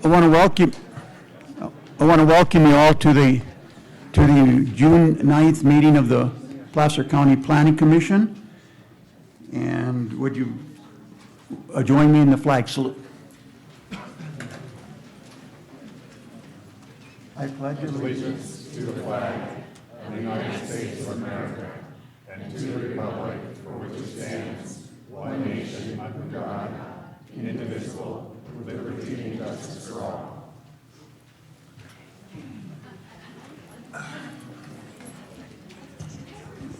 I want to welcome you all to the June 9th meeting of the Placer County Planning Commission. And would you join me in the flag salute? I pledge allegiance to the flag of the United States of America and to the republic for which it stands, one nation under God, indivisible, with liberty and justice for all.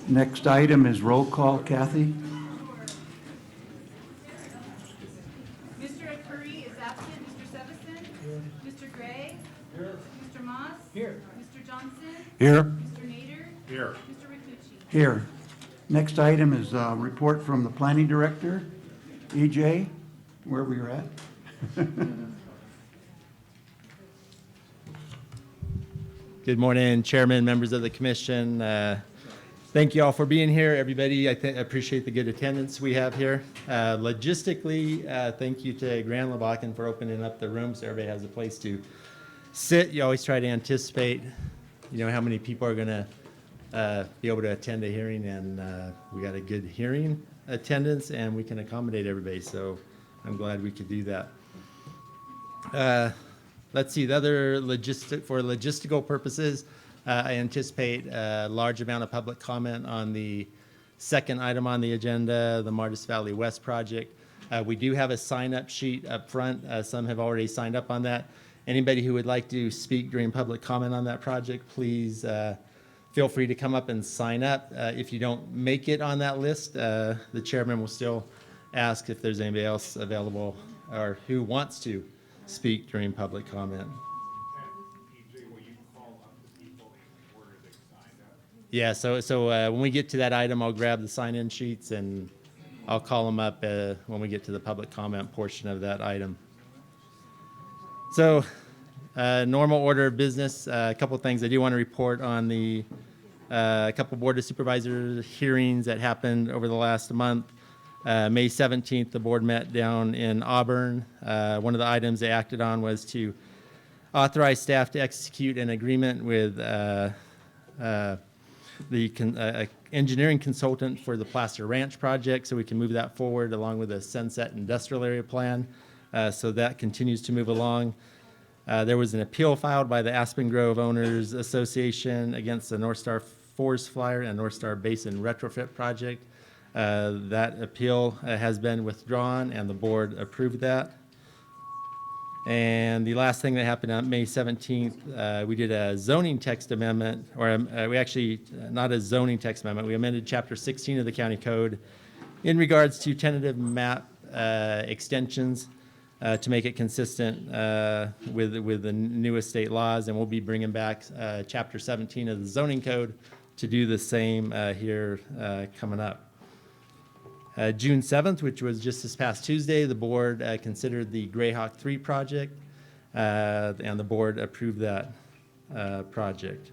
Next item is roll call. Kathy? Mr. Curry is absent. Mr. Sevison? Here. Mr. Gray? Here. Mr. Moss? Here. Mr. Johnson? Here. Mr. Nader? Here. Mr. Ricucci? Here. Next item is a report from the planning director. EJ, where we are at. Good morning, Chairman, members of the Commission. Thank you all for being here, everybody. I appreciate the good attendance we have here. Logistically, thank you to Grand Lebacan for opening up the room so everybody has a place to sit. You always try to anticipate, how many people are going to be able to attend a hearing, and we got a good hearing attendance, and we can accommodate everybody. So I'm glad we could do that. Let's see, the other logistical purposes, I anticipate a large amount of public comment on the second item on the agenda, the Martis Valley West project. We do have a sign-up sheet up front. Some have already signed up on that. Anybody who would like to speak during public comment on that project, please feel free to come up and sign up. If you don't make it on that list, the chairman will still ask if there's anybody else available or who wants to speak during public comment. Yeah, so when we get to that item, I'll grab the sign-in sheets and I'll call them up when we get to the public comment portion of that item. So, normal order of business, a couple of things I do want to report on the couple Board of Supervisors hearings that happened over the last month. May 17th, the board met down in Auburn. One of the items they acted on was to authorize staff to execute an agreement with the engineering consultant for the Placer Ranch project so we can move that forward along with the Sunset Industrial Area Plan. So that continues to move along. There was an appeal filed by the Aspen Grove Owners Association against the North Star Forest Flyer and North Star Basin retrofit project. That appeal has been withdrawn and the board approved that. And the last thing that happened on May 17th, we did a zoning text amendment, or we actually, not a zoning text amendment, we amended Chapter 16 of the County Code in regards to tentative map extensions to make it consistent with the newest state laws, and we'll be bringing back Chapter 17 of the Zoning Code to do the same here coming up. June 7th, which was just this past Tuesday, the board considered the Greyhawk 3 project, and the board approved that project.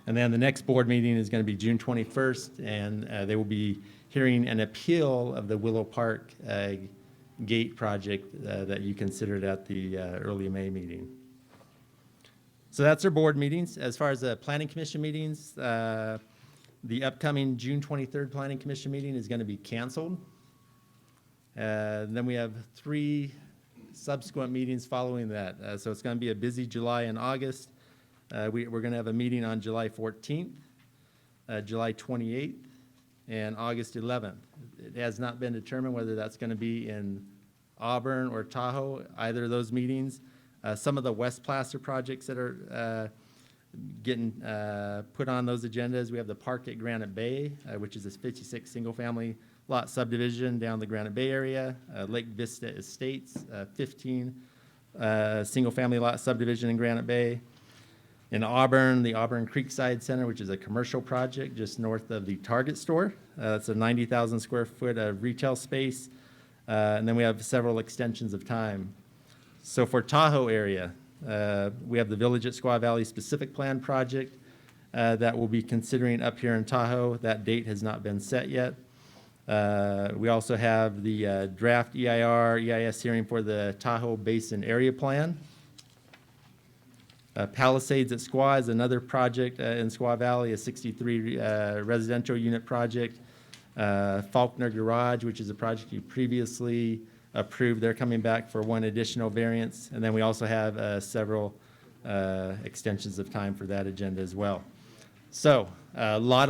And then the next board meeting is going to be June 21st, and they will be hearing an appeal of the Willow Park gate project that you considered at the early May meeting. So that's our board meetings. As far as the Planning Commission meetings, the upcoming June 23rd Planning Commission meeting is going to be canceled. Then we have 3 subsequent meetings following that. So it's going to be a busy July and August. We're going to have a meeting on July 14th, July 28th, and August 11th. It has not been determined whether that's going to be in Auburn or Tahoe, either of those meetings. Some of the West Placer projects that are getting put on those agendas. We have the park at Granite Bay, which is a 56 single-family lot subdivision down the Granite Bay area. Lake Vista Estates, 15 single-family lot subdivision in Granite Bay. In Auburn, the Auburn Creekside Center, which is a commercial project just north of the Target store. It's a 90,000 square foot of retail space. And then we have several extensions of time. So for Tahoe area, we have the Village at Squaw Valley Specific Plan project that we'll be considering up here in Tahoe. That date has not been set yet. We also have the draft EIS hearing for the Tahoe Basin Area Plan. Palisades at Squaw is another project in Squaw Valley, a 63 residential unit project. Faulkner Garage, which is a project you previously approved, they're coming back for one additional variance. And then we also have several extensions of time for that agenda as well. So a lot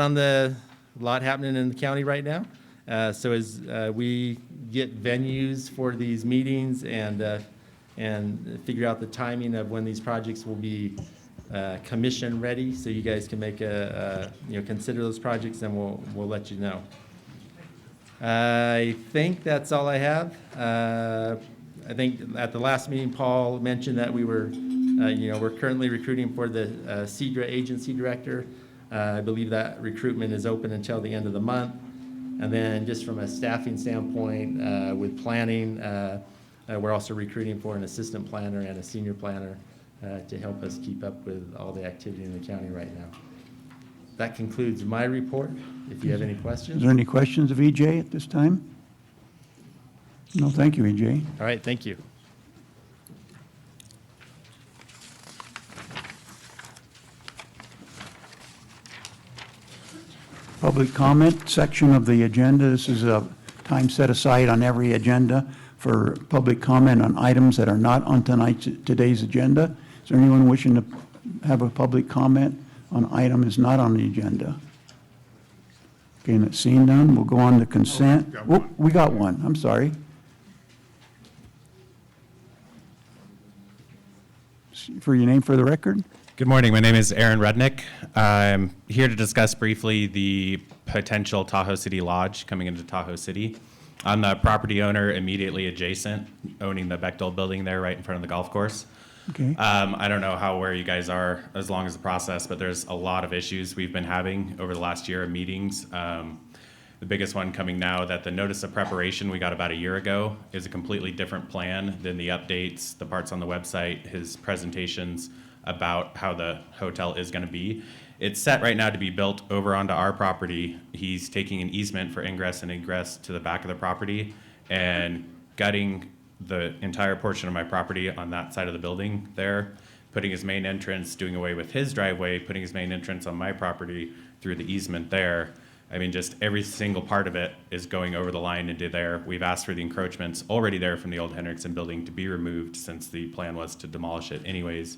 happening in the county right now. So as we get venues for these meetings and figure out the timing of when these projects will be commission ready, so you guys can make consider those projects, and we'll let you know. I think that's all I have. I think at the last meeting, Paul mentioned that we were, we're currently recruiting for the CEDRA agency director. I believe that recruitment is open until the end of the month. And then just from a staffing standpoint, with planning, we're also recruiting for an assistant planner and a senior planner to help us keep up with all the activity in the county right now. That concludes my report. If you have any Is questions. there any questions of EJ at this time? No, thank you, EJ. All right, thank you. Public comment section of the agenda. This is a time set aside on every agenda for public comment on items that are not on today's agenda. Is there anyone wishing to have a public comment on item is not on the agenda? Okay, and seeing none, we'll go on to consent. got Oh, one. we got one. I'm sorry. For your name for the record? Good morning. My name is Aaron Rudnick. I'm here to discuss briefly the potential Tahoe City Lodge coming into Tahoe City. I'm the property owner immediately adjacent, owning the Bechtel building there right in front of the golf course. Okay. I don't know where you guys are as long as the process, but there's a lot of issues we've been having over the last year of meetings. The biggest one coming now that the notice of preparation we got about a year ago is a completely different plan than the updates, the parts on the website, his presentations about how the hotel is going to be. It's set right now to be built over onto our property. He's taking an easement for ingress and egress to the back of the property and gutting the entire portion of my property on that side of the building there, putting his main entrance, doing away with his driveway, putting his main entrance on my property through the easement there. I mean, just every single part of it is going over the line into there. We've asked for the encroachments already there from the old Hendrickson building to be removed since the plan was to demolish it anyways.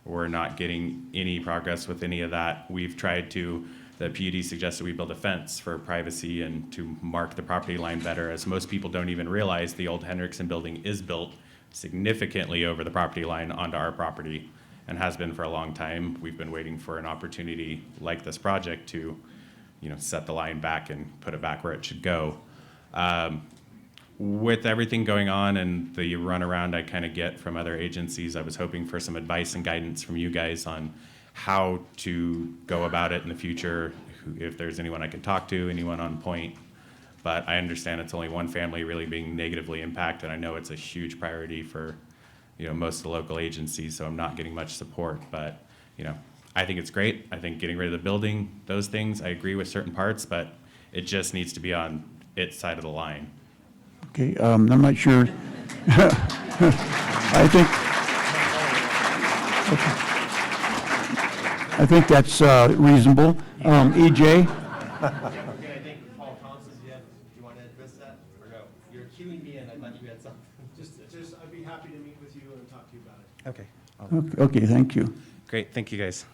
We're not getting any progress with any of that. We've tried to, the PUD suggested we build a fence for privacy and to mark the property line better, as most people don't even realize the old Hendrickson building is built significantly over the property line onto our property and has been for a long time. We've been waiting for an opportunity like this project to, set the line back and put it back where it should go. With everything going on and the runaround I kind of get from other agencies, I was hoping for some advice and guidance from you guys on how to go about it in the future, if there's anyone I can talk to, anyone on point. But I understand it's only one family really being negatively impacted. I know it's a huge priority for most of the local agencies, so I'm not getting much support. But I think it's great. I think getting rid of the building, those things, I agree with certain parts, but it just needs to be on its side of the line. Okay, I'm not sure. I think that's reasonable. EJ? I think Paul Thompson, do you want to address that? Or no? You're cueing me in. I thought you had something. Just, I'd be happy to meet with you and talk to you about it. Okay. Okay, thank you. Great. Thank you, guys.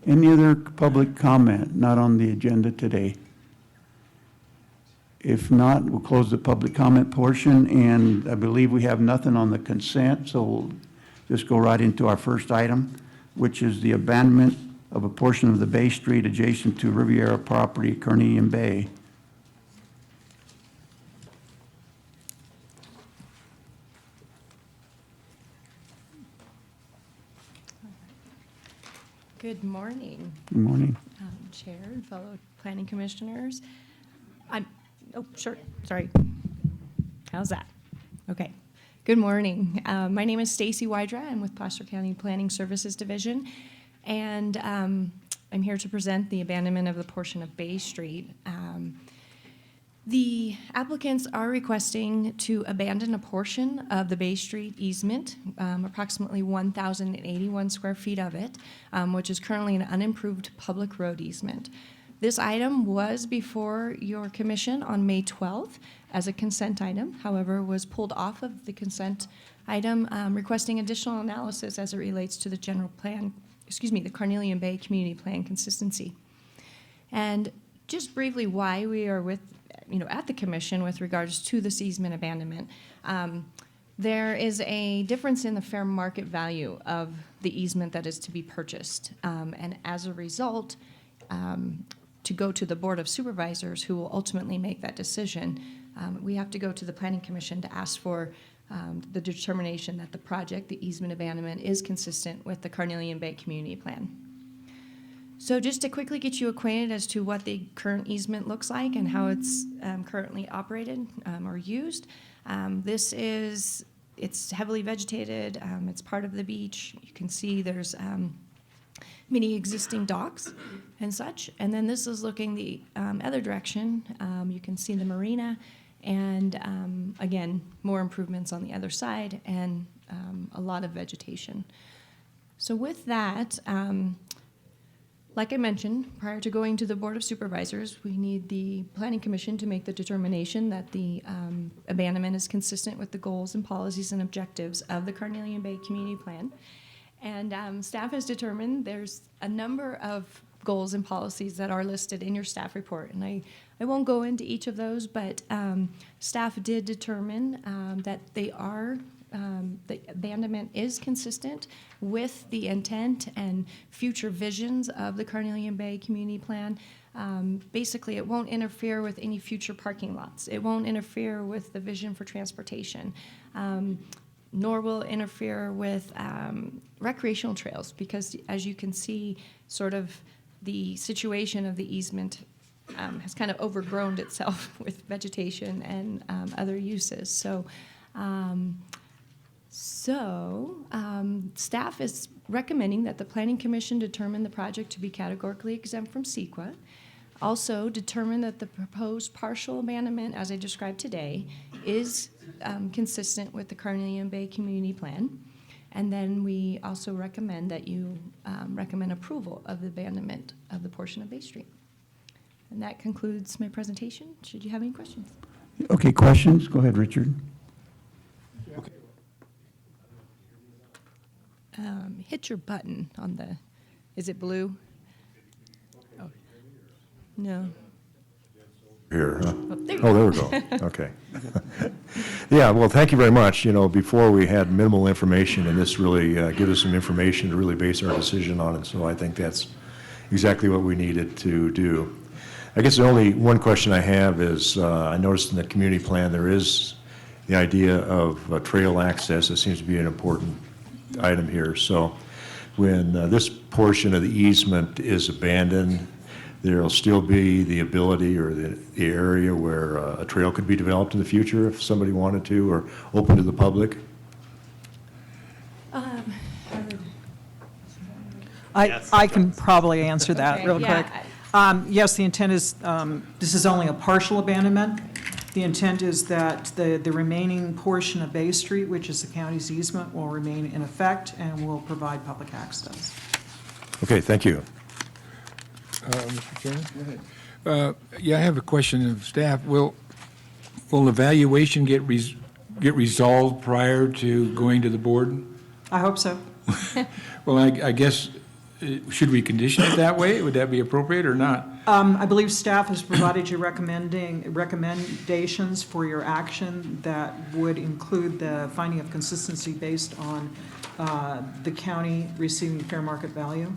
Any other public comment not on the agenda today? If not, we'll close the public comment portion, and I believe we have nothing on the consent, so we'll just go right into our first item, which is the abandonment of a portion of the Bay Street adjacent to Riviera property, Carnelian Bay. Good morning, Good morning. Chair and fellow planning commissioners. Sorry. How's that? Okay. Good morning. My name is Stacy Wydra. I'm with Placer County Planning Services Division, and I'm here to present the abandonment of the portion of Bay Street. The applicants are requesting to abandon a portion of the Bay Street easement, approximately 1,081 square feet of it, which is currently an unimproved public road easement. This item was before your commission on May 12th as a consent item, however, was pulled off of the consent item, requesting additional analysis as it relates to the general plan, the Carnelian Bay Community Plan consistency. And just briefly why we are at the commission with regards to this easement abandonment. There is a difference in the fair market value of the easement that is to be purchased. And as a result, to go to the Board of Supervisors, who will ultimately make that decision, we have to go to the Planning Commission to ask for the determination that the project, the easement abandonment, is consistent with the Carnelian Bay Community Plan. So just to quickly get you acquainted as to what the current easement looks like and how it's currently operated or used. It's heavily vegetated. It's part of the beach. You can see there's many existing docks and such. And then this is looking the other direction. You can see the marina and, again, more improvements on the other side and a lot of vegetation. So with that, like I mentioned, prior to going to the Board of Supervisors, we need the Planning Commission to make the determination that the abandonment is consistent with the goals and policies and objectives of the Carnelian Bay Community Plan. And staff has determined there's a number of goals and policies that are listed in your staff report. And I won't go into each of those, but staff did determine that the abandonment is consistent with the intent and future visions of the Carnelian Bay Community Plan. Basically, it won't interfere with any future parking lots. It won't interfere with the vision for transportation, nor will it interfere with recreational trails, because as you can see, sort of the situation of the easement has kind of overgrown itself with vegetation and other uses. So staff is recommending that the Planning Commission determine the project to be categorically exempt from CEQA. Also determine that the proposed partial abandonment, as I described today, is consistent with the Carnelian Bay Community Plan. And then we also recommend that you recommend approval of the abandonment of the portion of Bay Street. And that concludes my presentation. Should you have any questions? Okay, questions? Go ahead, Richard. Hit your button on the, is it blue? Oh, no. Here, huh? Oh, there you Oh, go. there we go. Okay. Yeah, well, thank you very much. You know, before we had minimal information, and this really gives us some information to really base our decision on, and so I think that's exactly what we needed to do. I guess the only one question I have is, I noticed in the community plan there is the idea of trail access. It seems to be an important item here. So when this portion of the easement is abandoned, there'll still be the ability or the area where a trail could be developed in the future if somebody wanted to, or open to the public? I can probably answer that Okay, real yeah. quick. Yes, the intent is, this is only a partial abandonment. The intent is that the remaining portion of Bay Street, which is the county's easement, will remain in effect and will provide public access. Okay, thank you. Mr. Chairman? Go ahead. Yeah, I have a question of staff. Will evaluation get resolved prior to going to the board? I hope so. Well, I guess, should we condition it that way? Would that be appropriate or not? I believe staff has provided you recommendations for your action that would include the finding of consistency based on the county receiving fair market value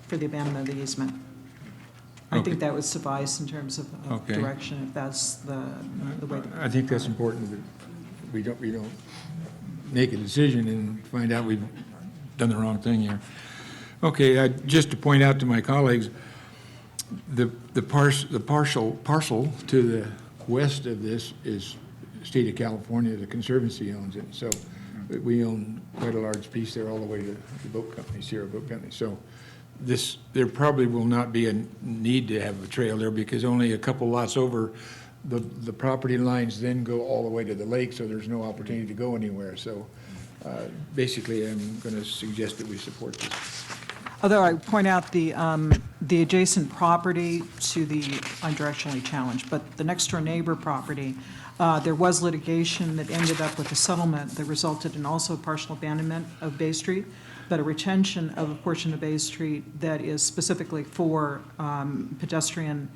for the abandonment of the easement. I Okay. think that would suffice in terms of Okay. direction, if that's the way. I think that's important that we don't make a decision and find out we've done the wrong thing here. Okay, just to point out to my colleagues, the parcel to the west of this is state of California. The Conservancy owns it, so we own quite a large piece there all the way to the boat company, Sierra Boat Company. So there probably will not be a need to have a trail there because only a couple lots over, the property lines then go all the way to the lake, so there's no opportunity to go anywhere. So basically, I'm going to suggest that we support this. Although I point out the adjacent property to the, I'm directionally challenged, but the next door neighbor property, there was litigation that ended up with a settlement that resulted in also partial abandonment of Bay Street, but a retention of a portion of Bay Street that is specifically for pedestrian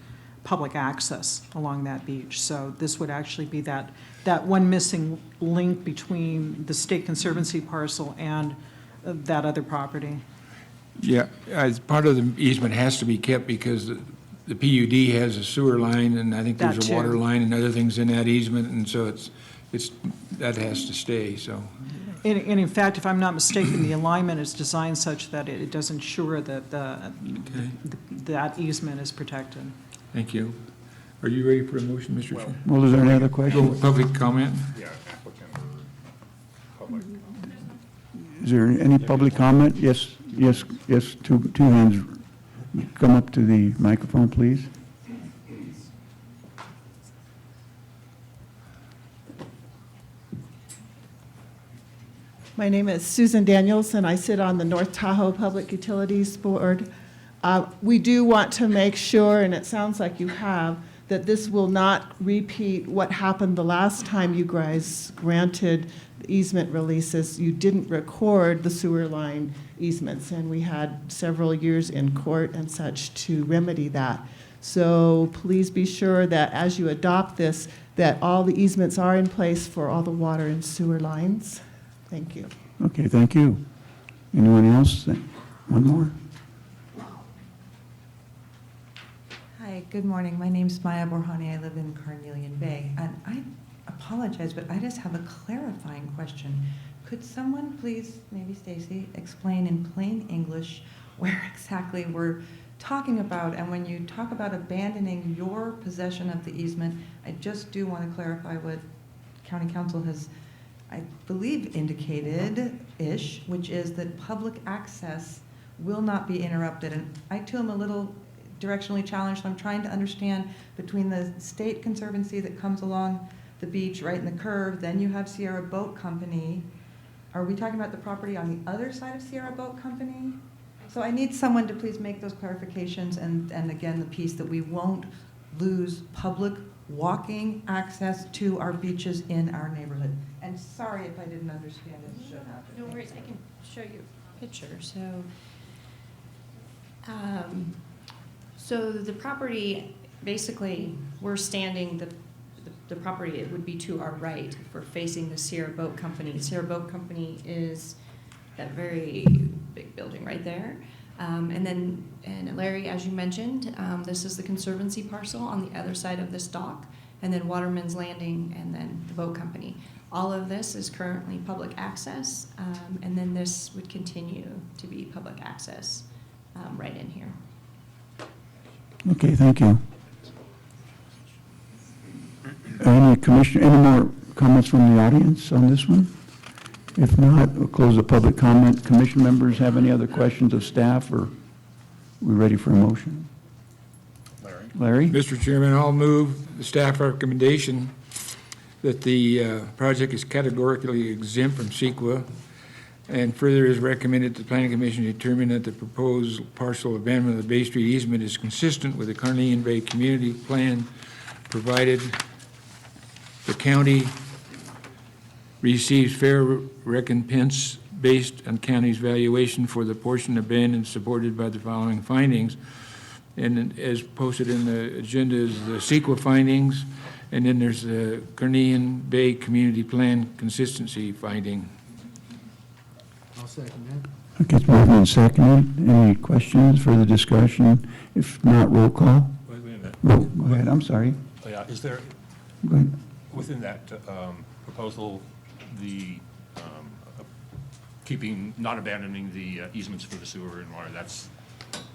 public access along that beach. So this would actually be that one missing link between the State Conservancy parcel and that other property. Yeah, as part of the easement has to be kept because the PUD has a sewer line, and I think there's That a too. water line and other things in that easement, and so that has to stay, so. And in fact, if I'm not mistaken, the alignment is designed such that it does ensure that that easement is protected. Thank you. Are you ready for a motion, Mr. Chair? Well, is there any other questions? Public comment? Yeah, applicant or public. Is there any public comment? Yes, two hands. Come up to the microphone, please. My name is Susan Daniels, and I sit on the North Tahoe Public Utilities Board. We do want to make sure, and it sounds like you have, that this will not repeat what happened the last time you guys granted easement releases. You didn't record the sewer line easements, and we had several years in court and such to remedy that. So please be sure that as you adopt this, that all the easements are in place for all the water and sewer lines. Thank you. Okay, thank you. Anyone else? One more? Hi, good morning. My name's Maya Borhani. I live in Carnelian Bay. And I apologize, but I just have a clarifying question. Could someone please, maybe Stacy, explain in plain English where exactly we're talking about? And when you talk about abandoning your possession of the easement, I just do want to clarify what County Council has, I believe, indicated-ish, which is that public access will not be interrupted. And I too am a little directionally challenged, so I'm trying to understand between the State Conservancy that comes along the beach right in the curve, then you have Sierra Boat Company. Are we talking about the property on the other side of Sierra Boat Company? So I need someone to please make those clarifications, and again, the piece that we won't lose public walking access to our beaches in our neighborhood. And sorry if I didn't understand it, should have. No worries, I can show you a picture. So the property, basically, we're standing, the property, it would be to our right if we're facing the Sierra Boat Company. Sierra Boat Company is that very big building right there. And Larry, as you mentioned, this is the Conservancy parcel on the other side of this dock, and then Waterman's Landing, and then the boat company. All of this is currently public access, and then this would continue to be public access right in here. Okay, thank you. Any more comments from the audience on this one? If not, we'll close the public comment. Commission members have any other questions of staff, or are we ready for a motion? Larry? Mr. Chairman, I'll move the staff recommendation that the project is categorically exempt from CEQA, and further is recommended the Planning Commission determine that the proposed partial abandonment of the Bay Street easement is consistent with the Carnelian Bay Community Plan, provided the county receives fair recompense based on county's valuation for the portion abandoned supported by the following findings. And as posted in the agenda is the CEQA findings, and then there's the Carnelian Bay Community Plan consistency finding. I'll second that. Okay, it's moved and seconded. Any questions, further discussion? If not, roll call. Wait a minute. Go ahead, I'm sorry. Yeah, is there, Go ahead. within that proposal, the keeping, not abandoning the easements for the sewer and water, that's,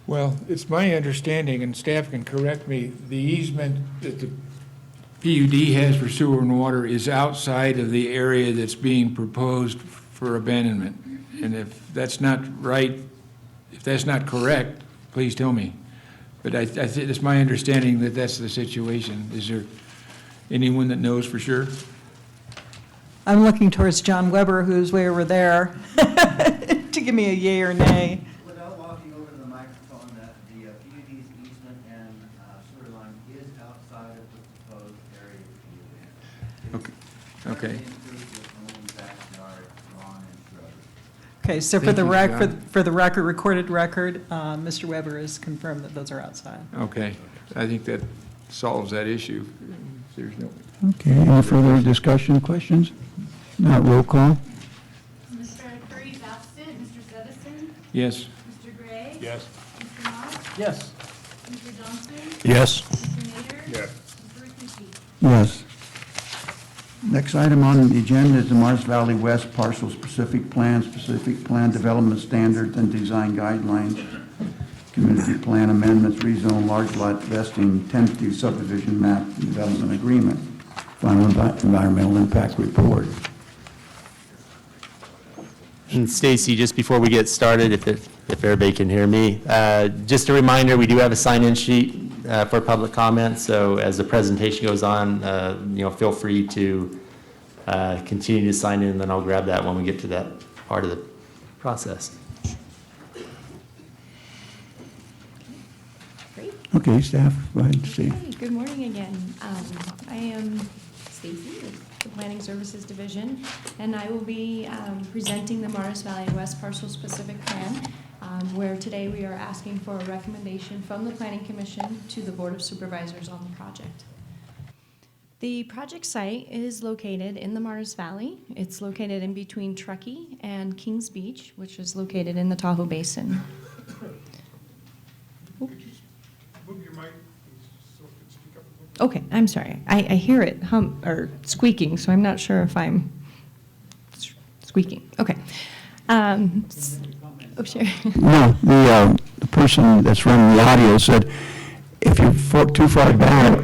Well, it's my understanding, and staff can correct me, the easement that the PUD has for sewer and water is outside of the area that's being proposed for abandonment. And if that's not right, if that's not correct, please tell me. But I think it's my understanding that that's the situation. Is there, Anyone that knows for sure? I'm looking towards John Weber, who's way over there, to give me a yay or nay. Without walking over to the microphone, that the PUD's easement and sewer line is outside of the proposed area of PUD. Okay. It includes its own backyard lawn and shrubbery. Okay, so Thank you, John. for the record, recorded record, Mr. Weber has confirmed that those are outside. Okay, I think that solves that issue. There's no, Okay, any further discussion, questions? Not roll call? Mr. Curry is absent. Mr. Sevison? yes. Mr. Gray? Yes. Mr. Moss? Yes. Mr. Johnson? Yes. Mr. Nader? Yes. Mr. Rickensky? Yes. Next item on the agenda is the Morris Valley West Parcel Specific Plan Development Standards and Design Guidelines, Community Plan Amendments, Rezone Large Lot Vesting, Tentative Subdivision Map and Development Agreement, Final Environmental Impact Report. And Stacy, just before we get started, if everybody can hear me, just a reminder, we do have a sign-in sheet for public comment, so as the presentation goes on, feel free to continue to sign in, and then I'll grab that when we get to that part of the process. Great. Okay, staff, go ahead, Steve. Hey, good morning again. I am Stacy with the Planning Services Division, and I will be presenting the Morris Valley West Parcel Specific Plan, where today we are asking for a recommendation from the Planning Commission to the Board of Supervisors on the project. The project site is located in the Morris Valley. It's located in between Truckee and Kings Beach, which is located in the Tahoe Basin. Move your mic so it can speak up a little bit. Okay, I'm sorry. I hear it hum or squeaking, so I'm not sure if I'm squeaking. Okay. Oh, sure. No, the person that's running the audio said, if you're too far back,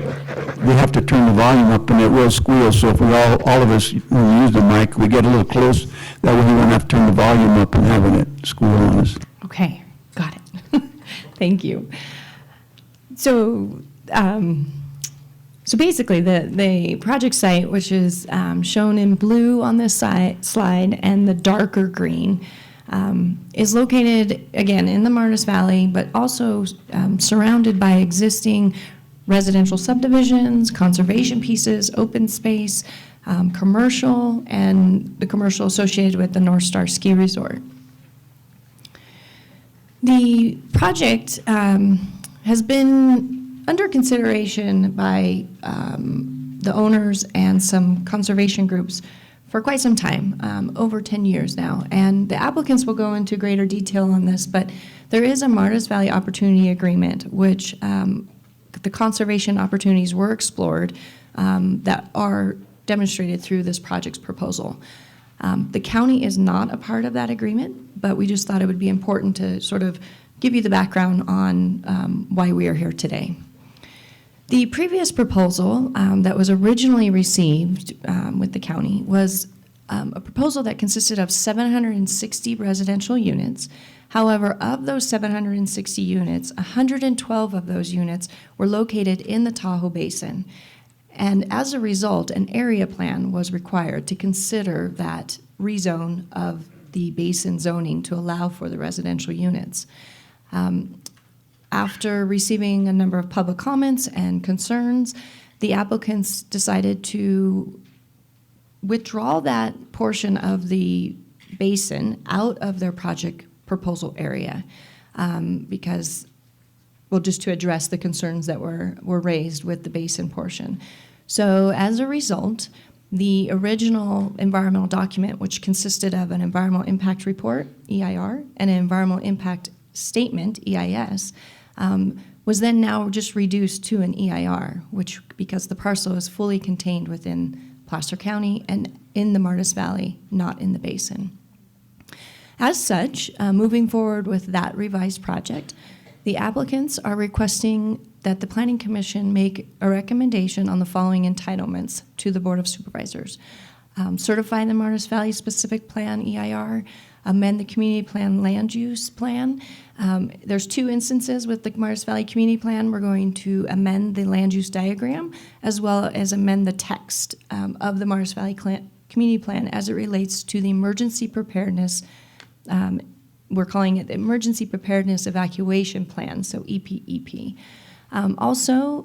we have to turn the volume up and it will squeal, so if we all of us, when we use the mic, we get a little close, that way we won't have to turn the volume up and having it squeal on us. Okay, got it. Thank you. So, so basically, the project site, which is shown in blue on this slide and the darker green, is located, again, in the Morris Valley, but also surrounded by existing residential subdivisions, conservation pieces, open space, commercial, and the commercial associated with the North Star Ski Resort. The project has been under consideration by the owners and some conservation groups for quite some time, over 10 years now. And the applicants will go into greater detail on this, but there is a Morris Valley Opportunity Agreement, which the conservation opportunities were explored that are demonstrated through this project's proposal. The county is not a part of that agreement, but we just thought it would be important to sort of give you the background on why we are here today. The previous proposal that was originally received with the county was a proposal that consisted of 760 residential units. However, of those 760 units, 112 of those units were located in the Tahoe Basin. And as a result, an area plan was required to consider that rezone of the basin zoning to allow for the residential units. After receiving a number of public comments and concerns, the applicants decided to withdraw that portion of the basin out of their project proposal area because, well, just to address the concerns that were raised with the basin portion. So as a result, the original environmental document, which consisted of an environmental impact report, EIR, and an environmental impact statement, EIS, was then now just reduced to an EIR, which, because the parcel is fully contained within Placer County and in the Morris Valley, not in the basin. As such, moving forward with that revised project, the applicants are requesting that the Planning Commission make a recommendation on the following entitlements to the Board of Supervisors. Certify the Morris Valley Specific Plan, EIR, amend the community plan land use plan. There's two instances with the Martis Valley Community Plan. We're going to amend the land use diagram as well as amend the text of the Martis Valley Community Plan as it relates to the emergency preparedness. We're calling it the Emergency Preparedness Evacuation Plan, so EPEP. Also,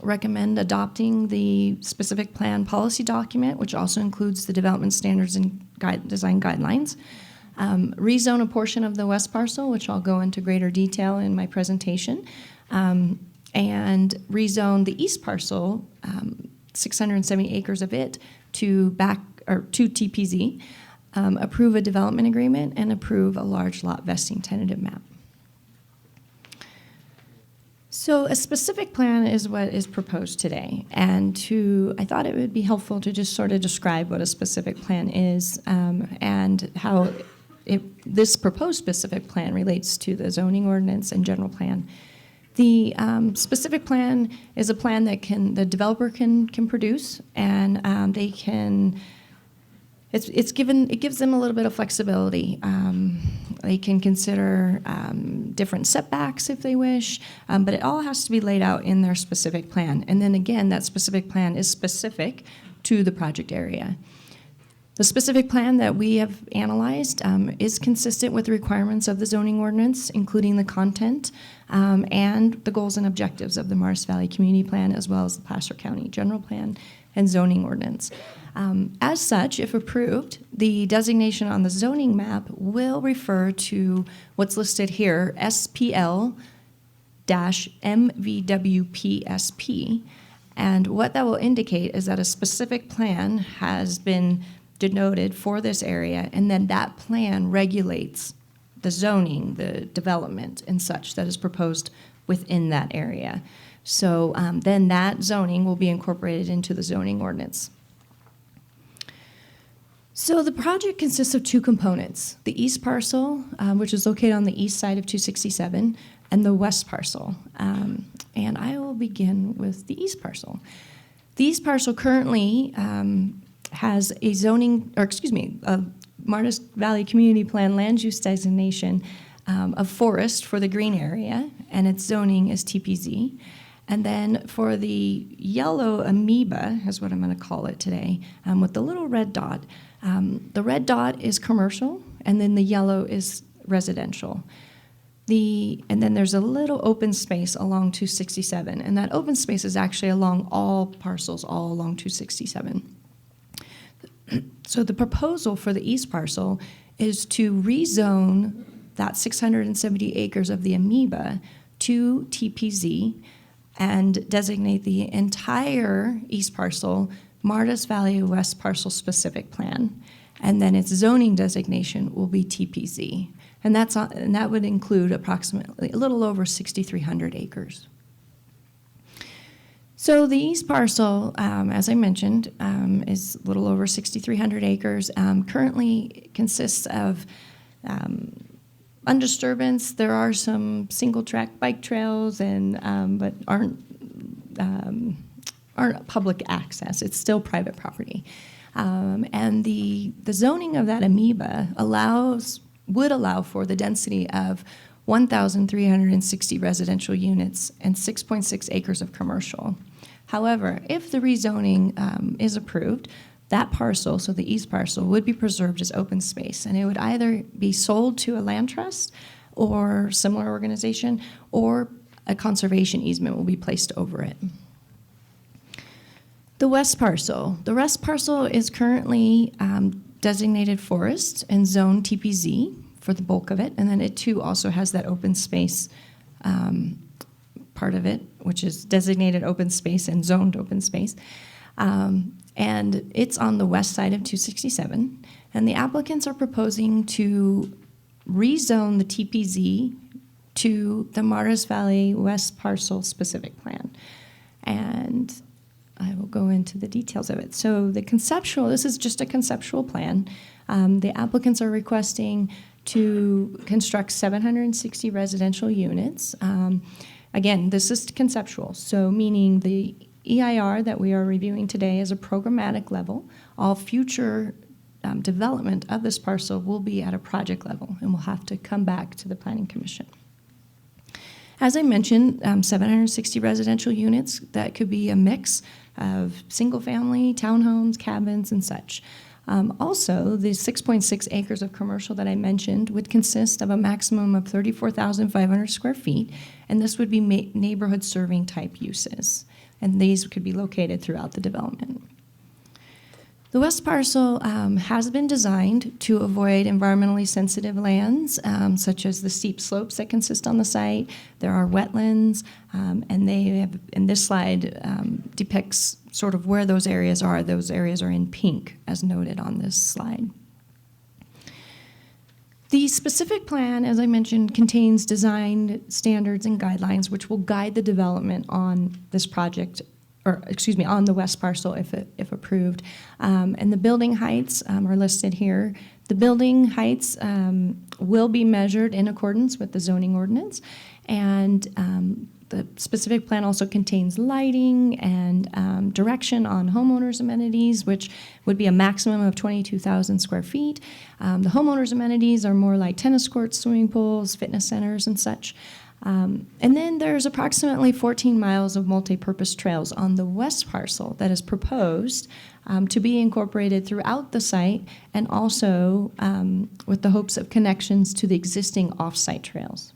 recommend adopting the specific plan policy document, which also includes the development standards and design guidelines. Rezone a portion of the west parcel, which I'll go into greater detail in my presentation, and rezone the east parcel, 670 acres of it, to TPZ, approve a development agreement, and approve a large lot vesting tentative map. So a specific plan is what is proposed today, and I thought it would be helpful to just sort of describe what a specific plan is and how this proposed specific plan relates to the zoning ordinance and general plan. The specific plan is a plan that the developer can produce, and they can. It gives them a little bit of flexibility. They can consider different setbacks if they wish, but it all has to be laid out in their specific plan. And then again, that specific plan is specific to the project area. The specific plan that we have analyzed is consistent with the requirements of the zoning ordinance, including the content and the goals and objectives of the Martis Valley Community Plan, as well as the Placer County General Plan and zoning ordinance. As such, if approved, the designation on the zoning map will refer to what's listed here, SPL-MVWPSP. And what that will indicate is that a specific plan has been denoted for this area, and then that plan regulates the zoning, the development, and such that is proposed within that area. So then that zoning will be incorporated into the zoning ordinance. So the project consists of two components, the east parcel, which is located on the east side of 267, and the west parcel. And I will begin with the east parcel. The east parcel currently has a Martis Valley Community Plan land use designation of forest for the green area, and its zoning is TPZ. And then for the yellow amoeba, is what I'm going to call it today, with the little red dot, the red dot is commercial, and then the yellow is residential. And then there's a little open space along 267, and that open space is actually along all parcels, all along 267. So the proposal for the east parcel is to rezone that 670 acres of the amoeba to TPZ and designate the entire east parcel Martis Valley West Parcel Specific Plan. And then its zoning designation will be TPZ. And that would include approximately a little over 6,300 acres. So the east parcel, as I mentioned, is a little over 6,300 acres. Currently consists of undisturbance. There are some single-track bike trails, but aren't public access. It's still private property. And the zoning of that amoeba would allow for the density of 1,360 residential units and 6.6 acres of commercial. However, if the rezoning is approved, that parcel, so the east parcel, would be preserved as open space, and it would either be sold to a land trust or similar organization, or a conservation easement will be placed over it. The west parcel. The west parcel is currently designated forest and zone TPZ for the bulk of it, and then it too also has that open space part of it, which is designated open space and zoned open space. And it's on the west side of 267, and the applicants are proposing to rezone the TPZ to the Martis Valley West Parcel Specific Plan. And I will go into the details of it. So this is just a conceptual plan. The applicants are requesting to construct 760 residential units. Again, this is conceptual, so meaning the EIR that we are reviewing today is a programmatic level. All future development of this parcel will be at a project level and will have to come back to the Planning Commission. As I mentioned, 760 residential units that could be a mix of single-family, townhomes, cabins, and such. Also, the 6.6 acres of commercial that I mentioned would consist of a maximum of 34,500 square feet, and this would be neighborhood-serving type uses, and these could be located throughout the development. The west parcel has been designed to avoid environmentally sensitive lands, such as the steep slopes that consist on the site. There are wetlands, and they have, and this slide depicts sort of where those areas are. Those areas are in pink, as noted on this slide. The specific plan, as I mentioned, contains design standards and guidelines which will guide the development on this project, or excuse me, on the west parcel if approved. And the building heights are listed here. The building heights will be measured in accordance with the zoning ordinance, and the specific plan also contains lighting and direction on homeowners' amenities, which would be a maximum of 22,000 square feet. The homeowners' amenities are more like tennis courts, swimming pools, fitness centers, and such. And then there's approximately 14 miles of multi-purpose trails on the west parcel that is proposed to be incorporated throughout the site, and also with the hopes of connections to the existing off-site trails.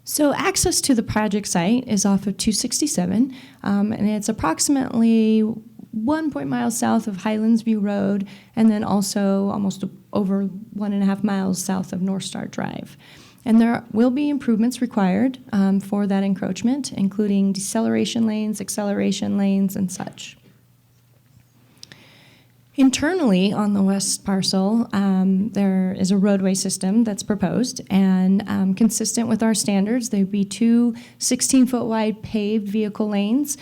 So access to the project site is off of 267, and it's approximately 1 mile south of Highlands View Road, and then also almost over 1.5 miles south of North Star Drive. And there will be improvements required for that encroachment, including deceleration lanes, acceleration lanes, and such. Internally on the west parcel, there is a roadway system that's proposed, and consistent with our standards, there'd be two 16-foot wide paved vehicle lanes,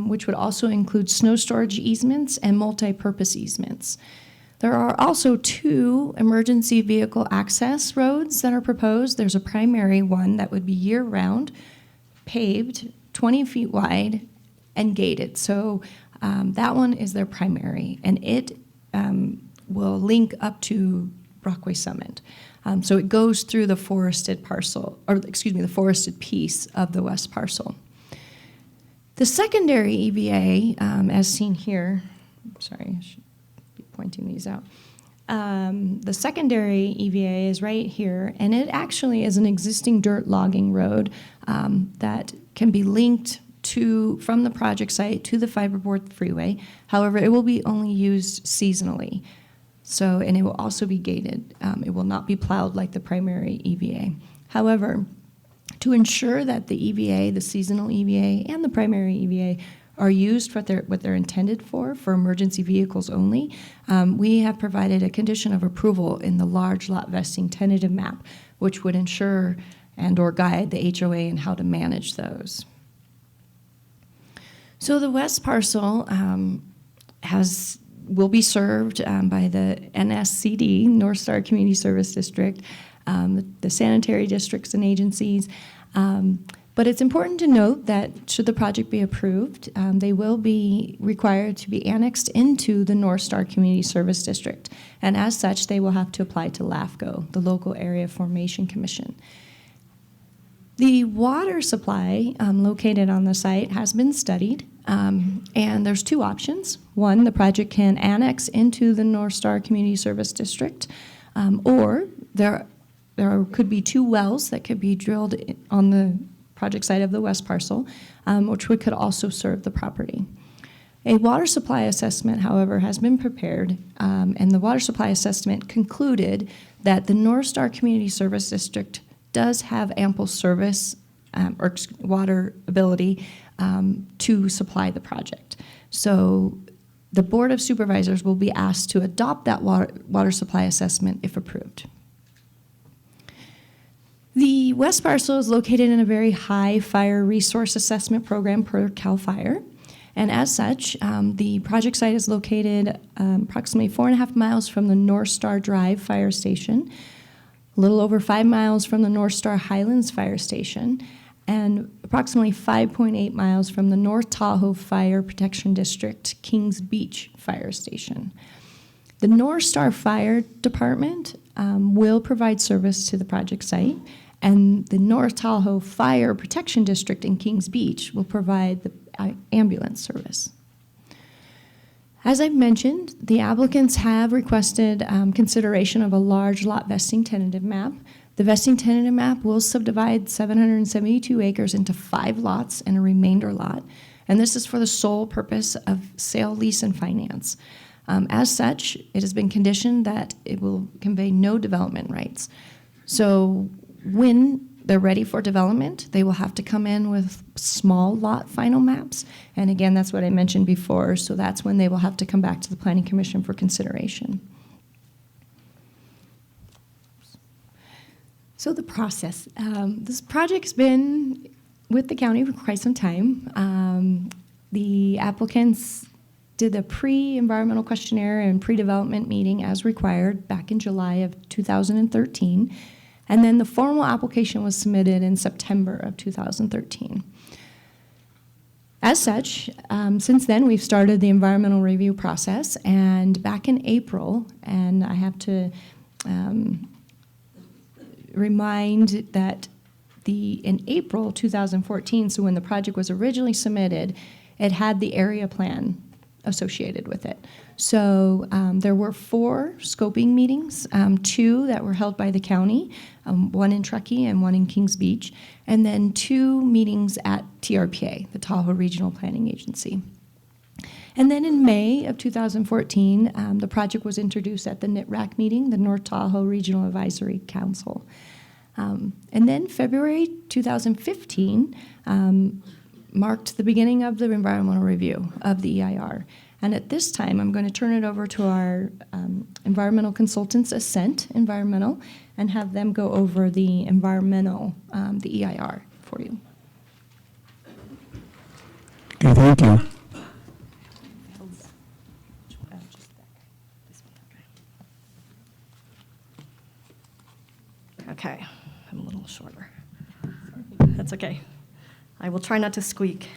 which would also include snow storage easements and multi-purpose easements. There are also two emergency vehicle access roads that are proposed. There's a primary one that would be year-round, paved, 20 feet wide, and gated. So that one is their primary, and it will link up to Brockway Summit. So it goes through the forested parcel, or excuse me, the forested piece of the west parcel. The secondary EVA, as seen here, sorry, I should be pointing these out. The secondary EVA is right here, and it actually is an existing dirt logging road that can be linked from the project site to the fiberboard freeway. However, it will be only used seasonally. So, and it will also be gated. It will not be plowed like the primary EVA. However, to ensure that the EVA, the seasonal EVA, and the primary EVA are used for what they're intended for emergency vehicles only, we have provided a condition of approval in the large lot vesting tentative map, which would ensure and or guide the HOA in how to manage those. So the west parcel will be served by the NSCD, North Star Community Service District, the sanitary districts and agencies. But it's important to note that should the project be approved, they will be required to be annexed into the North Star Community Service District. And as such, they will have to apply to LAFCO, the Local Area Formation Commission. The water supply located on the site has been studied, and there's two options. One, the project can annex into the North Star Community Service District, or there could be two wells that could be drilled on the project site of the west parcel, which could also serve the property. A water supply assessment, however, has been prepared, and the water supply assessment concluded that the North Star Community Service District does have ample service or water ability to supply the project. So the Board of Supervisors will be asked to adopt that water supply assessment if approved. The west parcel is located in a very high fire resource assessment program per CAL FIRE. And as such, the project site is located approximately 4.5 miles from the North Star Drive Fire Station, a little over 5 miles from the North Star Highlands Fire Station, and approximately 5.8 miles from the North Tahoe Fire Protection District Kings Beach Fire Station. The North Star Fire Department will provide service to the project site, and the North Tahoe Fire Protection District in Kings Beach will provide the ambulance service. As I've mentioned, the applicants have requested consideration of a large lot vesting tentative map. The vesting tentative map will subdivide 772 acres into 5 lots and a remainder lot, and this is for the sole purpose of sale, lease, and finance. As such, it has been conditioned that it will convey no development rights. So when they're ready for development, they will have to come in with small lot final maps. And again, that's what I mentioned before, so that's when they will have to come back to the Planning Commission for consideration. So the process. This project's been with the county for quite some time. The applicants did a pre-environmental questionnaire and pre-development meeting as required back in July of 2013. And then the formal application was submitted in September of 2013. As such, since then, we've started the environmental review process, and back in April, and I have to remind that in April 2014, so when the project was originally submitted, it had the area plan associated with it. So there were 4 scoping meetings, 2 that were held by the county, 1 in Truckee and 1 in Kings Beach, and then 2 meetings at TRPA, the Tahoe Regional Planning Agency. And then in May of 2014, the project was introduced at the NITRAC meeting, the North Tahoe Regional Advisory Council. And then February 2015 marked the beginning of the environmental review of the EIR. And at this time, I'm going to turn it over to our environmental consultants, Ascent Environmental, and have them go over the environmental, the EIR for you. Okay, thank you. Okay, I'm a little shorter. That's okay. I will try not to squeak.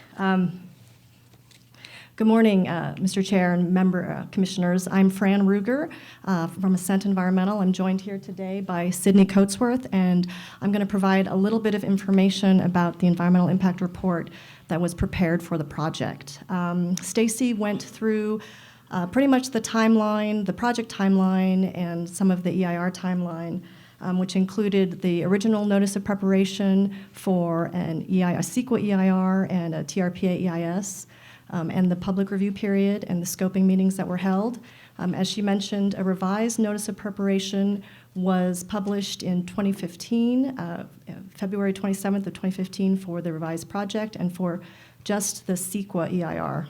Good morning, Mr. Chair and member commissioners. I'm Fran Ruger from Ascent Environmental. I'm joined here today by Sydney Coatsworth, and I'm going to provide a little bit of information about the environmental impact report that was prepared for the project. Stacy went through pretty much the timeline, the project timeline, and some of the EIR timeline, which included the original notice of preparation for a CEQA EIR and a TRPA EIS, and the public review period and the scoping meetings that were held. As she mentioned, a revised notice of preparation was published in 2015, February 27th of 2015 for the revised project and for just the CEQA EIR.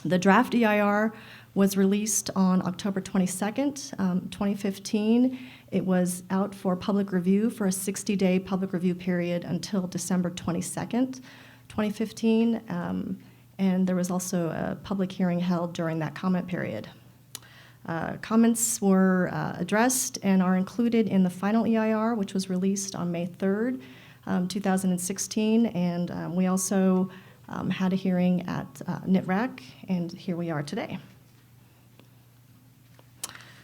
The draft EIR was released on October 22nd, 2015. It was out for public review for a 60-day public review period until December 22nd, 2015. And there was also a public hearing held during that comment period. Comments were addressed and are included in the final EIR, which was released on May 3rd, 2016. And we also had a hearing at NITRAC, and here we are today.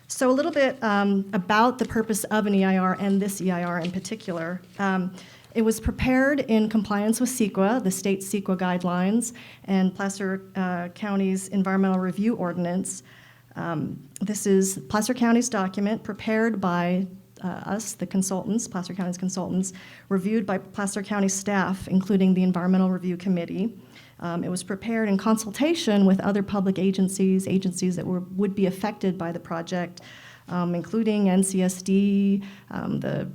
So a little bit about the purpose of an EIR and this EIR in particular. It was prepared in compliance with CEQA, the state CEQA guidelines, and Placer County's Environmental Review Ordinance. This is Placer County's document prepared by us, the consultants, Placer County's consultants, reviewed by Placer County staff, including the Environmental Review Committee. It was prepared in consultation with other public agencies that would be affected by the project, including NCSD, the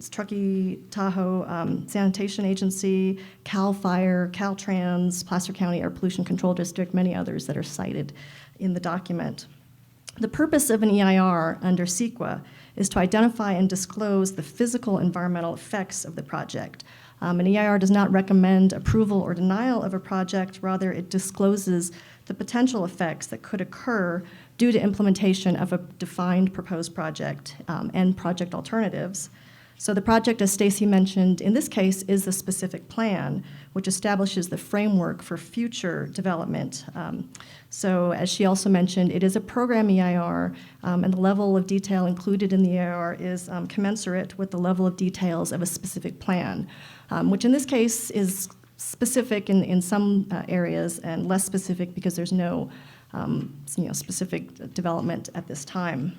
Truckee Tahoe Sanitation Agency, CAL FIRE, Caltrans, Placer County Air Pollution Control District, many others that are cited in the document. The purpose of an EIR under CEQA is to identify and disclose the physical environmental effects of the project. An EIR does not recommend approval or denial of a project, rather it discloses the potential effects that could occur due to implementation of a defined proposed project and project alternatives. So the project, as Stacy mentioned, in this case is the specific plan, which establishes the framework for future development. So as she also mentioned, it is a program EIR, and the level of detail included in the EIR is commensurate with the level of details of a specific plan, which in this case is specific in some areas and less specific because there's no specific development at this time.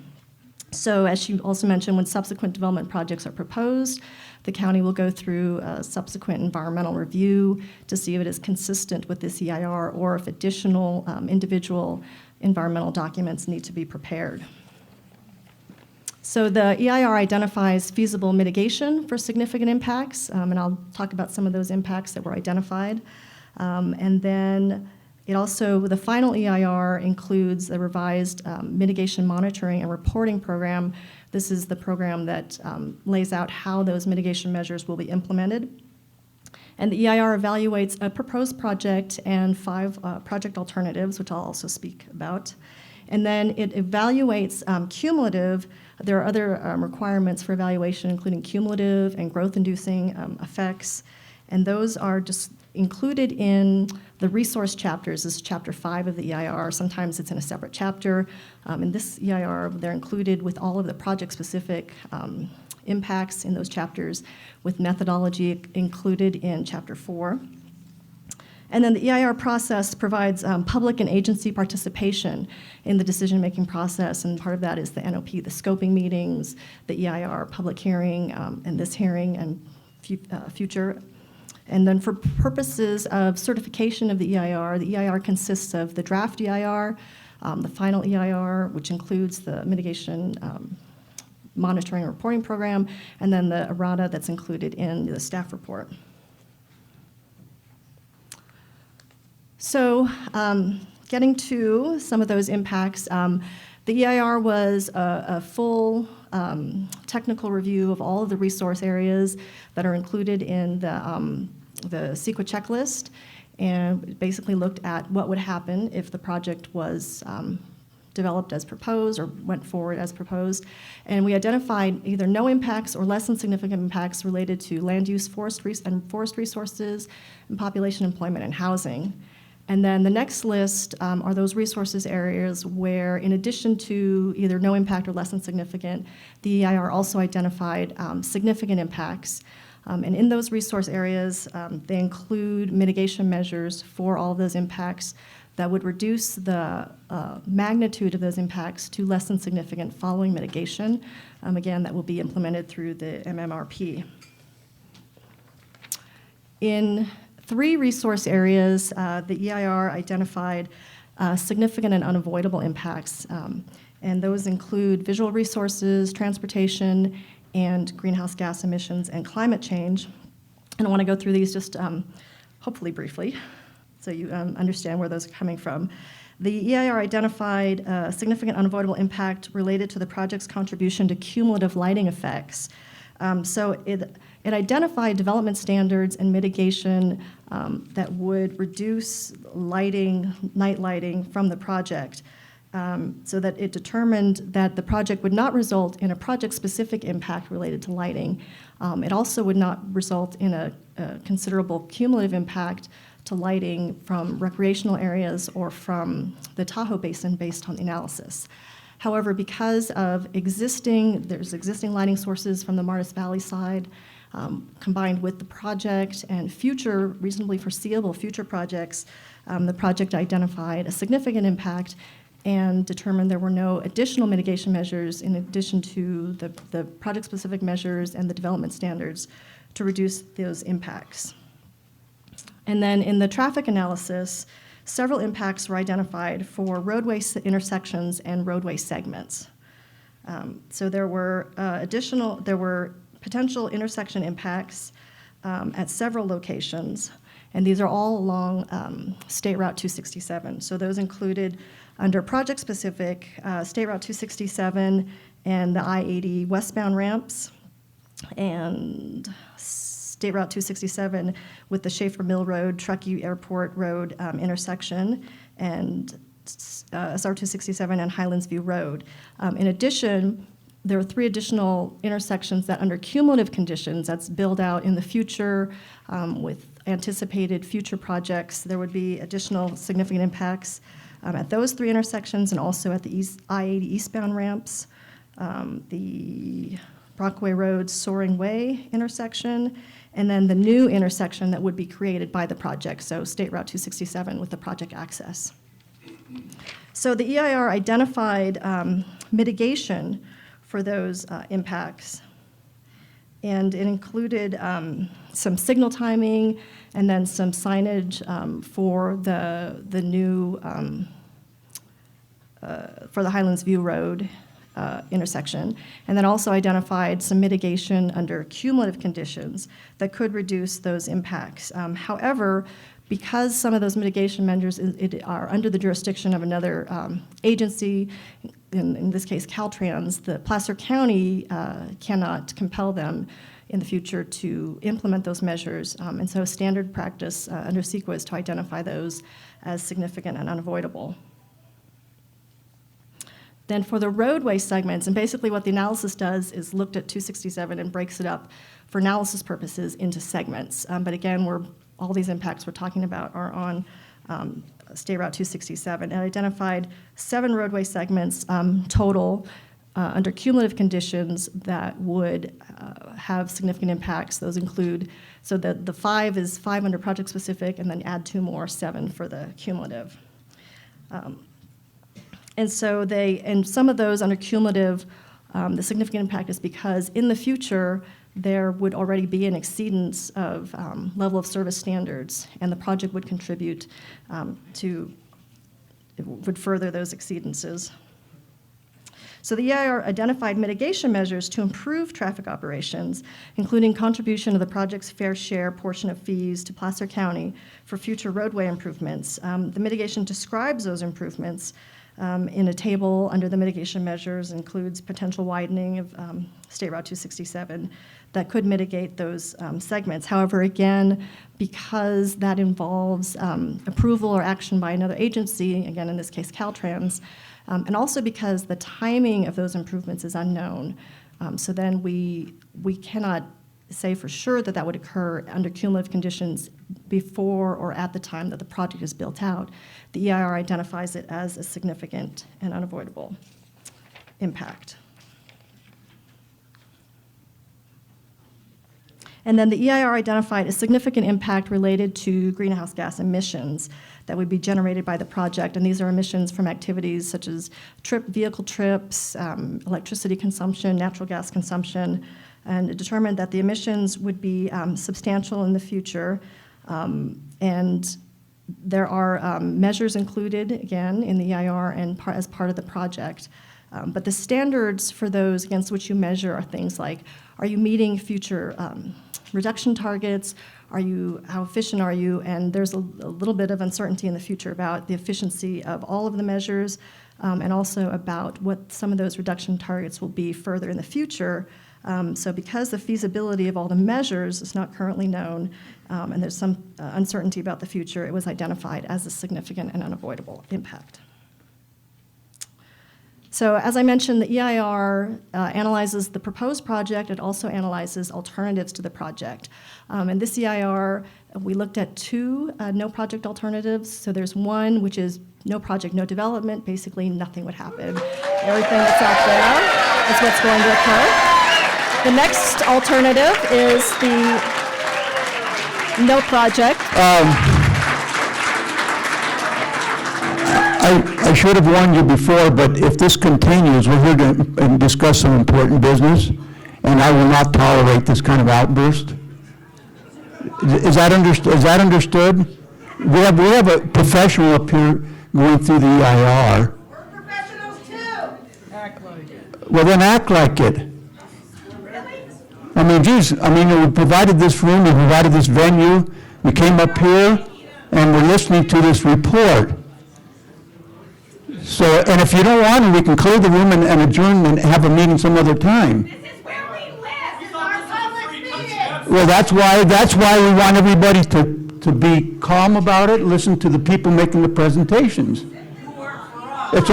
So as she also mentioned, when subsequent development projects are proposed, the county will go through a subsequent environmental review to see if it is consistent with this EIR or if additional individual environmental documents need to be prepared. So the EIR identifies feasible mitigation for significant impacts, and I'll talk about some of those impacts that were identified. And then it also, the final EIR includes the revised mitigation monitoring and reporting program. This is the program that lays out how those mitigation measures will be implemented. And the EIR evaluates a proposed project and 5 project alternatives, which I'll also speak about. And then it evaluates cumulative. There are other requirements for evaluation, including cumulative and growth-inducing effects. And those are just included in the resource chapters. This is chapter 5 of the EIR. Sometimes it's in a separate chapter. In this EIR, they're included with all of the project-specific impacts in those chapters, with methodology included in chapter 4. And then the EIR process provides public and agency participation in the decision-making process, and part of that is the NOP, the scoping meetings, the EIR public hearing, and this hearing and future. And then for purposes of certification of the EIR consists of the draft EIR, the final EIR, which includes the mitigation monitoring and reporting program, and then the errata that's included in the staff report. So getting to some of those impacts, the EIR was a full technical review of all of the resource areas that are included in the CEQA checklist, and basically looked at what would happen if the project was developed as proposed or went forward as proposed. And we identified either no impacts or less than significant impacts related to land use, forest resources, and population, employment, and housing. And then the next list are those resources areas where, in addition to either no impact or less than significant, the EIR also identified significant impacts. And in those resource areas, they include mitigation measures for all of those impacts that would reduce the magnitude of those impacts to less than significant following mitigation. Again, that will be implemented through the MMRP. In 3 resource areas, the EIR identified significant and unavoidable impacts, and those include visual resources, transportation, and greenhouse gas emissions and climate change. And I want to go through these just hopefully briefly so you understand where those are coming from. The EIR identified a significant unavoidable impact related to the project's contribution to cumulative lighting effects. So it identified development standards and mitigation that would reduce lighting, night lighting from the project, so that it determined that the project would not result in a project-specific impact related to lighting. It also would not result in a considerable cumulative impact to lighting from recreational areas or from the Tahoe Basin based on the analysis. However, because of there's existing lighting sources from the Martis Valley side, combined with the project and future, reasonably foreseeable future projects, the project identified a significant impact and determined there were no additional mitigation measures in addition to the project-specific measures and the development standards to reduce those impacts. And then in the traffic analysis, several impacts were identified for roadway intersections and roadway segments. So there were potential intersection impacts at several locations, and these are all along State Route 267. So those included under project-specific State Route 267 and the I-80 westbound ramps, and State Route 267 with the Schaefer Mill Road, Truckee Airport Road intersection, and SR 267 and Highlands View Road. In addition, there are 3 additional intersections that under cumulative conditions, that's built out in the future with anticipated future projects, there would be additional significant impacts at those 3 intersections and also at the I-80 eastbound ramps, the Brockway Road Soaring Way intersection, and then the new intersection that would be created by the project, so State Route 267 with the project access. So the EIR identified mitigation for those impacts, and it included some signal timing and then some signage for the new, for the Highlands View Road intersection, and then also identified some mitigation under cumulative conditions that could reduce those impacts. However, because some of those mitigation measures are under the jurisdiction of another agency, in this case Caltrans, the Placer County cannot compel them in the future to implement those measures, and so standard practice under CEQA is to identify those as significant and unavoidable. Then for the roadway segments, and basically what the analysis does is looked at 267 and breaks it up for analysis purposes into segments. But again, all these impacts we're talking about are on State Route 267, and identified 7 roadway segments total under cumulative conditions that would have significant impacts. Those include, so the 5 is 5 under project specific, and then add 2 more, 7 for the cumulative. And so and some of those under cumulative, the significant impact is because in the future, there would already be an exceedance of level of service standards, and the project would contribute would further those exceedances. So the EIR identified mitigation measures to improve traffic operations, including contribution of the project's fair share portion of fees to Placer County for future roadway improvements. The mitigation describes those improvements in a table under the mitigation measures, includes potential widening of State Route 267 that could mitigate those segments. However, again, because that involves approval or action by another agency, again, in this case, Caltrans, and also because the timing of those improvements is unknown. So then we cannot say for sure that that would occur under cumulative conditions before or at the time that the project is built out. The EIR identifies it as a significant and unavoidable impact. And then the EIR identified a significant impact related to greenhouse gas emissions that would be generated by the project, and these are emissions from activities such as vehicle trips, electricity consumption, natural gas consumption, and it determined that the emissions would be substantial in the future, and there are measures included, again, in the EIR and as part of the project. But the standards for those against which you measure are things like, are you meeting future reduction targets? How efficient are you? And there's a little bit of uncertainty in the future about the efficiency of all of the measures, and also about what some of those reduction targets will be further in the future. So because the feasibility of all the measures is not currently known, and there's some uncertainty about the future, it was identified as a significant and unavoidable impact. So as I mentioned, the EIR analyzes the proposed project. It also analyzes alternatives to the project. In this EIR, we looked at 2 no project alternatives. So there's one, which is no project, no development. Basically, nothing would happen. Everything that's out there is what's going to occur. The next alternative is the no project. I should have warned you before, but if this continues, we're here to discuss some important business, and I will not tolerate this kind of outburst. Is that understood? We have a professional up here going through the EIR. We're professionals too. Act like it. Well, then act like it. Really? I mean, geez, we provided this room, we provided this venue, we came up here, and we're listening to this report. So, and if you don't want to, we can clear the room and adjourn and have a meeting some other time. This is where we live. This is our public meeting. Well, that's why we want everybody to be calm about it, listen to the people making the presentations. It's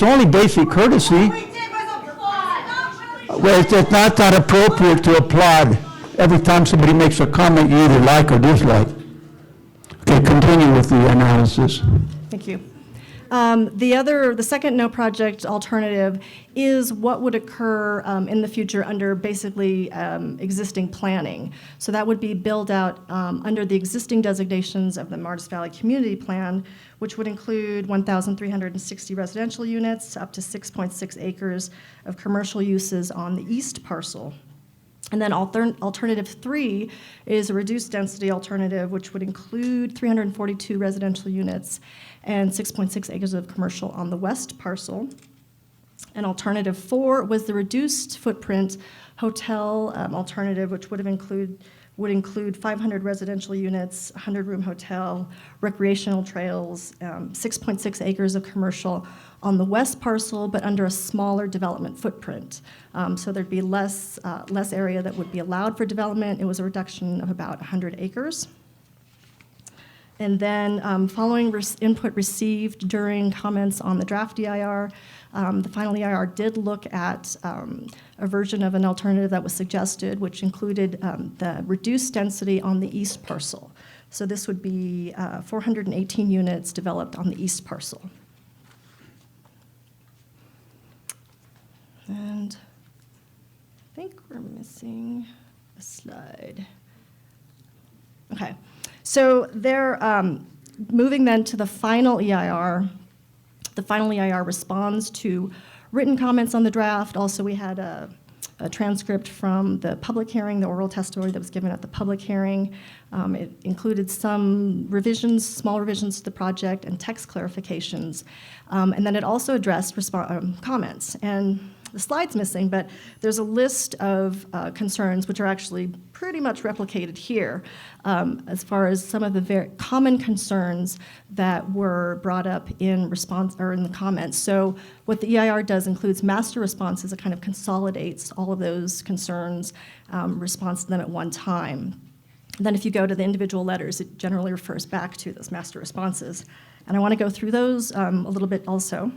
only basic courtesy. We did was applaud. Well, it's not that appropriate to applaud. Every time somebody makes a comment, you either like or dislike. Okay, continue with the analysis. Thank you. The second no project alternative is what would occur in the future under basically existing planning. So that would be build out under the existing designations of the Martis Valley Community Plan, which would include 1,360 residential units, up to 6.6 acres of commercial uses on the east parcel. And then alternative 3 is a reduced density alternative, which would include 342 residential units and 6.6 acres of commercial on the west parcel. And alternative 4 was the reduced footprint hotel alternative, which would include 500 residential units, 100-room hotel, recreational trails, 6.6 acres of commercial on the west parcel, but under a smaller development footprint. So there'd be less area that would be allowed for development. It was a reduction of about 100 acres. And then following input received during comments on the draft EIR, the final EIR did look at a version of an alternative that was suggested, which included the reduced density on the east parcel. So this would be 418 units developed on the east parcel. And I think we're missing a slide. Okay, so they're moving then to the final EIR. The final EIR responds to written comments on the draft. Also, we had a transcript from the public hearing, the oral testimony that was given at the public hearing. It included some revisions, small revisions to the project and text clarifications. And then it also addressed comments. And the slide's missing, but there's a list of concerns which are actually pretty much replicated here as far as some of the very common concerns that were brought up in response or in the comments. So what the EIR does includes master responses. It kind of consolidates all of those concerns, responds to them at one time. And then if you go to the individual letters, it generally refers back to those master responses. And I want to go through those a little bit also.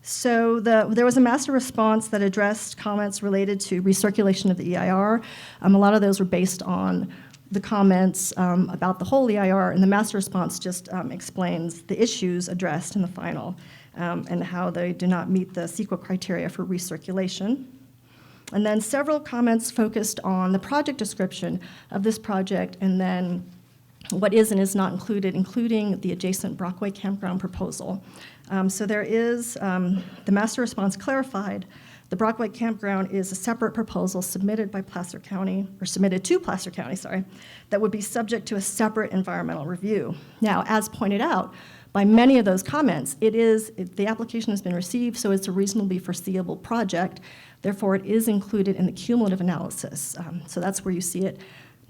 So there was a master response that addressed comments related to recirculation of the EIR. A lot of those were based on the comments about the whole EIR, and the master response just explains the issues addressed in the final and how they do not meet the CEQA criteria for recirculation. And then several comments focused on the project description of this project and then what is and is not included, including the adjacent Brockway Campground proposal. So there is, the master response clarified, the Brockway Campground is a separate proposal submitted by Placer County, or submitted to Placer County, sorry, that would be subject to a separate environmental review. Now, as pointed out by many of those comments, the application has been received, so it's a reasonably foreseeable project. Therefore, it is included in the cumulative analysis. So that's where you see it,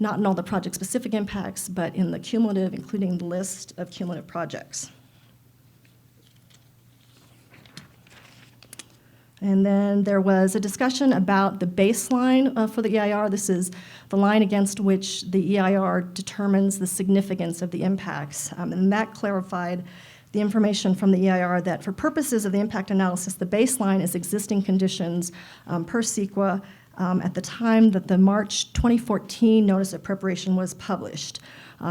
not in all the project-specific impacts, but in the cumulative, including the list of cumulative projects. And then there was a discussion about the baseline for the EIR. This is the line against which the EIR determines the significance of the impacts. And that clarified the information from the EIR that for purposes of the impact analysis, the baseline is existing conditions per CEQA at the time that the March 2014 notice of preparation was published,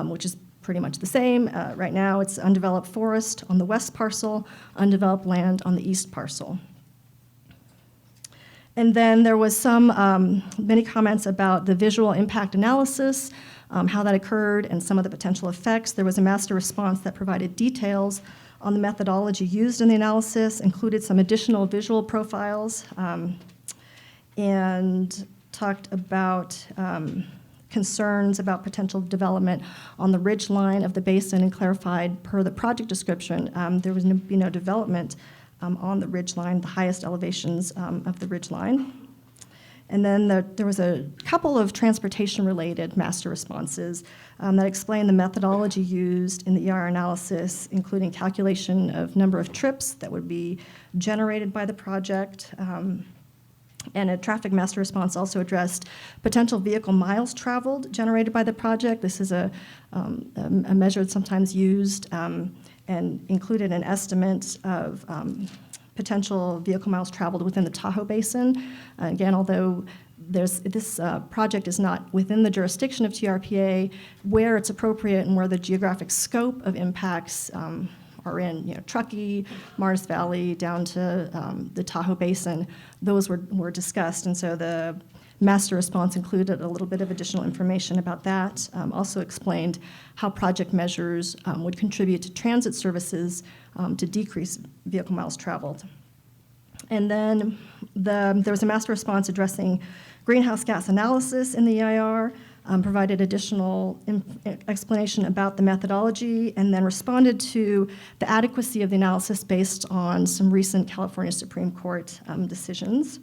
which is pretty much the same. Right now, it's undeveloped forest on the west parcel, undeveloped land on the east parcel. And then there was many comments about the visual impact analysis, how that occurred, and some of the potential effects. There was a master response that provided details on the methodology used in the analysis, included some additional visual profiles, and talked about concerns about potential development on the ridge line of the basin and clarified per the project description, there was no development on the ridge line, the highest elevations of the ridge line. And then there was a couple of transportation-related master responses that explain the methodology used in the EIR analysis, including calculation of number of trips that would be generated by the project. And a traffic master response also addressed potential vehicle miles traveled generated by the project. This is a measure that's sometimes used and included an estimate of potential vehicle miles traveled within the Tahoe Basin. Again, although this project is not within the jurisdiction of TRPA, where it's appropriate and where the geographic scope of impacts are in, Truckee, Mars Valley, down to the Tahoe Basin, those were discussed. And so the master response included a little bit of additional information about that, also explained how project measures would contribute to transit services to decrease vehicle miles traveled. And then there was a master response addressing greenhouse gas analysis in the EIR, provided additional explanation about the methodology, and then responded to the adequacy of the analysis based on some recent California Supreme Court decisions,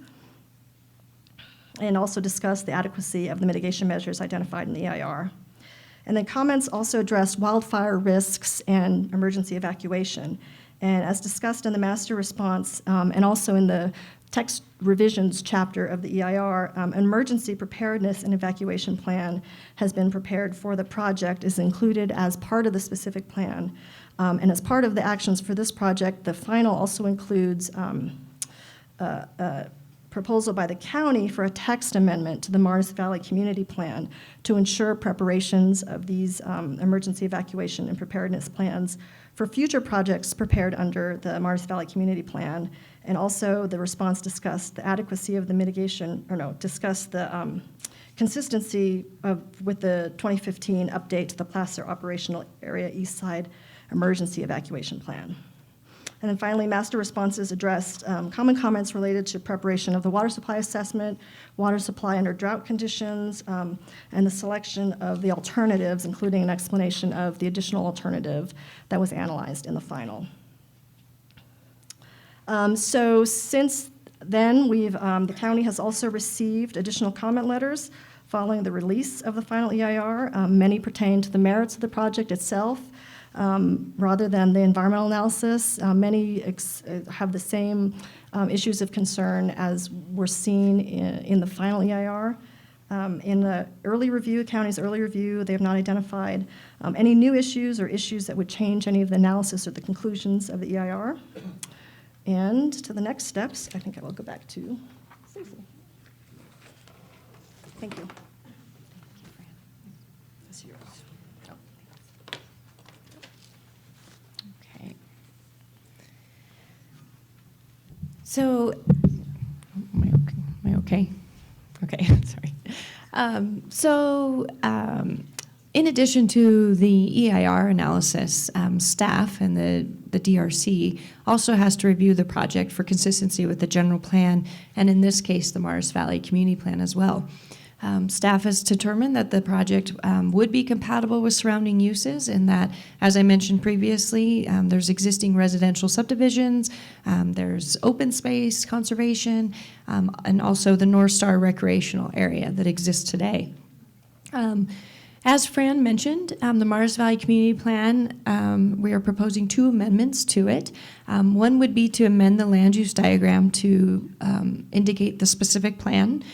and also discussed the adequacy of the mitigation measures identified in the EIR. And then comments also addressed wildfire risks and emergency evacuation. And as discussed in the master response and also in the text revisions chapter of the EIR, an emergency preparedness and evacuation plan has been prepared for the project, is included as part of the specific plan. And as part of the actions for this project, the final also includes a proposal by the county for a text amendment to the Mars Valley Community Plan to ensure preparations of these emergency evacuation and preparedness plans for future projects prepared under the Mars Valley Community Plan. And also the response discussed the adequacy of the mitigation, discussed the consistency with the 2015 update to the Placer Operational Area East Side Emergency Evacuation Plan. And then finally, master responses addressed common comments related to preparation of the water supply assessment, water supply under drought conditions, and the selection of the alternatives, including an explanation of the additional alternative that was analyzed in the final. So since then, the county has also received additional comment letters following the release of the final EIR. Many pertain to the merits of the project itself, rather than the environmental analysis. Many have the same issues of concern as were seen in the final EIR. In the early review, county's early review, they have not identified any new issues or issues that would change any of the analysis or the conclusions of the EIR. And to the next steps, I think I will go back to Stacy. Thank you. This is yours. Okay. So, am I okay? Okay, sorry. In addition to the EIR analysis, staff and the DRC also has to review the project for consistency with the general plan, and in this case, the Mars Valley Community Plan as well. Staff has determined that the project would be compatible with surrounding uses, and that, as I mentioned previously, there's existing residential subdivisions, there's open space conservation, and also the North Star recreational area that exists today. As Fran mentioned, the Mars Valley Community Plan, we are proposing 2 amendments to it. One would be to amend the land use diagram to indicate the specific plan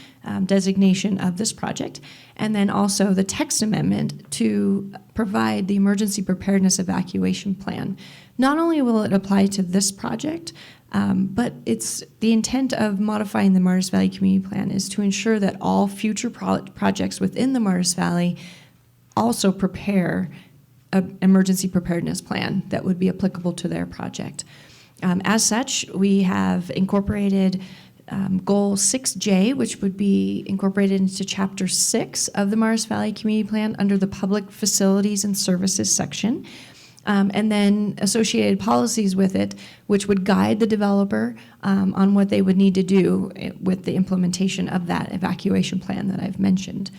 designation of this project, and then also the text amendment to provide the emergency preparedness evacuation plan. Not only will it apply to this project, but it's the intent of modifying the Mars Valley Community Plan is to ensure that all future projects within the Mars Valley also prepare an emergency preparedness plan that would be applicable to their project. As such, we have incorporated Goal 6J, which would be incorporated into Chapter 6 of the Mars Valley Community Plan under the Public Facilities and Services section, and then associated policies with it, which would guide the developer on what they would need to do with the implementation of that evacuation plan that I've mentioned.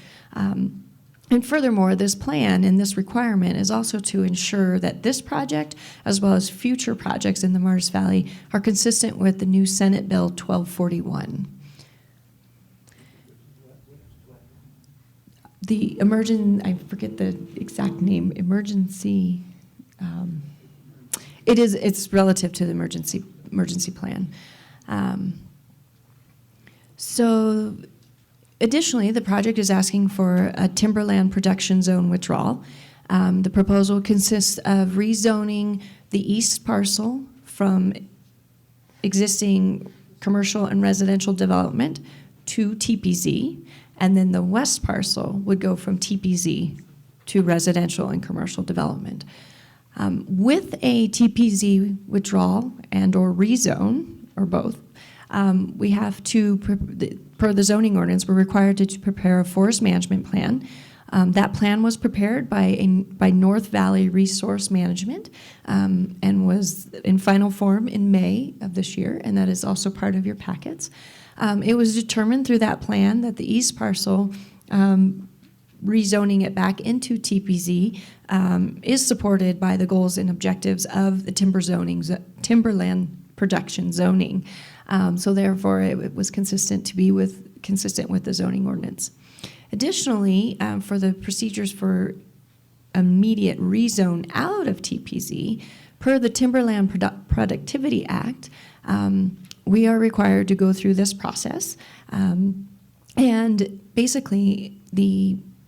And furthermore, this plan and this requirement is also to ensure that this project, as well as future projects in the Mars Valley, are consistent with the new Senate Bill 1241. I forget the exact name, emergency, it's relative to the emergency plan. Additionally, the project is asking for a timberland production zone withdrawal. The proposal consists of rezoning the east parcel from existing commercial and residential development to TPZ, and then the west parcel would go from TPZ to residential and commercial development. With a TPZ withdrawal and/or rezone, or both, we have to, per the zoning ordinance, we're required to prepare a forest management plan. That plan was prepared by North Valley Resource Management and was in final form in May of this year, and that is also part of your packets. It was determined through that plan that the east parcel, rezoning it back into TPZ, is supported by the goals and objectives of the timberland production zoning. So therefore, it was consistent with the zoning ordinance. Additionally, for the procedures for immediate rezone out of TPZ, per the Timberland Productivity Act, we are required to go through this process. And basically,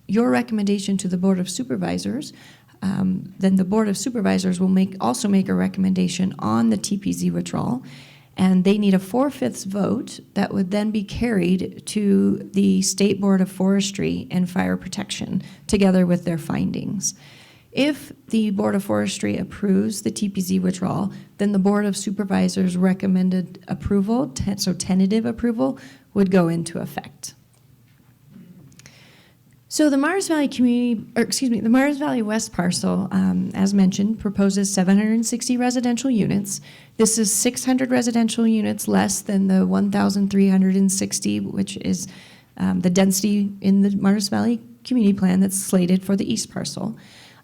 your recommendation to the Board of Supervisors, then the Board of Supervisors will also make a recommendation on the TPZ withdrawal, and they need a 4/5 vote that would then be carried to the State Board of Forestry and Fire Protection together with their findings. If the Board of Forestry approves the TPZ withdrawal, then the Board of Supervisors recommended approval, so tentative approval, would go into effect. So the Mars Valley the Mars Valley West parcel, as mentioned, proposes 760 residential units. This is 600 residential units less than the 1,360, which is the density in the Mars Valley Community Plan that's slated for the east parcel.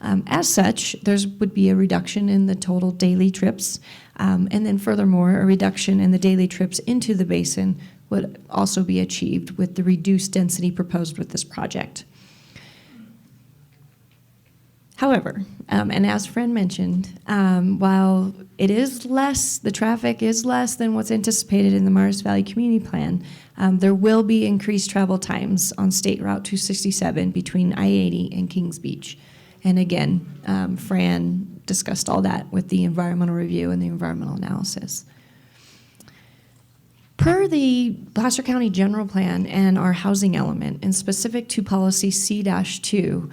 As such, there would be a reduction in the total daily trips, and then furthermore, a reduction in the daily trips into the basin would also be achieved with the reduced density proposed with this project. However, and as Fran mentioned, while it is less, the traffic is less than what's anticipated in the Mars Valley Community Plan, there will be increased travel times on State Route 267 between I-80 and Kings Beach. And again, Fran discussed all that with the environmental review and the environmental analysis. Per the Placer County General Plan and our housing element, and specific to policy C-2,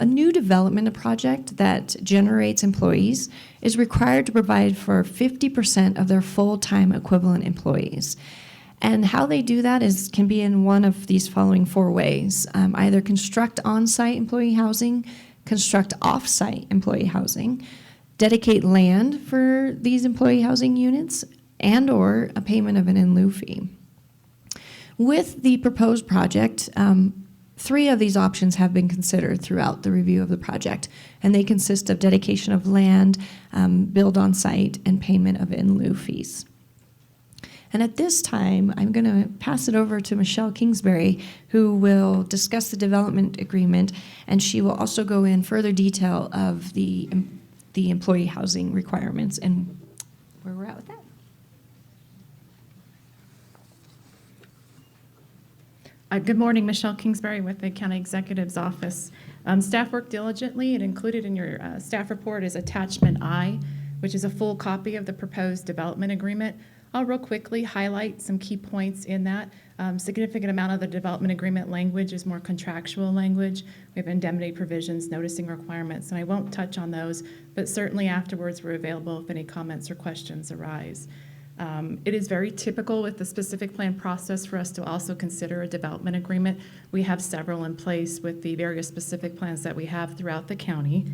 a new development project that generates employees is required to provide for 50% of their full-time equivalent employees. And how they do that can be in one of these following 4 ways. Either construct on-site employee housing, construct off-site employee housing, dedicate land for these employee housing units, and/or a payment of an in lieu fee. With the proposed project, 3 of these options have been considered throughout the review of the project, and they consist of dedication of land, build on site, and payment of in lieu fees. And at this time, I'm going to pass it over to Michelle Kingsbury, who will discuss the development agreement, and she will also go in further detail of the employee housing requirements and where we're at with that. Good morning, Michelle Kingsbury with the County Executive's Office. Staff worked diligently, and included in your staff report is Attachment I, which is a full copy of the proposed development agreement. I'll real quickly highlight some key points in that. Significant amount of the development agreement language is more contractual language. We have indemnity provisions, noticing requirements, and I won't touch on those, but certainly afterwards we're available if any comments or questions arise. It is very typical with the specific plan process for us to also consider a development agreement. We have several in place with the various specific plans that we have throughout the county.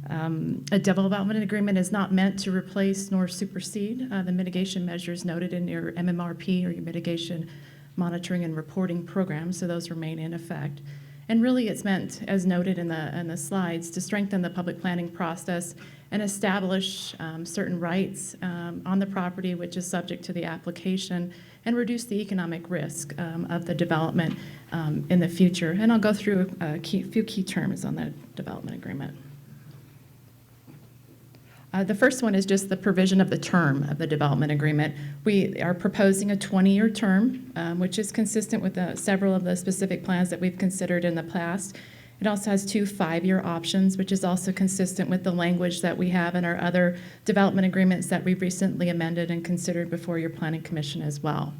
A development agreement is not meant to replace nor supersede the mitigation measures noted in your MMRP or your mitigation monitoring and reporting program, so those remain in effect. And really it's meant, as noted in the slides, to strengthen the public planning process and establish certain rights on the property which is subject to the application, and reduce the economic risk of the development in the future. And I'll go through a few key terms on that development agreement. The first one is just the provision of the term of the development agreement. We are proposing a 20-year term, which is consistent with several of the specific plans that we've considered in the past. It also has 2 5-year options, which is also consistent with the language that we have in our other development agreements that we've recently amended and considered before your Planning Commission as well.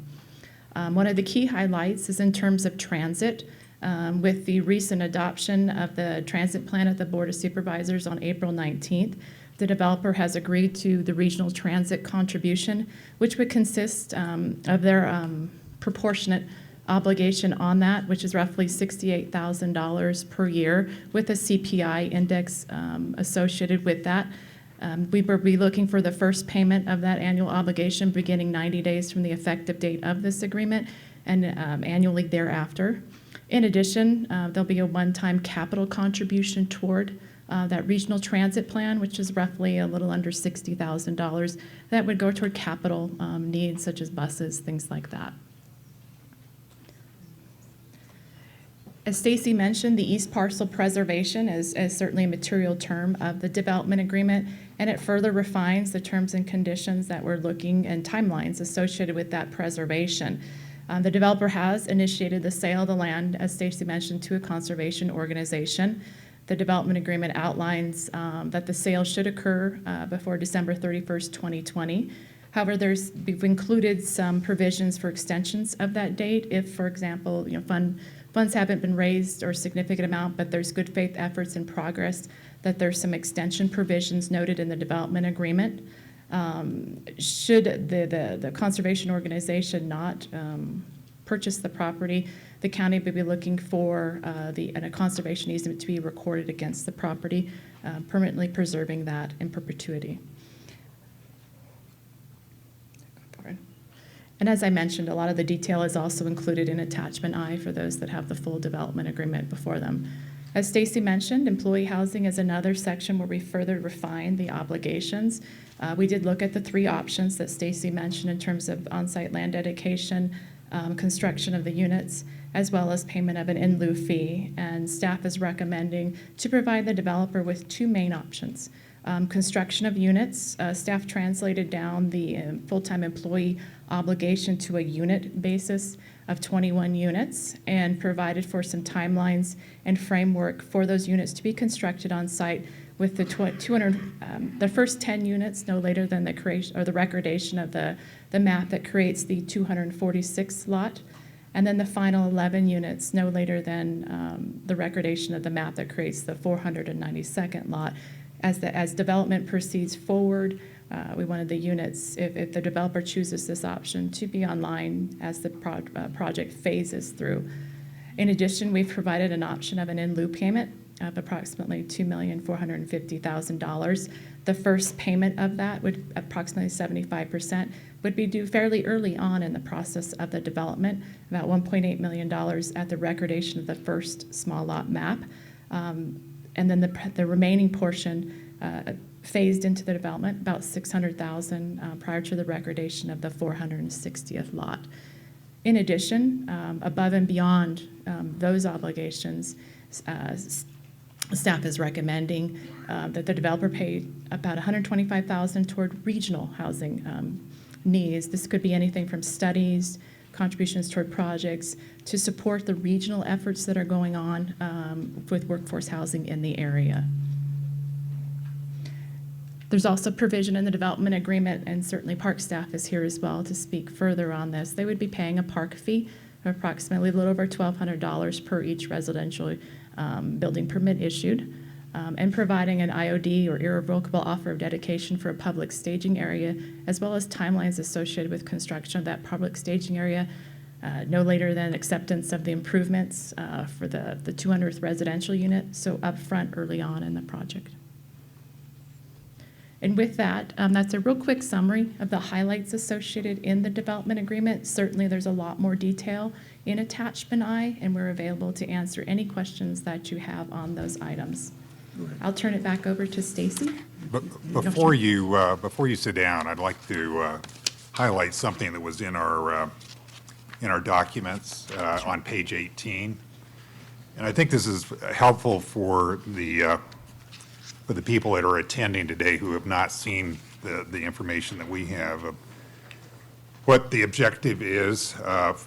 One of the key highlights is in terms of transit. With the recent adoption of the transit plan at the Board of Supervisors on April 19th, the developer has agreed to the regional transit contribution, which would consist of their proportionate obligation on that, which is roughly $68,000 per year with a CPI index associated with that. We will be looking for the first payment of that annual obligation beginning 90 days from the effective date of this agreement and annually thereafter. In addition, there'll be a one-time capital contribution toward that regional transit plan, which is roughly a little under $60,000. That would go toward capital needs such as buses, things like that. As Stacy mentioned, the east parcel preservation is certainly a material term of the development agreement, and it further refines the terms and conditions that we're looking and timelines associated with that preservation. The developer has initiated the sale of the land, as Stacy mentioned, to a conservation organization. The development agreement outlines that the sale should occur before December 31st, 2020. However, we've included some provisions for extensions of that date if, for example, funds haven't been raised or a significant amount, but there's good faith efforts in progress, that there's some extension provisions noted in the development agreement. Should the conservation organization not purchase the property, the county would be looking for a conservation easement to be recorded against the property, permanently preserving that in perpetuity. And as I mentioned, a lot of the detail is also included in Attachment I for those that have the full development agreement before them. As Stacy mentioned, employee housing is another section where we further refine the obligations. We did look at the 3 options that Stacy mentioned in terms of on-site land dedication, construction of the units, as well as payment of an in lieu fee. And staff is recommending to provide the developer with 2 main options. Construction of units, staff translated down the full-time employee obligation to a unit basis of 21 units and provided for some timelines and framework for those units to be constructed on site with the first 10 units no later than the creation or the recordation of the map that creates the 246th lot, and then the final 11 units no later than the recordation of the map that creates the 492nd lot. As development proceeds forward, we wanted the units, if the developer chooses this option, to be online as the project phases through. In addition, we've provided an option of an in lieu payment of approximately $2,450,000. The first payment of that would approximately 75% would be due fairly early on in the process of the development, about $1.8 million at the recordation of the first small lot map. And then the remaining portion phased into the development, about $600,000 prior to the recordation of the 460th lot. In addition, above and beyond those obligations, staff is recommending that the developer pay about $125,000 toward regional housing needs. This could be anything from studies, contributions toward projects, to support the regional efforts that are going on with workforce housing in the area. There's also provision in the development agreement, and certainly park staff is here as well to speak further on this. They would be paying a park fee of approximately a little over $1,200 per each residential building permit issued, and providing an IOD or irrevocable offer of dedication for a public staging area, as well as timelines associated with construction of that public staging area, no later than acceptance of the improvements for the 200th residential unit, so upfront early on in the project. And with that, that's a real quick summary of the highlights associated in the development agreement. Certainly there's a lot more detail in Attachment I, and we're available to answer any questions that you have on those items. I'll turn it back over to Stacy. Before you sit down, I'd like to highlight something that was in our documents on page 18. And I think this is helpful for the people that are attending today who have not seen the information that we have. What the objective is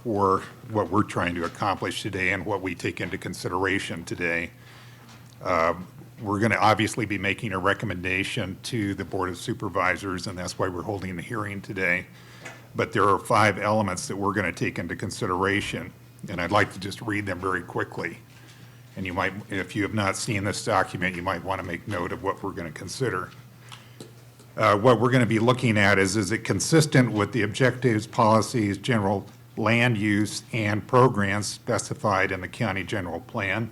for what we're trying to accomplish today and what we take into consideration today. We're going to obviously be making a recommendation to the Board of Supervisors, and that's why we're holding the hearing today. But there are 5 elements that we're going to take into consideration, and I'd like to just read them very quickly. And you might, if you have not seen this document, you might want to make note of what we're going to consider. What we're going to be looking at is it consistent with the objectives, policies, general land use, and programs specified in the county general plan?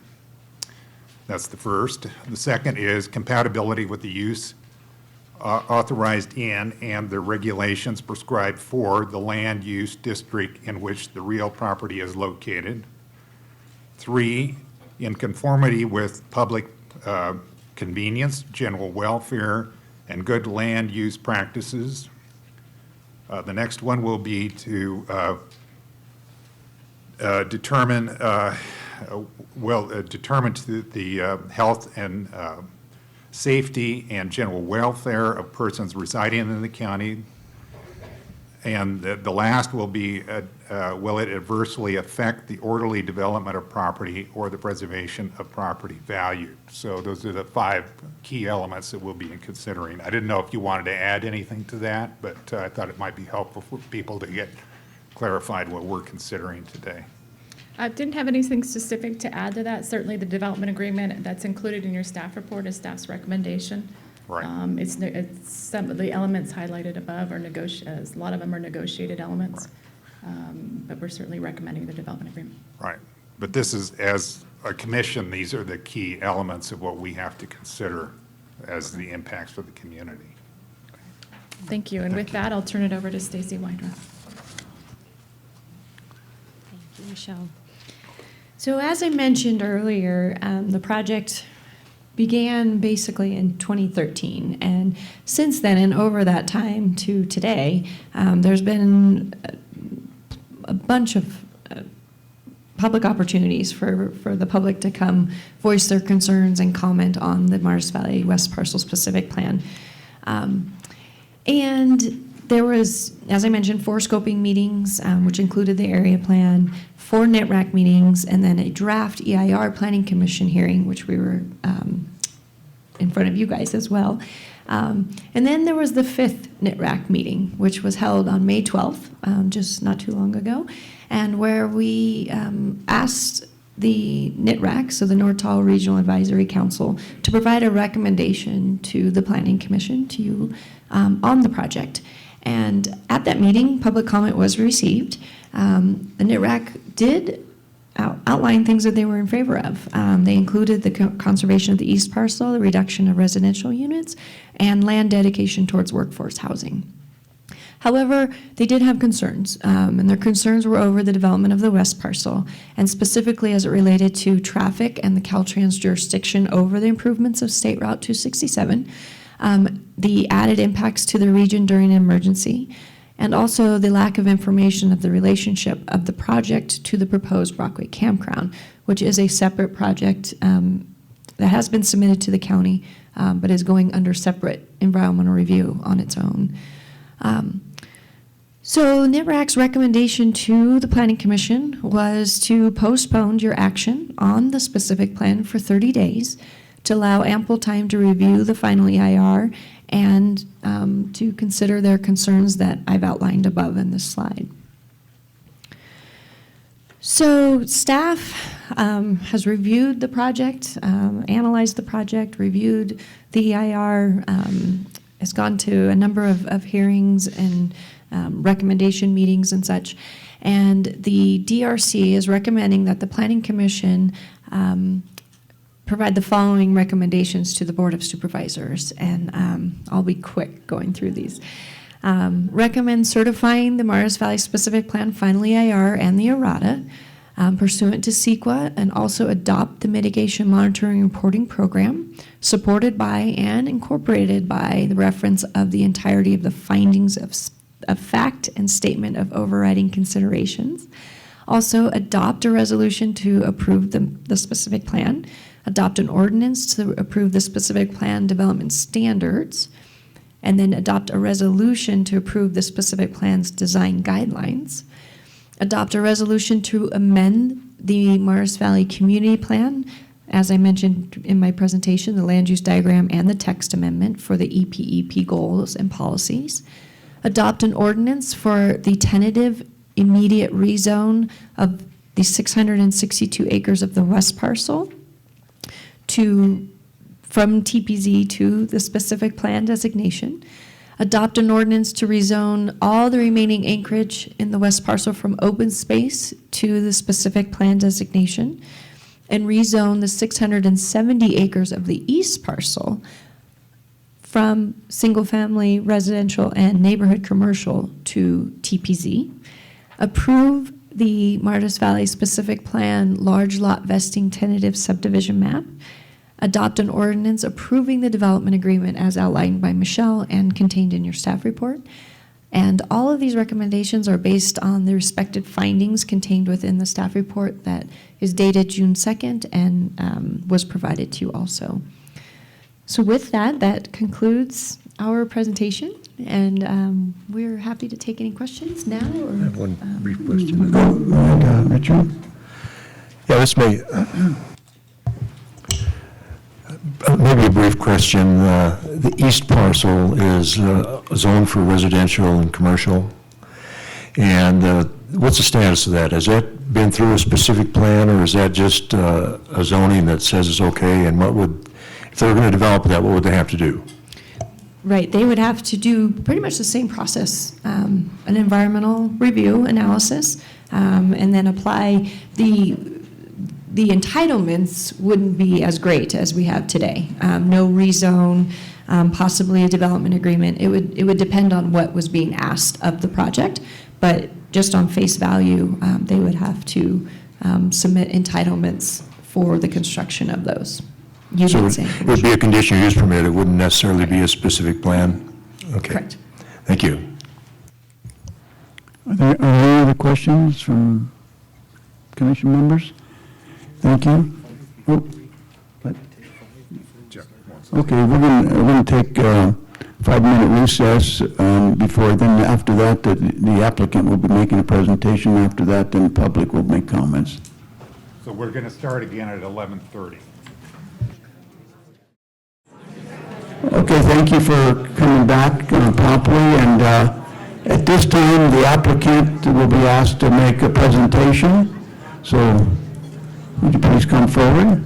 That's the first. The second is compatibility with the use authorized in and the regulations prescribed for the land use district in which the real property is located. 3, in conformity with public convenience, general welfare, and good land use practices. The next one will be to determine the health and safety and general welfare of persons residing in the county. And the last will be, will it adversely affect the orderly development of property or the preservation of property value? So those are the 5 key elements that we'll be considering. I didn't know if you wanted to add anything to that, but I thought it might be helpful for people to get clarified what we're considering today. I didn't have anything specific to add to that. Certainly the development agreement that's included in your staff report is staff's recommendation. Right. It's some of the elements highlighted above are a lot of them are negotiated elements. Right. But we're certainly recommending the development agreement. Right. But this is, as a commission, these are the key elements of what we have to consider as the impacts for the community. Thank you. And with that, I'll turn it over to Stacy Wydra. Thank you, Michelle. So as I mentioned earlier, the project began basically in 2013, and since then and over that time to today, there's been a bunch of public opportunities for the public to come voice their concerns and comment on the Mars Valley West Parcel Specific Plan. And there was, as I mentioned, 4 scoping meetings, which included the area plan, 4 NITRAC meetings, and then a draft EIR Planning Commission hearing, which we were in front of you guys as well. And then there was the 5th NITRAC meeting, which was held on May 12th, just not too long ago, and where we asked the NITRAC, so the North Tahoe Regional Advisory Council, to provide a recommendation to the Planning Commission to you on the project. And at that meeting, public comment was received. The NITRAC did outline things that they were in favor of. They included the conservation of the east parcel, the reduction of residential units, and land dedication towards workforce housing. However, they did have concerns, and their concerns were over the development of the west parcel, and specifically as it related to traffic and the Caltrans jurisdiction over the improvements of State Route 267, the added impacts to the region during an emergency, and also the lack of information of the relationship of the project to the proposed Brockway Campground, which is a separate project that has been submitted to the county, but is going under separate environmental review on its own. So NITRAC's recommendation to the Planning Commission was to postpone your action on the specific plan for 30 days to allow ample time to review the final EIR and to consider their concerns that I've outlined above in this slide. So staff has reviewed the project, analyzed the project, reviewed the EIR, has gone to a number of hearings and recommendation meetings and such. And the DRC is recommending that the Planning Commission provide the following recommendations to the Board of Supervisors, and I'll be quick going through these. Recommend certifying the Mars Valley Specific Plan Final EIR and the errata pursuant to CEQA, and also adopt the Mitigation Monitoring Reporting Program supported by and incorporated by the reference of the entirety of the findings of fact and statement of overriding considerations. Also adopt a resolution to approve the specific plan, adopt an ordinance to approve the specific plan development standards, and then adopt a resolution to approve the specific plan's design guidelines, adopt a resolution to amend the Mars Valley Community Plan as I mentioned in my presentation, the land use diagram and the text amendment for the EPEP goals and policies. Adopt an ordinance for the tentative immediate rezone of the 662 acres of the west parcel from TPZ to the specific plan designation. Adopt an ordinance to rezone all the remaining acreage in the west parcel from open space to the specific plan designation, and rezone the 670 acres of the east parcel from single-family residential and neighborhood commercial to TPZ. Approve the Martis Valley Specific Plan Large Lot Vesting Tentative Subdivision Map. Adopt an ordinance approving the development agreement as outlined by Michelle and contained in your staff report. And all of these recommendations are based on the respective findings contained within the staff report that is dated June 2nd and was provided to you also. So with that, that concludes our presentation, and we're happy to take any questions now. Or, I have one brief question. Richard? Yeah, this may, maybe a brief question. The east parcel is zoned for residential and commercial. And what's the status of that? Has that been through a specific plan, or is that just a zoning that says it's okay? And what would, if they were going to develop that, what would they have to do? Right, they would have to do pretty much the same process, an environmental review analysis, and then apply the entitlements wouldn't be as great as we have today. No rezone, possibly a development agreement. It would depend on what was being asked of the project, but just on face value, they would have to submit entitlements for the construction of those. So it would be a conditional use permit. It wouldn't necessarily be a specific plan? Okay. Correct. Thank you. Are there any other questions from commission members? Thank you. Oh, what? Okay, we're going to take a 5-minute recess before, then after that, the applicant will be making a presentation. After that, then the public will make comments. So we're going to start again at 11:30. Okay, thank you for coming back promptly, and at this time, the applicant will be asked to make a presentation. So, would you please come forward?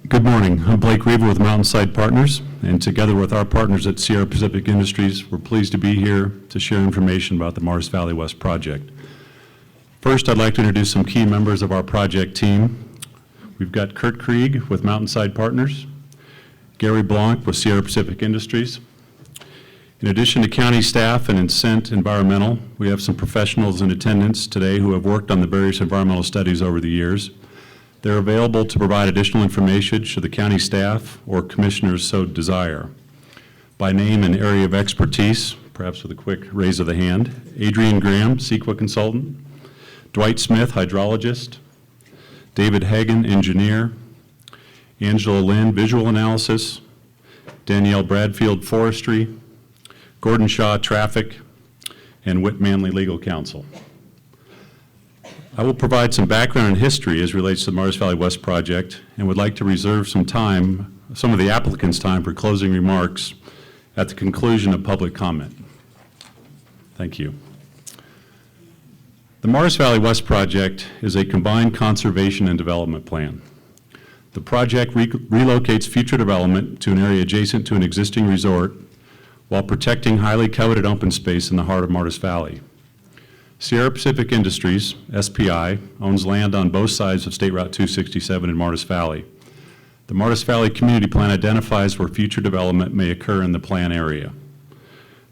Good morning. I'm Blake Reaver with Mountainside Partners, and together with our partners at Sierra Pacific Industries, we're pleased to be here to share information about the Martis Valley West project. First, I'd like to introduce some key members of our project team. We've got Kurt Krieg with Mountainside Partners, Gary Blanc with Sierra Pacific Industries. In addition to county staff and Incent Environmental, we have some professionals in attendance today who have worked on the various environmental studies over the years. They're available to provide additional information should the county staff or commissioners so desire. By name and area of expertise, perhaps with a quick raise of the hand, Adrian Graham, CEQA consultant, Dwight Smith, hydrologist, David Hagan, engineer, Angela Lynn, visual analysis, Danielle Bradfield, forestry, Gordon Shaw, traffic, and Whit Manley, legal counsel. I will provide some background and history as relates to the Martis Valley West project, and would like to reserve some of the applicant's time for closing remarks at the conclusion of public comment. Thank you. The Martis Valley West project is a combined conservation and development plan. The project relocates future development to an area adjacent to an existing resort while protecting highly coveted open space in the heart of Martis Valley. Sierra Pacific Industries, SPI, owns land on both sides of State Route 267 in Martis Valley. The Martis Valley Community Plan identifies where future development may occur in the plan area.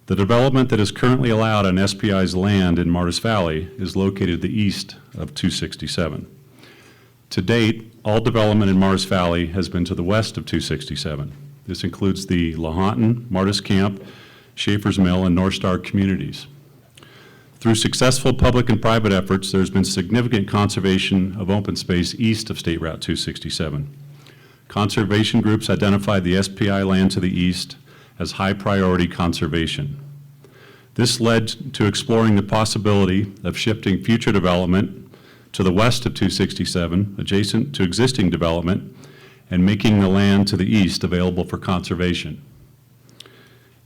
The development that is currently allowed on SPI's land in Martis Valley is located to the east of 267. To date, all development in Martis Valley has been to the west of 267. This includes the Lahontan, Martis Camp, Schaefer's Mill, and North Star communities. Through successful public and private efforts, there's been significant conservation of open space east of State Route 267. Conservation groups identified the SPI land to the east as high priority conservation. This led to exploring the possibility of shifting future development to the west of 267, adjacent to existing development, and making the land to the east available for conservation.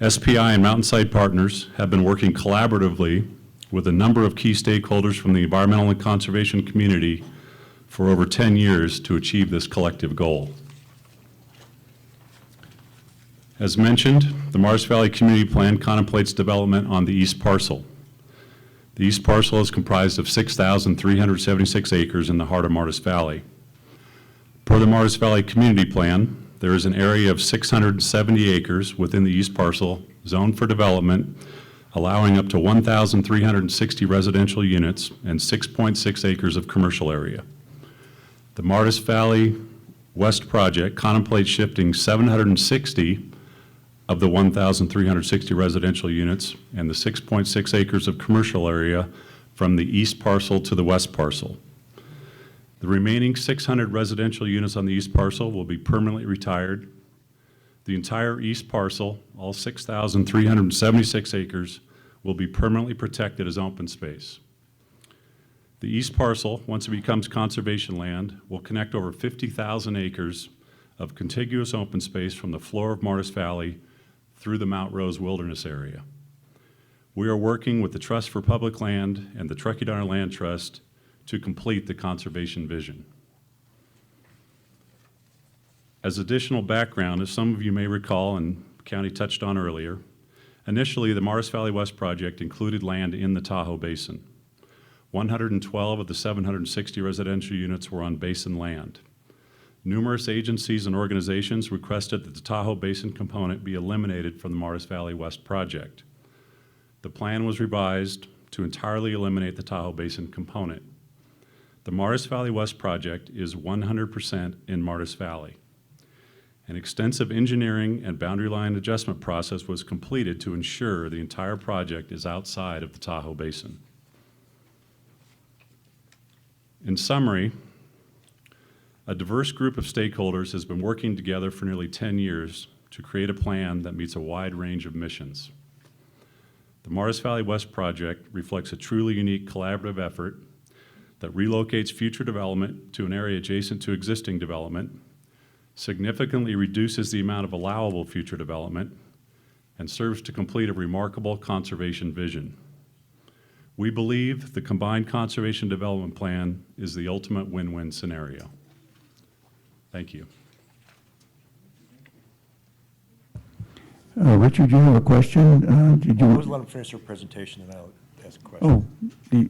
SPI and Mountainside Partners have been working collaboratively with a number of key stakeholders from the environmental and conservation community for over 10 years to achieve this collective goal. As mentioned, the Morris Valley Community Plan contemplates development on the east parcel. The east parcel is comprised of 6,376 acres in the heart of Morris Valley. Per the Morris Valley Community Plan, there is an area of 670 acres within the east parcel zoned for development, allowing up to 1,360 residential units and 6.6 acres of commercial area. The Morris Valley West project contemplates shifting 760 of the 1,360 residential units and the 6.6 acres of commercial area from the east parcel to the west parcel. The remaining 600 residential units on the east parcel will be permanently retired. The entire east parcel, all 6,376 acres, will be permanently protected as open space. The east parcel, once it becomes conservation land, will connect over 50,000 acres of contiguous open space from the floor of Morris Valley through the Mount Rose Wilderness area. We are working with the Trust for Public Land and the Truckee-Darrah Land Trust to complete the conservation vision. As additional background, as some of you may recall and the county touched on earlier, initially the Morris Valley West project included land in the Tahoe Basin. 112 of the 760 residential units were on basin land. Numerous agencies and organizations requested that the Tahoe Basin component be eliminated from the Morris Valley West project. The plan was revised to entirely eliminate the Tahoe Basin component. The Morris Valley West project is 100% in Morris Valley. An extensive engineering and boundary line adjustment process was completed to ensure the entire project is outside of the Tahoe Basin. In summary, a diverse group of stakeholders has been working together for nearly 10 years to create a plan that meets a wide range of missions. The Morris Valley West project reflects a truly unique collaborative effort that relocates future development to an area adjacent to existing development, significantly reduces the amount of allowable future development, and serves to complete a remarkable conservation vision. We believe the combined conservation development plan is the ultimate win-win scenario. Thank you. Richard, you have a question? Did you? I was letting them finish their presentation and I'll ask a question. Oh,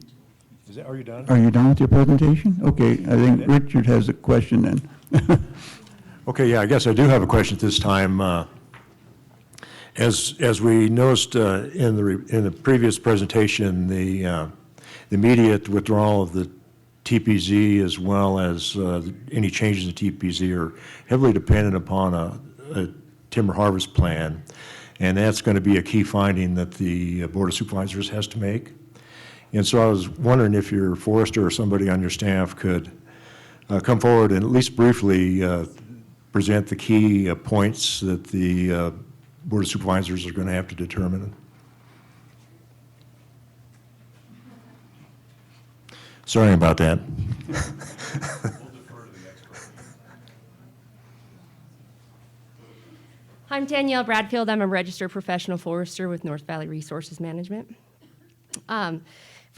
Are you done? are you done with your presentation? Okay, I think Richard has a question then. Okay, yeah, I guess I do have a question at this time. As we noticed in the previous presentation, the immediate withdrawal of the TPZ as well as any changes in TPZ are heavily dependent upon a timber harvest plan, and that's going to be a key finding that the Board of Supervisors has to make. And so I was wondering if your forester or somebody on your staff could come forward and at least briefly present the key points that the Board of Supervisors are going to have to determine. Sorry about that. I'm Danielle Bradfield. I'm a registered professional forester with North Valley Resources Management. If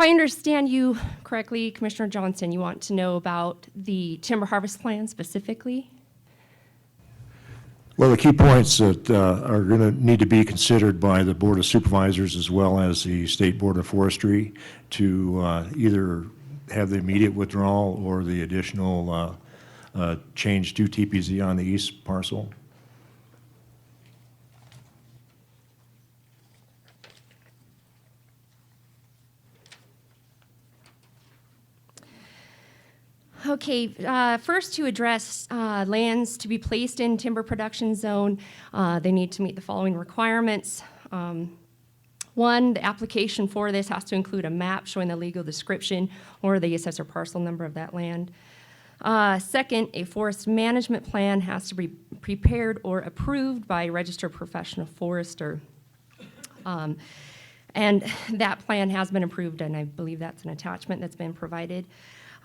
I understand you correctly, Commissioner Johnson, you want to know about the timber harvest plan specifically? Well, the key points that are going to need to be considered by the Board of Supervisors as well as the State Board of Forestry to either have the immediate withdrawal or the additional change to TPZ on the east parcel. Okay, first to address lands to be placed in timber production zone, they need to meet the following requirements. One, the application for this has to include a map showing the legal description or the assessor parcel number of that land. Second, a forest management plan has to be prepared or approved by a registered professional forester. And that plan has been approved, and I believe that's an attachment that's been provided.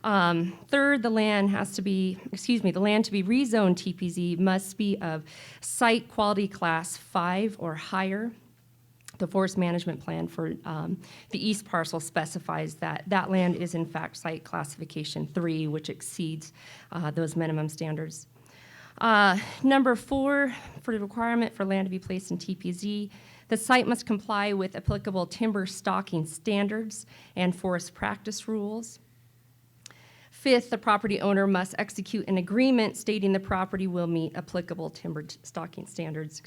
Third, the land to be rezoned TPZ must be of site quality class 5 or higher. The forest management plan for the east parcel specifies that that land is in fact site classification 3, which exceeds those minimum standards. Number 4, for the requirement for land to be placed in TPZ, the site must comply with applicable timber stocking standards and forest practice rules. Fifth, the property owner must execute an agreement stating the property will meet applicable timber stocking standards,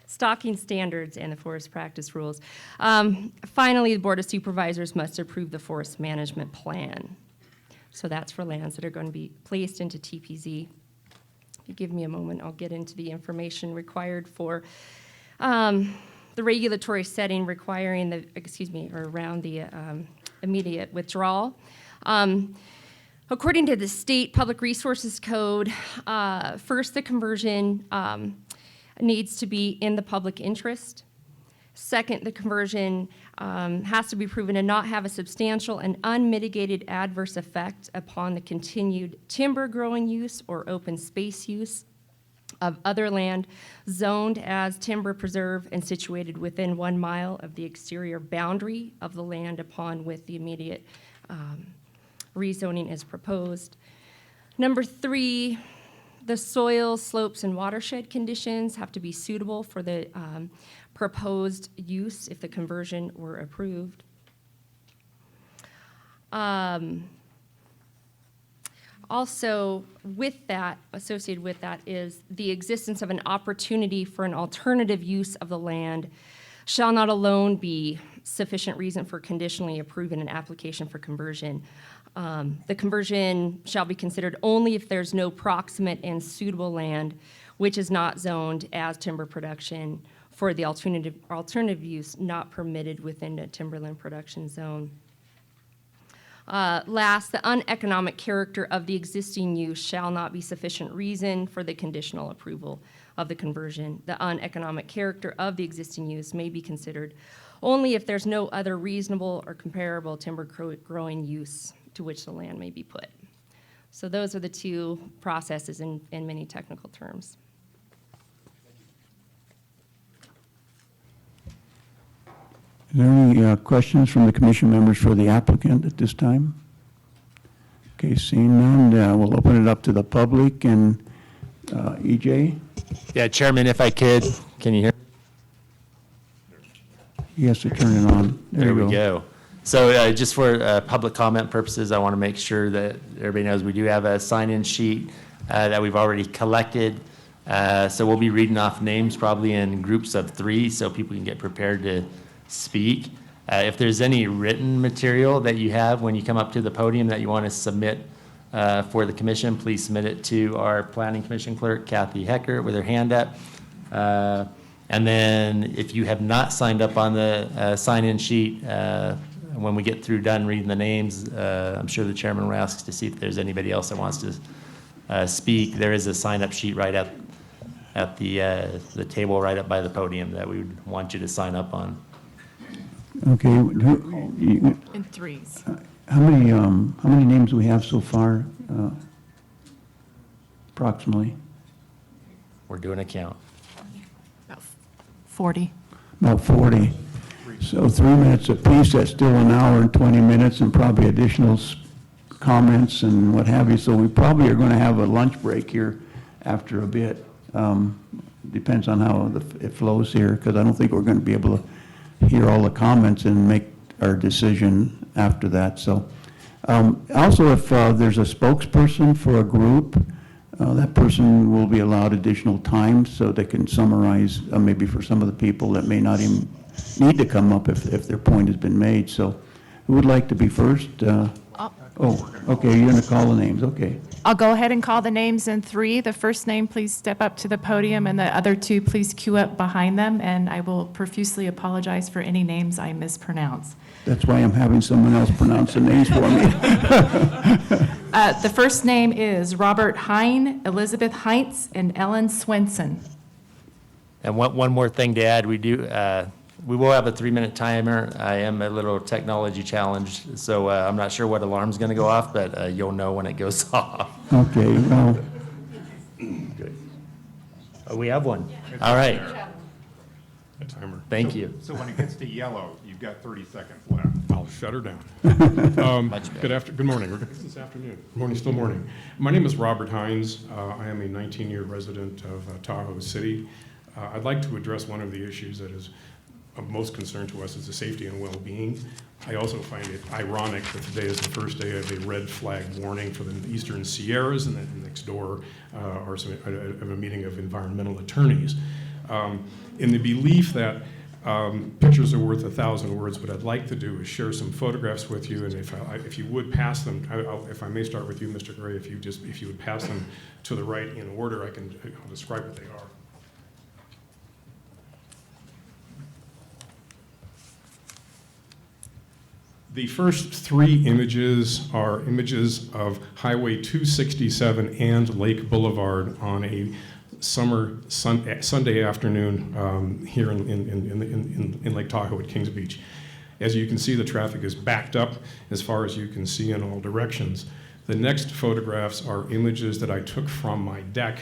stocking standards and the forest practice rules. Finally, the Board of Supervisors must approve the forest management plan. So that's for lands that are going to be placed into TPZ. If you give me a moment, I'll get into the information required for the regulatory setting requiring around the immediate withdrawal. According to the State Public Resources Code, first, the conversion needs to be in the public interest. Second, the conversion has to be proven to not have a substantial and unmitigated adverse effect upon the continued timber growing use or open space use of other land zoned as timber preserve and situated within 1 mile of the exterior boundary of the land upon which the immediate rezoning is proposed. Number 3, the soil, slopes, and watershed conditions have to be suitable for the proposed use if the conversion were approved. Also, associated with that is the existence of an opportunity for an alternative use of the land shall not alone be sufficient reason for conditionally approving an application for conversion. The conversion shall be considered only if there's no proximate and suitable land which is not zoned as timber production for the alternative use not permitted within a timberland production zone. Last, the uneconomic character of the existing use shall not be sufficient reason for the conditional approval of the conversion. The uneconomic character of the existing use may be considered only if there's no other reasonable or comparable timber growing use to which the land may be put. So those are the two processes in many technical terms. Is there any questions from the commission members for the applicant at this time? Okay, seeing none, we'll open it up to the public, and EJ? Yeah, Chairman, if I could, can you hear? He has to turn it on. There we go. So just for public comment purposes, I want to make sure that everybody knows we do have a sign-in sheet that we've already collected. So we'll be reading off names probably in groups of 3 so people can get prepared to speak. If there's any written material that you have when you come up to the podium that you want to submit for the commission, please submit it to our planning commission clerk, Kathy Hecker, with her hand up. And then if you have not signed up on the sign-in sheet, when we get through done reading the names, I'm sure the chairman will ask to see if there's anybody else that wants to speak. There is a sign-up sheet right at the table right up by the podium that we would want you to sign up on. Okay. In 3s. How many names do we have so far, approximately? We're doing a count. About 40. About 40. So 3 minutes apiece, that's still an hour and 20 minutes, and probably additional comments and what have you. So we probably are going to have a lunch break here after a bit. Depends on how it flows here, because I don't think we're going to be able to hear all the comments and make our decision after that. So also, if there's a spokesperson for a group, that person will be allowed additional time so they can summarize maybe for some of the people that may not even need to come up if their point has been made. So who would like to be first? Oh, okay, you're going to call the names, okay. I'll go ahead and call the names in three. The first name, please step up to the podium, and the other two, please queue up behind them, and I will profusely apologize for any names I mispronounce. That's why I'm having someone else pronounce the names for me. The first name is Robert Hine, Elizabeth Heintz, and Ellen Swenson. And one more thing to add, we will have a 3-minute timer. I am a little technology challenged, so I'm not sure what alarm's going to go off, but you'll know when it goes off. Okay, well, Good. Oh, we have one. All right. A timer. Thank you. So when it gets to yellow, you've got 30 seconds left. I'll shut her down. Much better. Good morning, or this afternoon. Morning, still morning. My name is Robert Hines. I am a 19-year resident of Tahoe City. I'd like to address one of the issues that is of most concern to us is the safety and well-being. I also find it ironic that today is the first day of a red flag warning for the Eastern Sierras, and then next door are a meeting of environmental attorneys. In the belief that pictures are worth 1,000 words, what I'd like to do is share some photographs with you, and if you would pass them, if I may start with you, Mr. Gray, if you would pass them to the right in order, I'll describe what they are. The first three images are images of Highway 267 and Lake Boulevard on a Sunday afternoon here in Lake Tahoe at Kings Beach. As you can see, the traffic is backed up as far as you can see in all directions. The next photographs are images that I took from my deck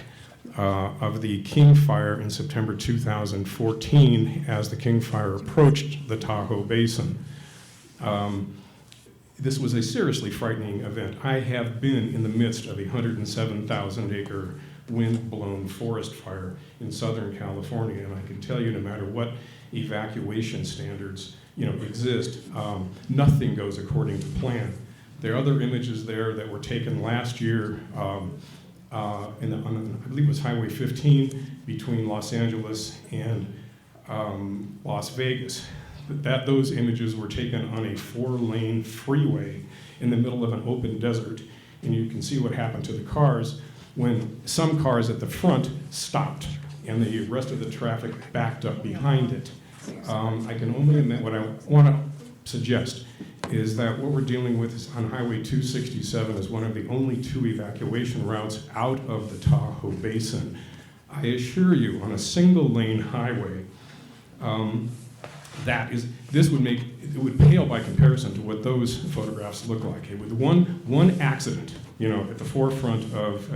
of the King Fire in September 2014 as the King Fire approached the Tahoe Basin. This was a seriously frightening event. I have been in the midst of a 107,000-acre wind-blown forest fire in Southern California, and I can tell you, no matter what evacuation standards exist, nothing goes according to plan. There are other images there that were taken last year on I believe it was Highway 15 between Los Angeles and Las Vegas. Those images were taken on a 4-lane freeway in the middle of an open desert, and you can see what happened to the cars when some cars at the front stopped and the rest of the traffic backed up behind it. I can only admit what I want to suggest is that what we're dealing with is on Highway 267 is one of the only 2 evacuation routes out of the Tahoe Basin. I assure you, on a single-lane highway, it would pale by comparison to what those photographs look like. With one accident, at the forefront of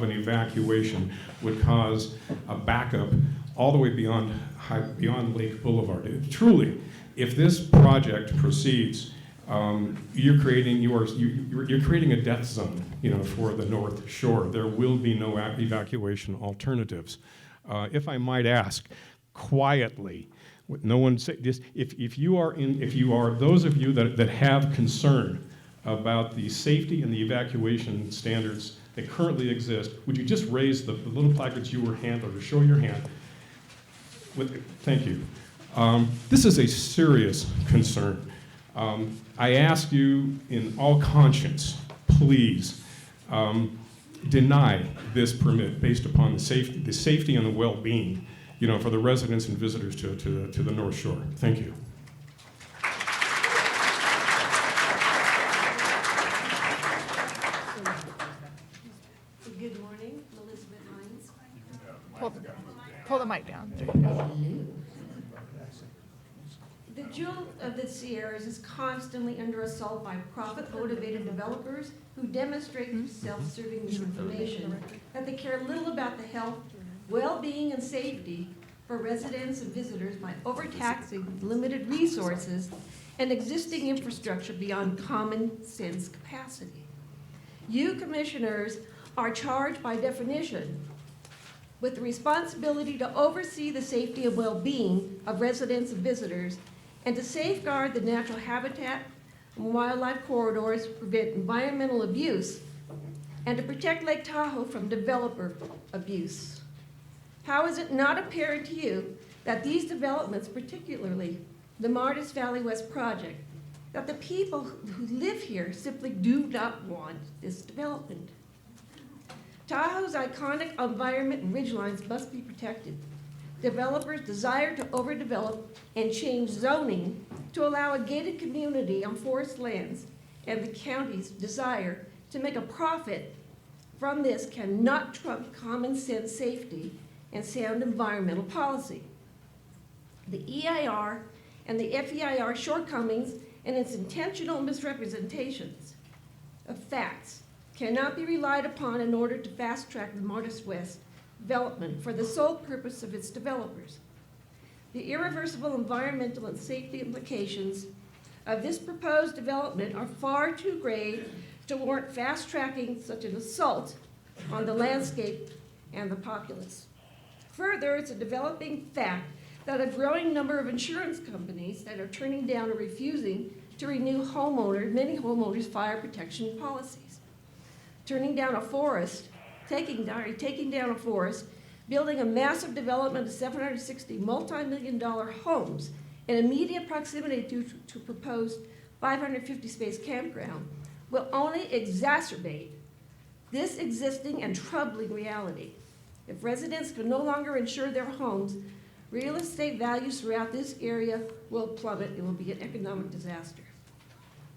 an evacuation would cause a backup all the way beyond Lake Boulevard. Truly, if this project proceeds, you're creating a death zone, for the North Shore. There will be no evacuation alternatives. If I might ask, quietly, no one say this. If you are those of you that have concern about the safety and the evacuation standards that currently exist, would you just raise the little placards you were handed or show your hand? Thank you. This is a serious concern. I ask you in all conscience, please deny this permit based upon the safety and the well-being, for the residents and visitors to the North Shore. Thank you. Good morning, Elizabeth Hines. Pull the mic down. The jewel of the Sierras is constantly under assault by profit-motivated developers who demonstrate through self-serving information that they care little about the health, well-being, and safety for residents and visitors by overtaxing limited resources and existing infrastructure beyond common sense capacity. You commissioners are charged by definition with the responsibility to oversee the safety and well-being of residents and visitors and to safeguard the natural habitat and wildlife corridors, prevent environmental abuse, and to protect Lake Tahoe from developer abuse. How is it not apparent to you that these developments, particularly the Martis Valley West project, that the people who live here simply do not want this development. Tahoe's iconic environment and ridgelines must be protected. Developers' desire to overdevelop and change zoning to allow a gated community on forest lands and the county's desire to make a profit from this cannot trump common sense safety and sound environmental policy. The EIR and the FEIR shortcomings and its intentional misrepresentations of facts cannot be relied upon in order to fast-track the Martis West development for the sole purpose of its developers. The irreversible environmental and safety implications of this proposed development are far too grave to warrant fast-tracking such an assault on the landscape and the populace. Further, it's a developing fact that a growing number of insurance companies that are turning down or refusing to renew many homeowners' fire protection policies. Turning down a forest, taking down a forest, building a massive development of 760 multi-million-dollar homes in immediate proximity to proposed 550-space campground will only exacerbate this existing and troubling reality. If residents can no longer insure their homes, real estate values throughout this area will plummet. It will be an economic disaster.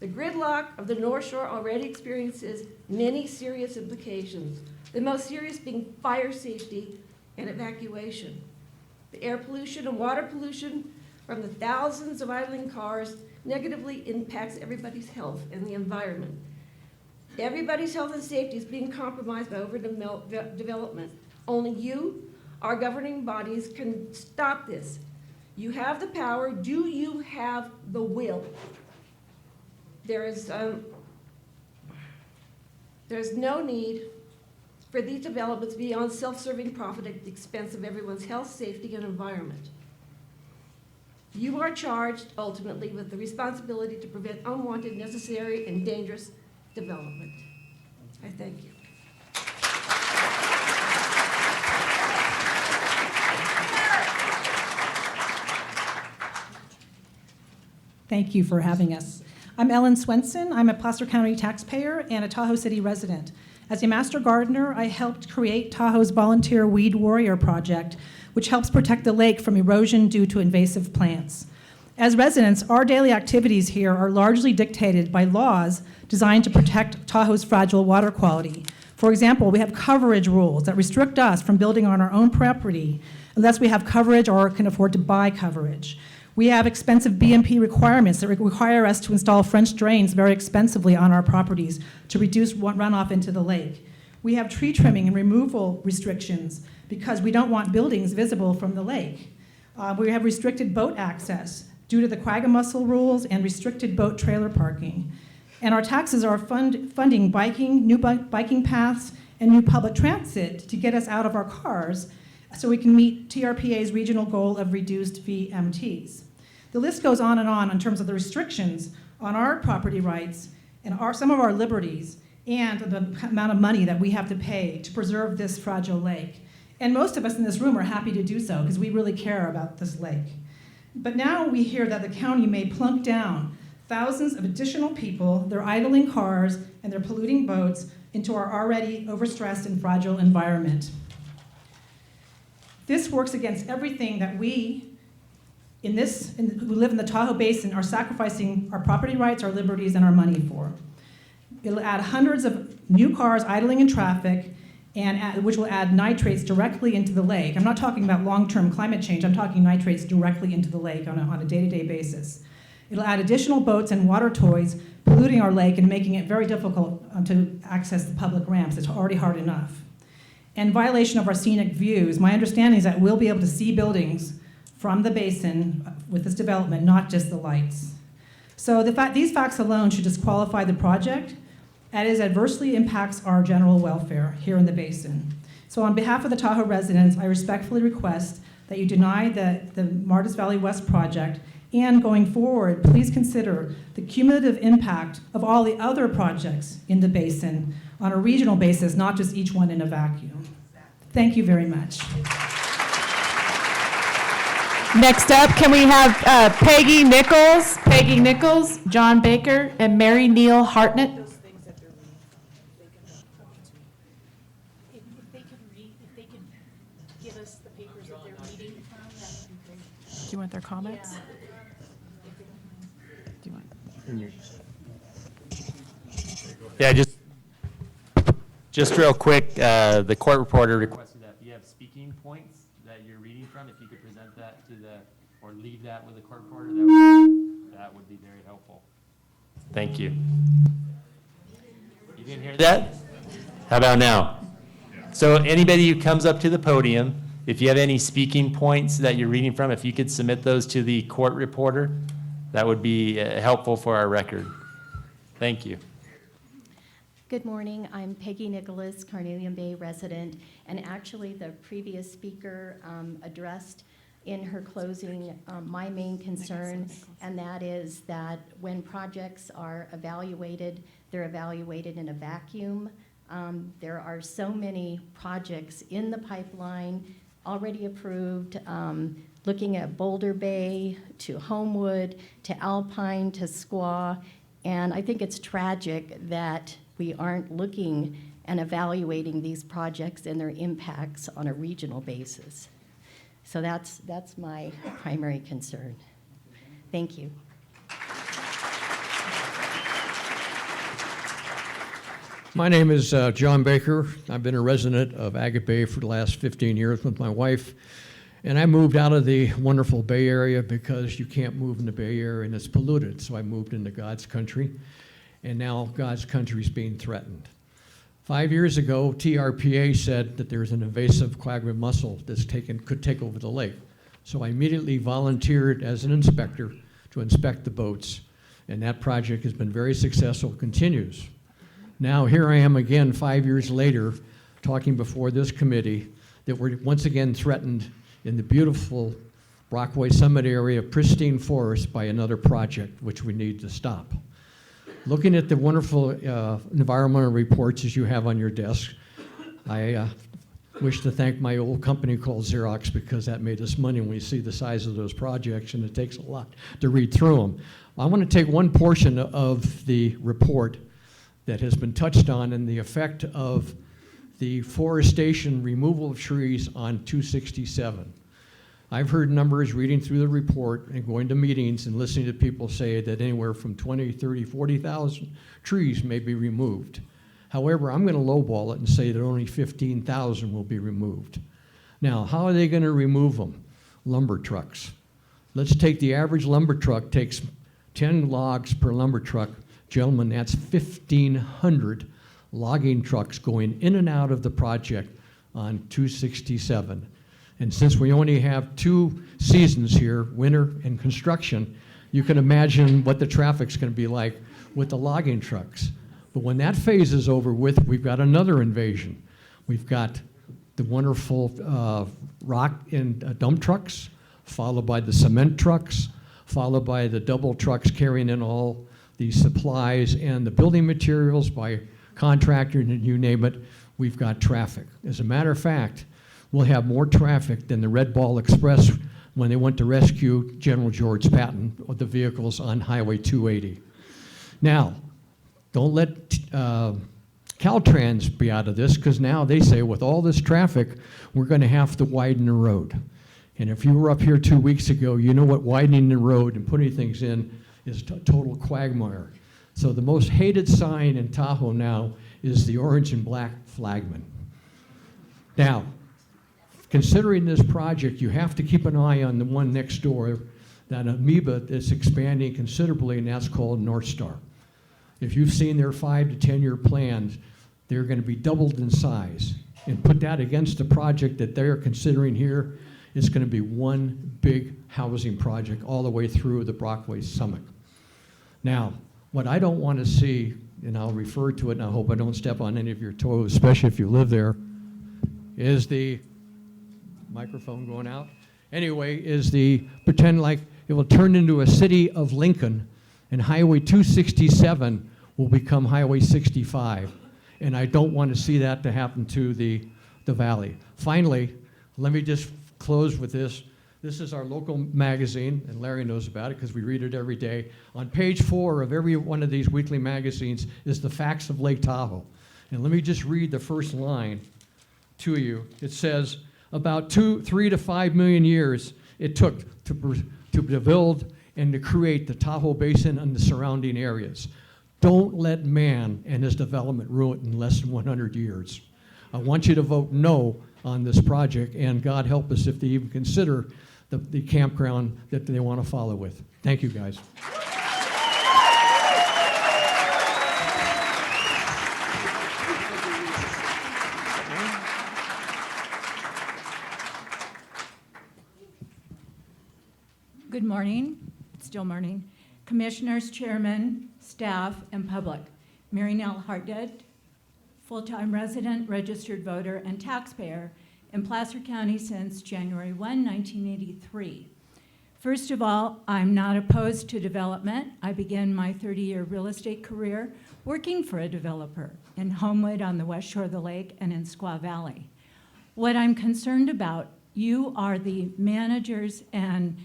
The gridlock of the North Shore already experiences many serious implications, the most serious being fire safety and evacuation. The air pollution and water pollution from the thousands of idling cars negatively impacts everybody's health and the environment. Everybody's health and safety is being compromised by overdevelopment. Only you, our governing bodies, can stop this. You have the power. Do you have the will? There's no need for these developments beyond self-serving profit at the expense of everyone's health, safety, and environment. You are charged, ultimately, with the responsibility to prevent unwanted, necessary, and dangerous development. I thank you. Thank you for having us. I'm Ellen Swenson. I'm a Placer County taxpayer and a Tahoe City resident. As a master gardener, I helped create Tahoe's Volunteer Weed Warrior Project, which helps protect the lake from erosion due to invasive plants. As residents, our daily activities here are largely dictated by laws designed to protect Tahoe's fragile water quality. For example, we have coverage rules that restrict us from building on our own property unless we have coverage or can afford to buy coverage. We have expensive BMP requirements that require us to install French drains very expensively on our properties to reduce runoff into the lake. We have tree trimming and removal restrictions because we don't want buildings visible from the lake. We have restricted boat access due to the Quagga-Mussel rules and restricted boat trailer parking. And our taxes are funding biking, new biking paths, and new public transit to get us out of our cars so we can meet TRPA's regional goal of reduced VMTs. The list goes on in terms of the restrictions on our property rights and some of our liberties and the amount of money that we have to pay to preserve this fragile lake. And most of us in this room are happy to do so because we really care about this lake. But now we hear that the county may plunk down thousands of additional people, their idling cars, and their polluting boats into our already overstressed and fragile environment. This works against everything that we who live in the Tahoe Basin are sacrificing our property rights, our liberties, and our money for. It'll add hundreds of new cars idling in traffic, which will add nitrates directly into the lake. I'm not talking about long-term climate change. I'm talking nitrates directly into the lake on a day-to-day basis. It'll add additional boats and water toys, polluting our lake and making it very difficult to access the public ramps. It's already hard enough. And violation of our scenic views. My understanding is that we'll be able to see buildings from the basin with this development, not just the lights. So these facts alone should disqualify the project, as it adversely impacts our general welfare here in the basin. So on behalf of the Tahoe residents, I respectfully request that you deny the Martis Valley West project, and going forward, please consider the cumulative impact of all the other projects in the basin on a regional basis, not just each one in a vacuum. Thank you very much. Next up, can we have Peggy Nichols, John Baker, and Mary Neal Hartnett? Do you want their comments? Do you want? Yeah, just real quick, the court reporter requested that if you have speaking points that you're reading from, if you could present that to or leave that with the court reporter, that would be very helpful. Thank you. You didn't hear that? How about now? So anybody who comes up to the podium, if you have any speaking points that you're reading from, if you could submit those to the court reporter, that would be helpful for our record. Thank you. Good morning. I'm Peggy Nicholas, Carnelian Bay resident, and actually the previous speaker addressed in her closing my main concern, and that is that when projects are evaluated, they're evaluated in a vacuum. There are so many projects in the pipeline already approved, looking at Boulder Bay to Homewood to Alpine to Squaw, and I think it's tragic that we aren't looking and evaluating these projects and their impacts on a regional basis. So that's my primary concern. Thank you. My name is John Baker. I've been a resident of Agate Bay for the last 15 years with my wife. And I moved out of the wonderful Bay Area because you can't move in the Bay Area and it's polluted. So I moved into God's country. And now God's country is being threatened. 5 years ago, TRPA said that there's an invasive quagmire mussel that's could take over the lake. So I immediately volunteered as an inspector to inspect the boats. And that project has been very successful, continues. Now here I am again 5 years later talking before this committee that we're once again threatened in the beautiful Brockway Summit area of pristine forest by another project which we need to stop. Looking at the wonderful environmental reports as you have on your desk, I wish to thank my old company called Xerox because that made us money when we see the size of those projects and it takes a lot to read through them. I want to take one portion of the report that has been touched on and the effect of the forestation removal of trees on 267. I've heard numbers reading through the report and going to meetings and listening to people say that anywhere from 20, 30, 40,000 trees may be removed. However, I'm going to lowball it and say that only 15,000 will be removed. Now, how are they going to remove them? Lumber trucks. Let's take the average lumber truck takes 10 logs per lumber truck. Gentlemen, that's 1,500 logging trucks going in and out of the project on 267. And since we only have 2 seasons here, winter and construction, you can imagine what the traffic's going to be like with the logging trucks. But when that phase is over with, we've got another invasion. We've got the wonderful rock and dump trucks, followed by the cement trucks, followed by the double trucks carrying in all the supplies and the building materials by contractors and you name it. We've got traffic. As a matter of fact, we'll have more traffic than the Red Ball Express when they went to rescue General George Patton with the vehicles on Highway 280. Now, don't let Caltrans be out of this because now they say with all this traffic, we're going to have to widen the road. And if you were up here 2 weeks ago, you know what widening the road and putting things in is total quagmire. So the most hated sign in Tahoe now is the orange and black flagman. Now, considering this project, you have to keep an eye on the one next door, that amoeba that's expanding considerably, and that's called North Star. If you've seen their 5 to 10 year plans, they're going to be doubled in size. And put that against the project that they're considering here, it's going to be one big housing project all the way through the Brockway Summit. Now, what I don't want to see, and I'll refer to it, and I hope I don't step on any of your toes, especially if you live there, is the microphone going out? Anyway, is the pretend like it will turn into a city of Lincoln and Highway 267 will become Highway 65. And I don't want to see that to happen to the valley. Finally, let me just close with this. This is our local magazine, and Larry knows about it because we read it every day. On page 4 of every one of these weekly magazines is the facts of Lake Tahoe. And let me just read the first line to you. It says, about 3 to 5 million years it took to build and to create the Tahoe Basin and the surrounding areas. Don't let man and his development ruin it in less than 100 years. I want you to vote no on this project, and God help us if they even consider the campground that they want to follow with. Thank you, guys. Good morning, it's still morning. Commissioners, chairman, staff, and public. Mary Nell Hartdead, full-time resident, registered voter, and taxpayer in Placer County since January 1, 1983. First of all, I'm not opposed to development. I began my 30-year real estate career working for a developer in Homewood on the west shore of the lake and in Squaw Valley. What I'm concerned about, you are the managers and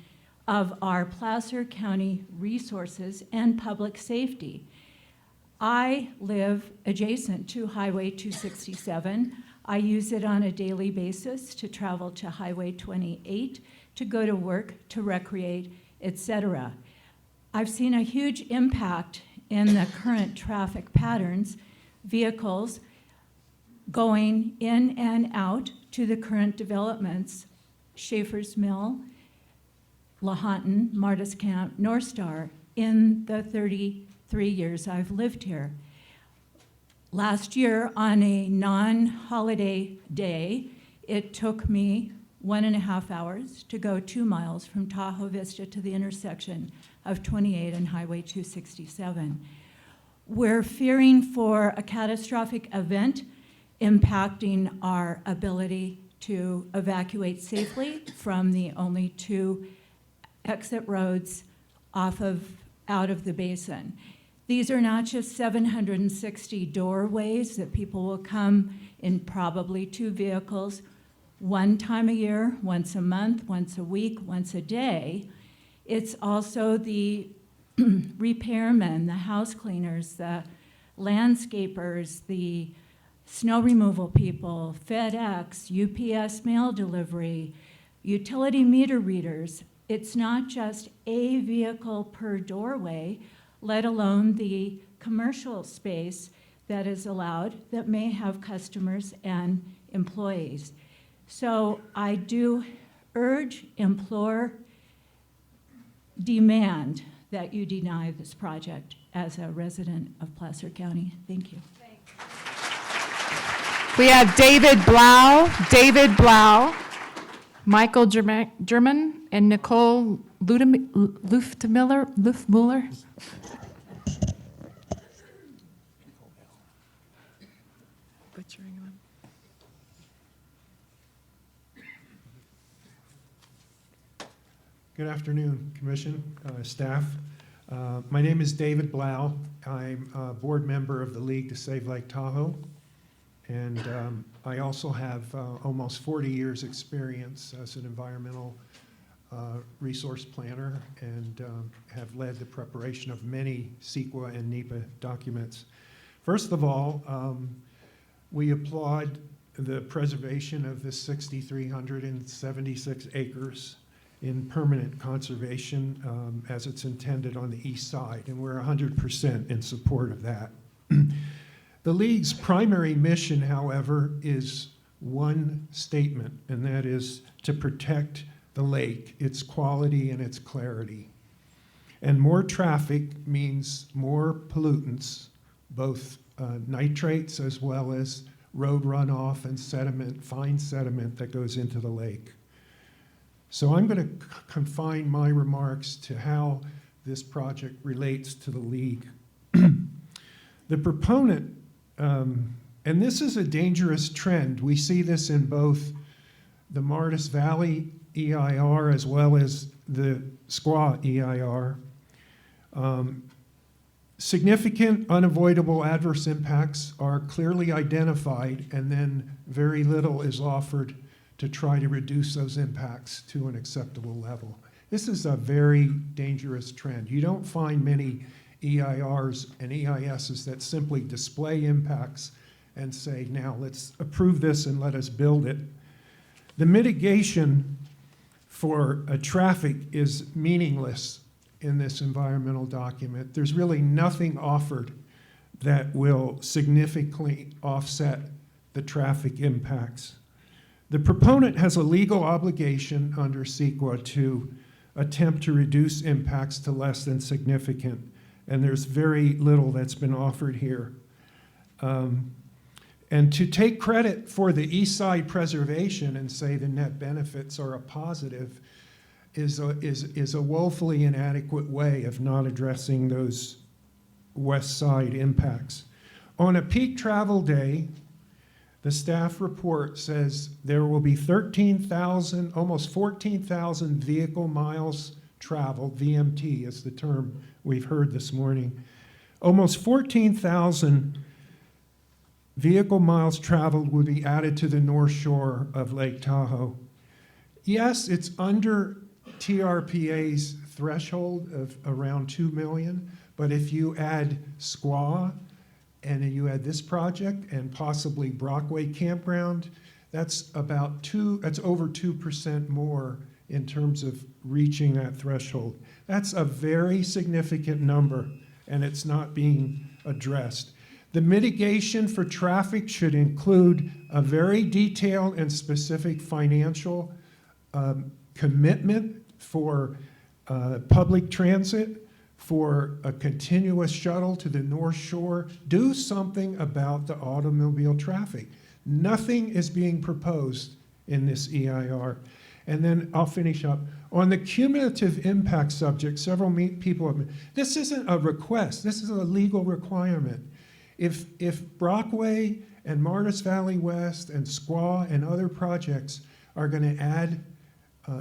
of our Placer County resources and public safety. I live adjacent to Highway 267. I use it on a daily basis to travel to Highway 28, to go to work, to recreate, etc. I've seen a huge impact in the current traffic patterns, vehicles going in and out to the current developments, Schaefer's Mill, Lahontan, Martis Camp, North Star, in the 33 years I've lived here. Last year, on a non-holiday day, it took me 1.5 hours to go 2 miles from Tahoe Vista to the intersection of 28 and Highway 267. We're fearing for a catastrophic event impacting our ability to evacuate safely from the only 2 exit roads out of the basin. These are not just 760 doorways that people will come in probably 2 vehicles, 1 time a year, once a month, once a week, once a day. It's also the repairmen, the house cleaners, the landscapers, the snow removal people, FedEx, UPS mail delivery, utility meter readers. It's not just a vehicle per doorway, let alone the commercial space that is allowed that may have customers and employees. So I do urge, implore, demand that you deny this project as a resident of Placer County. Thank you. We have David Blau, Michael German, and Nicole Luftmuller. Butchering them. Good afternoon, Commission, staff. My name is David Blau. I'm a board member of the League to Save Lake Tahoe. And I also have almost 40 years experience as an environmental resource planner and have led the preparation of many CEQA and NEPA documents. First of all, we applaud the preservation of the 6,376 acres in permanent conservation as it's intended on the east side, and we're 100% in support of that. The League's primary mission, however, is one statement, and that is to protect the lake, its quality and its clarity. And more traffic means more pollutants, both nitrates as well as road runoff and sediment, fine sediment that goes into the lake. So I'm going to confine my remarks to how this project relates to the League. The proponent, and this is a dangerous trend. We see this in both the Martis Valley EIR as well as the Squaw EIR. Significant unavoidable adverse impacts are clearly identified, and then very little is offered to try to reduce those impacts to an acceptable level. This is a very dangerous trend. You don't find many EIRs and EISs that simply display impacts and say, now let's approve this and let us build it. The mitigation for traffic is meaningless in this environmental document. There's really nothing offered that will significantly offset the traffic impacts. The proponent has a legal obligation under CEQA to attempt to reduce impacts to less than significant, and there's very little that's been offered here. And to take credit for the east side preservation and say the net benefits are a positive is a woefully inadequate way of not addressing those west side impacts. On a peak travel day, the staff report says there will be 13,000, almost 14,000 vehicle miles traveled. VMT is the term we've heard this morning. Almost 14,000 vehicle miles traveled will be added to the North Shore of Lake Tahoe. Yes, it's under TRPA's threshold of around 2 million, but if you add Squaw and then you add this project and possibly Brockway Campground, that's over 2% more in terms of reaching that threshold. That's a very significant number, and it's not being addressed. The mitigation for traffic should include a very detailed and specific financial commitment for public transit, for a continuous shuttle to the North Shore. Do something about the automobile traffic. Nothing is being proposed in this EIR. And then I'll finish up. On the cumulative impact subject, several people have, this isn't a request, this is a legal requirement. If Brockway and Martis Valley West and Squaw and other projects are going to add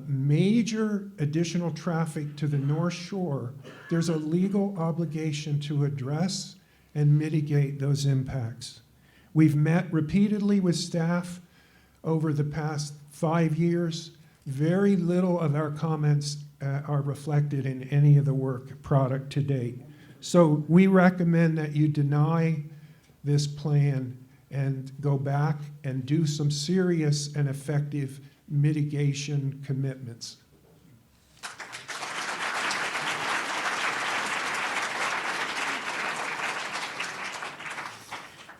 major additional traffic to the North Shore, there's a legal obligation to address and mitigate those impacts. We've met repeatedly with staff over the past 5 years. Very little of our comments are reflected in any of the work product to date. So we recommend that you deny this plan and go back and do some serious and effective mitigation commitments.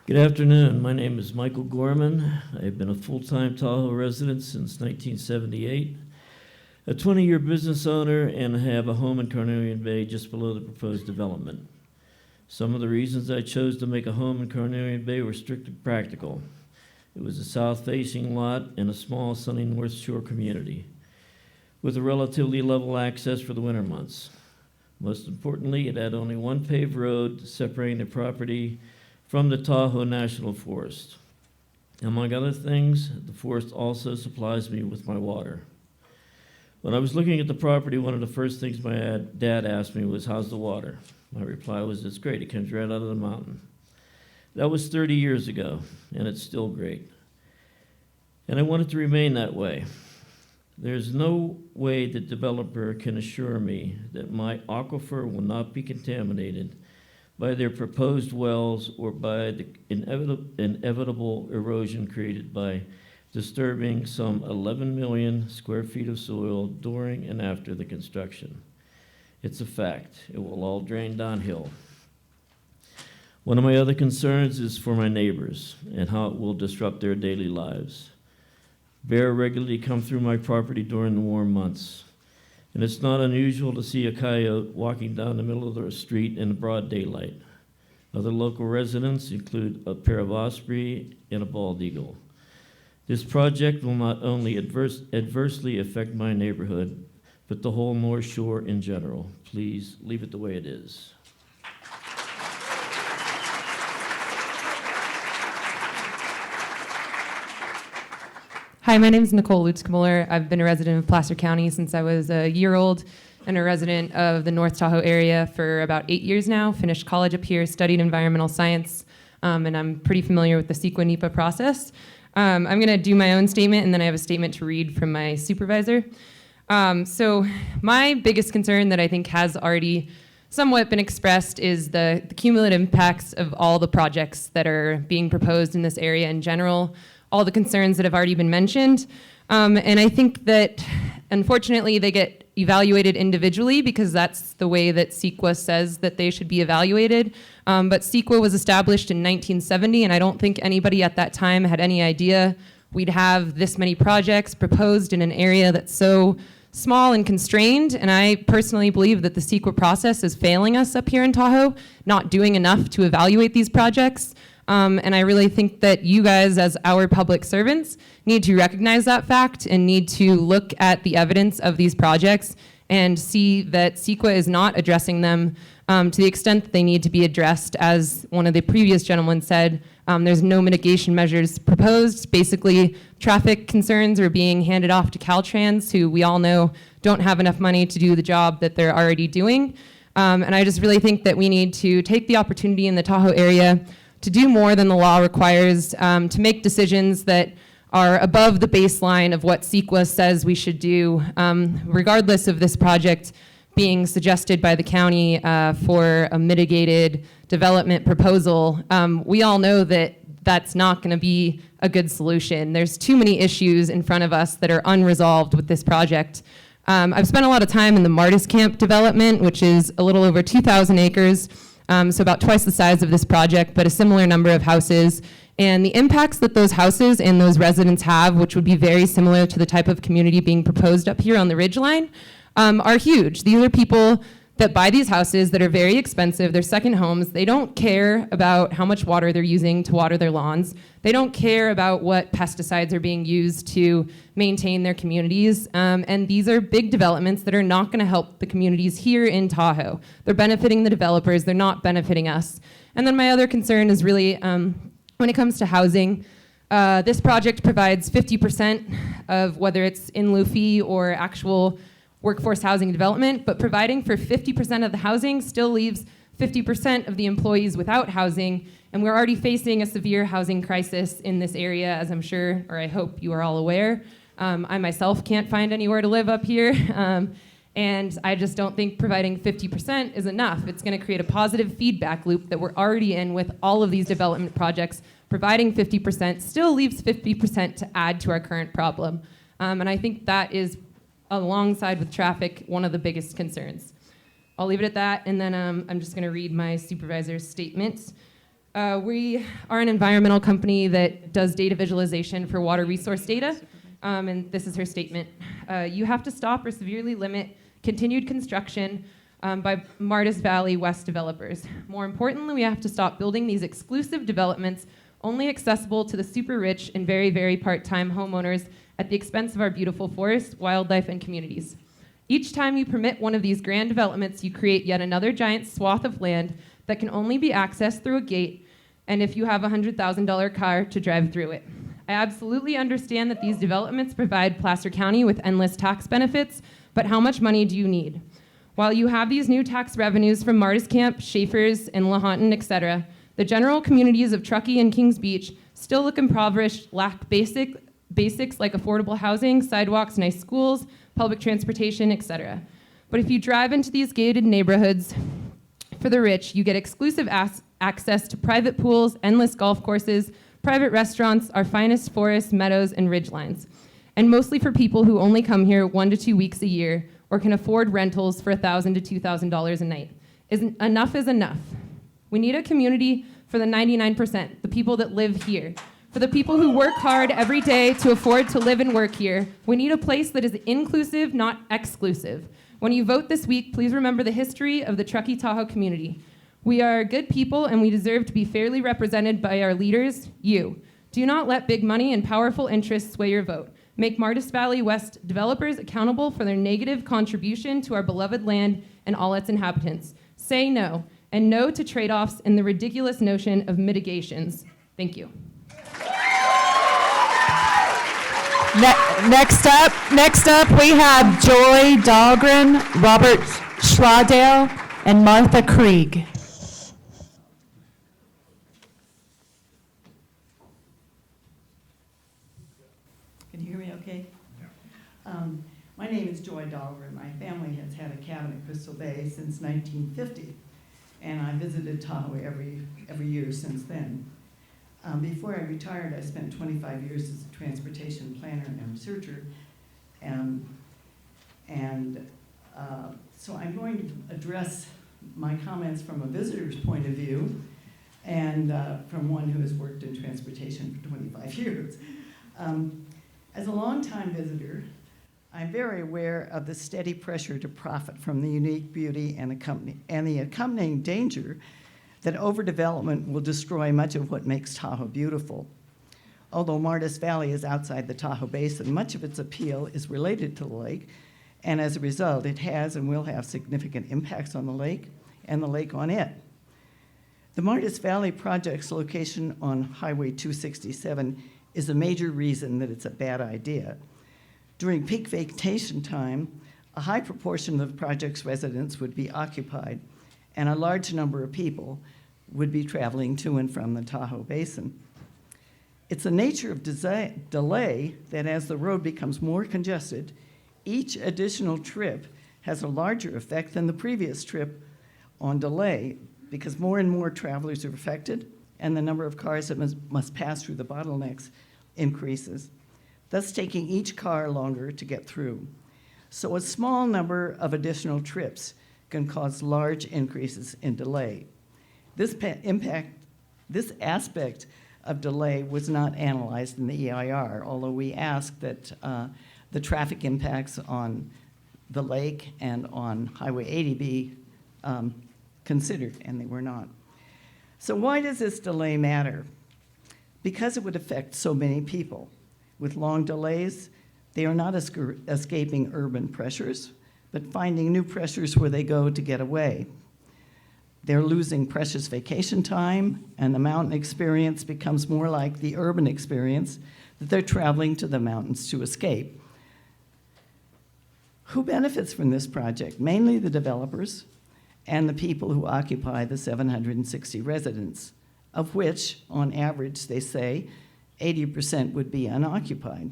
Good afternoon. My name is Michael Gorman. I've been a full-time Tahoe resident since 1978, a 20-year business owner, and have a home in Carnelian Bay just below the proposed development. Some of the reasons I chose to make a home in Carnelian Bay were strictly practical. It was a south-facing lot in a small, sunny North Shore community with a relatively level access for the winter months. Most importantly, it had only one paved road separating the property from the Tahoe National Forest. Among other things, the forest also supplies me with my water. When I was looking at the property, one of the first things my dad asked me was, "How's the water?" My reply was, "It's great, it comes right out of the mountain." That was 30 years ago, and it's still great. And I want it to remain that way. There's no way the developer can assure me that my aquifer will not be contaminated by their proposed wells or by the inevitable erosion created by disturbing some 11 million square feet of soil during and after the construction. It's a fact. It will all drain downhill. One of my other concerns is for my neighbors and how it will disrupt their daily lives. Bear regularly come through my property during the warm months, and it's not unusual to see a coyote walking down the middle of the street in broad daylight. Other local residents include a pair of osprey and a bald eagle. This project will not only adversely affect my neighborhood, but the whole North Shore in general. Please leave it the way it is. Hi, my name is Nicole Lutzkemüller. I've been a resident of Placer County since I was a year old and a resident of the North Tahoe area for about 8 years now. Finished college up here, studied environmental science, and I'm pretty familiar with the CEQA NEPA process. I'm going to do my own statement, and then I have a statement to read from my supervisor. So my biggest concern that I think has already somewhat been expressed is the cumulative impacts of all the projects that are being proposed in this area in general, all the concerns that have already been mentioned. And I think that, unfortunately, they get evaluated individually because that's the way that CEQA says that they should be evaluated. But CEQA was established in 1970, and I don't think anybody at that time had any idea we'd have this many projects proposed in an area that's so small and constrained. And I personally believe that the CEQA process is failing us up here in Tahoe, not doing enough to evaluate these projects. And I really think that you guys, as our public servants, need to recognize that fact and need to look at the evidence of these projects and see that CEQA is not addressing them to the extent that they need to be addressed. As one of the previous gentlemen said, there's no mitigation measures proposed. Basically, traffic concerns are being handed off to Caltrans, who we all know don't have enough money to do the job that they're already doing. And I just really think that we need to take the opportunity in the Tahoe area to do more than the law requires, to make decisions that are above the baseline of what CEQA says we should do, regardless of this project being suggested by the county for a mitigated development proposal. We all know that that's not going to be a good solution. There's too many issues in front of us that are unresolved with this project. I've spent a lot of time in the Martis Camp development, which is a little over 2,000 acres, so about twice the size of this project, but a similar number of houses. And the impacts that those houses and those residents have, which would be very similar to the type of community being proposed up here on the ridgeline, are huge. These are people that buy these houses that are very expensive. They're second homes. They don't care about how much water they're using to water their lawns. They don't care about what pesticides are being used to maintain their communities. And these are big developments that are not going to help the communities here in Tahoe. They're benefiting the developers. They're not benefiting us. And then my other concern is really when it comes to housing. This project provides 50% of whether it's in lieu fee or actual workforce housing development, but providing for 50% of the housing still leaves 50% of the employees without housing, and we're already facing a severe housing crisis in this area, as I'm sure, or I hope you are all aware. I myself can't find anywhere to live up here, and I just don't think providing 50% is enough. It's going to create a positive feedback loop that we're already in with all of these development projects. Providing 50% still leaves 50% to add to our current problem, and I think that is, alongside with traffic, one of the biggest concerns. I'll leave it at that, and then I'm just going to read my supervisor's statement. We are an environmental company that does data visualization for water resource data, and this is her statement. You have to stop or severely limit continued construction by Martis Valley West developers. More importantly, we have to stop building these exclusive developments only accessible to the super rich and very, very part-time homeowners at the expense of our beautiful forests, wildlife, and communities. Each time you permit one of these grand developments, you create yet another giant swath of land that can only be accessed through a gate, and if you have a $100,000 car to drive through it. I absolutely understand that these developments provide Placer County with endless tax benefits, but how much money do you need? While you have these new tax revenues from Martis Camp, Schaefer's, and Lahontan, etc., the general communities of Truckee and Kings Beach still look impoverished, lack basics like affordable housing, sidewalks, nice schools, public transportation, etc. But if you drive into these gated neighborhoods for the rich, you get exclusive access to private pools, endless golf courses, private restaurants, our finest forests, meadows, and ridgelines. And mostly for people who only come here 1 to 2 weeks a year or can afford rentals for $1,000 to $2,000 a night. Enough is enough. We need a community for the 99%, the people that live here. For the people who work hard every day to afford to live and work here, we need a place that is inclusive, not exclusive. When you vote this week, please remember the history of the Truckee Tahoe community. We are good people and we deserve to be fairly represented by our leaders, you. Do not let big money and powerful interests sway your vote. Make Martis Valley West developers accountable for their negative contribution to our beloved land and all its inhabitants. Say no, and no to trade-offs and the ridiculous notion of mitigations. Thank you. Next up, we have Joy Dahlgren, Robert Schradale, and Martha Krieg. Can you hear me okay? My name is Joy Dahlgren. My family has had a cabin at Crystal Bay since 1950, and I visited Tahoe every year since then. Before I retired, I spent 25 years as a transportation planner and researcher, so I'm going to address my comments from a visitor's point of view and from one who has worked in transportation for 25 years. As a longtime visitor, I'm very aware of the steady pressure to profit from the unique beauty and the accompanying danger that overdevelopment will destroy much of what makes Tahoe beautiful. Although Martis Valley is outside the Tahoe Basin, much of its appeal is related to the lake, and as a result, it has and will have significant impacts on the lake and the lake on it. The Martis Valley project's location on Highway 267 is a major reason that it's a bad idea. During peak vacation time, a high proportion of the project's residents would be occupied, and a large number of people would be traveling to and from the Tahoe Basin. It's the nature of delay that as the road becomes more congested, each additional trip has a larger effect than the previous trip on delay because more and more travelers are affected and the number of cars that must pass through the bottlenecks increases, thus taking each car longer to get through. So a small number of additional trips can cause large increases in delay. This aspect of delay was not analyzed in the EIR, although we asked that the traffic impacts on the lake and on Highway 80 be considered, and they were not. So why does this delay matter? Because it would affect so many people. With long delays, they are not escaping urban pressures, but finding new pressures where they go to get away. They're losing precious vacation time, and the mountain experience becomes more like the urban experience that they're traveling to the mountains to escape. Who benefits from this project? Mainly the developers and the people who occupy the 760 residents, of which, on average, they say, 80% would be unoccupied.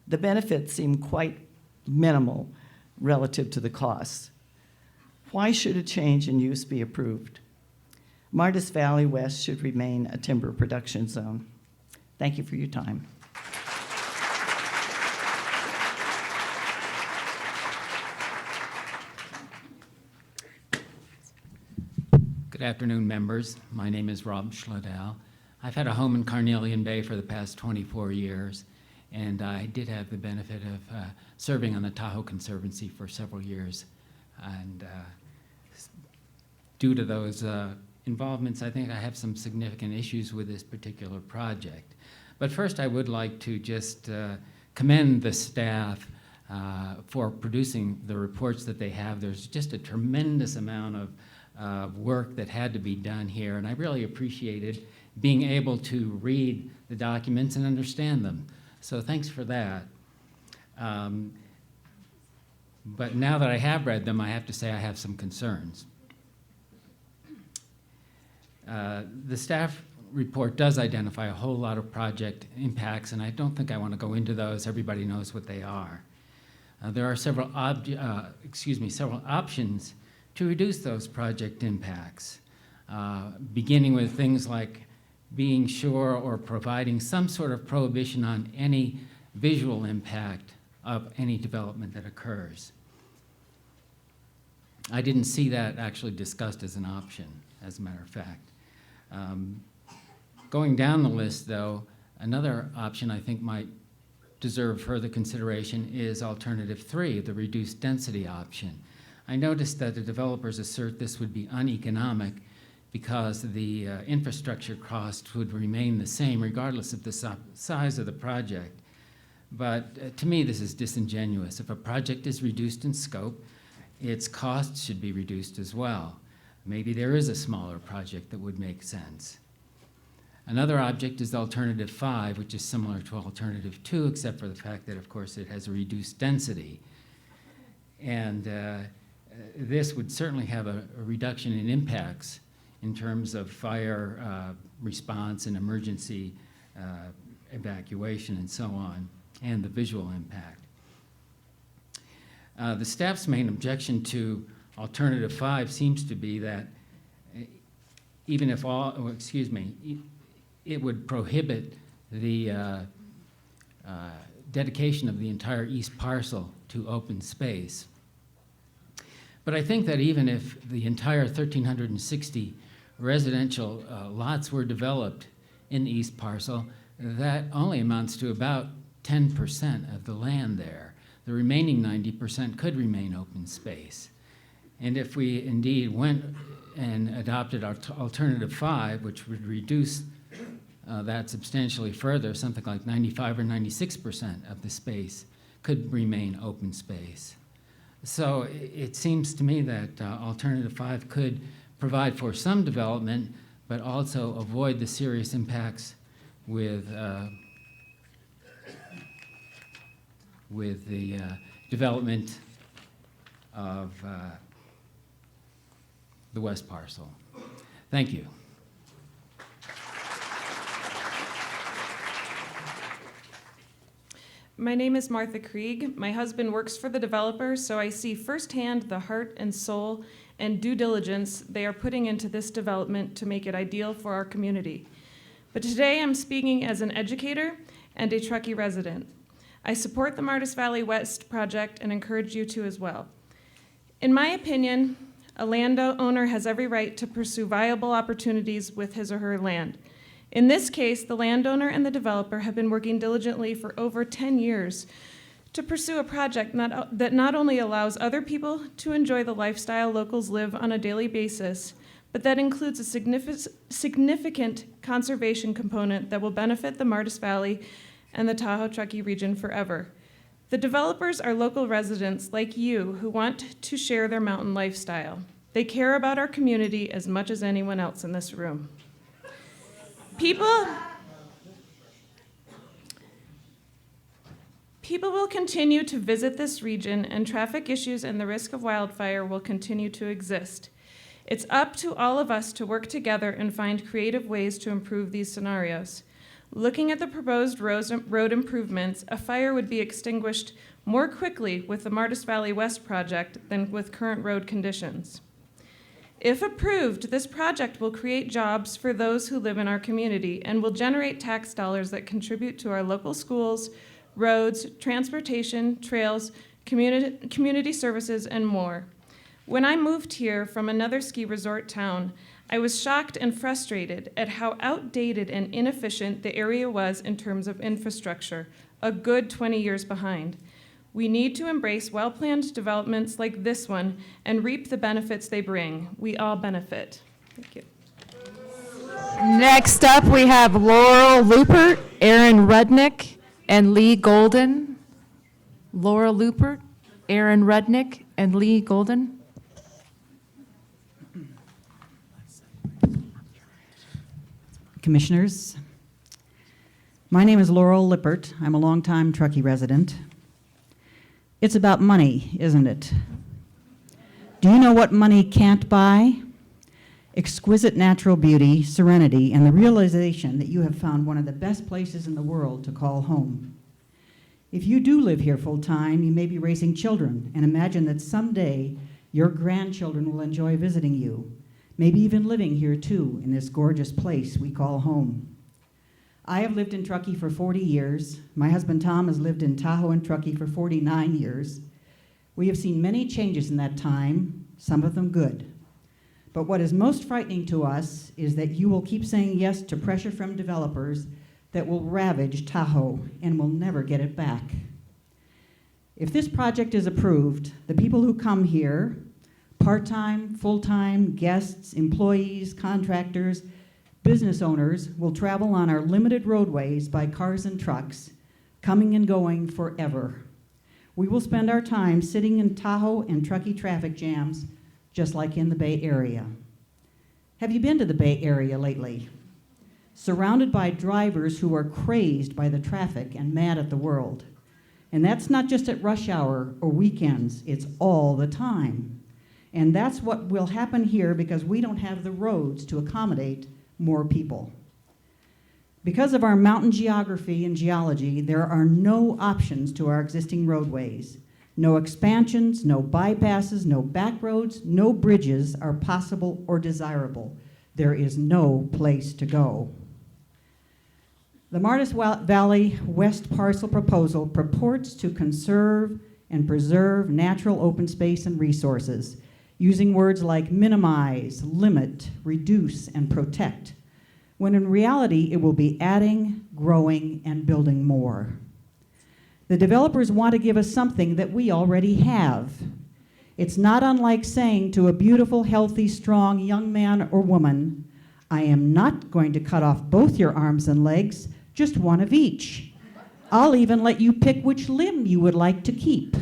The benefits seem quite minimal relative to the costs. Why should a change in use be approved? Martis Valley West should remain a timber production zone. Thank you for your time. Good afternoon, members. My name is Rob Schladel. I've had a home in Carnelian Bay for the past 24 years, and I did have the benefit of serving on the Tahoe Conservancy for several years. And due to those involvements, I think I have some significant issues with this particular project. But first, I would like to just commend the staff for producing the reports that they have. There's just a tremendous amount of work that had to be done here, and I really appreciated being able to read the documents and understand them. So thanks for that. But now that I have read them, I have to say I have some concerns. The staff report does identify a whole lot of project impacts, and I don't think I want to go into those. Everybody knows what they are. There are several options to reduce those project impacts, beginning with things like being sure or providing some sort of prohibition on any visual impact of any development that occurs. I didn't see that actually discussed as an option, as a matter of fact. Going down the list, though, another option I think might deserve further consideration is alternative 3, the reduced density option. I noticed that the developers assert this would be uneconomic because the infrastructure cost would remain the same regardless of the size of the project. But to me, this is disingenuous. If a project is reduced in scope, its costs should be reduced as well. Maybe there is a smaller project that would make sense. Another object is alternative 5, which is similar to alternative 2, except for the fact that, of course, it has a reduced density. And this would certainly have a reduction in impacts in terms of fire response and emergency evacuation and so on. and the visual impact. The staff's main objection to alternative 5 seems to be that even if it would prohibit the dedication of the entire east parcel to open space. But I think that even if the entire 1,360 residential lots were developed in the east parcel, that only amounts to about 10% of the land there. The remaining 90% could remain open space. And if we indeed went and adopted our alternative 5, which would reduce that substantially further, something like 95 or 96% of the space could remain open space. So it seems to me that alternative 5 could provide for some development, but also avoid the serious impacts with the development of the west parcel. Thank you. My name is Martha Krieg. My husband works for the developer, so I see firsthand the heart and soul and due diligence they are putting into this development to make it ideal for our community. But today I'm speaking as an educator and a Truckee resident. I support the Martis Valley West project and encourage you to as well. In my opinion, a landowner has every right to pursue viable opportunities with his or her land. In this case, the landowner and the developer have been working diligently for over 10 years to pursue a project that not only allows other people to enjoy the lifestyle locals live on a daily basis, but that includes a significant conservation component that will benefit the Martis Valley and the Tahoe Truckee region forever. The developers are local residents like you who want to share their mountain lifestyle. They care about our community as much as anyone else in this room. People will continue to visit this region, and traffic issues and the risk of wildfire will continue to exist. It's up to all of us to work together and find creative ways to improve these scenarios. Looking at the proposed road improvements, a fire would be extinguished more quickly with the Martis Valley West project than with current road conditions. If approved, this project will create jobs for those who live in our community and will generate tax dollars that contribute to our local schools, roads, transportation, trails, community services, and more. When I moved here from another ski resort town, I was shocked and frustrated at how outdated and inefficient the area was in terms of infrastructure, a good 20 years behind. We need to embrace well-planned developments like this one and reap the benefits they bring. We all benefit. Thank you. Next up, we have Laurel Lupert, Aaron Rudnick, and Lee Golden. Laurel Lupert, Aaron Rudnick, and Lee Golden. Commissioners, my name is Laurel Lippert. I'm a longtime Truckee resident. It's about money, isn't it? Do you know what money can't buy? Exquisite natural beauty, serenity, and the realization that you have found one of the best places in the world to call home. If you do live here full time, you may be raising children, and imagine that someday your grandchildren will enjoy visiting you, maybe even living here too, in this gorgeous place we call home. I have lived in Truckee for 40 years. My husband Tom has lived in Tahoe and Truckee for 49 years. We have seen many changes in that time, some of them good. But what is most frightening to us is that you will keep saying yes to pressure from developers that will ravage Tahoe and will never get it back. If this project is approved, the people who come here, part-time, full-time, guests, employees, contractors, business owners will travel on our limited roadways by cars and trucks, coming and going forever. We will spend our time sitting in Tahoe and Truckee traffic jams, just like in the Bay Area. Have you been to the Bay Area lately? Surrounded by drivers who are crazed by the traffic and mad at the world. And that's not just at rush hour or weekends, it's all the time. And that's what will happen here because we don't have the roads to accommodate more people. Because of our mountain geography and geology, there are no options to our existing roadways. No expansions, no bypasses, no back roads, no bridges are possible or desirable. There is no place to go. The Martis Valley West Parcel proposal purports to conserve and preserve natural open space and resources, using words like minimize, limit, reduce, and protect, when in reality it will be adding, growing, and building more. The developers want to give us something that we already have. It's not unlike saying to a beautiful, healthy, strong young man or woman, I am not going to cut off both your arms and legs, just one of each. I'll even let you pick which limb you would like to keep.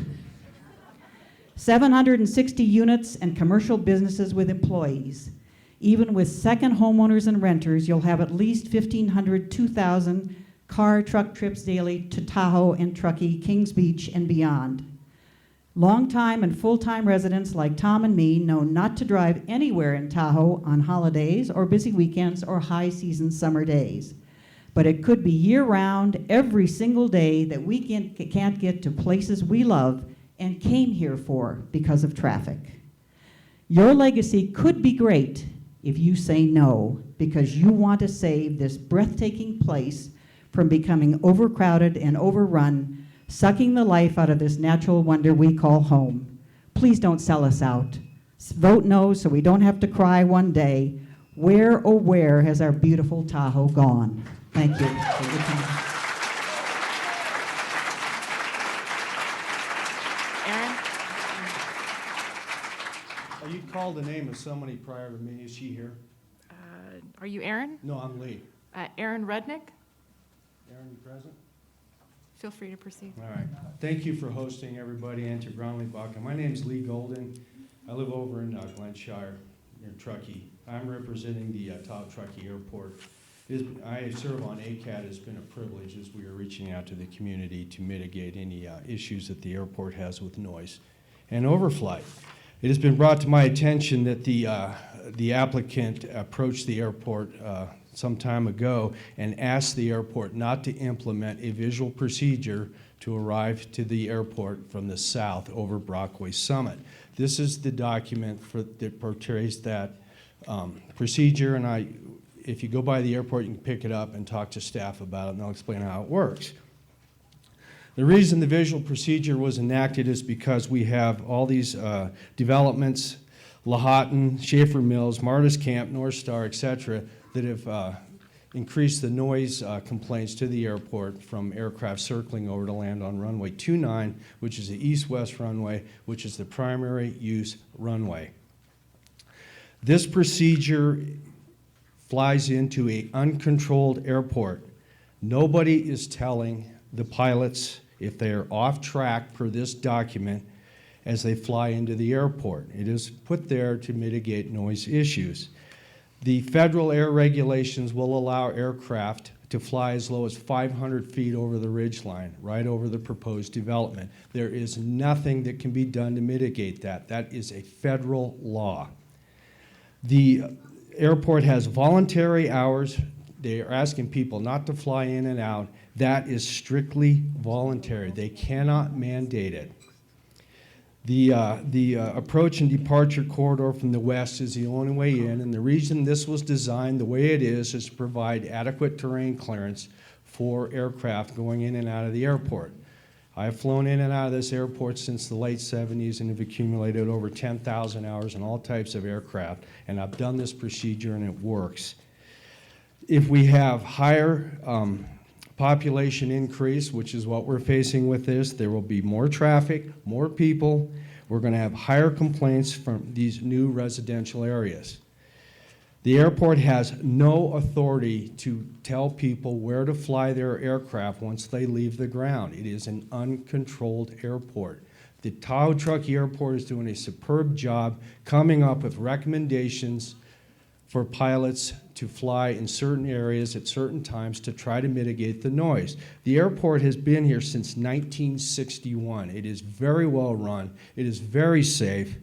760 units and commercial businesses with employees. Even with second homeowners and renters, you'll have at least 1,500, 2,000 car, truck trips daily to Tahoe and Truckee, Kings Beach, and beyond. Longtime and full-time residents like Tom and me know not to drive anywhere in Tahoe on holidays or busy weekends or high-season summer days. But it could be year-round, every single day that we can't get to places we love and came here for because of traffic. Your legacy could be great if you say no, because you want to save this breathtaking place from becoming overcrowded and overrun, sucking the life out of this natural wonder we call home. Please don't sell us out. Vote no so we don't have to cry one day, where, oh where has our beautiful Tahoe gone? Thank you for your time. You called the name of somebody prior to me. Is she here? Are you Aaron? No, I'm Lee. Aaron Rudnick? Aaron, you present? Feel free to proceed. All right. Thank you for hosting everybody and to Brownlee Baca. My name's Lee Golden. I live over in Glenshire near Truckee. I'm representing the Tahoe Truckee Airport. I serve on ACAT. It's been a privilege as we are reaching out to the community to mitigate any issues that the airport has with noise and overflight. It has been brought to my attention that the applicant approached the airport some time ago and asked the airport not to implement a visual procedure to arrive to the airport from the south over Brockway Summit. This is the document that portrays that procedure, and if you go by the airport, you can pick it up and talk to staff about it, and they'll explain how it works. The reason the visual procedure was enacted is because we have all these developments, Lahontan, Schaefer Mills, Martis Camp, North Star, et cetera, that have increased the noise complaints to the airport from aircraft circling over to land on runway 29, which is the east-west runway, which is the primary use runway. This procedure flies into an uncontrolled airport. Nobody is telling the pilots if they are off track per this document as they fly into the airport. It is put there to mitigate noise issues. The federal air regulations will allow aircraft to fly as low as 500 feet over the ridgeline, right over the proposed development. There is nothing that can be done to mitigate that. That is a federal law. The airport has voluntary hours. They are asking people not to fly in and out. That is strictly voluntary. They cannot mandate it. The approach and departure corridor from the west is the only way in, and the reason this was designed the way it is to provide adequate terrain clearance for aircraft going in and out of the airport. I've flown in and out of this airport since the late 70s and have accumulated over 10,000 hours in all types of aircraft, and I've done this procedure and it works. If we have higher population increase, which is what we're facing with this, there will be more traffic, more people. We're going to have higher complaints from these new residential areas. The airport has no authority to tell people where to fly their aircraft once they leave the ground. It is an uncontrolled airport. The Tahoe Truckee Airport is doing a superb job coming up with recommendations for pilots to fly in certain areas at certain times to try to mitigate the noise. The airport has been here since 1961. It is very well run. It is very safe.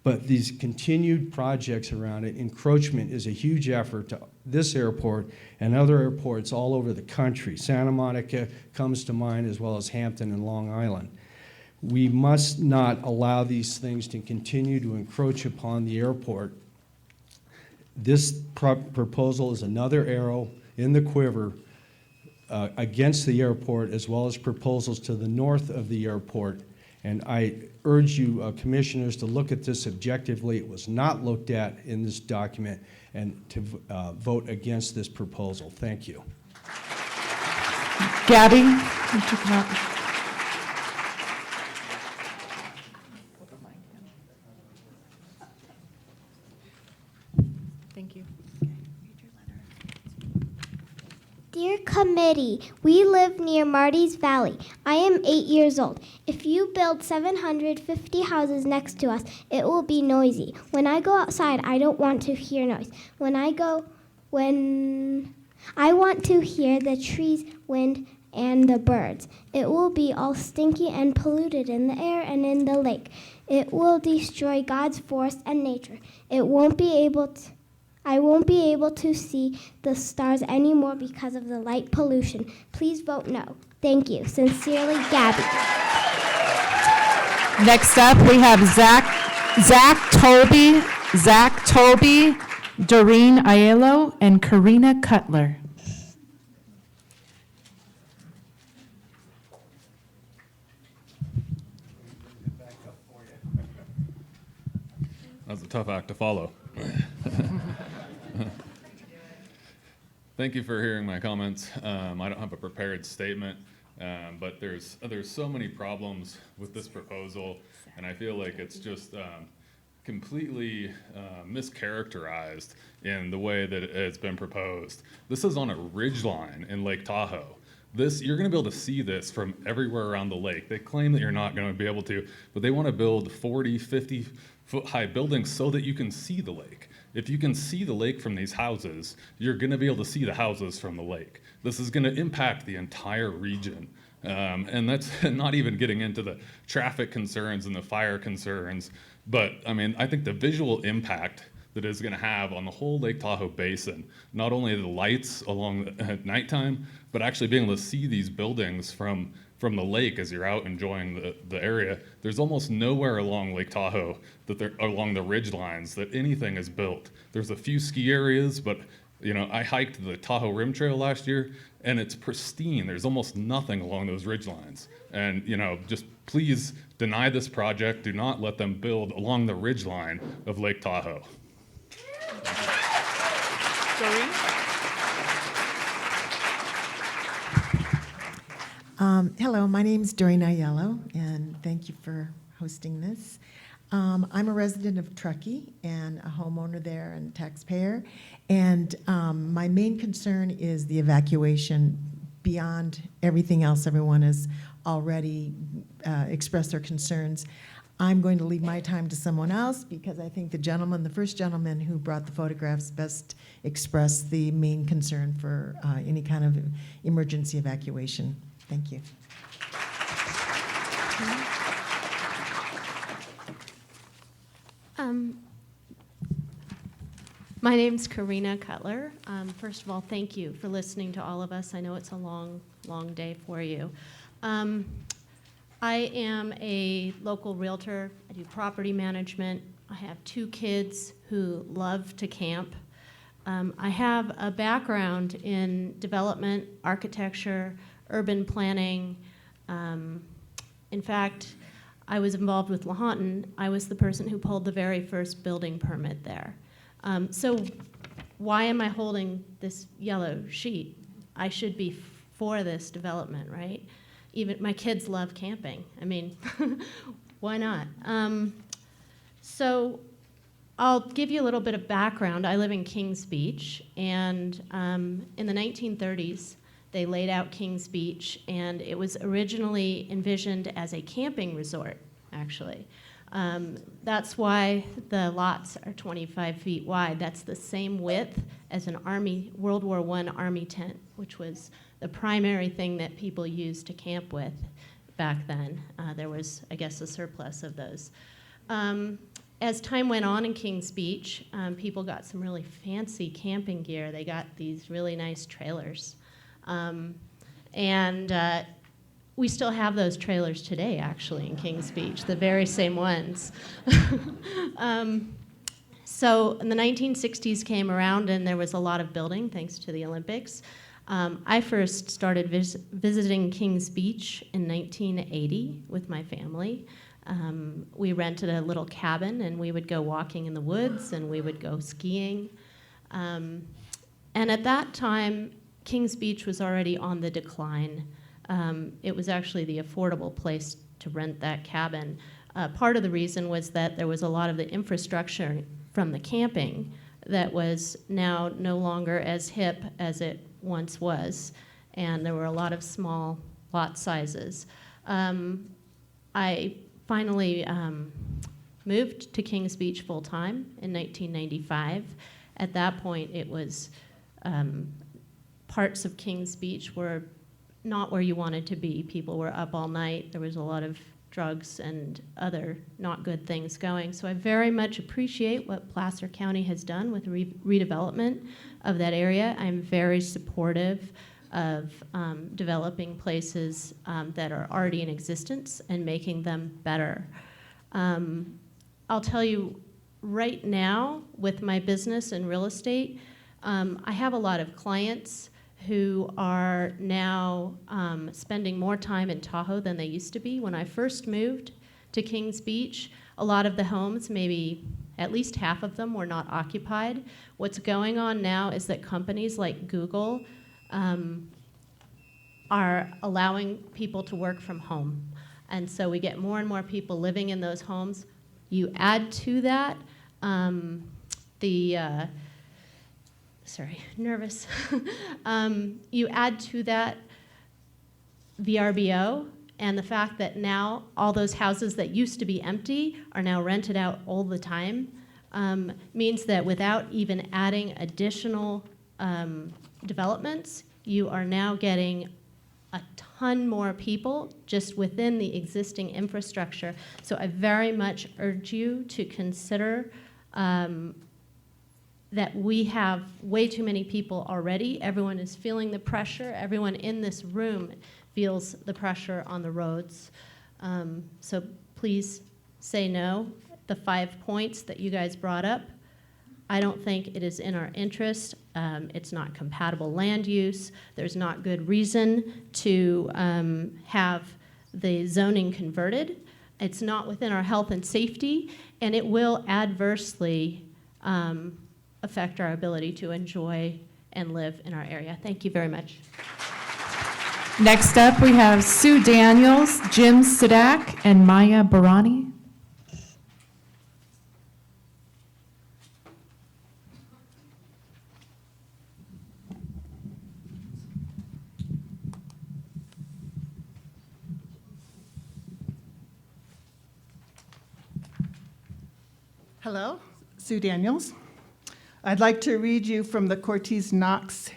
But these continued projects around it, encroachment is a huge effort to this airport and other airports all over the country. Santa Monica comes to mind, as well as Hampton and Long Island. We must not allow these things to continue to encroach upon the airport. This proposal is another arrow in the quiver against the airport, as well as proposals to the north of the airport. And I urge you, commissioners, to look at this objectively. It was not looked at in this document, and to vote against this proposal. Thank you. Gabby, would you come up? Thank you. Dear committee, we live near Marty's Valley. I am 8 years old. If you build 750 houses next to us, it will be noisy. When I go outside, I don't want to hear noise. When I want to hear the trees, wind, and the birds. It will be all stinky and polluted in the air and in the lake. It will destroy God's forest and nature. I won't be able to see the stars anymore because of the light pollution. Please vote no. Thank you. Sincerely, Gabby. Next up, we have Zach Toby, Doreen Aiello, and Karina Cutler. That was a tough act to follow. Thank you for hearing my comments. I don't have a prepared statement, but there's so many problems with this proposal, and I feel like it's just completely mischaracterized in the way that it's been proposed. This is on a ridgeline in Lake Tahoe. You're going to be able to see this from everywhere around the lake. They claim that you're not going to be able to, but they want to build 40, 50-foot high buildings so that you can see the lake. If you can see the lake from these houses, you're going to be able to see the houses from the lake. This is going to impact the entire region. And that's not even getting into the traffic concerns and the fire concerns. But I mean, I think the visual impact that it's going to have on the whole Lake Tahoe basin, not only the lights at nighttime, but actually being able to see these buildings from the lake as you're out enjoying the area. There's almost nowhere along Lake Tahoe along the ridge lines that anything is built. There's a few ski areas, but I hiked the Tahoe Rim Trail last year, and it's pristine. There's almost nothing along those ridge lines. And just please deny this project. Do not let them build along the ridge line of Lake Tahoe. Doreen? Hello, my name is Doreen Aiello, and thank you for hosting this. I'm a resident of Truckee and a homeowner there and taxpayer, and my main concern is the evacuation beyond everything else. Everyone has already expressed their concerns. I'm going to leave my time to someone else because I think the first gentleman who brought the photographs best expressed the main concern for any kind of emergency evacuation. Thank you. My name's Karina Cutler. First of all, thank you for listening to all of us. I know it's a long, long day for you. I am a local realtor. I do property management. I have 2 kids who love to camp. I have a background in development, architecture, urban planning. In fact, I was involved with Lahontan. I was the person who pulled the very first building permit there. So why am I holding this yellow sheet? I should be for this development, right? Even my kids love camping. I mean, why not? So I'll give you a little bit of background. I live in Kings Beach, and in the 1930s, they laid out Kings Beach, and it was originally envisioned as a camping resort, actually. That's why the lots are 25 feet wide. That's the same width as an World War I Army tent, which was the primary thing that people used to camp with back then. There was, I guess, a surplus of those. as time went on in Kings Beach, people got some really fancy camping gear. They got these really nice trailers. We still have those trailers today, actually, in Kings Beach, the very same ones. So in the 1960s came around, and there was a lot of building, thanks to the Olympics. I first started visiting Kings Beach in 1980 with my family. We rented a little cabin, and we would go walking in the woods, and we would go skiing. And at that time, Kings Beach was already on the decline. It was actually the affordable place to rent that cabin. Part of the reason was that there was a lot of the infrastructure from the camping that was now no longer as hip as it once was, and there were a lot of small lot sizes. I finally moved to Kings Beach full-time in 1995. At that point, it was parts of Kings Beach were not where you wanted to be. People were up all night. There was a lot of drugs and other not good things going. So I very much appreciate what Placer County has done with redevelopment of that area. I'm very supportive of developing places that are already in existence and making them better. I'll tell you right now with my business and real estate, I have a lot of clients who are now spending more time in Tahoe than they used to be. When I first moved to Kings Beach, a lot of the homes, maybe at least half of them, were not occupied. What's going on now is that companies like Google are allowing people to work from home. And so we get more and more people living in those homes. You add to that you add to that VRBO and the fact that now all those houses that used to be empty are now rented out all the time, means that without even adding additional developments, you are now getting a ton more people just within the existing infrastructure. So I very much urge you to consider that we have way too many people already. Everyone is feeling the pressure. Everyone in this room feels the pressure on the roads. So please say no. The 5 points that you guys brought up, I don't think it is in our interest. It's not compatible land use. There's not good reason to have the zoning converted. It's not within our health and safety, and it will adversely affect our ability to enjoy and live in our area. Thank you very much. Next up, we have Sue Daniels, Jim Sadak, and Maya Barani. Hello, Sue Daniels. I'd like to read you from the Cortez-Knox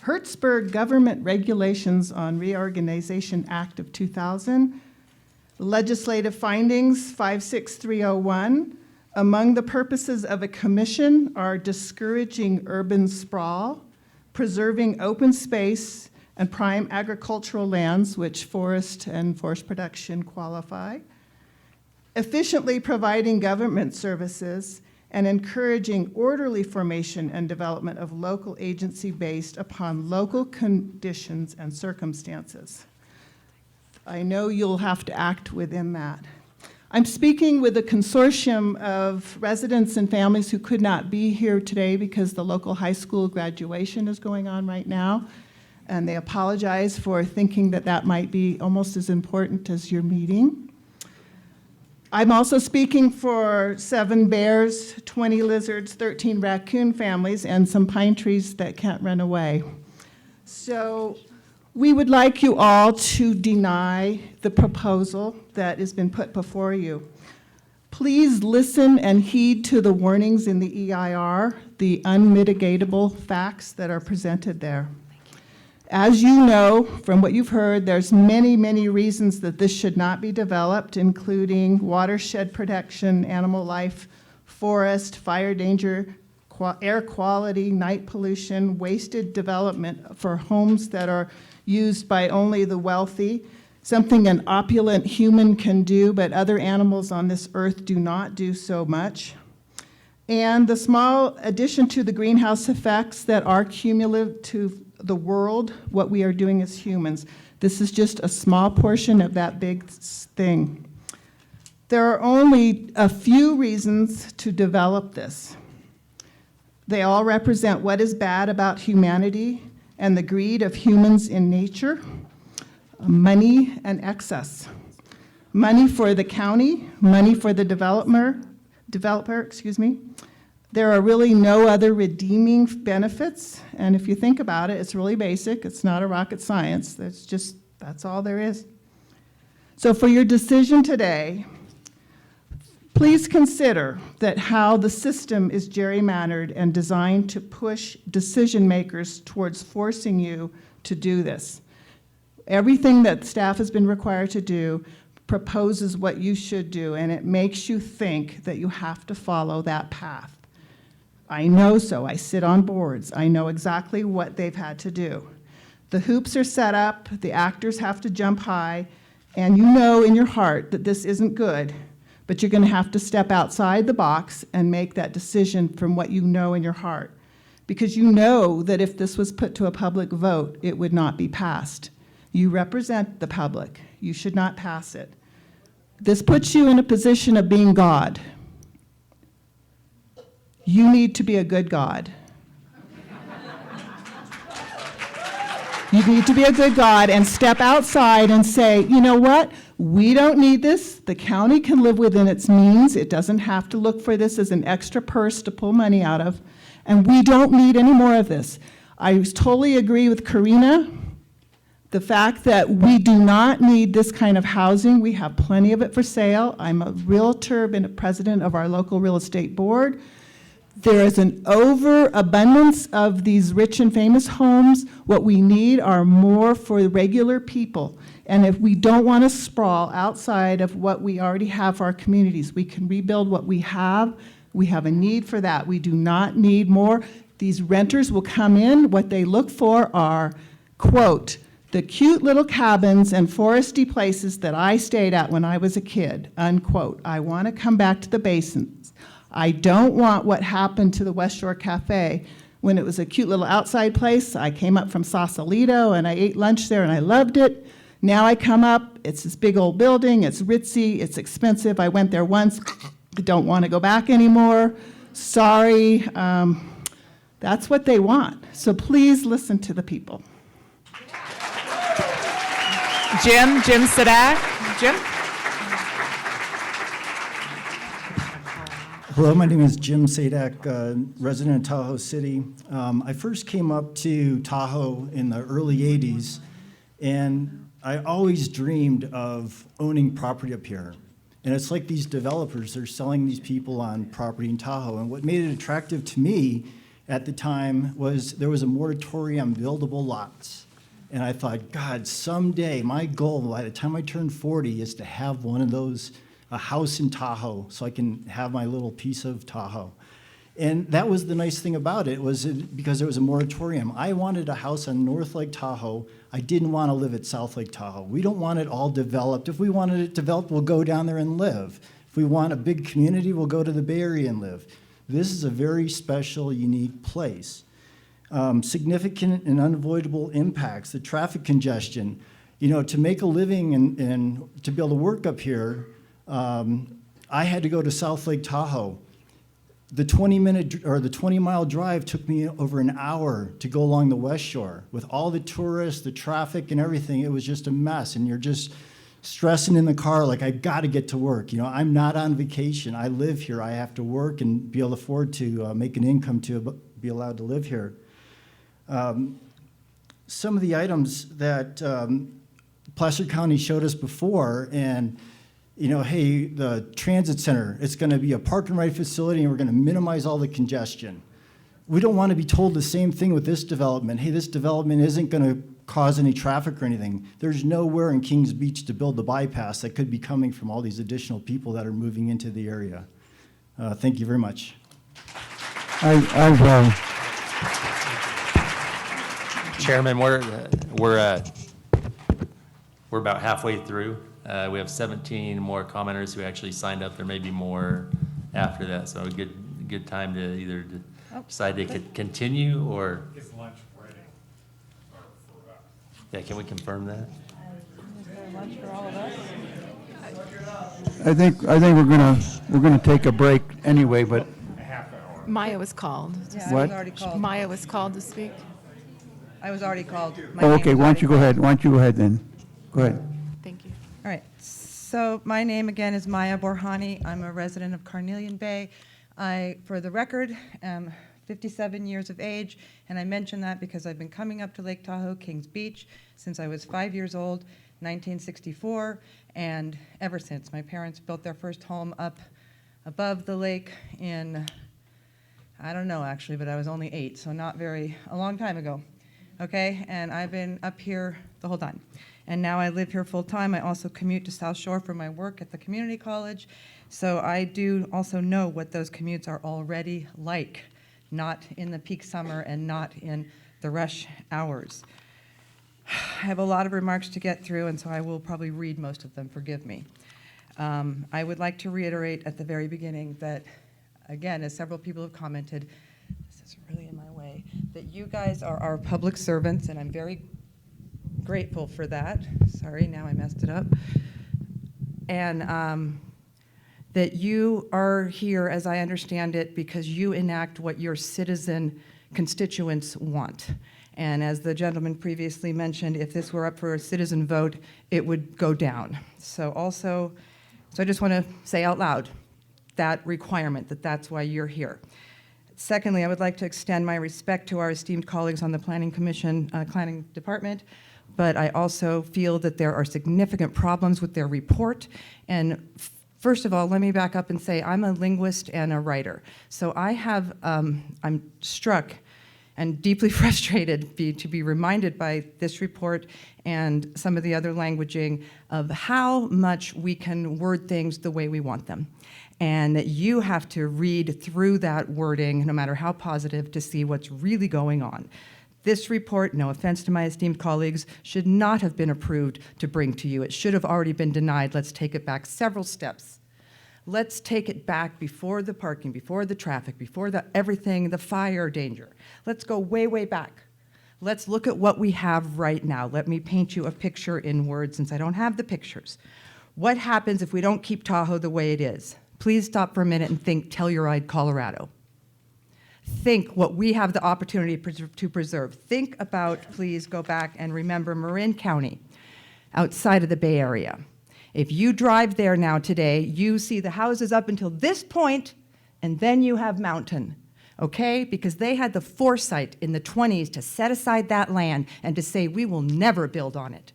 Hertzberg Government Regulations on Reorganization Act of 2000. Legislative findings 56301. Among the purposes of a commission are discouraging urban sprawl, preserving open space and prime agricultural lands, which forest and forest production qualify, efficiently providing government services, and encouraging orderly formation and development of local agency based upon local conditions and circumstances. I know you'll have to act within that. I'm speaking with a consortium of residents and families who could not be here today because the local high school graduation is going on right now, and they apologize for thinking that that might be almost as important as your meeting. I'm also speaking for 7 bears, 20 lizards, 13 raccoon families, and some pine trees that can't run away. So we would like you all to deny the proposal that has been put before you. Please listen and heed to the warnings in the EIR, the unmitigatable facts that are presented there. As you know, from what you've heard, there's many, many reasons that this should not be developed, including watershed protection, animal life, forest, fire danger, air quality, night pollution, wasted development for homes that are used by only the wealthy, something an opulent human can do, but other animals on this earth do not do so much. And the small addition to the greenhouse effects that are cumulative to the world, what we are doing as humans. This is just a small portion of that big thing. There are only a few reasons to develop this. They all represent what is bad about humanity and the greed of humans in nature, money and excess. Money for the county, money for the developer, There are really no other redeeming benefits, and if you think about it, it's really basic. It's not a rocket science. That's all there is. So for your decision today, please consider that how the system is gerrymandered and designed to push decision makers towards forcing you to do this. Everything that staff has been required to do proposes what you should do, and it makes you think that you have to follow that path. I know so. I sit on boards. I know exactly what they've had to do. The hoops are set up, the actors have to jump high, and you know in your heart that this isn't good, but you're going to have to step outside the box and make that decision from what you know in your heart. Because you know that if this was put to a public vote, it would not be passed. You represent the public. You should not pass it. This puts you in a position of being God. You need to be a good God. You need to be a good God and step outside and say, you know what? We don't need this. The county can live within its means. It doesn't have to look for this as an extra purse to pull money out of. And we don't need any more of this. I totally agree with Karina. The fact that we do not need this kind of housing. We have plenty of it for sale. I'm a realtor, been a president of our local real estate board. There is an overabundance of these rich and famous homes. What we need are more for regular people. And if we don't want to sprawl outside of what we already have for our communities, we can rebuild what we have. We have a need for that. We do not need more. These renters will come in. What they look for are, quote, the cute little cabins and foresty places that I stayed at when I was a kid, unquote. I want to come back to the basins. I don't want what happened to the West Shore Cafe when it was a cute little outside place. I came up from Sausalito and I ate lunch there and I loved it. Now I come up, it's this big old building, it's ritzy, it's expensive. I went there once, I don't want to go back anymore. Sorry, that's what they want. So please listen to the people. Jim Sadak. Jim? Hello, my name is Jim Sadak, resident of Tahoe City. I first came up to Tahoe in the early 80s, and I always dreamed of owning property up here. And it's like these developers, they're selling these people on property in Tahoe. And what made it attractive to me at the time was there was a moratorium on buildable lots. And I thought, God, someday my goal by the time I turn 40 is to have one of those, a house in Tahoe, so I can have my little piece of Tahoe. And that was the nice thing about it, was because there was a moratorium. I wanted a house on North Lake Tahoe. I didn't want to live at South Lake Tahoe. We don't want it all developed. If we wanted it developed, we'll go down there and live. If we want a big community, we'll go to the Bay Area and live. This is a very special, unique place. Significant and unavoidable impacts, the traffic congestion. You know, to make a living and to be able to work up here, I had to go to South Lake Tahoe. The 20-mile drive took me over an hour to go along the West Shore. With all the tourists, the traffic and everything, it was just a mess. And you're just stressing in the car like, I've got to get to work. You know, I'm not on vacation. I live here. I have to work and be able to afford to make an income to be allowed to live here. Some of the items that Placer County showed us before, and you know, hey, the transit center, it's going to be a park and ride facility and we're going to minimize all the congestion. We don't want to be told the same thing with this development. Hey, this development isn't going to cause any traffic or anything. There's nowhere in Kings Beach to build the bypass that could be coming from all these additional people that are moving into the area. Thank you very much. Chairman, we're about halfway through. We have 17 more commenters who actually signed up. There may be more after that, so a good time to either decide to continue or. Is lunch ready for us? Yeah, can we confirm that? Lunch for all of us? I think we're gonna take a break anyway, but A half hour. Maya was called. I was already called. Maya was called to speak. I was already called. oh, okay, why don't you go ahead? Why don't you go ahead then? Go ahead. Thank you. All right, so my name again is Maya Borhani. I'm a resident of Carnelian Bay. I, for the record, am 57 years of age, and I mention that because I've been coming up to Lake Tahoe, Kings Beach, since I was 5 years old, 1964, and ever since. My parents built their first home up above the lake in, I don't know actually, but I was only 8, so a long time ago. Okay, and I've been up here the whole time. And now I live here full time. I also commute to South Shore for my work at the community college. So I do also know what those commutes are already like, not in the peak summer and not in the rush hours. I have a lot of remarks to get through, and so I will probably read most of them, forgive me. I would like to reiterate at the very beginning that, again, as several people have commented, this is really in my way, that you guys are our public servants, and I'm very grateful for that. Sorry, now I messed it up. And that you are here, as I understand it, because you enact what your citizen constituents want. And as the gentleman previously mentioned, if this were up for a citizen vote, it would go down. So I just want to say out loud that requirement, that's why you're here. Secondly, I would like to extend my respect to our esteemed colleagues on the Planning Commission, Planning Department, but I also feel that there are significant problems with their report. And first of all, let me back up and say I'm a linguist and a writer. So I'm struck and deeply frustrated to be reminded by this report and some of the other languaging of how much we can word things the way we want them. And that you have to read through that wording, no matter how positive, to see what's really going on. This report, no offense to my esteemed colleagues, should not have been approved to bring to you. It should have already been denied. Let's take it back several steps. Let's take it back before the parking, before the traffic, before everything, the fire danger. Let's go way, way back. Let's look at what we have right now. Let me paint you a picture in words since I don't have the pictures. What happens if we don't keep Tahoe the way it is? Please stop for a minute and think Telluride, Colorado. Think what we have the opportunity to preserve. Think about, please go back and remember Marin County, outside of the Bay Area. If you drive there now today, you see the houses up until this point, and then you have mountain, okay? Because they had the foresight in the 20s to set aside that land and to say, we will never build on it.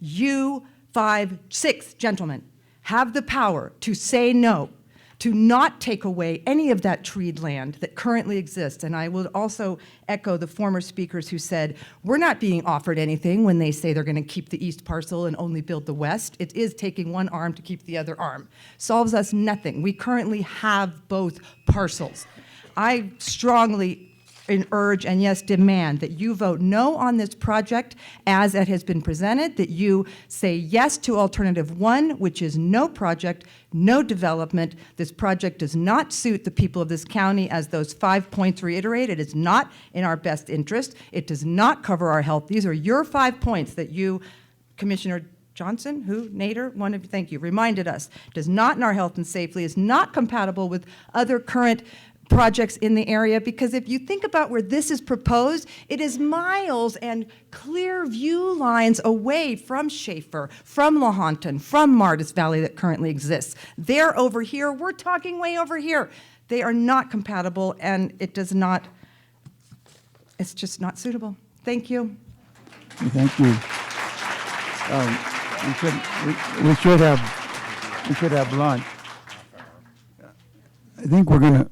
You 5, 6 gentlemen have the power to say no, to not take away any of that treed land that currently exists. And I will also echo the former speakers who said, we're not being offered anything when they say they're gonna keep the east parcel and only build the west. It is taking one arm to keep the other arm. Solves us nothing. We currently have both parcels. I strongly urge and yes, demand that you vote no on this project as it has been presented, that you say yes to alternative 1, which is no project, no development. This project does not suit the people of this county, as those 5 points reiterate. It is not in our best interest. It does not cover our health. These are your 5 points that you, Commissioner Johnson, Nader, one of you, thank you, reminded us. Does not in our health and safety, is not compatible with other current projects in the area, because if you think about where this is proposed, it is miles and clear view lines away from Schaefer, from Lahontan, from Martis Valley that currently exists. They're over here, we're talking way over here. They are not compatible, and it's just not suitable. Thank you. Thank you. We should have lunch. I think we're gonna.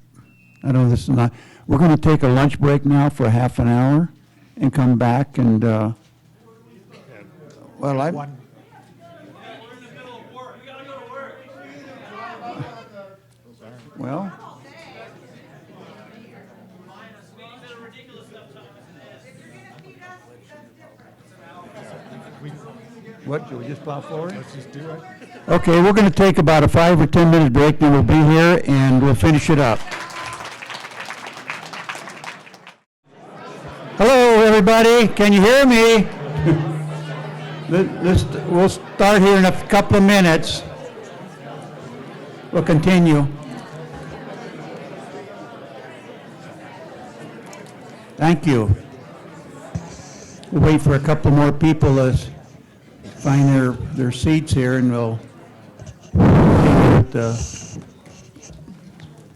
I know this is not. We're going to take a lunch break now for half an hour and come back and Well, I, well, what, should we just plow forward? Let's just do it. Okay, we're going to take about a 5 or 10 minute break, then we'll be here and we'll finish it up. Hello, everybody. Can you hear me? We'll start here in a couple of minutes. We'll continue. Thank you. We'll wait for a couple more people to find their seats here, and we'll continue with the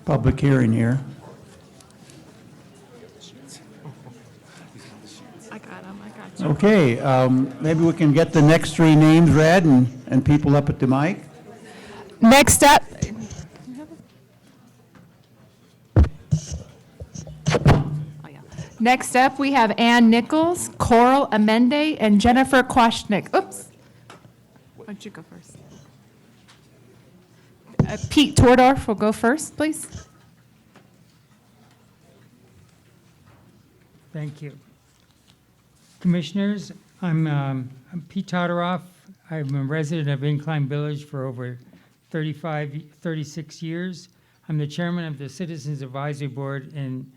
public hearing here. I got him, I got you. Okay, maybe we can get the next 3 names read and people up at the mic. Next up, next up, we have Ann Nichols, Coral Amende, and Jennifer Kwashnick. Oops. Why don't you go first? Pete Tordorf will go first, please. Thank you. Commissioners, I'm Pete Todoroff. I'm a resident of Incline Village for over 36 years. I'm the chairman of the Citizens Advisory Board in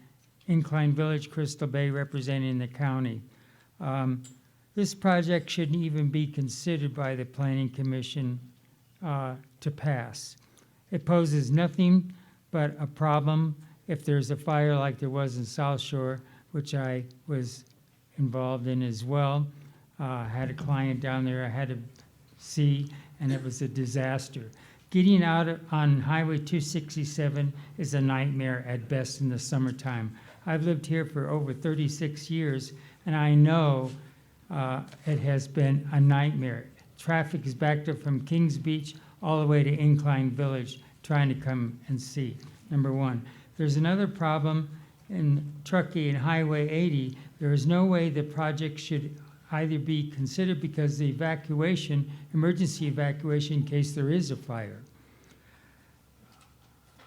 Incline Village, Crystal Bay, representing the county. This project shouldn't even be considered by the Planning Commission to pass. It poses nothing but a problem if there's a fire like there was in South Shore, which I was involved in as well. I had a client down there I had to see, and it was a disaster. Getting out on Highway 267 is a nightmare at best in the summertime. I've lived here for over 36 years, and I know it has been a nightmare. Traffic is backed up from Kings Beach all the way to Incline Village trying to come and see, number one. There's another problem in Truckee and Highway 80. There is no way the project should either be considered because the evacuation, emergency evacuation in case there is a fire.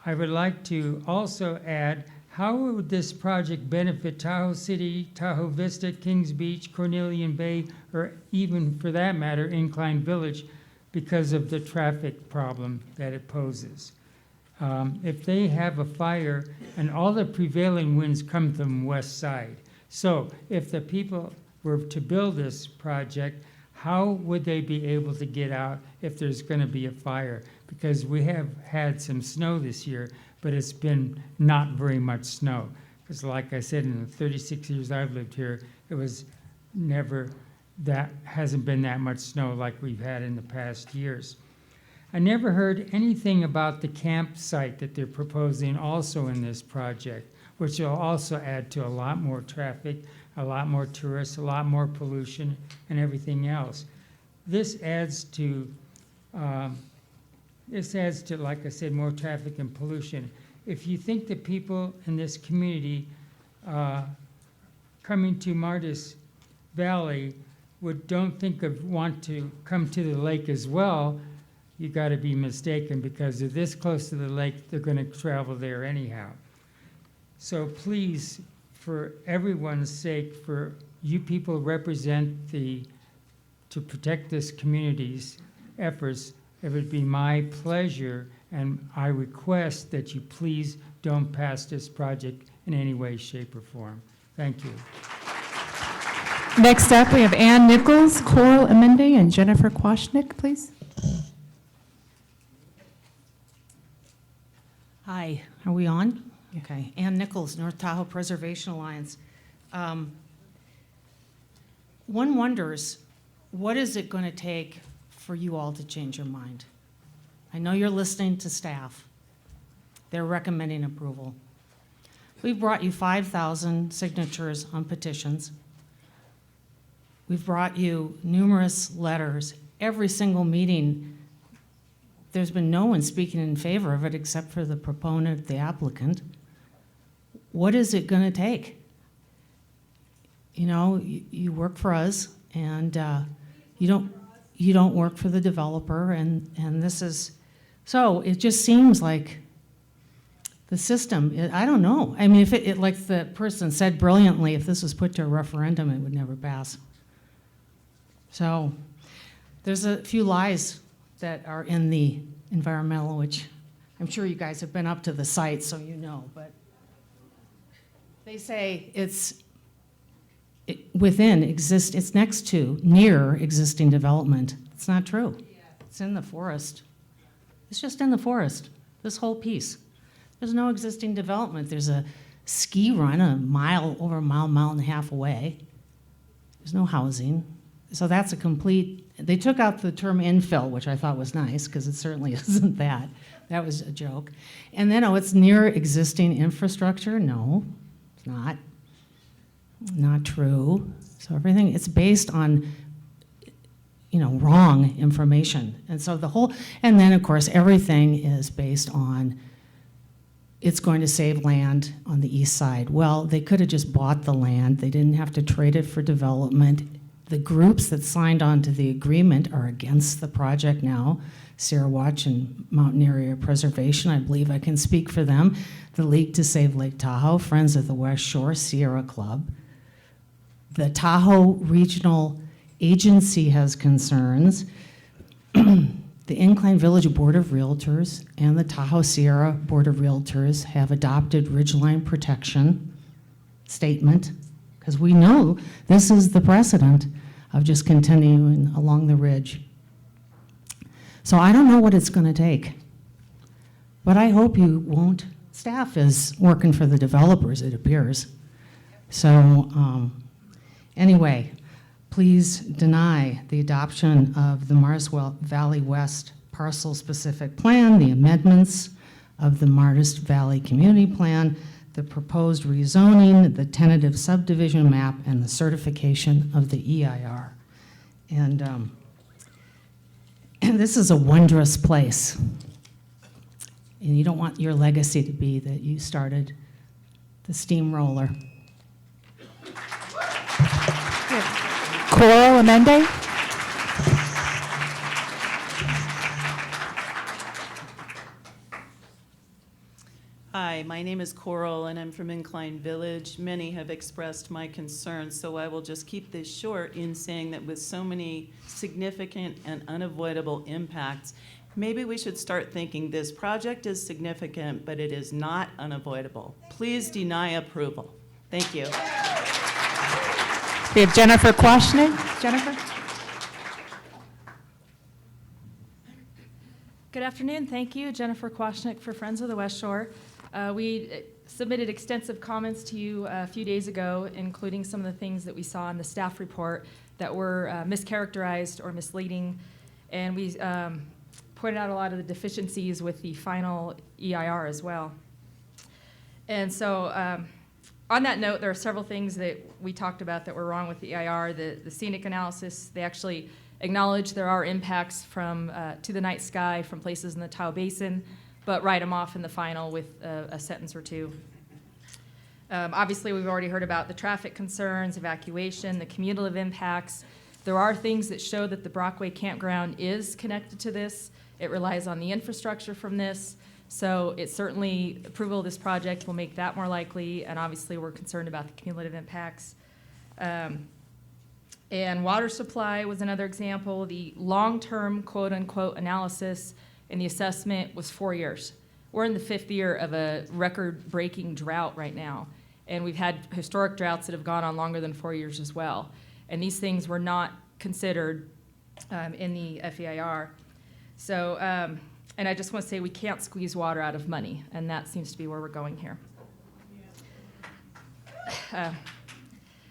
I would like to also add, how would this project benefit Tahoe City, Tahoe Vista, Kings Beach, Cornelian Bay, or even for that matter, Incline Village, because of the traffic problem that it poses? If they have a fire and all the prevailing winds come from the west side, so if the people were to build this project, how would they be able to get out if there's going to be a fire? Because we have had some snow this year, but it's been not very much snow. Because like I said, in the 36 years I've lived here, it was never hasn't been that much snow like we've had in the past years. I never heard anything about the campsite that they're proposing also in this project, which will also add to a lot more traffic, a lot more tourists, a lot more pollution, and everything else. This adds to, like I said, more traffic and pollution. If you think that people in this community coming to Martis Valley don't want to come to the lake as well, you got to be mistaken, because they're this close to the lake, they're going to travel there anyhow. So please, for everyone's sake, for you people represent to protect this community's efforts, it would be my pleasure, and I request that you please don't pass this project in any way, shape, or form. Thank you. Next up, we have Ann Nichols, Coral Amende, and Jennifer Kwashnick, please. Hi, are we on? Okay, Ann Nichols, North Tahoe Preservation Alliance. One wonders, what is it going to take for you all to change your mind? I know you're listening to staff. They're recommending approval. We've brought you 5,000 signatures on petitions. We've brought you numerous letters. Every single meeting, there's been no one speaking in favor of it except for the proponent, the applicant. What is it going to take? You know, you work for us, and You don't work for the developer, and this is, so it just seems like the system, I don't know. I mean, if it, like the person said brilliantly, if this was put to a referendum, it would never pass. So there's a few lies that are in the environmental, which I'm sure you guys have been up to the site, so you know, but they say it's it's next to, near existing development. It's not true. It's in the forest. It's just in the forest, this whole piece. There's no existing development. There's a ski run over a mile and a half away. There's no housing. So that's a complete, they took out the term infill, which I thought was nice, because it certainly isn't that. That was a joke. And then, it's near existing infrastructure. No, it's not. Not true. So everything, it's based on, wrong information. And so and then of course, everything is based on, it's going to save land on the east side. Well, they could have just bought the land. They didn't have to trade it for development. The groups that signed on to the agreement are against the project now. Sierra Watch and Mountain Area Preservation, I believe I can speak for them. The League to Save Lake Tahoe, Friends of the West Shore, Sierra Club. The Tahoe Regional Agency has concerns. The Incline Village Board of Realtors and the Tahoe Sierra Board of Realtors have adopted ridgeline protection statement, because we know this is the precedent of just continuing along the ridge. So I don't know what it's going to take, but I hope you won't. Staff is working for the developers, it appears. So anyway, please deny the adoption of the Mars Valley West parcel-specific plan, the amendments of the Mars Valley Community Plan, the proposed rezoning, the tentative subdivision map, and the certification of the EIR. And this is a wondrous place. And you don't want your legacy to be that you started the steamroller. Coral Amende? Hi, my name is Coral, and I'm from Incline Village. Many have expressed my concerns, so I will just keep this short in saying that with so many significant and unavoidable impacts, maybe we should start thinking this project is significant, but it is not unavoidable. Please deny approval. Thank you. We have Jennifer Quashnik. Jennifer? Good afternoon. Thank you. Jennifer Quashnik for Friends of the West Shore. We submitted extensive comments to you a few days ago, including some of the things that we saw in the staff report that were mischaracterized or misleading. And we pointed out a lot of the deficiencies with the final EIR as well. And so on that note, there are several things that we talked about that were wrong with the EIR. The scenic analysis, they actually acknowledge there are impacts from to the night sky from places in the Tahoe Basin, but write them off in the final with a sentence or two. Obviously, we've already heard about the traffic concerns, evacuation, the cumulative impacts. There are things that show that the Brockway Campground is connected to this. It relies on the infrastructure from this. So it certainly, approval of this project will make that more likely, and obviously we're concerned about the cumulative impacts. And water supply was another example. The long-term quote-unquote analysis and the assessment was 4 years. We're in the 5th year of a record-breaking drought right now, and we've had historic droughts that have gone on longer than 4 years as well. And these things were not considered in the FEIR. So, and I just want to say we can't squeeze water out of money, and that seems to be where we're going here.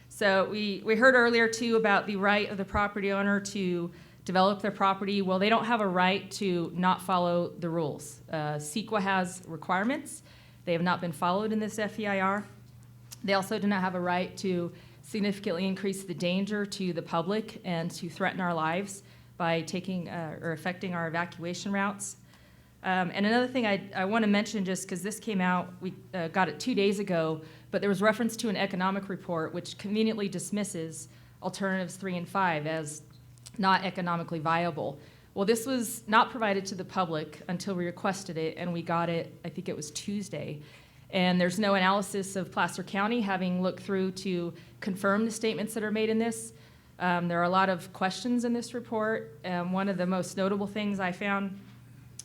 So we heard earlier too about the right of the property owner to develop their property. Well, they don't have a right to not follow the rules. CEQA has requirements. They have not been followed in this FEIR. They also do not have a right to significantly increase the danger to the public and to threaten our lives by taking or affecting our evacuation routes. And another thing I want to mention, just because this came out, we got it 2 days ago, but there was reference to an economic report which conveniently dismisses alternatives 3 and 5 as not economically viable. Well, this was not provided to the public until we requested it, and we got it, I think it was Tuesday. And there's no analysis of Placer County having looked through to confirm the statements that are made in this. There are a lot of questions in this report. One of the most notable things I found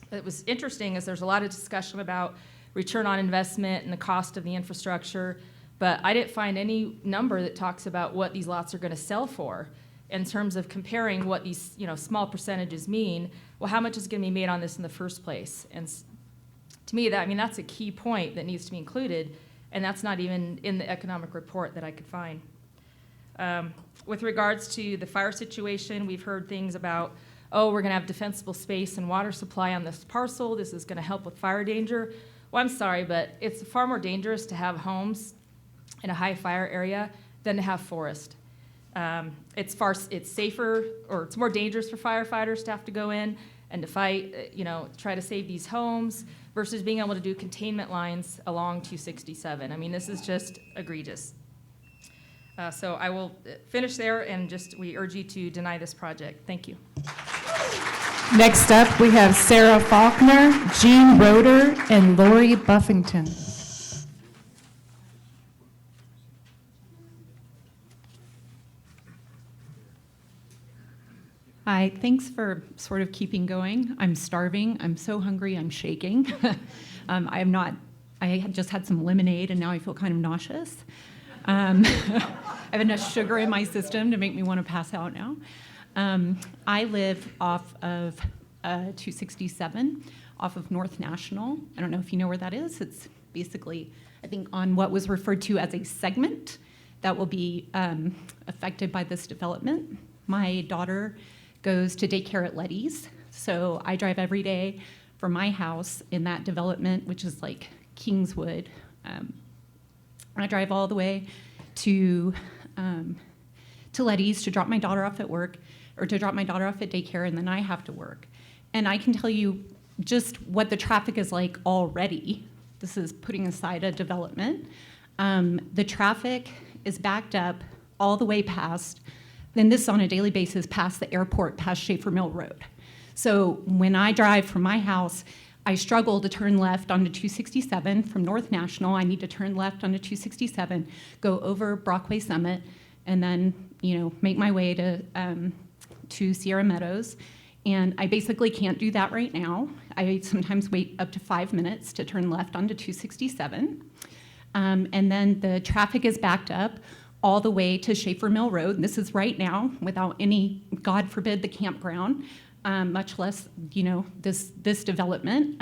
that was interesting is there's a lot of discussion about return on investment and the cost of the infrastructure, but I didn't find any number that talks about what these lots are going to sell for in terms of comparing what these small percentages mean. Well, how much is going to be made on this in the first place? And to me, that's a key point that needs to be included, and that's not even in the economic report that I could find. With regards to the fire situation, we've heard things about, oh, we're going to have defensible space and water supply on this parcel. This is going to help with fire danger. Well, I'm sorry, but it's far more dangerous to have homes in a high fire area than to have forest. It's safer, or it's more dangerous for firefighters to have to go in and to fight, try to save these homes versus being able to do containment lines along 267. This is just egregious. So I will finish there, and we urge you to deny this project. Thank you. Next up, we have Sarah Faulkner, Jean Roeder, and Lori Buffington. Hi, thanks for sort of keeping going. I'm starving. I'm so hungry, I'm shaking. I had just had some lemonade and now I feel kind of nauseous. I have enough sugar in my system to make me want to pass out now. I live off of 267, off of North National. I don't know if you know where that is. It's basically, I think, on what was referred to as a segment that will be affected by this development. My daughter goes to daycare at Letty's, so I drive every day from my house in that development, which is like Kingswood. I drive all the way to Letty's to drop my daughter off at work, or to drop my daughter off at daycare, and then I have to work. And I can tell you just what the traffic is like already. This is putting aside a development. The traffic is backed up all the way past, and this on a daily basis, past the airport, past Schaefer Mill Road. So when I drive from my house, I struggle to turn left onto 267 from North National. I need to turn left onto 267, go over Brockway Summit, and then make my way to Sierra Meadows. And I basically can't do that right now. I sometimes wait up to 5 minutes to turn left onto 267. And then the traffic is backed up all the way to Schaefer Mill Road. And this is right now without any, God forbid, the campground, much less, this development.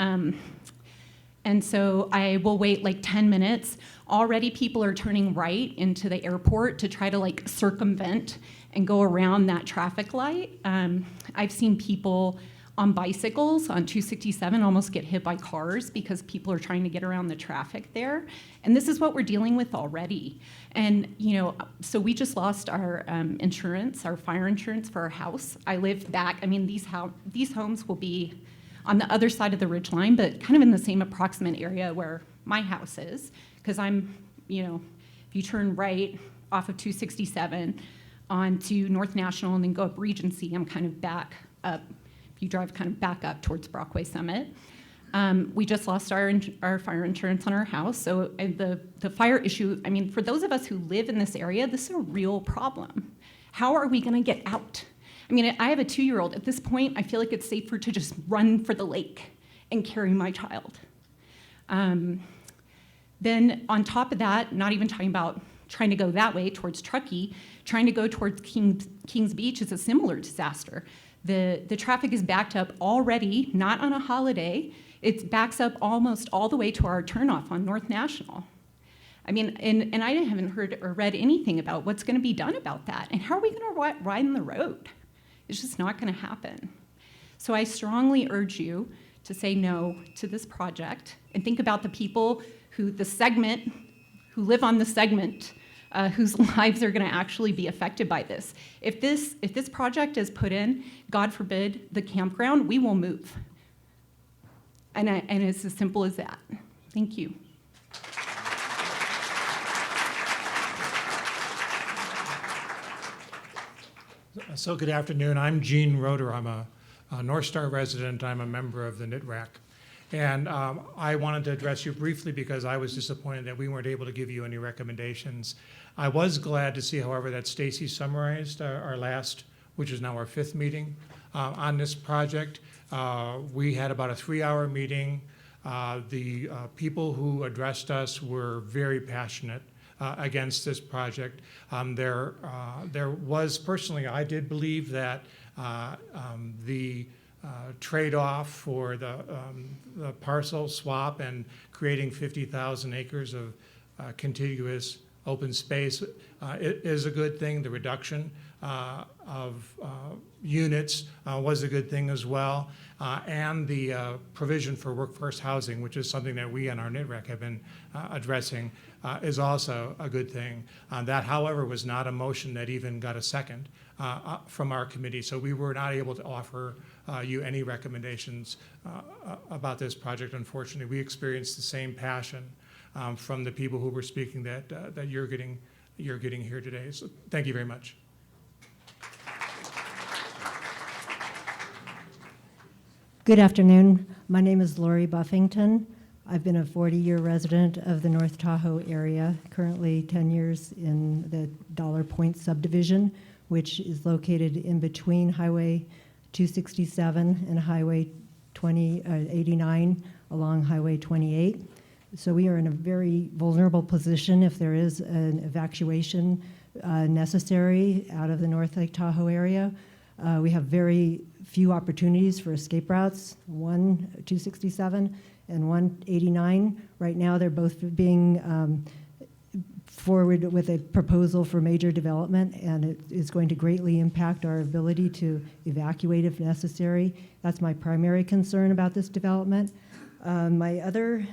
And so I will wait like 10 minutes. Already people are turning right into the airport to try to circumvent and go around that traffic light. I've seen people on bicycles on 267 almost get hit by cars because people are trying to get around the traffic there. And this is what we're dealing with already. And, so we just lost our insurance, our fire insurance for our house. I live back, these homes will be on the other side of the ridgeline, but kind of in the same approximate area where my house is, because I'm, if you turn right off of 267 onto North National and then go up Regency, I'm kind of back up. If you drive kind of back up towards Brockway Summit. We just lost our fire insurance on our house, so the fire issue, for those of us who live in this area, this is a real problem. How are we gonna get out? I have a 2-year-old. At this point, I feel like it's safer to just run for the lake and carry my child. Then on top of that, not even talking about trying to go that way towards Truckee, trying to go towards Kings Beach is a similar disaster. The traffic is backed up already, not on a holiday. It backs up almost all the way to our turnoff on North National. And I haven't heard or read anything about what's gonna be done about that. And how are we gonna ride on the road? It's just not gonna happen. So I strongly urge you to say no to this project and think about the people who live on the segment, whose lives are gonna actually be affected by this. If this project is put in, God forbid, the campground, we will move. And it's as simple as that. Thank you. So good afternoon. I'm Gene Roeder. I'm a North Star resident. I'm a member of the NITRAC. And I wanted to address you briefly because I was disappointed that we weren't able to give you any recommendations. I was glad to see, however, that Stacy summarized our last, which is now our 5th meeting on this project. We had about a 3-hour meeting. The people who addressed us were very passionate against this project. There was, personally, I did believe that the trade-off for the parcel swap and creating 50,000 acres of contiguous open space is a good thing. The reduction of units was a good thing as well. And the provision for workforce housing, which is something that we on our NITRAC have been addressing, is also a good thing. That, however, was not a motion that even got a second from our committee, so we were not able to offer you any recommendations about this project, unfortunately. We experienced the same passion from the people who were speaking that you're getting here today. So thank you very much. Good afternoon. My name is Lori Buffington. I've been a 40-year resident of the North Tahoe area, currently 10 years in the Dollar Point subdivision, which is located in between Highway 267 and Highway 89 along Highway 28. So we are in a very vulnerable position if there is an evacuation necessary out of the North Lake Tahoe area. We have very few opportunities for escape routes, one 267 and 189. Right now, they're both being forward with a proposal for major development, and it is going to greatly impact our ability to evacuate if necessary. That's my primary concern about this development. My other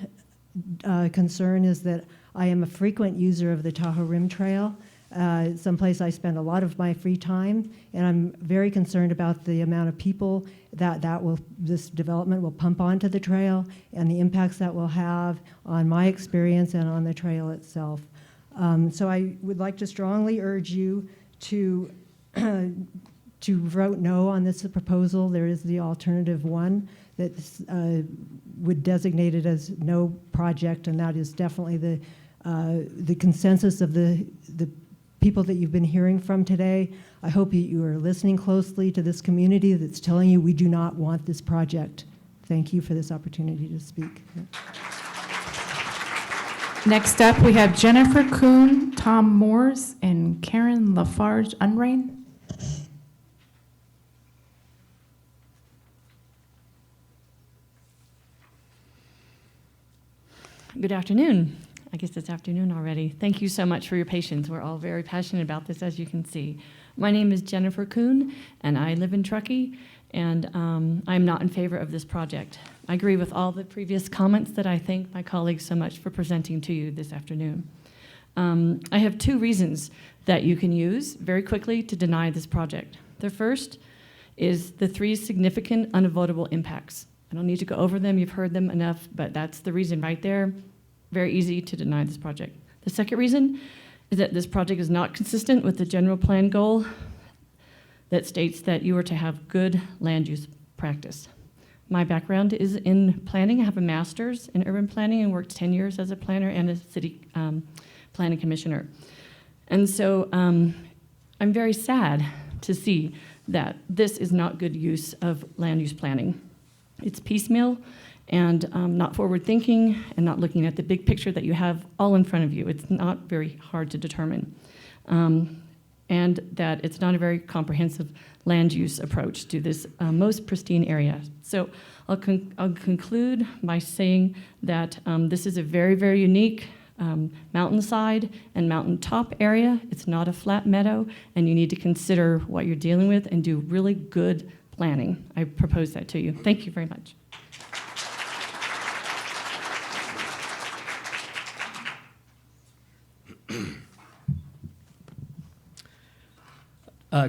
concern is that I am a frequent user of the Tahoe Rim Trail. Someplace I spend a lot of my free time, and I'm very concerned about the amount of people that this development will pump onto the trail and the impacts that will have on my experience and on the trail itself. So I would like to strongly urge you to vote no on this proposal. There is the alternative one that would designate it as no project, and that is definitely the consensus of the people that you've been hearing from today. I hope you are listening closely to this community that's telling you we do not want this project. Thank you for this opportunity to speak. Next up, we have Jennifer Kuhn, Tom Moores, and Karen Lafarge Unrain. Good afternoon. I guess it's afternoon already. Thank you so much for your patience. We're all very passionate about this, as you can see. My name is Jennifer Kuhn, and I live in Truckee, and I'm not in favor of this project. I agree with all the previous comments that I thank my colleagues so much for presenting to you this afternoon. I have 2 reasons that you can use very quickly to deny this project. The first is the 3 significant unavoidable impacts. I don't need to go over them, you've heard them enough, but that's the reason right there. Very easy to deny this project. The second reason is that this project is not consistent with the general plan goal that states that you are to have good land use practice. My background is in planning. I have a master's in urban planning and worked 10 years as a planner and a city planning commissioner. And so I'm very sad to see that this is not good use of land use planning. It's piecemeal and not forward-thinking and not looking at the big picture that you have all in front of you. It's not very hard to determine. And that it's not a very comprehensive land use approach to this most pristine area. So I'll conclude by saying that this is a very, very unique mountainside and mountaintop area. It's not a flat meadow, and you need to consider what you're dealing with and do really good planning. I propose that to you. Thank you very much.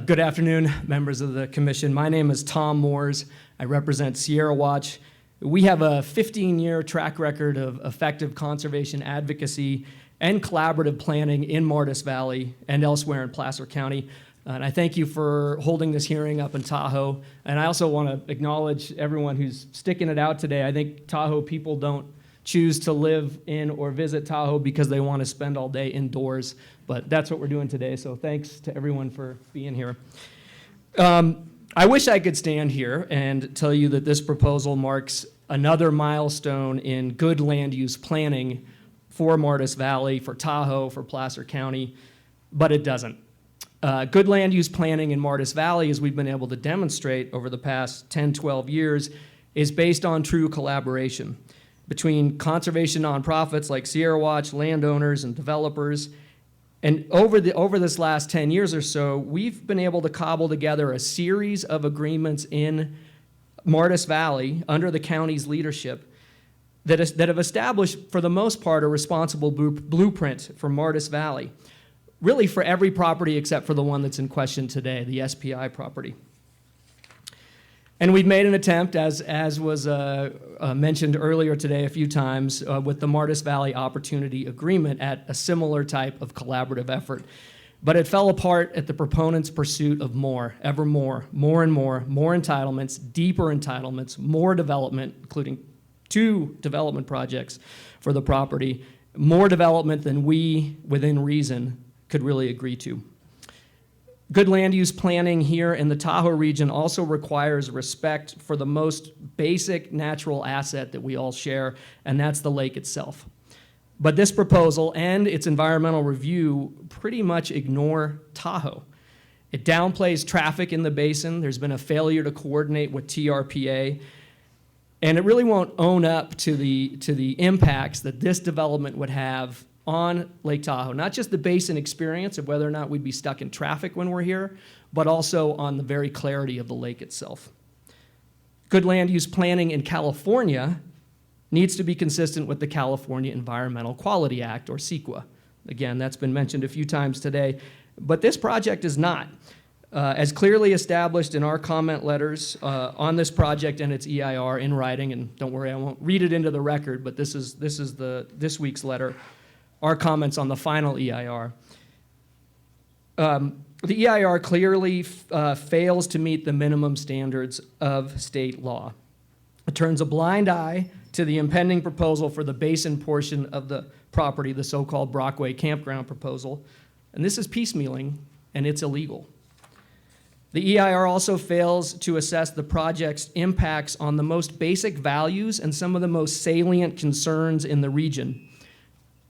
Good afternoon, members of the commission. My name is Tom Moores. I represent Sierra Watch. We have a 15-year track record of effective conservation advocacy and collaborative planning in Martis Valley and elsewhere in Placer County. And I thank you for holding this hearing up in Tahoe. And I also want to acknowledge everyone who's sticking it out today. I think Tahoe people don't choose to live in or visit Tahoe because they want to spend all day indoors. But that's what we're doing today. So thanks to everyone for being here. I wish I could stand here and tell you that this proposal marks another milestone in good land use planning for Martis Valley, for Tahoe, for Placer County, but it doesn't. Good land use planning in Martis Valley, as we've been able to demonstrate over the past 10, 12 years, is based on true collaboration between conservation nonprofits like Sierra Watch, landowners, and developers. And over this last 10 years or so, we've been able to cobble together a series of agreements in Martis Valley under the county's leadership that have established, for the most part, a responsible blueprint for Martis Valley, really for every property except for the one that's in question today, the SPI property. And we've made an attempt, as was mentioned earlier today a few times, with the Martis Valley Opportunity Agreement at a similar type of collaborative effort. But it fell apart at the proponents' pursuit of more, ever more and more entitlements, deeper entitlements, more development, including 2 development projects for the property, more development than we, within reason, could really agree to. Good land use planning here in the Tahoe region also requires respect for the most basic natural asset that we all share, and that's the lake itself. But this proposal and its environmental review pretty much ignore Tahoe. It downplays traffic in the basin. There's been a failure to coordinate with TRPA, and it really won't own up to the impacts that this development would have on Lake Tahoe, not just the basin experience of whether or not we'd be stuck in traffic when we're here, but also on the very clarity of the lake itself. Good land use planning in California needs to be consistent with the California Environmental Quality Act, or CEQA. Again, that's been mentioned a few times today, but this project is not. As clearly established in our comment letters on this project and its EIR in writing, and don't worry, I won't read it into the record, but this is this week's letter, our comments on the final EIR. The EIR clearly fails to meet the minimum standards of state law. It turns a blind eye to the impending proposal for the basin portion of the property, the so-called Brockway Campground proposal, and this is piecemealing, and it's illegal. The EIR also fails to assess the project's impacts on the most basic values and some of the most salient concerns in the region.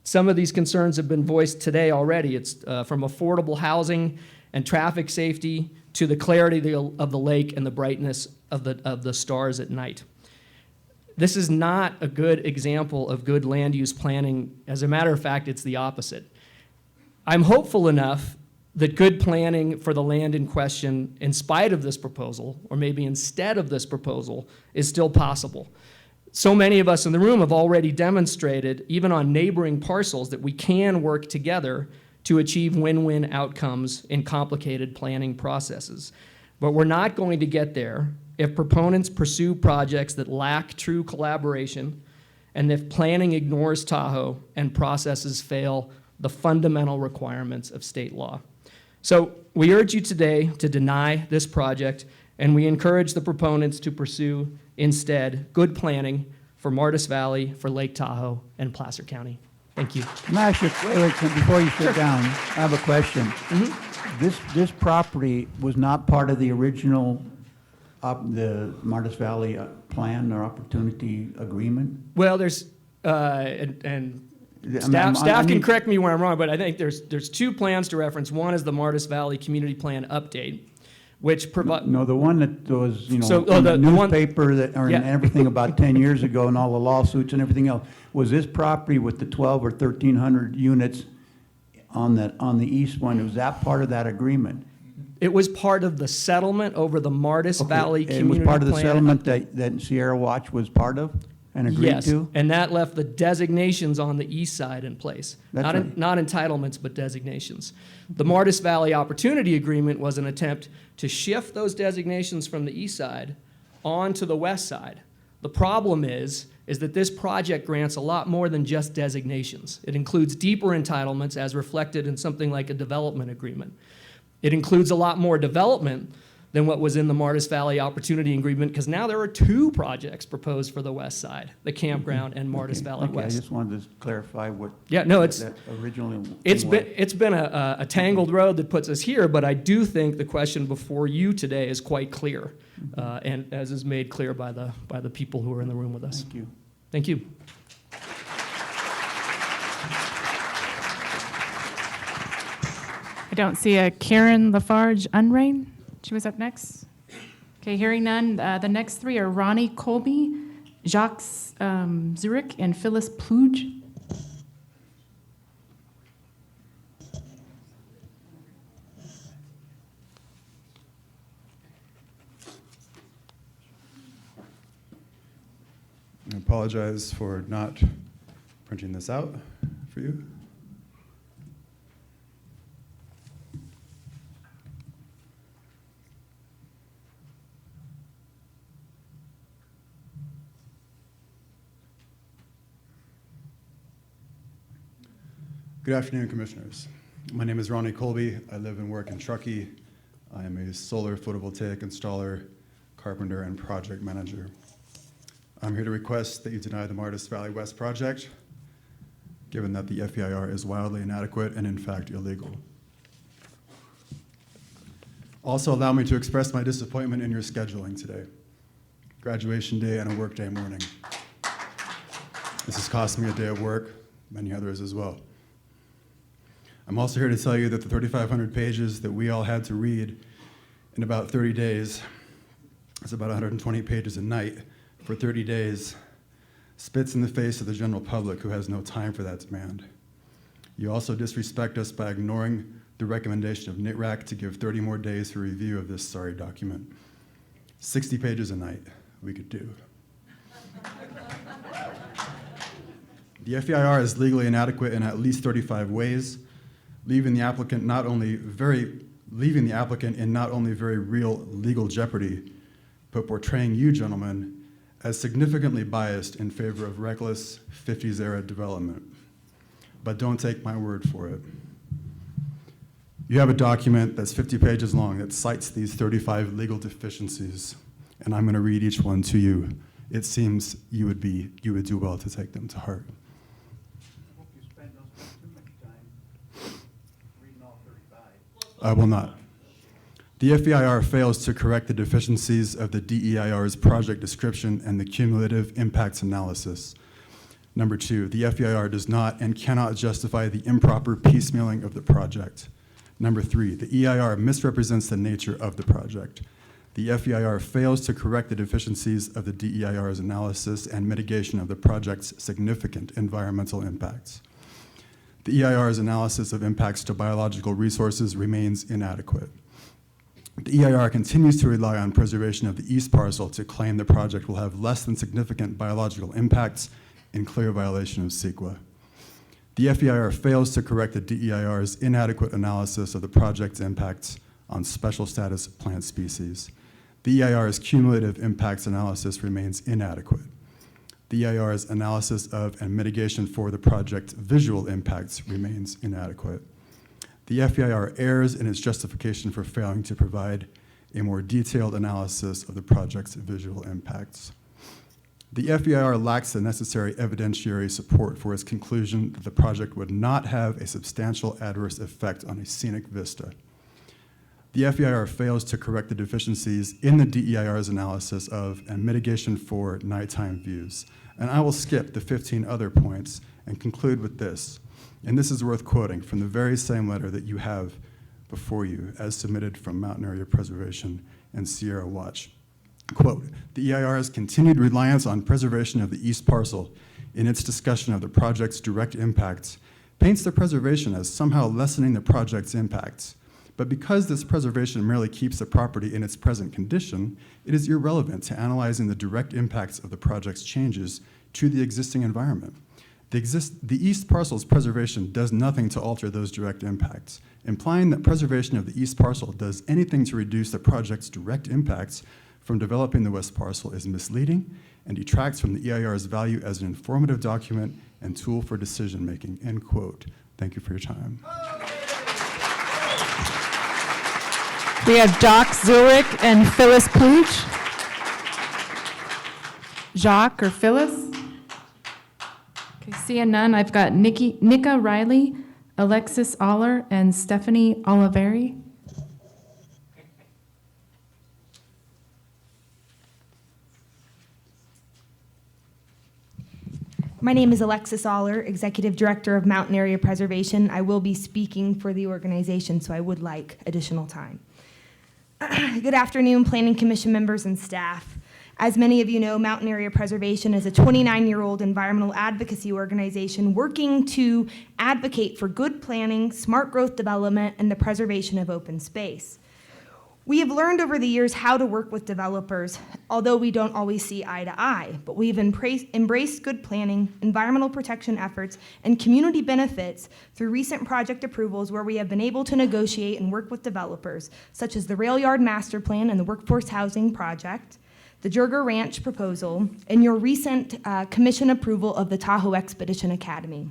Some of these concerns have been voiced today already. It's from affordable housing and traffic safety to the clarity of the lake and the brightness of the stars at night. This is not a good example of good land use planning. As a matter of fact, it's the opposite. I'm hopeful enough that good planning for the land in question, in spite of this proposal, or maybe instead of this proposal, is still possible. So many of us in the room have already demonstrated, even on neighboring parcels, that we can work together to achieve win-win outcomes in complicated planning processes. But we're not going to get there if proponents pursue projects that lack true collaboration, and if planning ignores Tahoe and processes fail the fundamental requirements of state law. So we urge you today to deny this project, and we encourage the proponents to pursue instead good planning for Martis Valley, for Lake Tahoe, and Placer County. Thank you. Can I ask you, wait, before you sit down, I have a question. This property was not part of the original, the Martis Valley plan or opportunity agreement? Well, there's, staff can correct me where I'm wrong, but I think there's 2 plans to reference. One is the Martis Valley Community Plan Update, which provide. No, the one that was, in the the newspaper one, and everything about 10 years ago and all the lawsuits and everything else. Was this property with the 12 or 1,300 units on the east one, was that part of that agreement? It was part of the settlement over the Martis Valley Community Plan. It was part of the settlement that Sierra Watch was part of and agreed to? Yes, and that left the designations on the east side in place. Not entitlements, but designations. The Martis Valley Opportunity Agreement was an attempt to shift those designations from the east side onto the west side. The problem is that this project grants a lot more than just designations. It includes deeper entitlements as reflected in something like a development agreement. It includes a lot more development than what was in the Martis Valley Opportunity Agreement, because now there are 2 projects proposed for the west side, the campground and Martis Valley Okay, I West. just wanted to clarify what. Yeah, no, it's- that originally. It's was. been a tangled road that puts us here, but I do think the question before you today is quite clear, and as is made clear by the people who are in the room with us. Thank you. Thank you. I don't see a Karen Lafarge Unrain. She was up next. Okay, hearing none. The next 3 are Ronnie Colby, Jacques Zurich, and Phyllis Pluge. I apologize for not printing this out for you. Good afternoon, Commissioners. My name is Ronnie Colby. I live and work in Truckee. I am a solar photovoltaic installer, carpenter, and project manager. I'm here to request that you deny the Martis Valley West project, given that the FEIR is wildly inadequate and in fact illegal. Also, allow me to express my disappointment in your scheduling today. Graduation day and a workday morning. This has cost me a day of work, many others as well. I'm also here to tell you that the 3,500 pages that we all had to read in about 30 days, it's about 120 pages a night for 30 days, spits in the face of the general public who has no time for that demand. You also disrespect us by ignoring the recommendation of NITRAC to give 30 more days for review of this sorry document. 60 pages a night we could do. The FEIR is legally inadequate in at least 35 ways, leaving the applicant in not only very real legal jeopardy, but portraying you gentlemen as significantly biased in favor of reckless 50s era development. But don't take my word for it. You have a document that's 50 pages long that cites these 35 legal deficiencies, and I'm going to read each one to you. It seems you would do well to take them to heart. I will not. The FEIR fails to correct the deficiencies of the DEIR's project description and the cumulative impacts analysis. Number 2, the FEIR does not and cannot justify the improper piecemealing of the project. Number 3, the EIR misrepresents the nature of the project. The FEIR fails to correct the deficiencies of the DEIR's analysis and mitigation of the project's significant environmental impacts. The EIR's analysis of impacts to biological resources remains inadequate. The EIR continues to rely on preservation of the east parcel to claim the project will have less than significant biological impacts in clear violation of CEQA. The FEIR fails to correct the DEIR's inadequate analysis of the project's impacts on special status plant species. The EIR's cumulative impacts analysis remains inadequate. The EIR's analysis of and mitigation for the project's visual impacts remains inadequate. The FEIR errs in its justification for failing to provide a more detailed analysis of the project's visual impacts. The FEIR lacks the necessary evidentiary support for its conclusion that the project would not have a substantial adverse effect on a scenic vista. The FEIR fails to correct the deficiencies in the DEIR's analysis of and mitigation for nighttime views. And I will skip the 15 other points and conclude with this. And this is worth quoting from the very same letter that you have before you as submitted from Mountain Area Preservation and Sierra Watch. Quote, the EIR's continued reliance on preservation of the east parcel in its discussion of the project's direct impacts paints the preservation as somehow lessening the project's impacts. But because this preservation merely keeps the property in its present condition, it is irrelevant to analyzing the direct impacts of the project's changes to the existing environment. The east parcel's preservation does nothing to alter those direct impacts. Implying that preservation of the east parcel does anything to reduce the project's direct impacts from developing the west parcel is misleading and detracts from the EIR's value as an informative document and tool for decision-making, end quote. Thank you for your time. We have Jacques Zurich and Phyllis Pluge. Jacques or Phyllis? Okay, seeing none, I've got Nika Riley, Alexis Aller, and Stephanie Oliveri. My name is Alexis Aller, Executive Director of Mountain Area Preservation. I will be speaking for the organization, so I would like additional time. Good afternoon, Planning Commission members and staff. As many of you know, Mountain Area Preservation is a 29-year-old environmental advocacy organization working to advocate for good planning, smart growth development, and the preservation of open space. We have learned over the years how to work with developers, although we don't always see eye to eye, but we've embraced good planning, environmental protection efforts, and community benefits through recent project approvals where we have been able to negotiate and work with developers, such as the Rail Yard Master Plan and the Workforce Housing Project, the Jurger Ranch proposal, and your recent commission approval of the Tahoe Expedition Academy.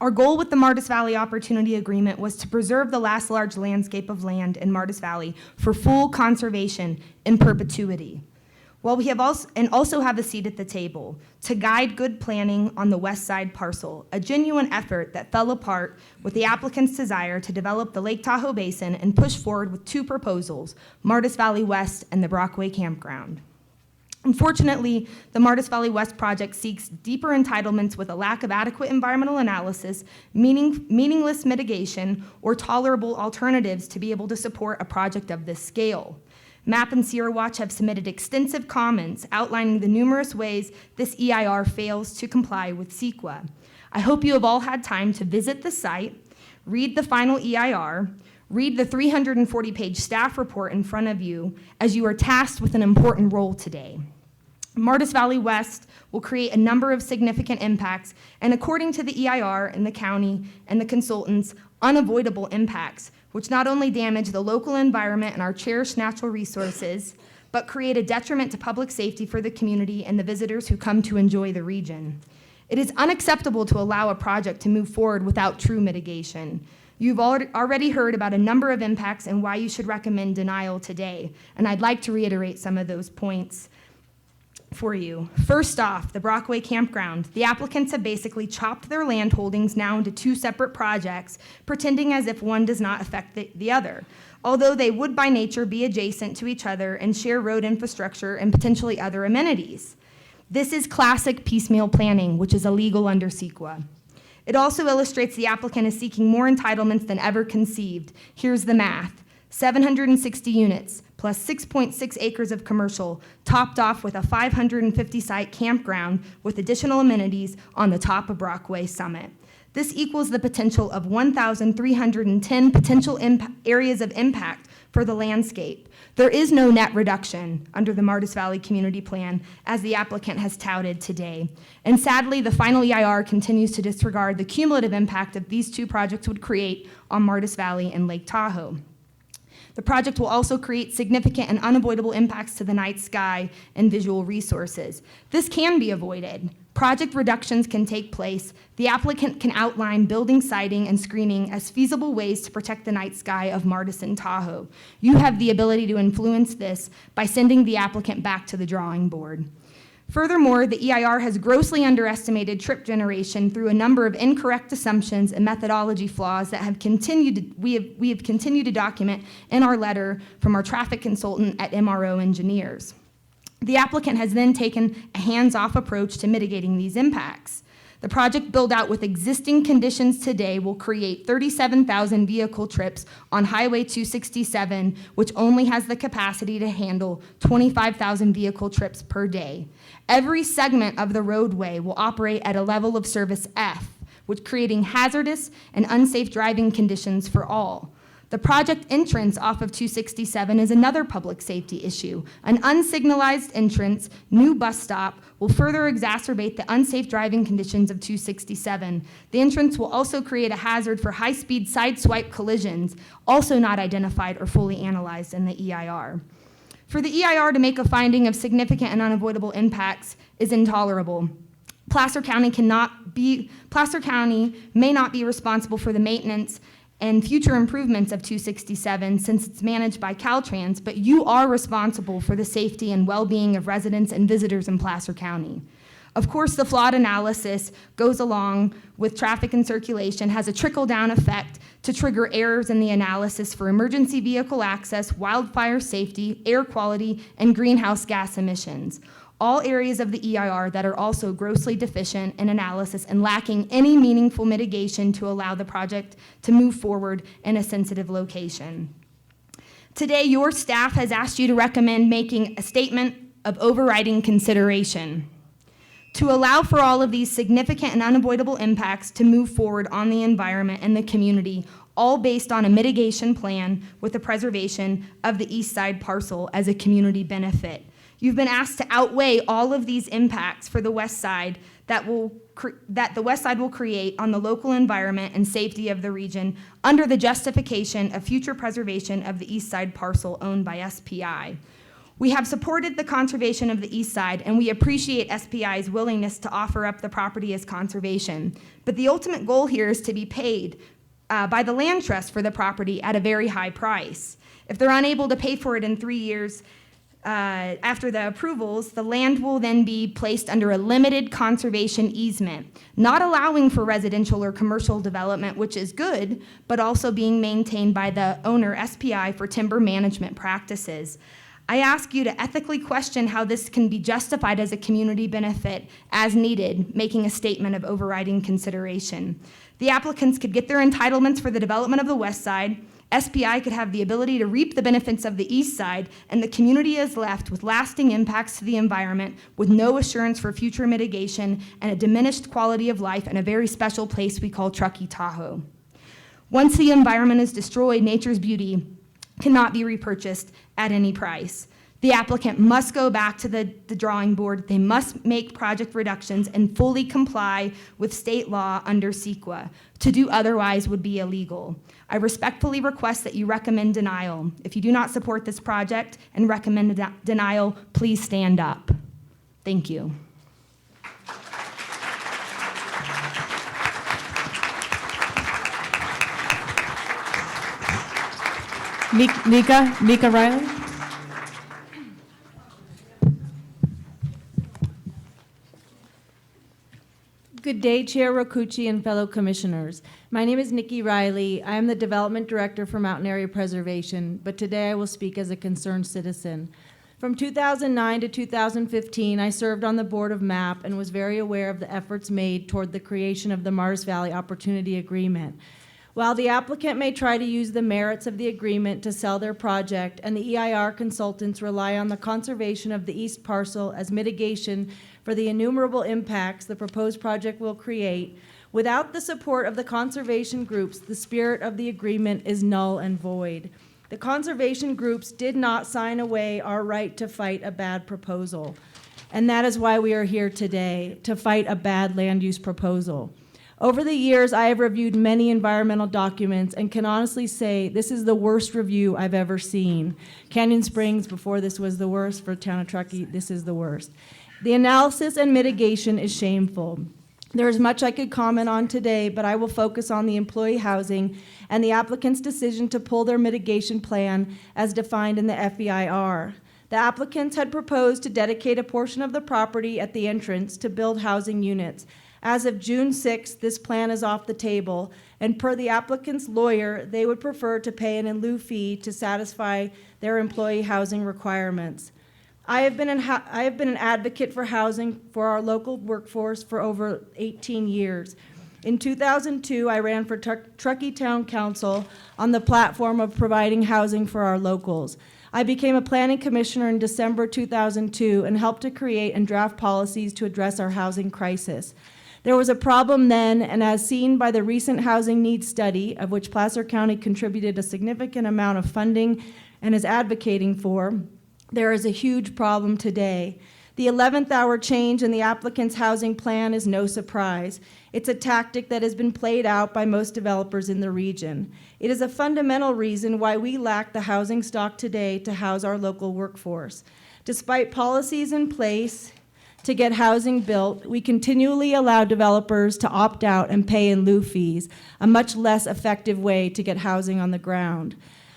Our goal with the Martis Valley Opportunity Agreement was to preserve the last large landscape of land in Martis Valley for full conservation in perpetuity. While we have also have a seat at the table to guide good planning on the west side parcel, a genuine effort that fell apart with the applicant's desire to develop the Lake Tahoe Basin and push forward with two proposals, Martis Valley West and the Brockway Campground. Unfortunately, the Martis Valley West project seeks deeper entitlements with a lack of adequate environmental analysis, meaningless mitigation, or tolerable alternatives to be able to support a project of this scale. MAP and Sierra Watch have submitted extensive comments outlining the numerous ways this EIR fails to comply with CEQA. I hope you have all had time to visit the site, read the final EIR, read the 340-page staff report in front of you, as you are tasked with an important role today. Martis Valley West will create a number of significant impacts, and according to the EIR and the county and the consultants, unavoidable impacts, which not only damage the local environment and our cherished natural resources, but create a detriment to public safety for the community and the visitors who come to enjoy the region. It is unacceptable to allow a project to move forward without true mitigation. You've already heard about a number of impacts and why you should recommend denial today, and I'd like to reiterate some of those points for you. First off, the Brockway Campground. The applicants have basically chopped their land holdings now into two separate projects, pretending as if one does not affect the other, although they would by nature be adjacent to each other and share road infrastructure and potentially other amenities. This is classic piecemeal planning, which is illegal under CEQA. It also illustrates the applicant is seeking more entitlements than ever conceived. Here's the math. 760 units, plus 6.6 acres of commercial, topped off with a 550-site campground with additional amenities on the top of Brockway Summit. This equals the potential of 1,310 potential areas of impact for the landscape. There is no net reduction under the Martis Valley Community Plan, as the applicant has touted today. And sadly, the final EIR continues to disregard the cumulative impact that these two projects would create on Martis Valley and Lake Tahoe. The project will also create significant and unavoidable impacts to the night sky and visual resources. This can be avoided. Project reductions can take place. The applicant can outline building siding and screening as feasible ways to protect the night sky of Martis and Tahoe. You have the ability to influence this by sending the applicant back to the drawing board. Furthermore, the EIR has grossly underestimated trip generation through a number of incorrect assumptions and methodology flaws that we have continued to document in our letter from our traffic consultant at MRO Engineers. The applicant has then taken a hands-off approach to mitigating these impacts. The project build out with existing conditions today will create 37,000 vehicle trips on Highway 267, which only has the capacity to handle 25,000 vehicle trips per day. Every segment of the roadway will operate at a level of service F, which creating hazardous and unsafe driving conditions for all. The project entrance off of 267 is another public safety issue. An unsignalized entrance, new bus stop, will further exacerbate the unsafe driving conditions of 267. The entrance will also create a hazard for high-speed sideswipe collisions, also not identified or fully analyzed in the EIR. For the EIR to make a finding of significant and unavoidable impacts is intolerable. Placer County may not be responsible for the maintenance and future improvements of 267 since it's managed by Caltrans, but you are responsible for the safety and well-being of residents and visitors in Placer County. Of course, the flawed analysis goes along with traffic and circulation, has a trickle-down effect to trigger errors in the analysis for emergency vehicle access, wildfire safety, air quality, and greenhouse gas emissions. All areas of the EIR that are also grossly deficient in analysis and lacking any meaningful mitigation to allow the project to move forward in a sensitive location. Today, your staff has asked you to recommend making a statement of overriding consideration to allow for all of these significant and unavoidable impacts to move forward on the environment and the community, all based on a mitigation plan with the preservation of the east side parcel as a community benefit. You've been asked to outweigh all of these impacts for the west side that the west side will create on the local environment and safety of the region under the justification of future preservation of the east side parcel owned by SPI. We have supported the conservation of the east side, and we appreciate SPI's willingness to offer up the property as conservation. But the ultimate goal here is to be paid by the land trust for the property at a very high price. If they're unable to pay for it in 3 years after the approvals, the land will then be placed under a limited conservation easement, not allowing for residential or commercial development, which is good, but also being maintained by the owner, SPI, for timber management practices. I ask you to ethically question how this can be justified as a community benefit as needed, making a statement of overriding consideration. The applicants could get their entitlements for the development of the west side, SPI could have the ability to reap the benefits of the east side, and the community is left with lasting impacts to the environment with no assurance for future mitigation and a diminished quality of life in a very special place we call Truckee, Tahoe. Once the environment is destroyed, nature's beauty cannot be repurchased at any price. The applicant must go back to the drawing board. They must make project reductions and fully comply with state law under CEQA. To do otherwise would be illegal. I respectfully request that you recommend denial. If you do not support this project and recommend denial, please stand up. Thank you. Mika Riley. Good day, Chair Rokuchi and fellow commissioners. My name is Nikki Riley. I am the Development Director for Mountain Area Preservation, but today I will speak as a concerned citizen. From 2009 to 2015, I served on the board of MAP and was very aware of the efforts made toward the creation of the Mars Valley Opportunity Agreement. While the applicant may try to use the merits of the agreement to sell their project, and the EIR consultants rely on the conservation of the east parcel as mitigation for the innumerable impacts the proposed project will create, without the support of the conservation groups, the spirit of the agreement is null and void. The conservation groups did not sign away our right to fight a bad proposal. And that is why we are here today, to fight a bad land use proposal. Over the years, I have reviewed many environmental documents and can honestly say this is the worst review I've ever seen. Canyon Springs, before this was the worst. For town of Truckee, this is the worst. The analysis and mitigation is shameful. There is much I could comment on today, but I will focus on the employee housing and the applicant's decision to pull their mitigation plan as defined in the FEIR. The applicants had proposed to dedicate a portion of the property at the entrance to build housing units. As of June 6th, this plan is off the table, and per the applicant's lawyer, they would prefer to pay an in lieu fee to satisfy their employee housing requirements. I have been an advocate for housing for our local workforce for over 18 years. In 2002, I ran for Truckee Town Council on the platform of providing housing for our locals. I became a planning commissioner in December 2002 and helped to create and draft policies to address our housing crisis. There was a problem then, and as seen by the recent housing needs study, of which Placer County contributed a significant amount of funding and is advocating for, there is a huge problem today. The 11th hour change in the applicant's housing plan is no surprise. It's a tactic that has been played out by most developers in the region. It is a fundamental reason why we lack the housing stock today to house our local workforce. Despite policies in place, to get housing built, we continually allow developers to opt out and pay in lieu fees, a much less effective way to get housing on the ground.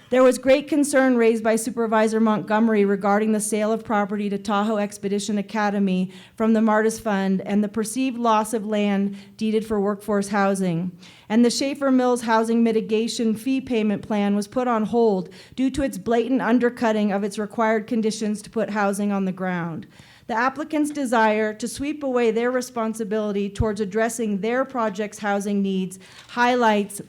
There was great concern raised by Supervisor Montgomery regarding the sale of property to Tahoe Expedition Academy from the Martis Fund and the perceived loss of land deeded for workforce housing. And the Schaefer Mills Housing Mitigation Fee Payment Plan was put on hold due to its blatant undercutting of its required conditions to put housing on the ground. The applicant's desire to sweep away their responsibility towards addressing their project's housing needs highlights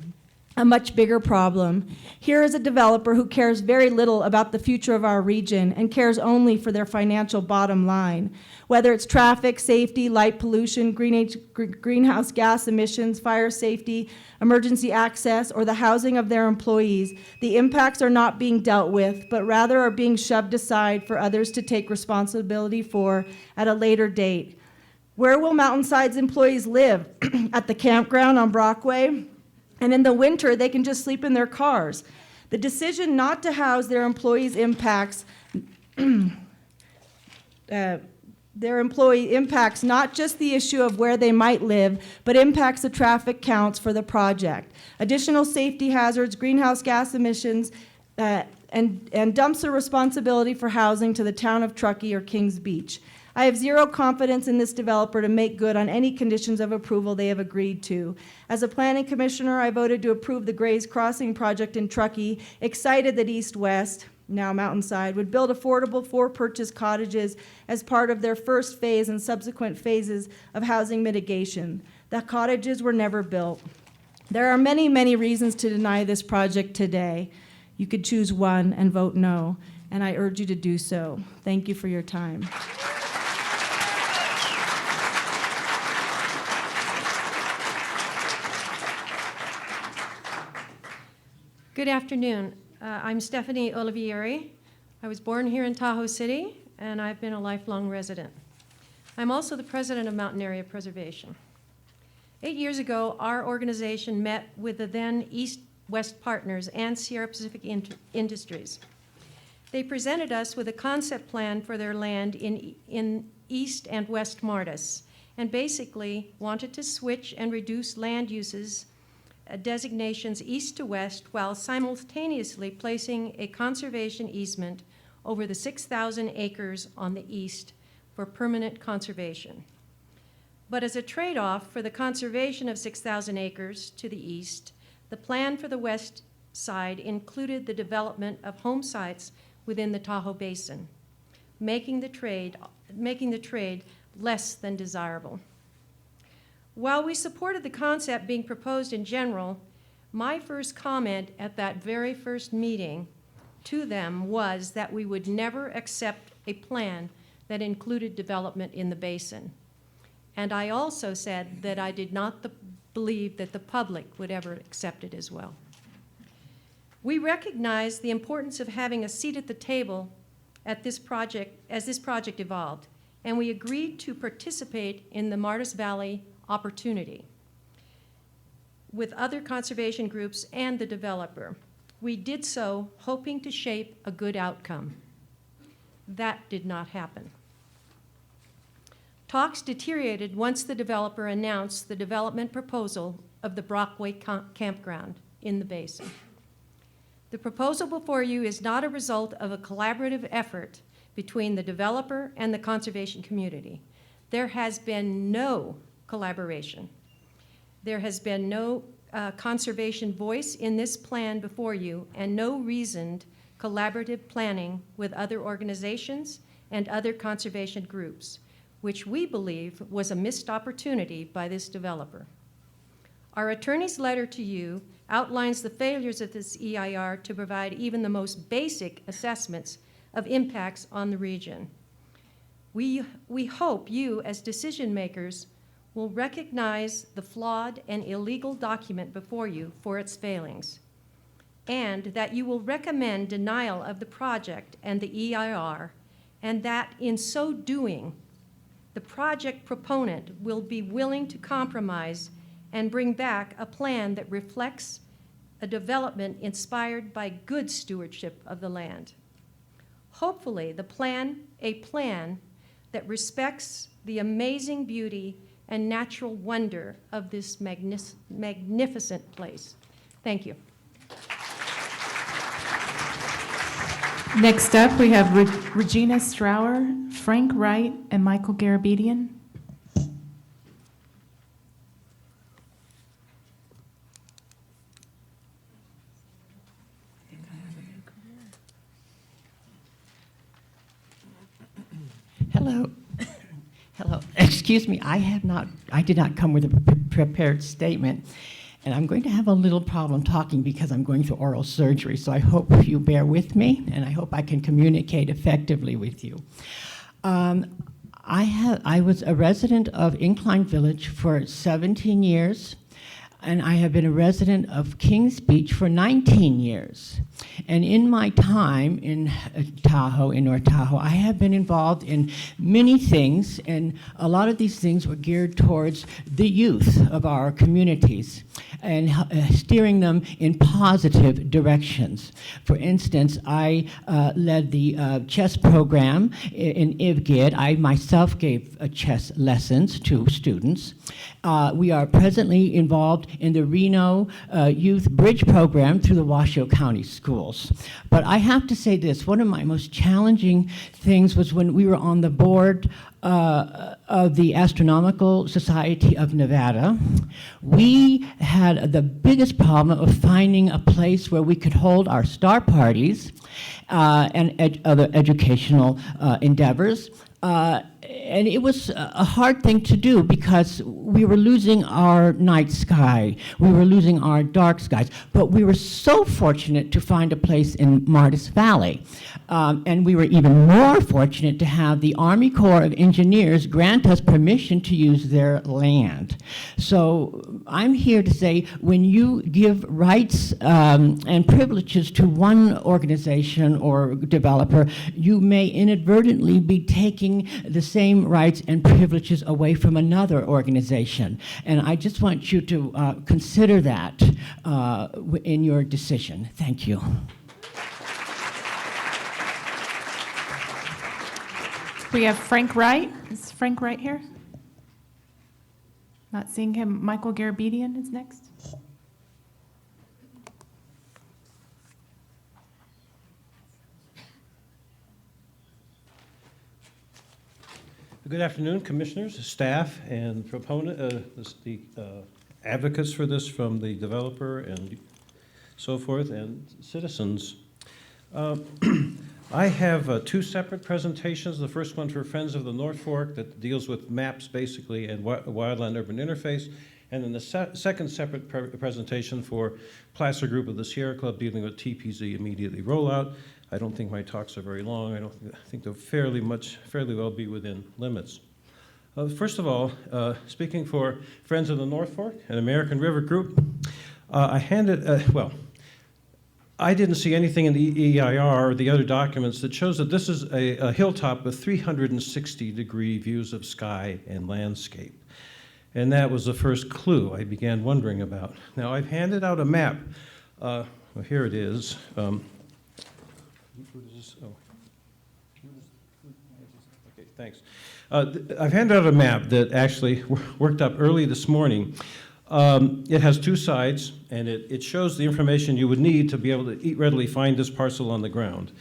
a much bigger problem. Here is a developer who cares very little about the future of our region and cares only for their financial bottom line. Whether it's traffic, safety, light pollution, greenhouse gas emissions, fire safety, emergency access, or the housing of their employees, the impacts are not being dealt with, but rather are being shoved aside for others to take responsibility for at a later date. Where will Mountainside's employees live? At the campground on Brockway? And in the winter, they can just sleep in their cars. The decision not to house their employees impacts not just the issue of where they might live, but impacts the traffic counts for the project. Additional safety hazards, greenhouse gas emissions, and dumps the responsibility for housing to the town of Truckee or Kings Beach. I have zero confidence in this developer to make good on any conditions of approval they have agreed to. As a planning commissioner, I voted to approve the Grays Crossing project in Truckee, excited that East West, now Mountainside, would build affordable for-purchase cottages as part of their first phase and subsequent phases of housing mitigation. The cottages were never built. There are many, many reasons to deny this project today. You could choose one and vote no, and I urge you to do so. Thank you for your time. Good afternoon. I'm Stephanie Olivieri. I was born here in Tahoe City, and I've been a lifelong resident. I'm also the president of Mountain Area Preservation. 8 years ago, our organization met with the then East-West Partners and Sierra Pacific Industries. They presented us with a concept plan for their land in East and West Martis, and basically wanted to switch and reduce land uses designations east to west while simultaneously placing a conservation easement over the 6,000 acres on the east for permanent conservation. But as a trade-off for the conservation of 6,000 acres to the east, the plan for the west side included the development of home sites within the Tahoe Basin, making the trade less than desirable. While we supported the concept being proposed in general, my first comment at that very first meeting to them was that we would never accept a plan that included development in the basin. And I also said that I did not believe that the public would ever accept it as well. We recognized the importance of having a seat at the table at this project as this project evolved, and we agreed to participate in the Martis Valley opportunity with other conservation groups and the developer. We did so hoping to shape a good outcome. That did not happen. Talks deteriorated once the developer announced the development proposal of the Brockway campground in the basin. The proposal before you is not a result of a collaborative effort between the developer and the conservation community. There has been no collaboration. There has been no conservation voice in this plan before you and no reasoned collaborative planning with other organizations and other conservation groups, which we believe was a missed opportunity by this developer. Our attorney's letter to you outlines the failures of this EIR to provide even the most basic assessments of impacts on the region. We hope you, as decision makers, will recognize the flawed and illegal document before you for its failings, and that you will recommend denial of the project and the EIR, and that in so doing, the project proponent will be willing to compromise and bring back a plan that reflects a development inspired by good stewardship of the land. Hopefully, a plan that respects the amazing beauty and natural wonder of this magnificent place. Thank you. Next up, we have Regina Strauer, Frank Wright, and Michael Garabedian. Hello. Hello. Excuse me, I did not come with a prepared statement. And I'm going to have a little problem talking because I'm going through oral surgery. So I hope you bear with me, and I hope I can communicate effectively with you. I was a resident of Incline Village for 17 years, and I have been a resident of Kings Beach for 19 years. And in my time in Tahoe, in North Tahoe, I have been involved in many things, and a lot of these things were geared towards the youth of our communities and steering them in positive directions. For instance, I led the chess program in IVGID. I myself gave chess lessons to students. We are presently involved in the Reno Youth Bridge Program through the Washoe County Schools. But I have to say this, one of my most challenging things was when we were on the board of the Astronomical Society of Nevada. We had the biggest problem of finding a place where we could hold our star parties and other educational endeavors. And it was a hard thing to do because we were losing our night sky, we were losing our dark skies, but we were so fortunate to find a place in Martis Valley. And we were even more fortunate to have the Army Corps of Engineers grant us permission to use their land. So I'm here to say, when you give rights and privileges to one organization or developer, you may inadvertently be taking the same rights and privileges away from another organization. And I just want you to consider that in your decision. Thank you. We have Frank Wright. Is Frank Wright here? Not seeing him. Michael Garabedian is next. Good afternoon, commissioners, staff, and the advocates for this from the developer and so forth, and citizens. I have two separate presentations. The first one for Friends of the North Fork that deals with maps, basically, and wildland-urban interface. And then the second separate presentation for Placer Group of the Sierra Club dealing with TPZ immediately rollout. I don't think my talks are very long. I think they'll fairly well be within limits. First of all, speaking for Friends of the North Fork, an American River group, I didn't see anything in the EIR or the other documents that shows that this is a hilltop with 360-degree views of sky and landscape. And that was the first clue I began wondering about. Now, I've handed out a map. Well, here it is. Okay, thanks. I've handed out a map that actually worked up early this morning. It has two sides, and it shows the information you would need to be able to readily find this parcel on the ground.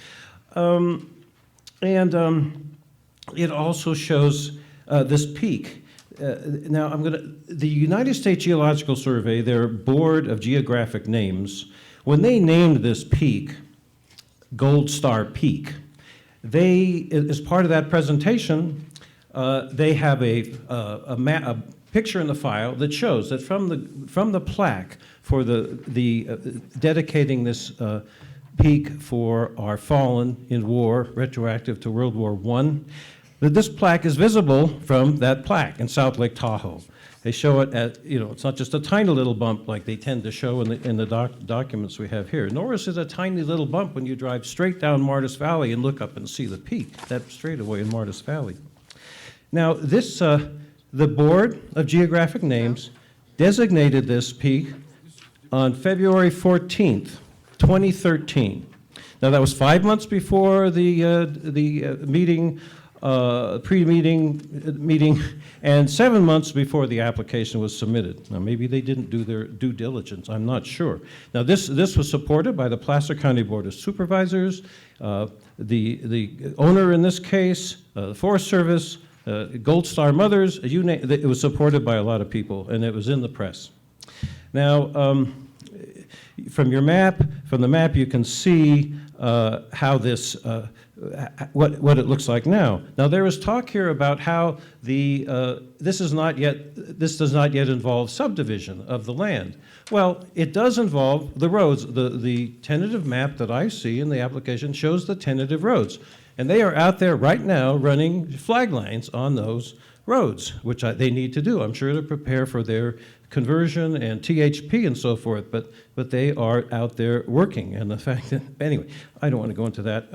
It also shows this peak. Now, the United States Geological Survey, their Board of Geographic Names, when they named this peak Gold Star Peak, they, as part of that presentation, they have a picture in the file that shows that from the plaque for dedicating this peak for our fallen in war, retroactive to World War I, that this plaque is visible from that plaque in South Lake Tahoe. They show it at, it's not just a tiny little bump like they tend to show in the documents we have here, nor is it a tiny little bump when you drive straight down Martis Valley and look up and see the peak, that straightaway in Martis Valley. Now, this, the Board of Geographic Names designated this peak on February 14th, 2013. Now, that was 5 months before the meeting meeting, and 7 months before the application was submitted. Now, maybe they didn't do their due diligence. I'm not sure. Now, this was supported by the Placer County Board of Supervisors, the owner in this case, the Forest Service, Gold Star Mothers. You name it, was supported by a lot of people, and it was in the press. Now, from the map, you can see how this. What it looks like now. Now there is talk here about how this does not yet involve subdivision of the land. Well, it does involve the roads. The tentative map that I see in the application shows the tentative roads, and they are out there right now running flag lines on those roads, which they need to do, I'm sure, to prepare for their conversion and THP and so forth. But they are out there working, and the fact that anyway, I don't want to go into that.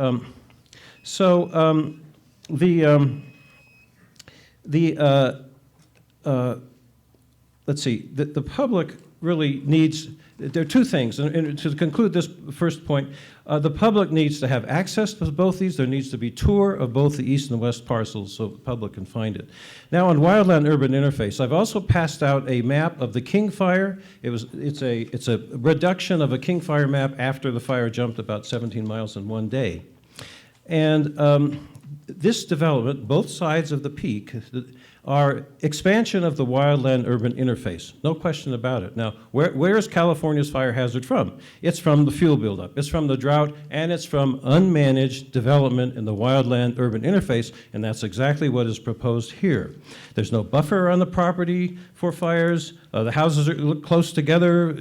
Let's see, the public really needs, there are two things, and to conclude this first point, the public needs to have access to both these. There needs to be tour of both the east and west parcels so the public can find it. Now on wildland-urban interface, I've also passed out a map of the King Fire. It's a reduction of a King Fire map after the fire jumped about 17 miles in one day. And this development, both sides of the peak, are expansion of the wildland-urban interface. No question about it. Now, where is California's fire hazard from? It's from the fuel buildup, it's from the drought, and it's from unmanaged development in the wildland-urban interface, and that's exactly what is proposed here. There's no buffer on the property for fires. The houses are close together,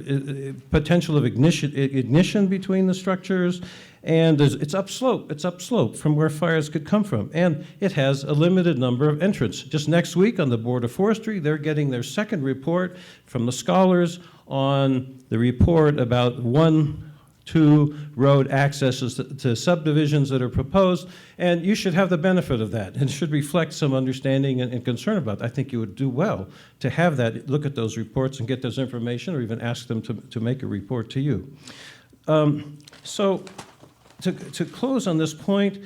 potential of ignition between the structures. And it's upslope from where fires could come from. And it has a limited number of entrants. Just next week on the Board of Forestry, they're getting their second report from the scholars on the report about 1-2 road accesses to subdivisions that are proposed. And you should have the benefit of that. And it should reflect some understanding and concern about that. I think you would do well to have that, look at those reports and get those information, or even ask them to make a report to you. To close on this point,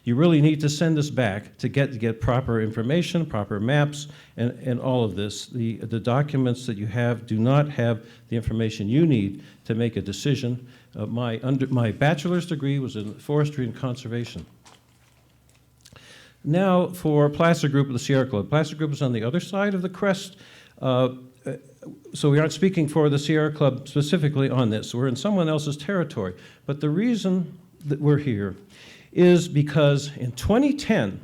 you really need to send this back to get proper information, proper maps, and all of this. The documents that you have do not have the information you need to make a decision. My bachelor's degree was in forestry and conservation. Now for Placer Group of the Sierra Club. Placer Group is on the other side of the crest. So we aren't speaking for the Sierra Club specifically on this. We're in someone else's territory. But the reason that we're here is because in 2010,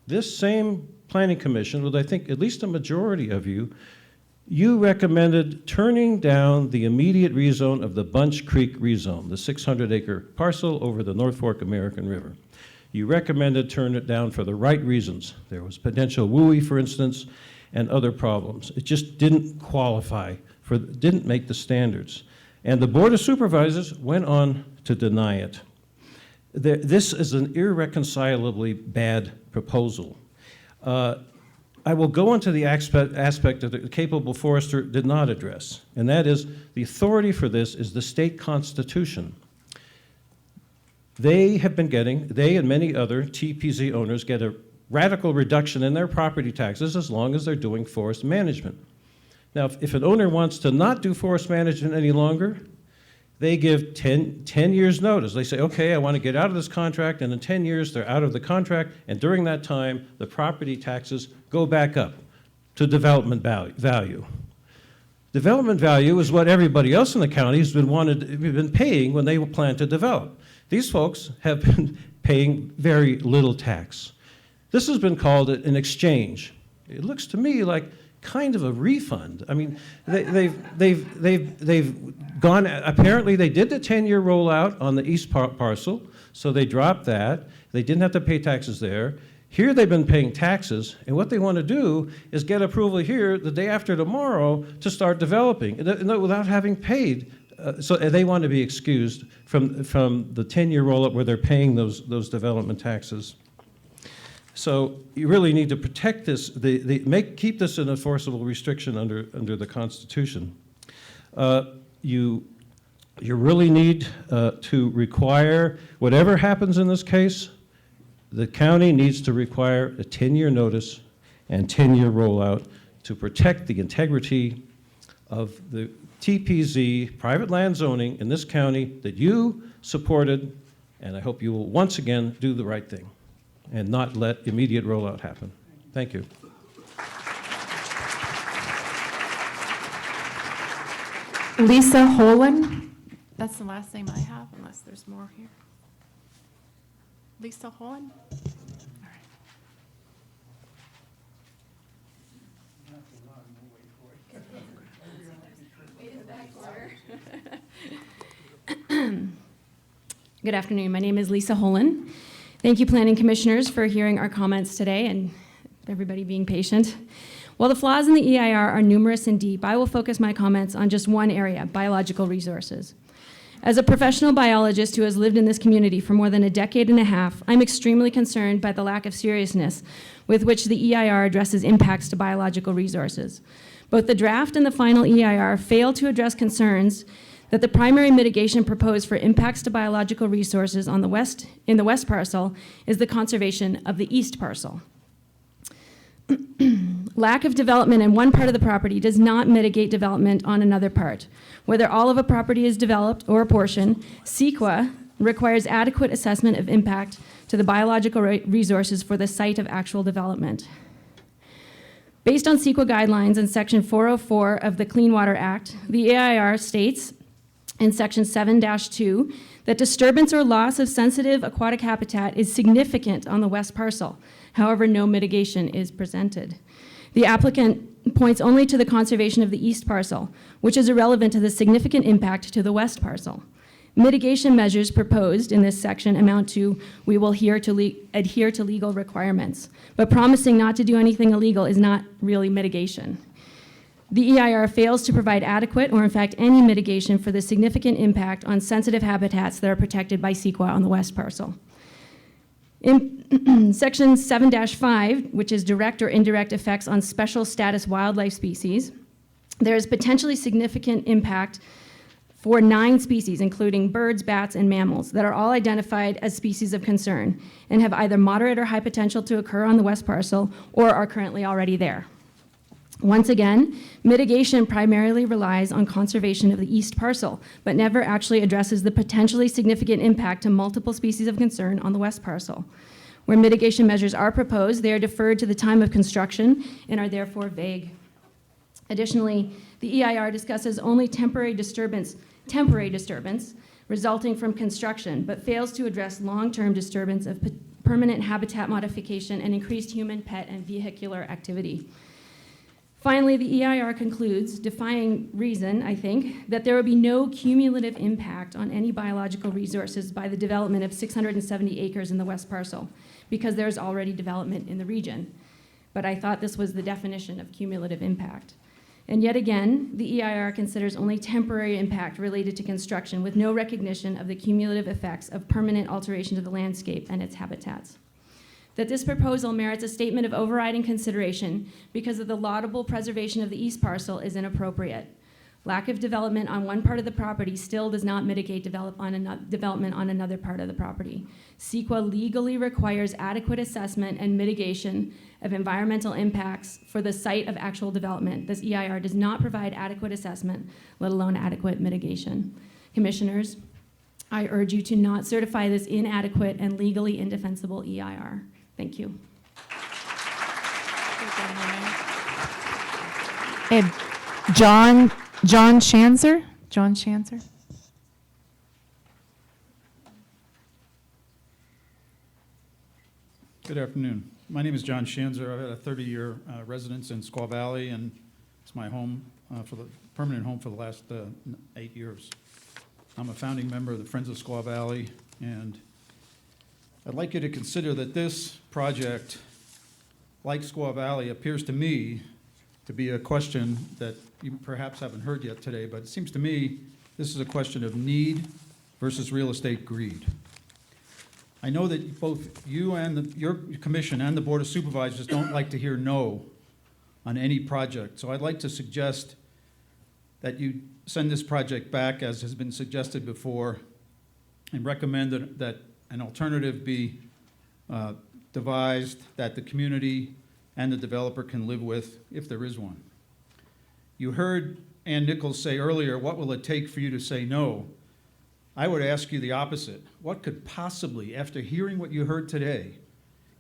this same planning commission, with I think at least a majority of you, you recommended turning down the immediate rezone of the Bunch Creek rezone, the 600-acre parcel over the North Fork American River. You recommended turn it down for the right reasons. There was potential WUI, for instance, and other problems. It just didn't qualify, didn't make the standards. And the Board of Supervisors went on to deny it. This is an irreconcilably bad proposal. I will go into the aspect that the capable forester did not address, and that is the authority for this is the state constitution. They and many other TPZ owners get a radical reduction in their property taxes as long as they're doing forest management. Now, if an owner wants to not do forest management any longer, they give 10 years notice. They say, okay, I want to get out of this contract, and in 10 years they're out of the contract, and during that time the property taxes go back up to development value. Development value is what everybody else in the county has been paying when they plan to develop. These folks have been paying very little tax. This has been called an exchange. It looks to me like kind of a refund. I mean, they've gone. Apparently, they did the 10-year rollout on the east parcel, so they dropped that. They didn't have to pay taxes there. Here, they've been paying taxes, and what they want to do is get approval here the day after tomorrow to start developing without having paid. So they want to be excused from the 10-year rollout where they're paying those development taxes. So you really need to protect this, keep this an enforceable restriction under the Constitution. You really need to require, whatever happens in this case, The county needs to require a 10-year notice and 10-year rollout to protect the integrity of the TPZ, private land zoning in this county that you supported, and I hope you will once again do the right thing and not let immediate rollout happen. Thank you. Lisa Holen. That's the last name I have, unless there's more here. Lisa Holen? All right. Good afternoon. My name is Lisa Holen. Thank you, Planning Commissioners, for hearing our comments today and everybody being patient. While the flaws in the EIR are numerous and deep, I will focus my comments on just one area, biological resources. As a professional biologist who has lived in this community for more than a decade and a half, I'm extremely concerned by the lack of seriousness with which the EIR addresses impacts to biological resources. Both the draft and the final EIR fail to address concerns that the primary mitigation proposed for impacts to biological resources in the west parcel is the conservation of the east parcel. Lack of development in one part of the property does not mitigate development on another part. Whether all of a property is developed or a portion, CEQA requires adequate assessment of impact to the biological resources for the site of actual development. Based on CEQA guidelines in Section 404 of the Clean Water Act, the AIR states in Section 7-2 that disturbance or loss of sensitive aquatic habitat is significant on the west parcel. However, no mitigation is presented. The applicant points only to the conservation of the east parcel, which is irrelevant to the significant impact to the west parcel. Mitigation measures proposed in this section amount to, we will adhere to legal requirements, but promising not to do anything illegal is not really mitigation. The EIR fails to provide adequate or in fact any mitigation for the significant impact on sensitive habitats that are protected by CEQA on the west parcel. In Section 7-5, which is direct or indirect effects on special status wildlife species, there is potentially significant impact for 9 species, including birds, bats, and mammals, that are all identified as species of concern and have either moderate or high potential to occur on the west parcel or are currently already there. Once again, mitigation primarily relies on conservation of the east parcel, but never actually addresses the potentially significant impact to multiple species of concern on the west parcel. Where mitigation measures are proposed, they are deferred to the time of construction and are therefore vague. Additionally, the EIR discusses only temporary disturbance resulting from construction, but fails to address long-term disturbance of permanent habitat modification and increased human, pet, and vehicular activity. Finally, the EIR concludes, defying reason, I think, that there will be no cumulative impact on any biological resources by the development of 670 acres in the west parcel, because there's already development in the region. But I thought this was the definition of cumulative impact. And yet again, the EIR considers only temporary impact related to construction with no recognition of the cumulative effects of permanent alteration to the landscape and its habitats. That this proposal merits a statement of overriding consideration because of the laudable preservation of the east parcel is inappropriate. Lack of development on one part of the property still does not mitigate development on another part of the property. CEQA legally requires adequate assessment and mitigation of environmental impacts for the site of actual development. This EIR does not provide adequate assessment, let alone adequate mitigation. Commissioners, I urge you to not certify this inadequate and legally indefensible EIR. Thank you. And John Schanzer? John Schanzer? Good afternoon. My name is John Schanzer. I've had a 30-year residence in Squaw Valley, and it's my home, permanent home for the last 8 years. I'm a founding member of the Friends of Squaw Valley, and I'd like you to consider that this project, like Squaw Valley, appears to me to be a question that you perhaps haven't heard yet today, but it seems to me this is a question of need versus real estate greed. I know that both you and your commission and the Board of Supervisors don't like to hear no on any project, so I'd like to suggest that you send this project back, as has been suggested before, and recommend that an alternative be devised that the community and the developer can live with, if there is one. You heard Ann Nichols say earlier, what will it take for you to say no? I would ask you the opposite. What could possibly, after hearing what you heard today,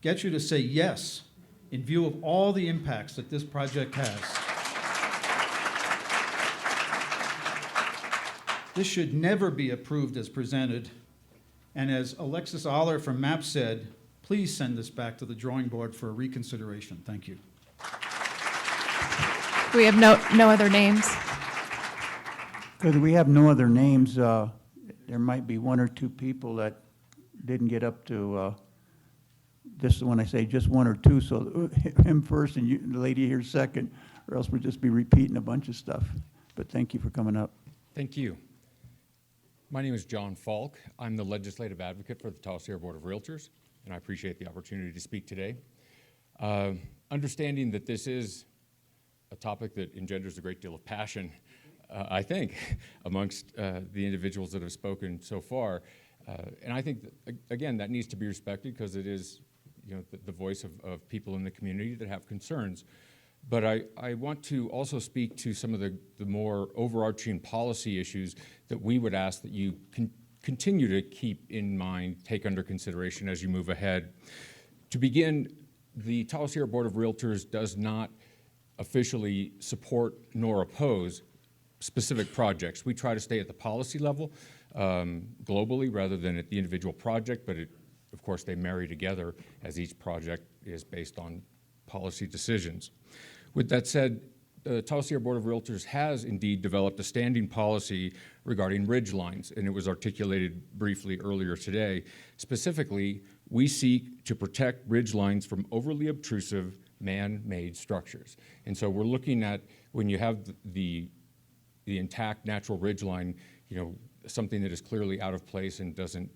get you to say yes in view of all the impacts that this project has? This should never be approved as presented. And as Alexis Aller from MAP said, please send this back to the drawing board for a reconsideration. Thank you. We have no other names. Because we have no other names, there might be one or two people that didn't get up to, just when I say just one or two, so him first and you, the lady here second, or else we'll just be repeating a bunch of stuff. But thank you for coming up. Thank you. My name is John Falk. I'm the legislative advocate for the Tahoe Sierra Board of Realtors, and I appreciate the opportunity to speak today. Understanding that this is a topic that engenders a great deal of passion, I think, amongst the individuals that have spoken so far. And I think, that, again, that needs to be respected because it is, the voice of people in the community that have concerns. But I want to also speak to some of the more overarching policy issues that we would ask that you continue to keep in mind, take under consideration as you move ahead. To begin, the Tahoe Sierra Board of Realtors does not officially support nor oppose specific projects. We try to stay at the policy level globally rather than at the individual project, but of course they marry together as each project is based on policy decisions. With that said, the Tahoe Sierra Board of Realtors has indeed developed a standing policy regarding ridge lines, and it was articulated briefly earlier today. Specifically, we seek to protect ridge lines from overly obtrusive man-made structures. And so we're looking at, when you have the intact natural ridge line, something that is clearly out of place and doesn't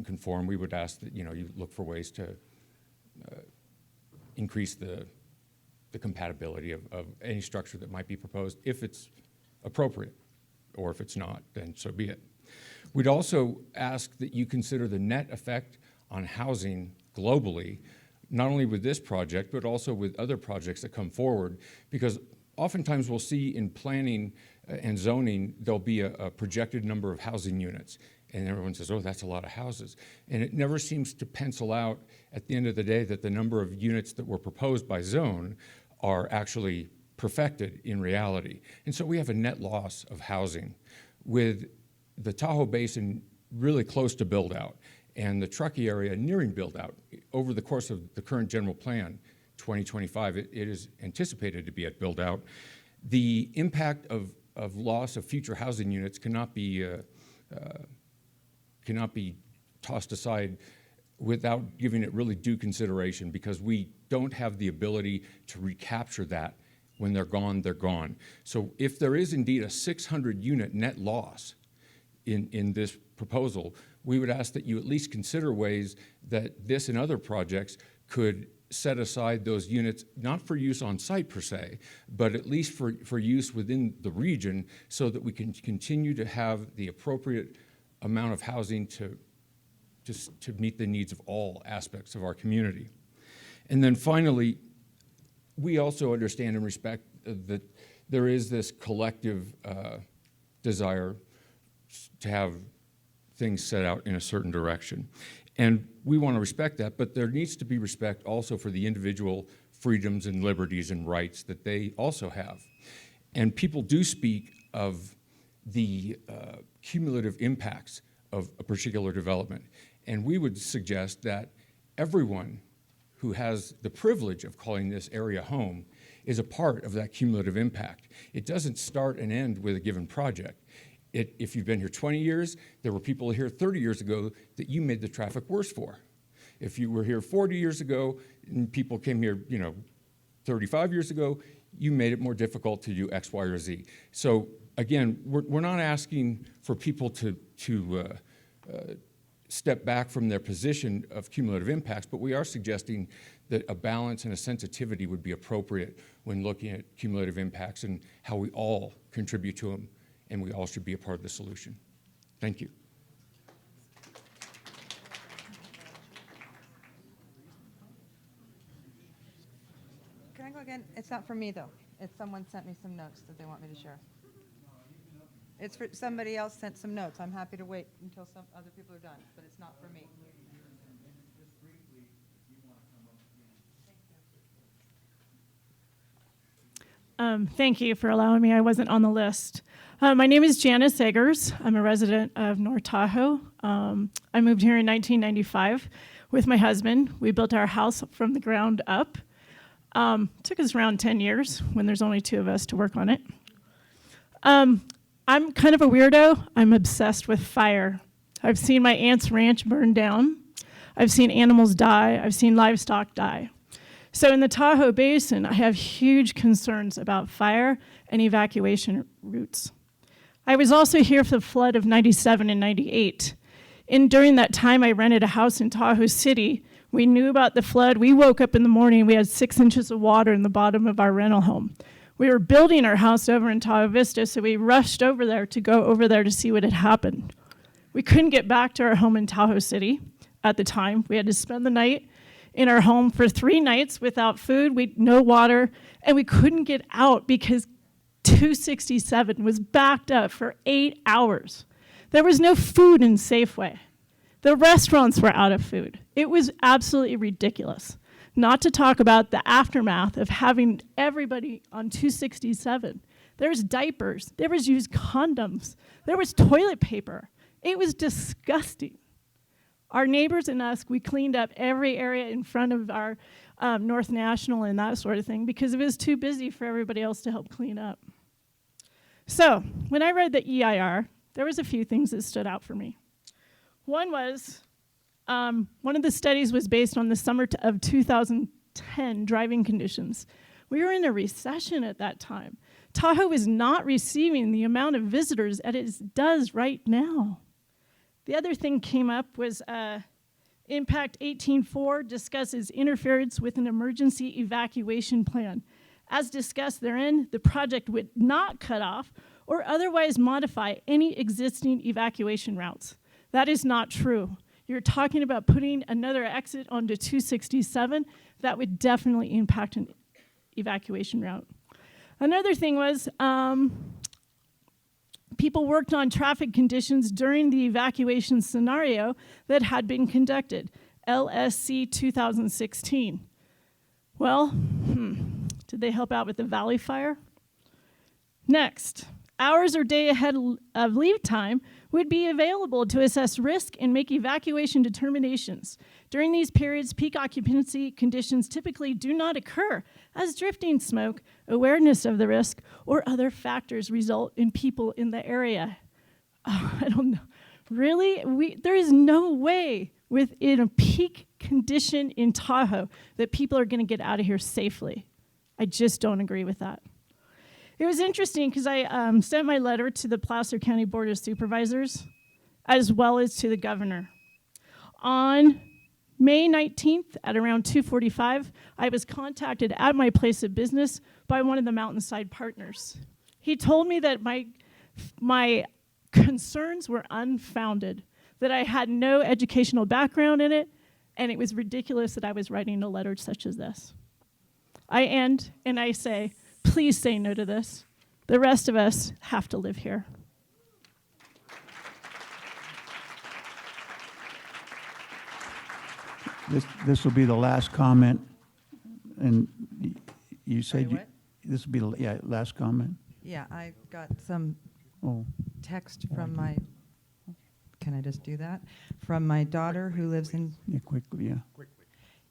conform, we would ask that you look for ways to increase the compatibility of any structure that might be proposed if it's appropriate, or if it's not, then so be it. We'd also ask that you consider the net effect on housing globally, not only with this project, but also with other projects that come forward, because oftentimes we'll see in planning and zoning, there'll be a projected number of housing units. And everyone says, oh, that's a lot of houses. And it never seems to pencil out at the end of the day that the number of units that were proposed by zone are actually perfected in reality. And so we have a net loss of housing. With the Tahoe Basin really close to build out and the Truckee area nearing build out over the course of the current general plan, 2025, it is anticipated to be at build out. The impact of loss of future housing units cannot be tossed aside without giving it really due consideration, because we don't have the ability to recapture that. When they're gone, they're gone. So if there is indeed a 600 unit net loss in this proposal, we would ask that you at least consider ways that this and other projects could set aside those units, not for use on site per se, but at least for use within the region, so that we can continue to have the appropriate amount of housing to meet the needs of all aspects of our community. And then finally, we also understand and respect that there is this collective desire to have things set out in a certain direction. And we want to respect that, but there needs to be respect also for the individual freedoms and liberties and rights that they also have. And people do speak of the cumulative impacts of a particular development. And we would suggest that everyone who has the privilege of calling this area home is a part of that cumulative impact. It doesn't start and end with a given project. If you've been here 20 years, there were people here 30 years ago that you made the traffic worse for. If you were here 40 years ago and people came here, 35 years ago, you made it more difficult to do X, Y, or Z. So again, we're not asking for people to step back from their position of cumulative impacts, but we are suggesting that a balance and a sensitivity would be appropriate when looking at cumulative impacts and how we all contribute to them, and we all should be a part of the solution. Thank you. I go again? It's not for me, though. It's someone sent me some notes that they want me to share. It's for, somebody else sent some notes. I'm happy to wait until some other people are done, but it's not for me. Thank you for allowing me. I wasn't on the list. My name is Janice Eggers. I'm a resident of North Tahoe. I moved here in 1995 with my husband. We built our house from the ground up. Took us around 10 years when there's only two of us to work on it. I'm kind of a weirdo. I'm obsessed with fire. I've seen my aunt's ranch burn down. I've seen animals die. I've seen livestock die. So in the Tahoe Basin, I have huge concerns about fire and evacuation routes. I was also here for the flood of 97 and 98. And during that time, I rented a house in Tahoe City. We knew about the flood. We woke up in the morning, we had 6 inches of water in the bottom of our rental home. We were building our house over in Tahoe Vista, so we rushed over there to see what had happened. We couldn't get back to our home in Tahoe City at the time. We had to spend the night in our home for 3 nights without food, no water, and we couldn't get out because 267 was backed up for 8 hours. There was no food in Safeway. The restaurants were out of food. It was absolutely ridiculous. Not to talk about the aftermath of having everybody on 267. There was diapers. There was used condoms. There was toilet paper. It was disgusting. Our neighbors and us, we cleaned up every area in front of our North National and that sort of thing because it was too busy for everybody else to help clean up. So when I read the EIR, there was a few things that stood out for me. One was, one of the studies was based on the summer of 2010 driving conditions. We were in a recession at that time. Tahoe was not receiving the amount of visitors that it does right now. The other thing came up was Impact 18.4 discusses interference with an emergency evacuation plan. As discussed therein, the project would not cut off or otherwise modify any existing evacuation routes. That is not true. You're talking about putting another exit onto 267. That would definitely impact an evacuation route. Another thing was people worked on traffic conditions during the evacuation scenario that had been conducted, LSC 2016. Well, did they help out with the Valley Fire? Next, hours or day ahead of leave time would be available to assess risk and make evacuation determinations. During these periods, peak occupancy conditions typically do not occur, as drifting smoke, awareness of the risk, or other factors result in people in the area. Oh, I don't know. Really? There is no way within a peak condition in Tahoe that people are going to get out of here safely. I just don't agree with that. It was interesting because I sent my letter to the Placer County Board of Supervisors as well as to the governor. On May 19th at around 2:45, I was contacted at my place of business by one of the Mountainside partners. He told me that my concerns were unfounded, that I had no educational background in it, and it was ridiculous that I was writing a letter such as this. I end and I say, please say no to this. The rest of us have to live here. This will be the last comment, and you said this will be the last comment. Yeah, I got some Oh. text from my, can I just do that? From my daughter who lives in. Yeah, quickly, yeah.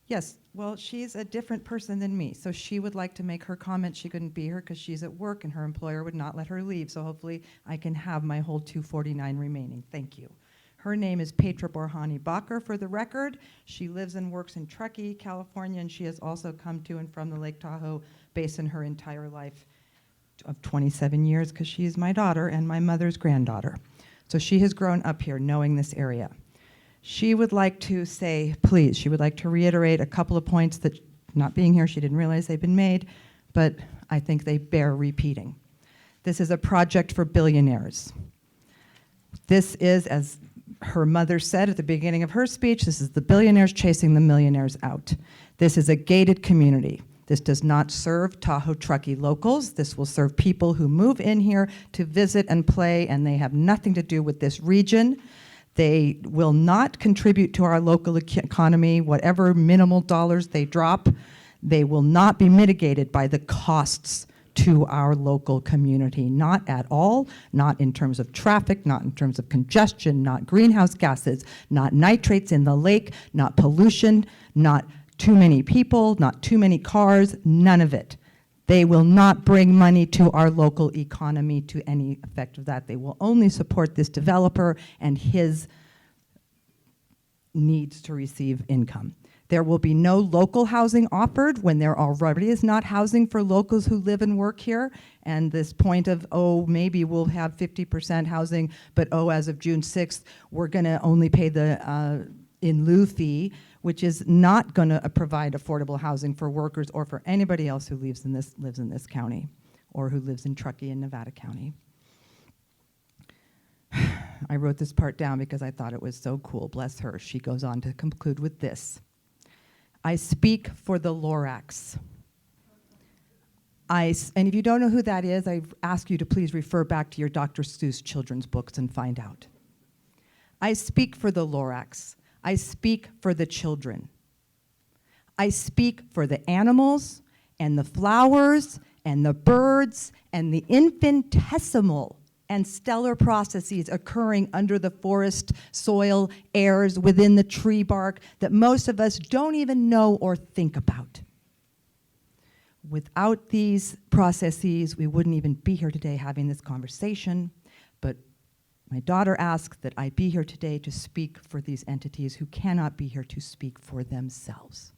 Yes, well, she's a different person than me, so she would like to make her comment. She couldn't be here because she's at work and her employer would not let her leave, so hopefully I can have my whole 249 remaining. Thank you. Her name is Petra Borhani Bacher, for the record. She lives and works in Truckee, California, and she has also come to and from the Lake Tahoe Basin her entire life of 27 years because she is my daughter and my mother's granddaughter. So she has grown up here knowing this area. She would like to say, please, she would like to reiterate a couple of points that, not being here, she didn't realize they'd been made, but I think they bear repeating. This is a project for billionaires. This is, as her mother said at the beginning of her speech, this is the billionaires chasing the millionaires out. This is a gated community. This does not serve Tahoe Truckee locals. This will serve people who move in here to visit and play, and they have nothing to do with this region. They will not contribute to our local economy, whatever minimal dollars they drop. They will not be mitigated by the costs to our local community, not at all, not in terms of traffic, not in terms of congestion, not greenhouse gases, not nitrates in the lake, not pollution, not too many people, not too many cars, none of it. They will not bring money to our local economy to any effect of that. They will only support this developer and his needs to receive income. There will be no local housing offered when there already is not housing for locals who live and work here. And this point of, oh, maybe we'll have 50% housing, but oh, as of June 6th, we're gonna only pay the in lieu fee, which is not gonna provide affordable housing for workers or for anybody else who lives in this county or who lives in Truckee and Nevada County. I wrote this part down because I thought it was so cool, bless her. She goes on to conclude with this. I speak for the Lorax. And if you don't know who that is, I ask you to please refer back to your Dr. Seuss children's books and find out. I speak for the Lorax. I speak for the children. I speak for the animals and the flowers and the birds and the infinitesimal and stellar processes occurring under the forest soil airs within the tree bark that most of us don't even know or think about. Without these processes, we wouldn't even be here today having this conversation, but my daughter asked that I be here today to speak for these entities who cannot be here to speak for themselves.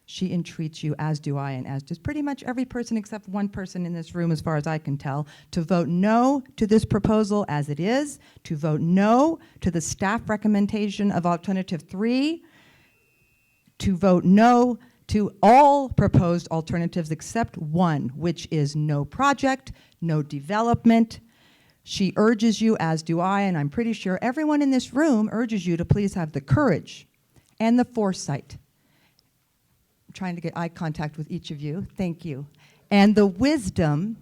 She entreats you, as do I, and as does pretty much every person except one person in this room, as far as I can tell, to vote no to this proposal as it is, to vote no to the staff recommendation of Alternative 3, to vote no to all proposed alternatives except one, which is no project, no development. She urges you, as do I, and I'm pretty sure everyone in this room urges you to please have the courage and the foresight. I'm trying to get eye contact with each of you, thank you, and the wisdom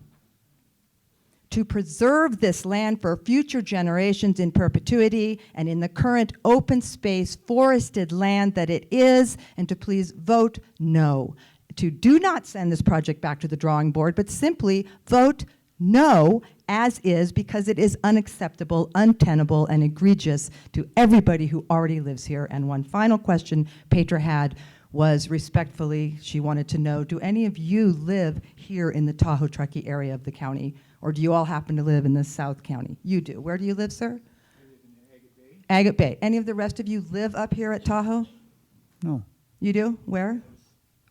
to preserve this land for future generations in perpetuity and in the current open space forested land that it is, and to please vote no. To do not send this project back to the drawing board, but simply vote no as is, because it is unacceptable, untenable, and egregious to everybody who already lives here. And one final question Petra had was, respectfully, she wanted to know, do any of you live here in the Tahoe Truckee area of the county, or do you all happen to live in the South County? You do. Where do you live, sir? I live in Agate Bay. Agate Bay. Any of the rest of you live up here at Tahoe? No. You do? Where?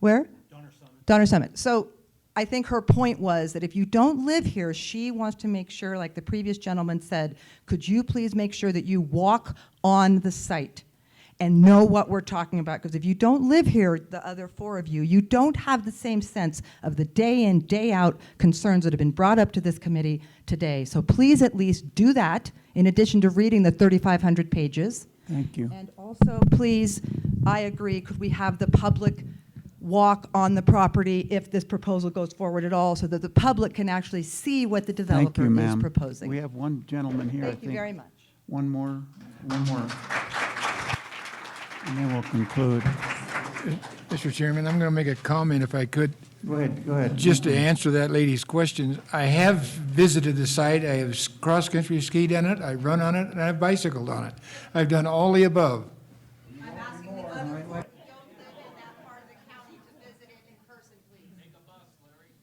Where? Donner Summit. Donner Summit. So I think her point was that if you don't live here, she wants to make sure, like the previous gentleman said, could you please make sure that you walk on the site and know what we're talking about? Because if you don't live here, the other four of you, you don't have the same sense of the day in, day out concerns that have been brought up to this committee today. So please at least do that, in addition to reading the 3,500 pages. Thank you. And also, please, I agree, could we have the public walk on the property if this proposal goes forward at all, so that the public can actually see what the Thank developer you, is ma'am. proposing. We have one gentleman here, I Thank you think. very much. One more. And then we'll conclude. Mr. Chairman, I'm going to make a comment if I could. Go ahead. Just to answer that lady's question, I have visited the site. I have cross-country skied on it, I run on it, and I've bicycled on it. I've done all the above. I'm asking the other four who don't live in that part of the county to visit it in person, please. Take a bus, Larry.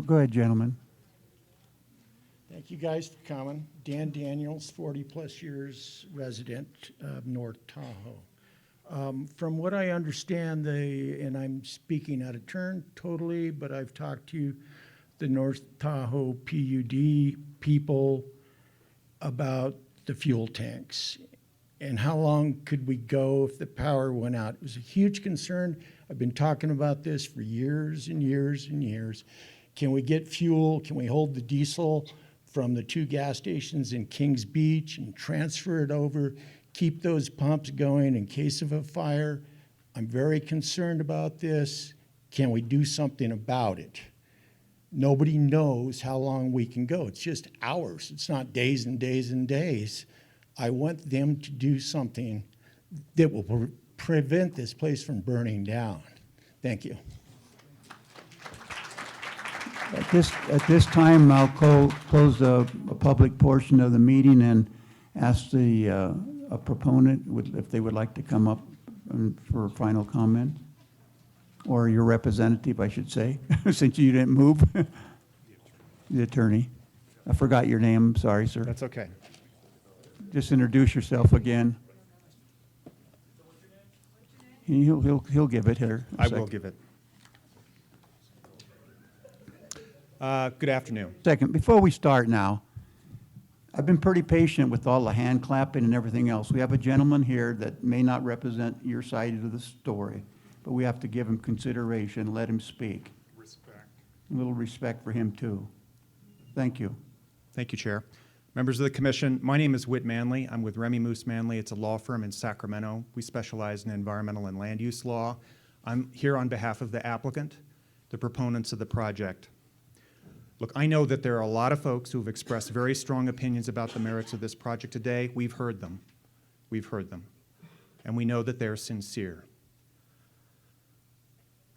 Go ahead, gentlemen. Thank you guys for coming. Dan Daniels, 40-plus years resident of North Tahoe. From what I understand, and I'm speaking out of turn totally, but I've talked to the North Tahoe PUD people about the fuel tanks and how long could we go if the power went out. It was a huge concern. I've been talking about this for years and years and years. Can we get fuel? Can we hold the diesel from the two gas stations in Kings Beach and transfer it over keep those pumps going in case of a fire. I'm very concerned about this. Can we do something about it? Nobody knows how long we can go. It's just hours. It's not days and days and days. I want them to do something that will prevent this place from burning down. Thank you. At this time, I'll close the public portion of the meeting and ask the a proponent if they would like to come up for a final comment, or your representative, I should say, since you didn't move. The attorney. I forgot your name. Sorry, sir. That's okay. Just introduce yourself again. He'll give it here. I will give it. Good afternoon. Second, before we start now, I've been pretty patient with all the hand clapping and everything else. We have a gentleman here that may not represent your side of the story, but we have to give him consideration, let him speak. Respect. A little respect for him, too. Thank you. Thank you, Chair. Members of the Commission, my name is Whit Manley. I'm with Remy Moose Manley. It's a law firm in Sacramento. We specialize in environmental and land use law. I'm here on behalf of the applicant, the proponents of the project. Look, I know that there are a lot of folks who have expressed very strong opinions about the merits of this project today. We've heard them. We've heard them. And we know that they're sincere.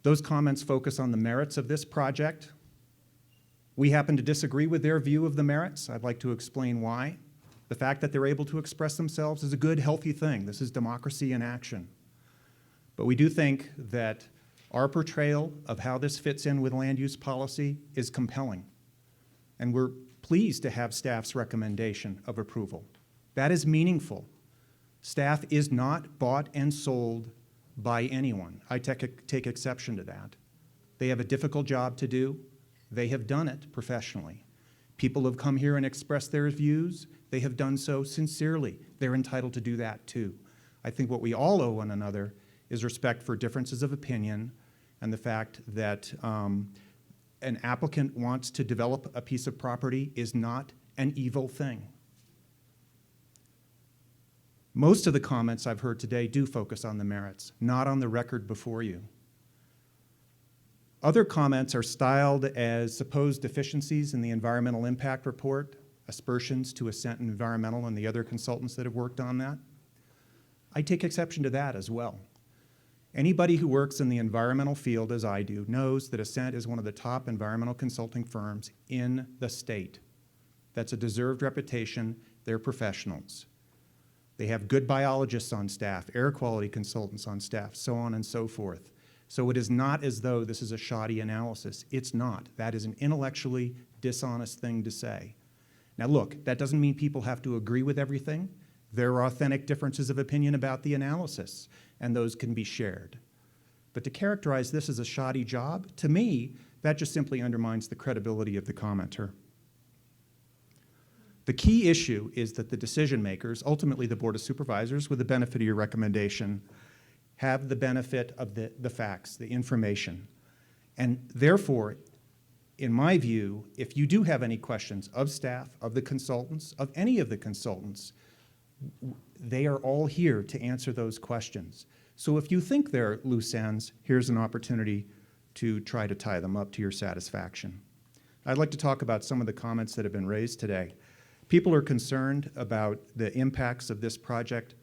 Those comments focus on the merits of this project. We happen to disagree with their view of the merits. I'd like to explain why. The fact that they're able to express themselves is a good, healthy thing. This is democracy in action. But we do think that our portrayal of how this fits in with land use policy is compelling. And we're pleased to have staff's recommendation of approval. That is meaningful. Staff is not bought and sold by anyone. I take exception to that. They have a difficult job to do. They have done it professionally. People have come here and expressed their views. They have done so sincerely. They're entitled to do that too. I think what we all owe one another is respect for differences of opinion and the fact that an applicant wants to develop a piece of property is not an evil thing. Most of the comments I've heard today do focus on the merits, not on the record before you. Other comments are styled as supposed deficiencies in the environmental impact report, aspersions to Ascent Environmental and the other consultants that have worked on that. I take exception to that as well. Anybody who works in the environmental field, as I do, knows that Ascent is one of the top environmental consulting firms in the state. That's a deserved reputation. They're professionals. They have good biologists on staff, air quality consultants on staff, so on and so forth. So it is not as though this is a shoddy analysis. It's not. That is an intellectually dishonest thing to say. Now look, that doesn't mean people have to agree with everything. There are authentic differences of opinion about the analysis, and those can be shared. But to characterize this as a shoddy job, to me, that just simply undermines the credibility of the commenter. The key issue is that the decision makers, ultimately the Board of Supervisors, with the benefit of your recommendation, have the benefit of the facts, the information. And therefore, in my view, if you do have any questions of staff, of the consultants, of any of the consultants, they are all here to answer those questions. So if you think they're loose ends, here's an opportunity to try to tie them up to your satisfaction. I'd like to talk about some of the comments that have been raised today. People are concerned about the impacts of this project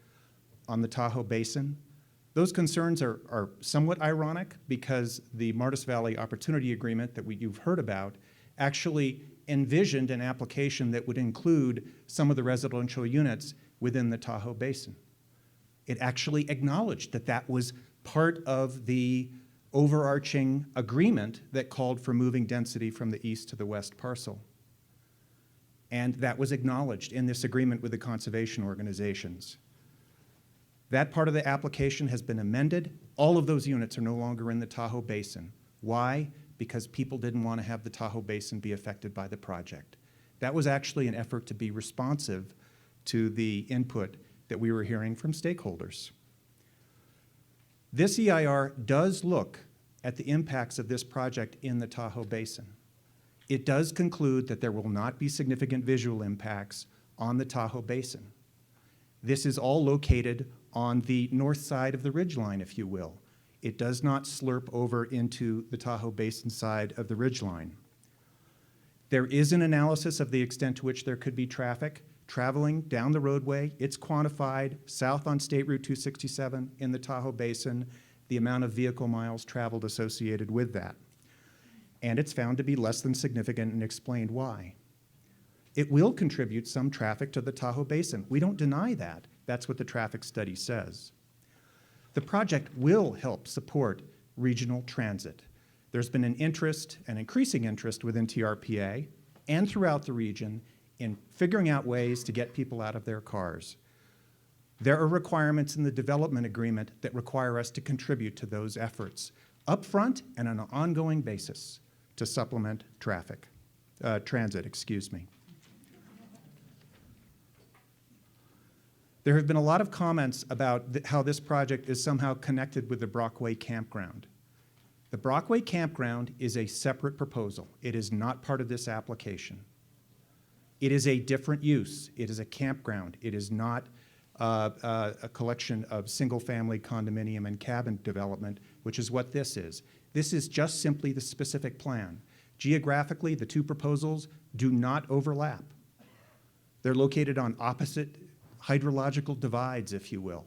on the Tahoe Basin. Those concerns are somewhat ironic because the Martis Valley Opportunity Agreement that you've heard about actually envisioned an application that would include some of the residential units within the Tahoe Basin. It actually acknowledged that that was part of the overarching agreement that called for moving density from the east to the west parcel. And that was acknowledged in this agreement with the conservation organizations. That part of the application has been amended. All of those units are no longer in the Tahoe Basin. Why? Because people didn't want to have the Tahoe Basin be affected by the project. That was actually an effort to be responsive to the input that we were hearing from stakeholders. This EIR does look at the impacts of this project in the Tahoe Basin. It does conclude that there will not be significant visual impacts on the Tahoe Basin. This is all located on the north side of the ridgeline, if you will. It does not slurp over into the Tahoe Basin side of the ridgeline. There is an analysis of the extent to which there could be traffic traveling down the roadway. It's quantified south on State Route 267 in the Tahoe Basin, the amount of vehicle miles traveled associated with that. And it's found to be less than significant and explained why. It will contribute some traffic to the Tahoe Basin. We don't deny that. That's what the traffic study says. The project will help support regional transit. There's been an interest, an increasing interest within TRPA and throughout the region in figuring out ways to get people out of their cars. There are requirements in the development agreement that require us to contribute to those efforts upfront and on an ongoing basis to supplement transit, excuse me. There have been a lot of comments about how this project is somehow connected with the Brockway Campground. The Brockway Campground is a separate proposal. It is not part of this application. It is a different use. It is a campground. It is not a collection of single-family condominium and cabin development, which is what this is. This is just simply the specific plan. Geographically, the two proposals do not overlap. They're located on opposite hydrological divides, if you will.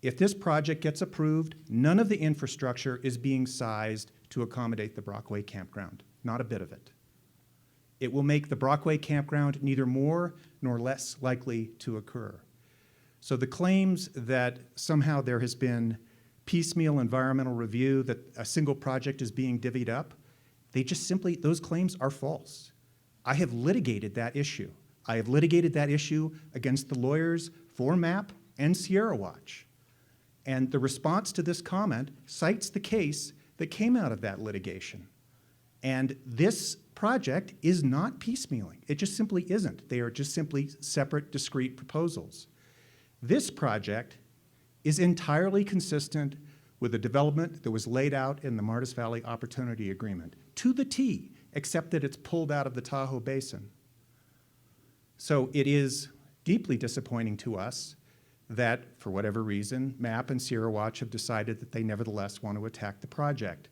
If this project gets approved, none of the infrastructure is being sized to accommodate the Brockway Campground, not a bit of it. It will make the Brockway Campground neither more nor less likely to occur. So the claims that somehow there has been piecemeal environmental review, that a single project is being divvied up, those claims are false. I have litigated that issue. I have litigated that issue against the lawyers for MAP and Sierra Watch. And the response to this comment cites the case that came out of that litigation. And this project is not piecemealing. It just simply isn't. They are just simply separate, discrete proposals. This project is entirely consistent with the development that was laid out in the Martis Valley Opportunity Agreement, to the T, except that it's pulled out of the Tahoe Basin. So it is deeply disappointing to us that, for whatever reason, MAP and Sierra Watch have decided that they nevertheless want to attack the project,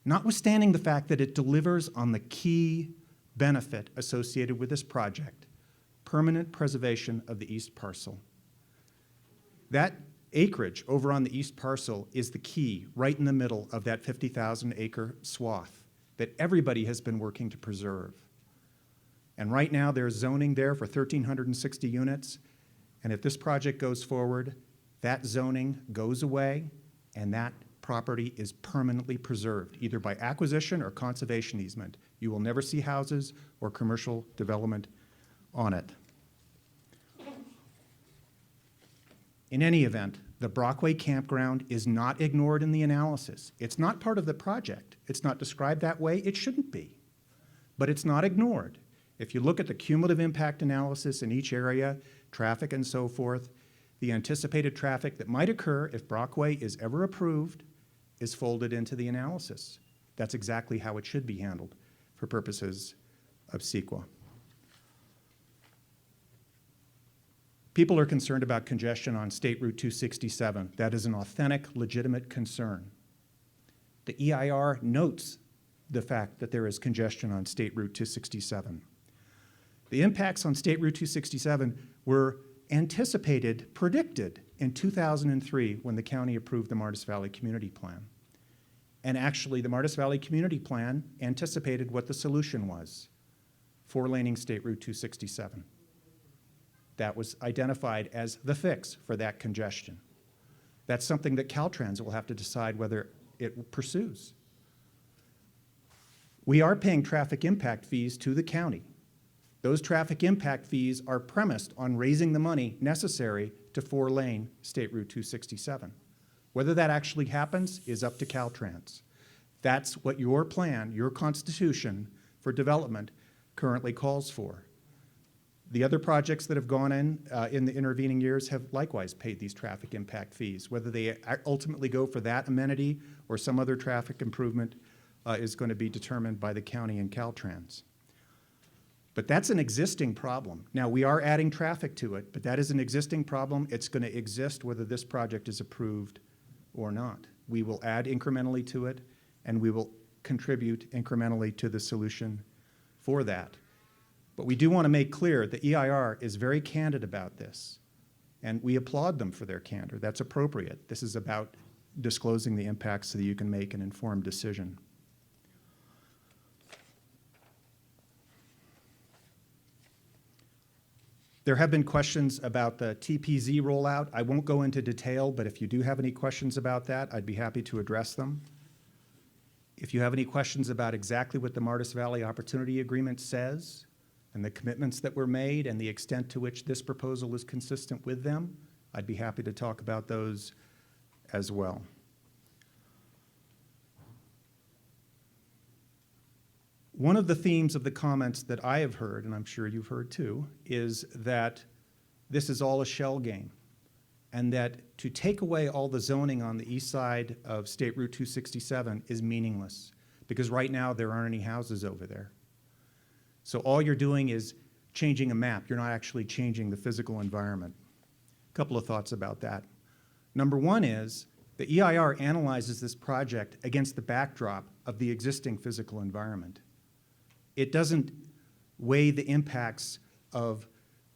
notwithstanding the fact that it delivers on the key benefit associated with this project, permanent preservation of the east parcel. That acreage over on the east parcel is the key, right in the middle of that 50,000-acre swath that everybody has been working to preserve. And right now, there's zoning there for 1,360 units. And if this project goes forward, that zoning goes away, and that property is permanently preserved, either by acquisition or conservation easement. You will never see houses or commercial development on it. In any event, the Brockway Campground is not ignored in the analysis. It's not part of the project. It's not described that way. It shouldn't be. But it's not ignored. If you look at the cumulative impact analysis in each area, traffic and so forth, the anticipated traffic that might occur if Brockway is ever approved is folded into the analysis. That's exactly how it should be handled for purposes of CEQA. People are concerned about congestion on State Route 267. That is an authentic, legitimate concern. The EIR notes the fact that there is congestion on State Route 267. The impacts on State Route 267 were anticipated, predicted in 2003 when the county approved the Martis Valley Community Plan. And actually, the Martis Valley Community Plan anticipated what the solution was: four-laning State Route 267. That was identified as the fix for that congestion. That's something that Caltrans will have to decide whether it pursues. We are paying traffic impact fees to the county. Those traffic impact fees are premised on raising the money necessary to four-lane State Route 267. Whether that actually happens is up to Caltrans. That's what your plan, your constitution for development currently calls for. The other projects that have gone in the intervening years have likewise paid these traffic impact fees. Whether they ultimately go for that amenity or some other traffic improvement is going to be determined by the county and Caltrans. But that's an existing problem. Now, we are adding traffic to it, but that is an existing problem. It's going to exist whether this project is approved or not. We will add incrementally to it, and we will contribute incrementally to the solution for that. But we do want to make clear the EIR is very candid about this, and we applaud them for their candor. That's appropriate. This is about disclosing the impacts so that you can make an informed decision. There have been questions about the TPZ rollout. I won't go into detail, but if you do have any questions about that, I'd be happy to address them. If you have any questions about exactly what the Martis Valley Opportunity Agreement says and the commitments that were made and the extent to which this proposal is consistent with them, I'd be happy to talk about those as well. One of the themes of the comments that I have heard, and I'm sure you've heard too, is that this is all a shell game, and that to take away all the zoning on the east side of State Route 267 is meaningless, because right now there aren't any houses over there. So all you're doing is changing a map. You're not actually changing the physical environment. A couple of thoughts about that. Number one is the EIR analyzes this project against the backdrop of the existing physical environment. It doesn't weigh the impacts of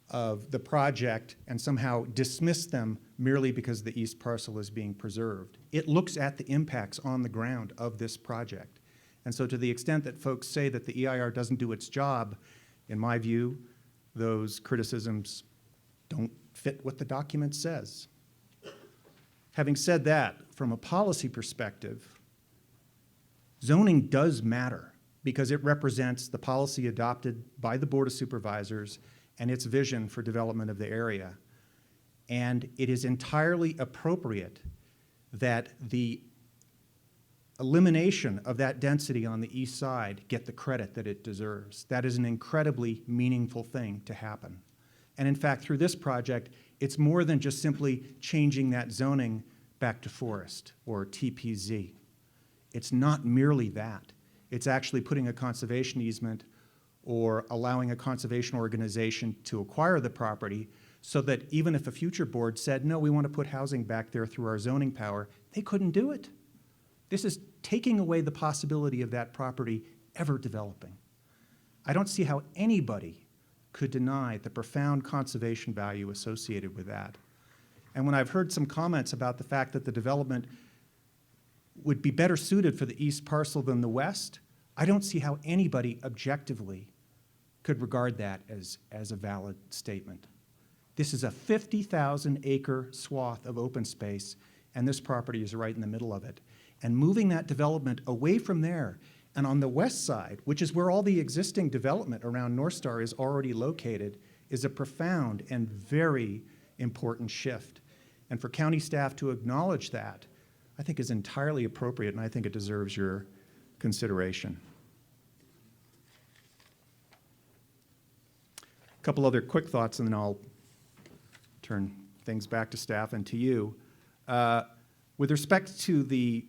the project and somehow dismiss them merely because the east parcel is being preserved. It looks at the impacts on the ground of this project. And so to the extent that folks say that the EIR doesn't do its job, in my view, those criticisms don't fit what the document says. Having said that, from a policy perspective, zoning does matter, because it represents the policy adopted by the Board of Supervisors and its vision for development of the area. And it is entirely appropriate that the elimination of that density on the east side get the credit that it deserves. That is an incredibly meaningful thing to happen. And in fact, through this project, it's more than just simply changing that zoning back to forest or TPZ. It's not merely that. It's actually putting a conservation easement or allowing a conservation organization to acquire the property so that even if a future board said, no, we want to put housing back there through our zoning power, they couldn't do it. This is taking away the possibility of that property ever developing. I don't see how anybody could deny the profound conservation value associated with that. And when I've heard some comments about the fact that the development would be better suited for the east parcel than the west, I don't see how anybody objectively could regard that as a valid statement. This is a 50,000 acre swath of open space, and this property is right in the middle of it. And moving that development away from there and on the west side, which is where all the existing development around North Star is already located, is a profound and very important shift. And for county staff to acknowledge that, I think is entirely appropriate, and I think it deserves your consideration. A couple other quick thoughts, and then I'll turn things back to staff and to you. With respect to the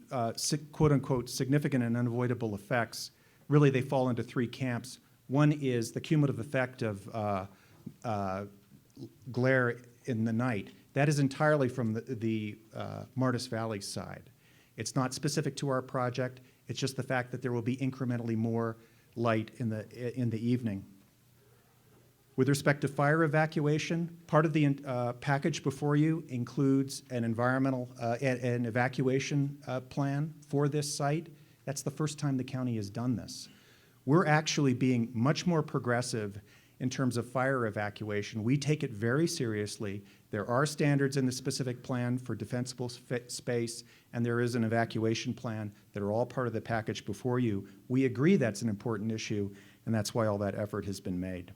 quote-unquote significant and unavoidable effects, really they fall into three camps. One is the cumulative effect of glare in the night. That is entirely from the Martis Valley side. It's not specific to our project. It's just the fact that there will be incrementally more light in the evening. With respect to fire evacuation, part of the package before you includes an environmental, an evacuation plan for this site. That's the first time the county has done this. We're actually being much more progressive in terms of fire evacuation. We take it very seriously. There are standards in the specific plan for defensible space, and there is an evacuation plan that are all part of the package before you. We agree that's an important issue, and that's why all that effort has been made.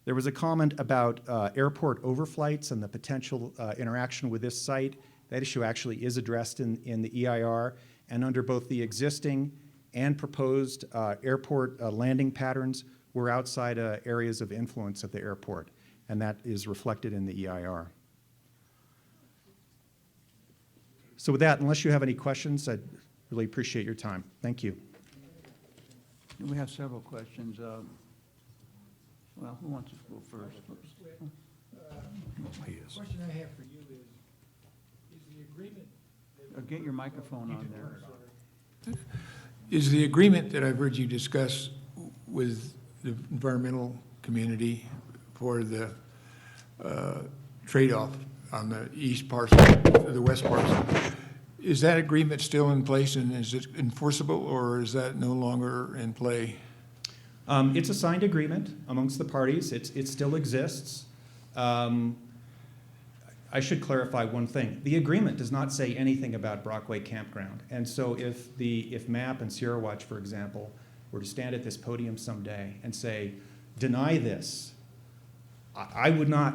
There was a comment about airport overflights and the potential interaction with this site. That issue actually is addressed in the EIR, and under both the existing and proposed airport landing patterns, we're outside areas of influence of the airport, and that is reflected in the EIR. So with that, unless you have any questions, I'd really appreciate your time. Thank you. We have several questions. Well, who wants to go first? Question I have for you is the agreement. Get your microphone on there. Is the agreement that I've heard you discuss with the environmental community for the trade-off on the east parcel, the west parcel, is that agreement still in place and is it enforceable or is that no longer in play? It's a signed agreement amongst the parties. It still exists. I should clarify one thing. The agreement does not say anything about Brockway Campground. And so if MAP and Sierra Watch, for example, were to stand at this podium someday and say, deny this, I would not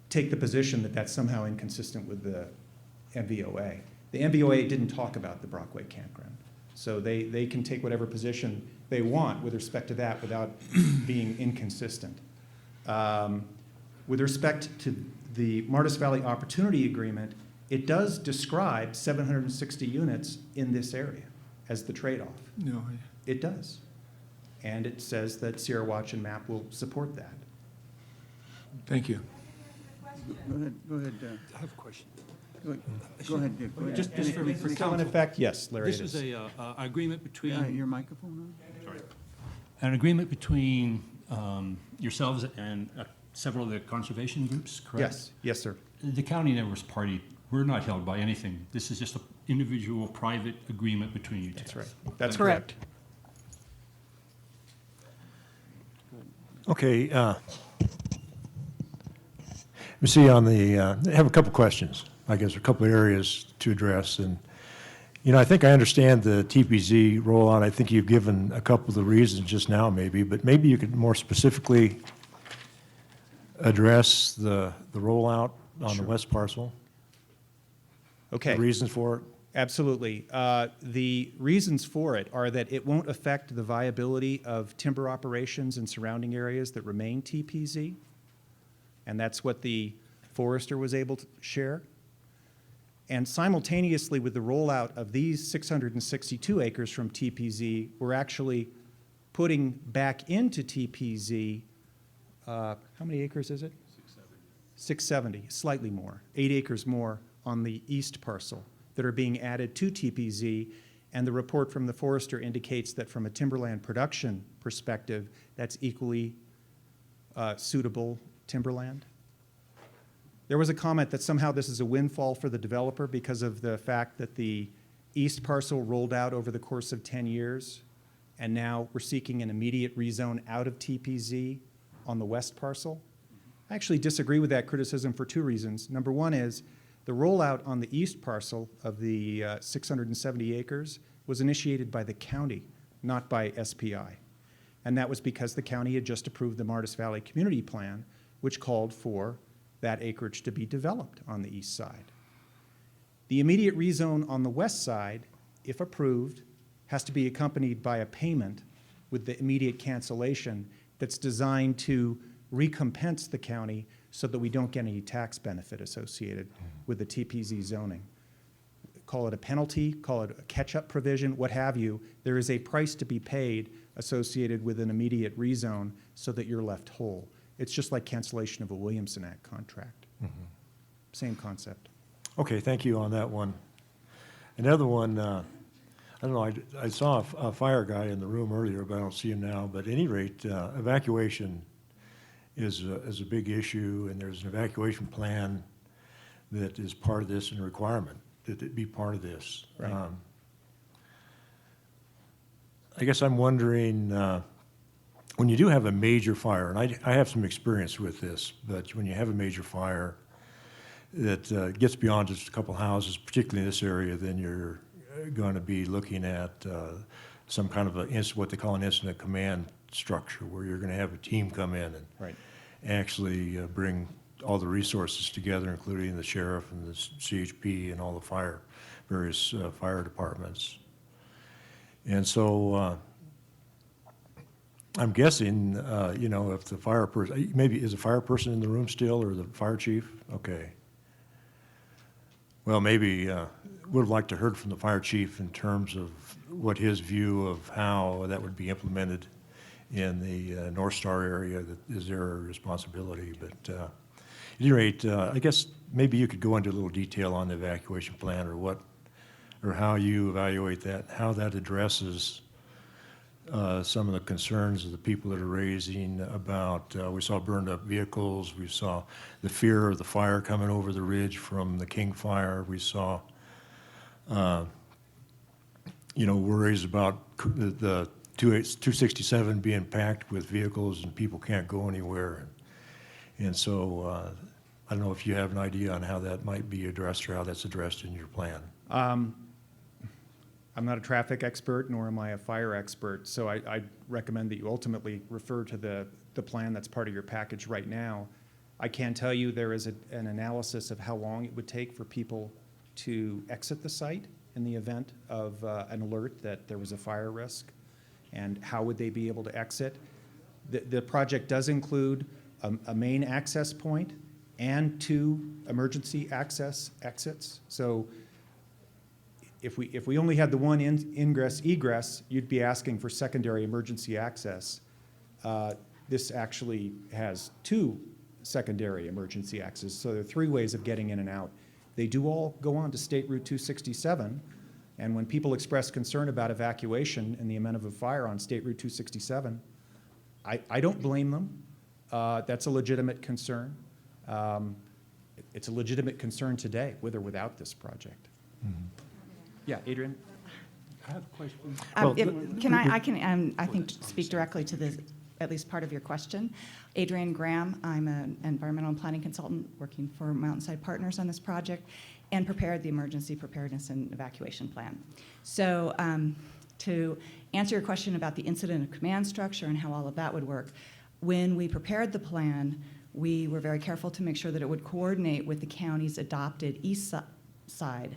take the position that that's somehow inconsistent with the MVOA. The MVOA didn't talk about the Brockway Campground. So they can take whatever position they want with respect to that without being inconsistent. With respect to the Martis Valley Opportunity Agreement, it does describe 760 units in this area as the trade-off. No. It does. And it says that Sierra Watch and MAP will support that. Thank you. Go ahead. I have a question. Go ahead, Dick. Go ahead. Just for For council. common effect, yes, Larry, This it is is. a agreement between. Yeah, your microphone on? Sorry. An agreement between yourselves and several of the conservation groups, correct? Yes, yes, sir. The county never was party. We're not held by anything. This is just an individual, private agreement between you two. That's right. That's correct. Okay. You see on the, I have a couple questions. I guess a couple areas to address. And, you know, I think I understand the TPZ rollout. I think you've given a couple of the reasons just now maybe, but maybe you could more specifically address the rollout on the west parcel. Okay. The reasons for it. Absolutely. The reasons for it are that it won't affect the viability of timber operations in surrounding areas that remain TPZ. And that's what the forester was able to share. And simultaneously with the rollout of these 662 acres from TPZ, we're actually putting back into TPZ, how many acres is it? 670, slightly more, 8 acres more on the east parcel that are being added to TPZ. And the report from the forester indicates that from a timberland production perspective, that's equally suitable timberland. There was a comment that somehow this is a windfall for the developer because of the fact that the east parcel rolled out over the course of 10 years, and now we're seeking an immediate rezone out of TPZ on the west parcel. I actually disagree with that criticism for two reasons. Number one is the rollout on the east parcel of the 670 acres was initiated by the county, not by SPI. And that was because the county had just approved the Martis Valley Community Plan, which called for that acreage to be developed on the east side. The immediate rezone on the west side, if approved, has to be accompanied by a payment with the immediate cancellation that's designed to recompense the county so that we don't get any tax benefit associated with the TPZ zoning. Call it a penalty, call it a catch-up provision, what have you. There is a price to be paid associated with an immediate rezone so that you're left whole. It's just like cancellation of a Williamson Act contract. Same concept. Okay, thank you on that one. Another one, I don't know, I saw a fire guy in the room earlier, but I don't see him now. But at any rate, evacuation is a big issue, and there's an evacuation plan that is part of this and a requirement that it be part of this. Right. I guess I'm wondering, when you do have a major fire, and I have some experience with this, but when you have a major fire that gets beyond just a couple houses, particularly in this area, then you're going to be looking at some kind of what they call an incident command structure, where you're going to have a team come in and actually bring all the resources together, including the sheriff and the CHP and all the various fire departments. And so I'm guessing, you know, if the fire person, maybe is a fire person in the room still, or the fire chief? Okay. Well, maybe would have liked to heard from the fire chief in terms of what his view of how that would be implemented in the North Star area that is their responsibility. But at any rate, I guess maybe you could go into a little detail on the evacuation plan or what, or how you evaluate that, how that addresses some of the concerns of the people that are raising about, we saw burned up vehicles, we saw the fear of the fire coming over the ridge from the King Fire, we saw, worries about the 267 being packed with vehicles and people can't go anywhere. And so I don't know if you have an idea on how that might be addressed or how that's addressed in your plan. I'm not a traffic expert, nor am I a fire expert, so I recommend that you ultimately refer to the plan that's part of your package right now. I can tell you there is an analysis of how long it would take for people to exit the site in the event of an alert that there was a fire risk, and how would they be able to exit. The project does include a main access point and 2 emergency access exits. So if we only had the one ingress egress, you'd be asking for secondary emergency access. This actually has 2 secondary emergency access, so there are 3 ways of getting in and out. They do all go on to State Route 267, and when people express concern about evacuation in the event of a fire on State Route 267, I don't blame them. That's a legitimate concern. It's a legitimate concern today, with or without this project. Mm-hmm. Yeah, Adrian? I have a question. I can, I think, speak directly to this, at least part of your question. Adrian Graham, I'm an environmental and planning consultant working for Mountainside Partners on this project, and prepared the emergency preparedness and evacuation plan. So to answer your question about the incident of command structure and how all of that would work, when we prepared the plan, we were very careful to make sure that it would coordinate with the county's adopted east side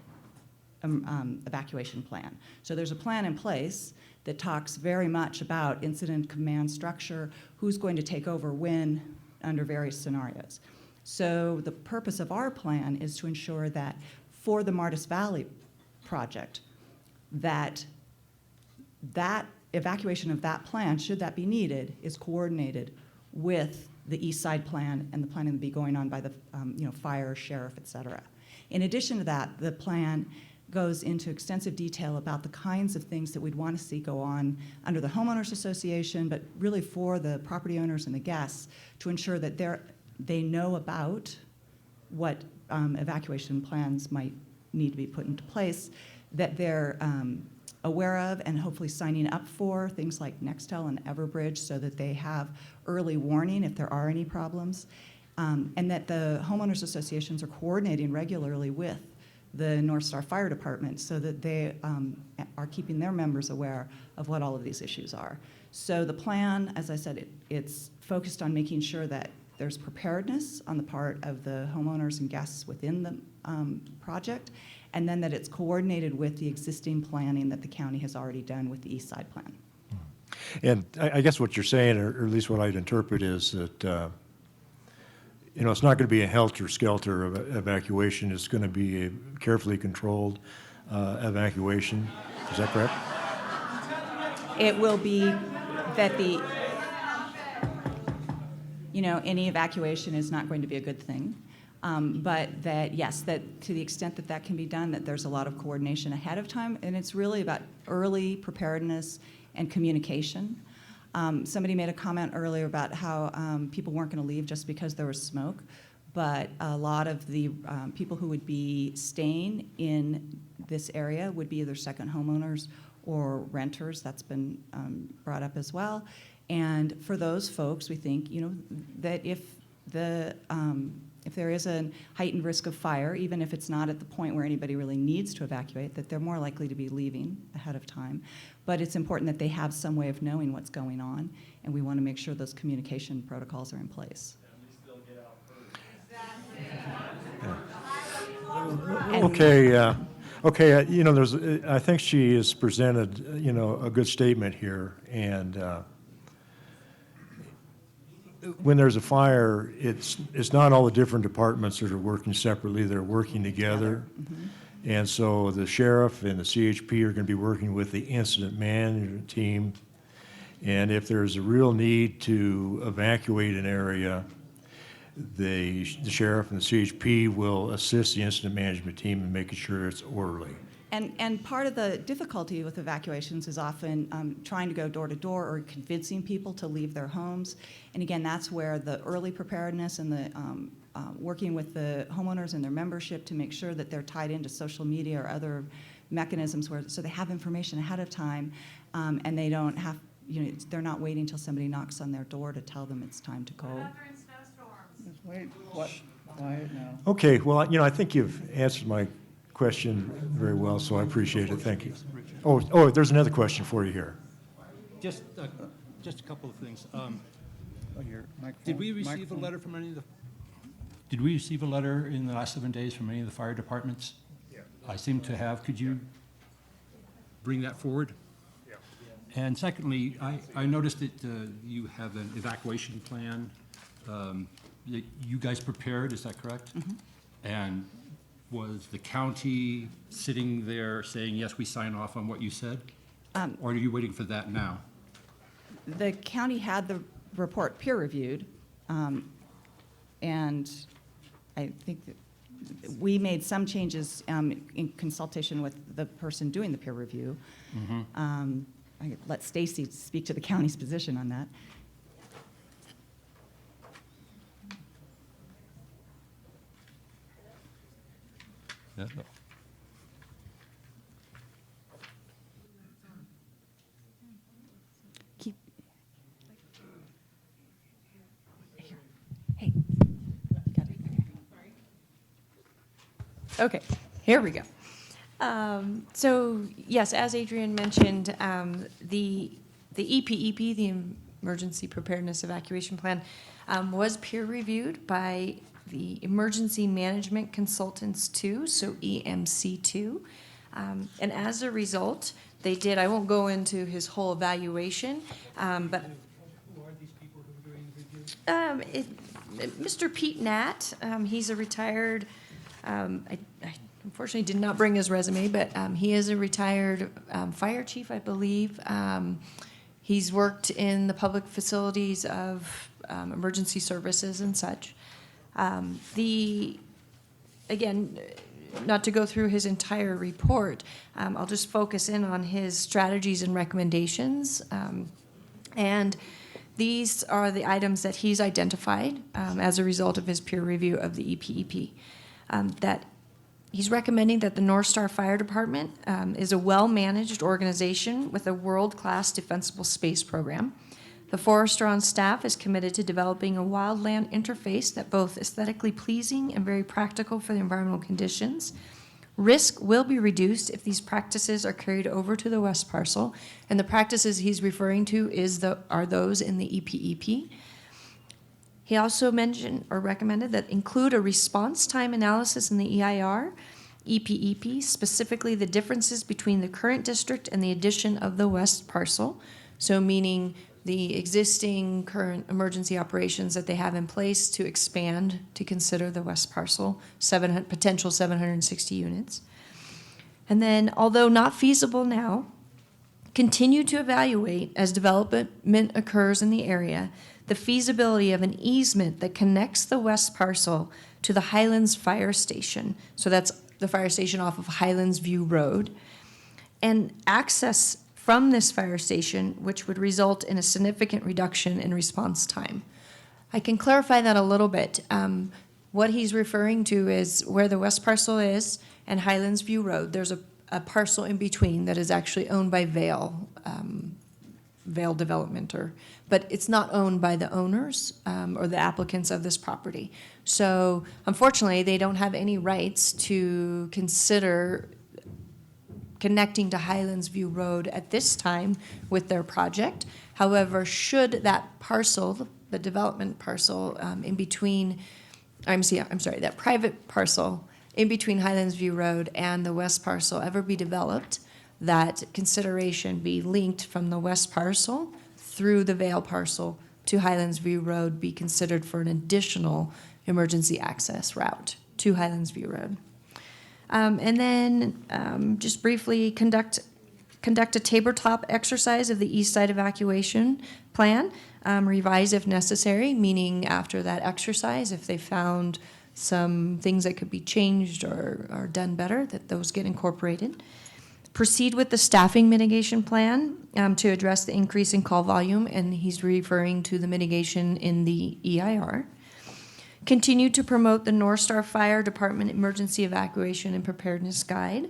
evacuation plan. So there's a plan in place that talks very much about incident command structure, who's going to take over when under various scenarios. So the purpose of our plan is to ensure that for the Martis Valley project, that evacuation of that plan, should that be needed, is coordinated with the east side plan and the planning that be going on by the fire, sheriff, et cetera. In addition to that, the plan goes into extensive detail about the kinds of things that we'd want to see go on under the homeowners association, but really for the property owners and the guests, to ensure that they know about what evacuation plans might need to be put into place, that they're aware of and hopefully signing up for things like Nextel and Everbridge, so that they have early warning if there are any problems, and that the homeowners associations are coordinating regularly with the North Star Fire Department, so that they are keeping their members aware of what all of these issues are. So the plan, as I said, it's focused on making sure that there's preparedness on the part of the homeowners and guests within the project, and then that it's coordinated with the existing planning that the county has already done with the East Side Plan. And I guess what you're saying, or at least what I'd interpret, is that it's not going to be a helter-skelter evacuation. It's going to be a carefully controlled evacuation. Is that correct? It will be that any evacuation is not going to be a good thing. But that, yes, that to the extent that that can be done, that there's a lot of coordination ahead of time, and it's really about early preparedness and communication. Somebody made a comment earlier about how people weren't going to leave just because there was smoke, but a lot of the people who would be staying in this area would be either second homeowners or renters. That's been brought up as well. And for those folks, we think, that if there is a heightened risk of fire, even if it's not at the point where anybody really needs to evacuate, that they're more likely to be leaving ahead of time. But it's important that they have some way of knowing what's going on, and we want to make sure those communication protocols are in place. Okay. I think she has presented, a good statement here, and when there's a fire, it's not all the different departments that are working separately, they're working together. Mm-hmm. And so the sheriff and the CHP are going to be working with the incident management team, And if there's a real need to evacuate an area, the sheriff and the CHP will assist the incident management team in making sure it's orderly. And part of the difficulty with evacuations is often trying to go door to door or convincing people to leave their homes. And again, that's where the early preparedness and the working with the homeowners and their membership to make sure that they're tied into social media or other mechanisms so they have information ahead of time, and they don't have, they're not waiting until somebody knocks on their door to tell them it's time to go. Just wait, quiet now. Okay, well, I think you've answered my question very well, so I appreciate it. Thank you. Oh, there's another question for you here. Just a couple of things. Your microphone. Did we receive a letter from any of the? Did we receive a letter in the last 7 days from any of the fire departments? Yeah. I seem to have. Could you bring that forward? Yeah. And secondly, I noticed that you have an evacuation plan that you guys prepared. Is that correct? Mm-hmm. And was the county sitting there saying, yes, we sign off on what you said? Or are you waiting for that now? The county had the report peer reviewed, and I think that we made some changes in consultation with the person doing the peer review. Mm-hmm. I let Stacy speak to the county's position on that. Yeah. Keep. Here. Hey. Got it. Okay, here we go. So yes, as Adrian mentioned, the EPEP, the Emergency Preparedness Evacuation Plan, was peer reviewed by the Emergency Management Consultants 2, so EMC2. And as a result, they did, I won't go into his whole evaluation, but Who are these people who are doing the review? Mr. Pete Nat, he's a retired, I unfortunately did not bring his resume, but he is a retired fire chief, I believe. He's worked in the public facilities of emergency services and such. Again, not to go through his entire report, I'll just focus in on his strategies and recommendations. And these are the items that he's identified as a result of his peer review of the EPEP. That he's recommending that the North Star Fire Department is a well-managed organization with a world-class defensible space program. The forester on staff is committed to developing a wildland interface that both aesthetically pleasing and very practical for the environmental conditions. Risk will be reduced if these practices are carried over to the west parcel, and the practices he's referring to are those in the EPEP. He also mentioned or recommended that include a response time analysis in the EIR, EPEP, specifically the differences between the current district and the addition of the west parcel, so meaning the existing current emergency operations that they have in place to expand to consider the west parcel, potential 760 units. And then, although not feasible now, continue to evaluate as development occurs in the area the feasibility of an easement that connects the west parcel to the Highlands Fire Station. So that's the fire station off of Highlands View Road. And access from this fire station, which would result in a significant reduction in response time. I can clarify that a little bit. What he's referring to is where the west parcel is and Highlands View Road. There's a parcel in between that is actually owned by Vail Development, but it's not owned by the owners or the applicants of this property. So unfortunately, they don't have any rights to consider connecting to Highlands View Road at this time with their project. However, should that parcel, the development parcel in between, that private parcel in between Highlands View Road and the west parcel ever be developed, that consideration be linked from the west parcel through the Vail parcel to Highlands View Road be considered for an additional emergency access route to Highlands View Road. And then just briefly conduct conduct a tabletop exercise of the east side evacuation plan, revise if necessary, meaning after that exercise, if they found some things that could be changed or done better, that those get incorporated. Proceed with the staffing mitigation plan to address the increase in call volume, and he's referring to the mitigation in the EIR. Continue to promote the North Star Fire Department Emergency Evacuation and Preparedness Guide.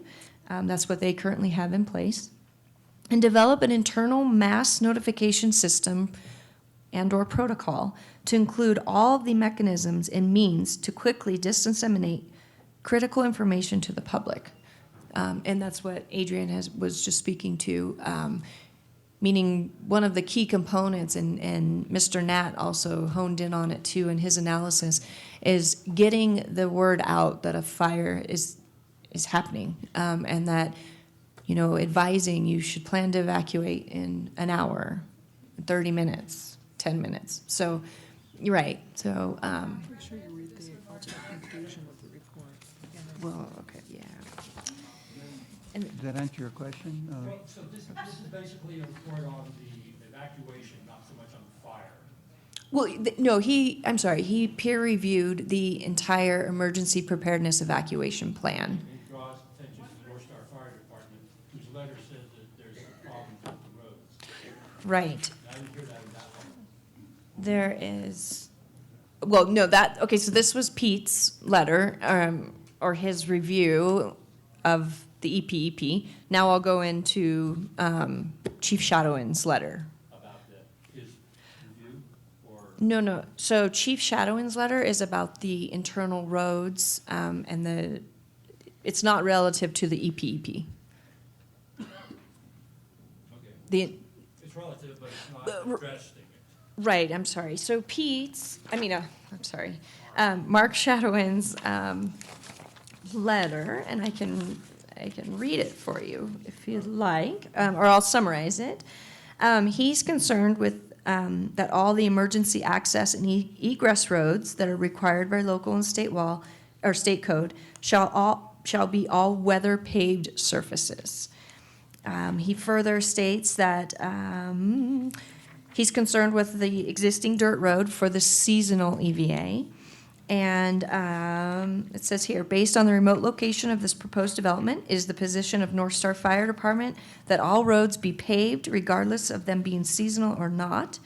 That's what they currently have in place. And develop an internal mass notification system and/or protocol to include all of the mechanisms and means to quickly disseminate critical information to the public. And that's what Adrian was just speaking to, meaning one of the key components, and Mr. Nat also honed in on it too in his analysis, is getting the word out that a fire is happening, and that, advising you should plan to evacuate in an hour, 30 minutes, 10 minutes. So, you're right. So, Make sure you read the ultimate conclusion of the report. well, okay, yeah. Does that answer your question? Well, so this is basically a report on the evacuation, not so much on the fire. Well, no, I'm sorry, he peer-reviewed the entire emergency preparedness evacuation plan. It draws attention to the North Star Fire Department, whose letter says that there's a problem with the roads. Right. I didn't hear that in that one. There is, well, no, okay, so this was Pete's letter, or his review of the EPEP. Now I'll go into Chief Shadowin's letter. About his review, or? No. So Chief Shadowin's letter is about the internal roads, and it's not relative to the EPEP. Okay. It's relative, but it's not addressing it. Right, I'm sorry. So Mark Shadowin's letter, and I can read it for you if you'd like, or I'll summarize it. He's concerned with that all the emergency access and egress roads that are required by local and state law or state code shall be all weather paved surfaces. He further states that he's concerned with the existing dirt road for the seasonal EVA. And it says here, based on the remote location of this proposed development, it is the position of North Star Fire Department that all roads be paved regardless of them being seasonal or not.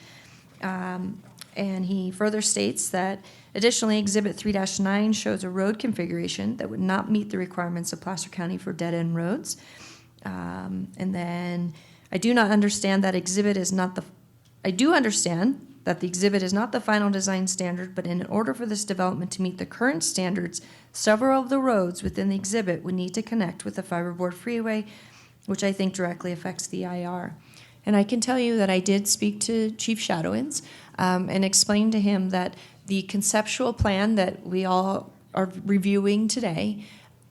And he further states that additionally, Exhibit 3-9 shows a road configuration that would not meet the requirements of Placer County for dead-end roads. And then I do understand that the exhibit is not the final design standard, but in order for this development to meet the current standards, several of the roads within the exhibit would need to connect with the Fiberboard Freeway, which I think directly affects the IR. And I can tell you that I did speak to Chief Shadowins and explain to him that the conceptual plan that we all are reviewing today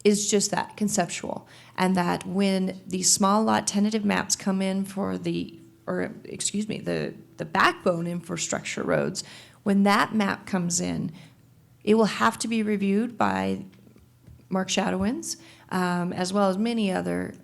is just that, conceptual. And that when the small lot tentative maps come in for the backbone infrastructure roads, when that map comes in, it will have to be reviewed by Mark Shadowins, as well as many other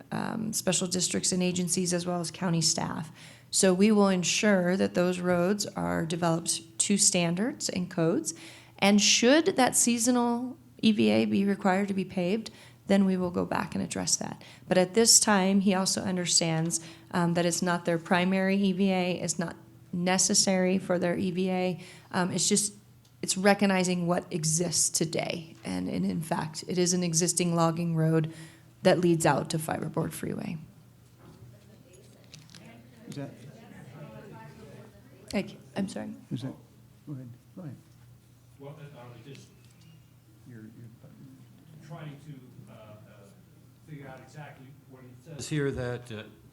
special districts and agencies, as well as county staff. So we will ensure that those roads are developed to standards and codes. And should that seasonal EVA be required to be paved, then we will go back and address that. But at this time, he also understands that it's not their primary EVA, it's not necessary for their EVA. It's recognizing what exists today. And in fact, it is an existing logging road that leads out to Fiberboard Freeway. Is that, I'm sorry? is that, go ahead. Well, you're trying to figure out exactly what it says here, that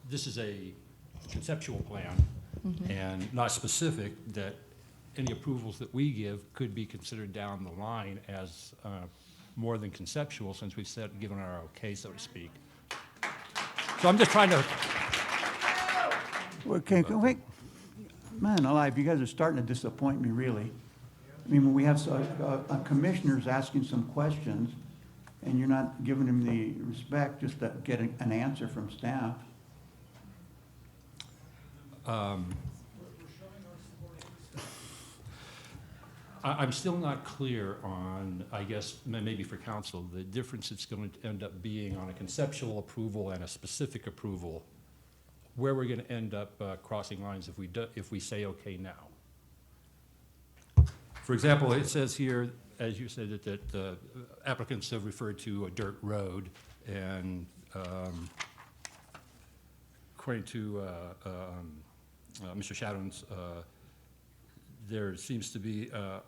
this is a conceptual plan and not specific, that any approvals that we give could be considered down the line as more than conceptual, since we've given our okay, so to speak. So I'm just trying to. Well, wait, man alive, you guys are starting to disappoint me, really. I mean, when we have commissioners asking some questions, and you're not giving them the respect just to get an answer from staff. I'm still not clear on, I guess, maybe for council, the difference it's going to end up being on a conceptual approval and a specific approval, where we're going to end up crossing lines if we say okay now. For example, it says here, as you said, that applicants have referred to a dirt road, and according to Mr. Shadow's, there seems to be a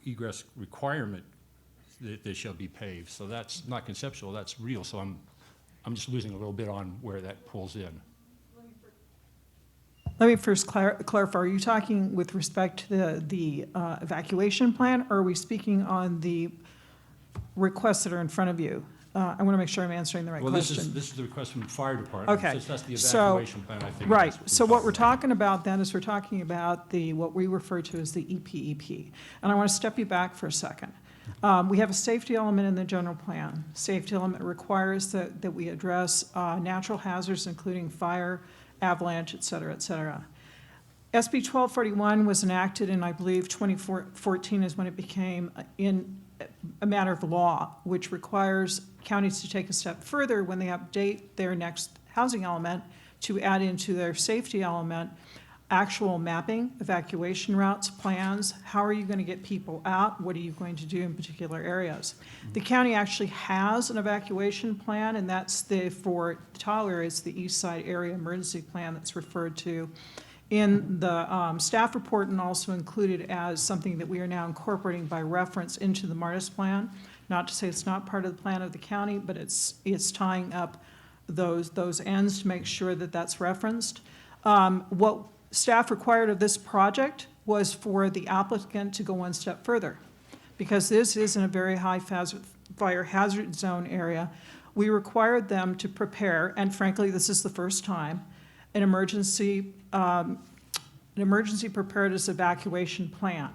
egress requirement that they shall be paved. So that's not conceptual, that's real. So I'm just losing a little bit on where that pulls in. Let me first clarify, are you talking with respect to the evacuation plan, or are we speaking on the requests that are in front of you? I want to make sure I'm answering the right question. Well, this is the request from the fire department. Okay. Since that's the evacuation plan, I think. Right. So what we're talking about then is we're talking about what we refer to as the EPEP. And I want to step you back for a second. We have a safety element in the general plan. Safety element requires that we address natural hazards, including fire, avalanche, et cetera, et cetera. SB 1241 was enacted in, I believe, 2014 is when it became a matter of law, which requires counties to take a step further when they update their next housing element to add into their safety element actual mapping, evacuation routes, plans. How are you going to get people out? What are you going to do in particular areas? The county actually has an evacuation plan, and that's for the Tahoe area, it's the East Side Area Emergency Plan that's referred to in the staff report, and also included as something that we are now incorporating by reference into the MARTIS plan. Not to say it's not part of the plan of the county, but it's tying up those ends to make sure that that's referenced. What staff required of this project was for the applicant to go one step further. Because this is in a very high fire hazard zone area, we required them to prepare, and frankly, this is the first time, an emergency preparedness evacuation plan.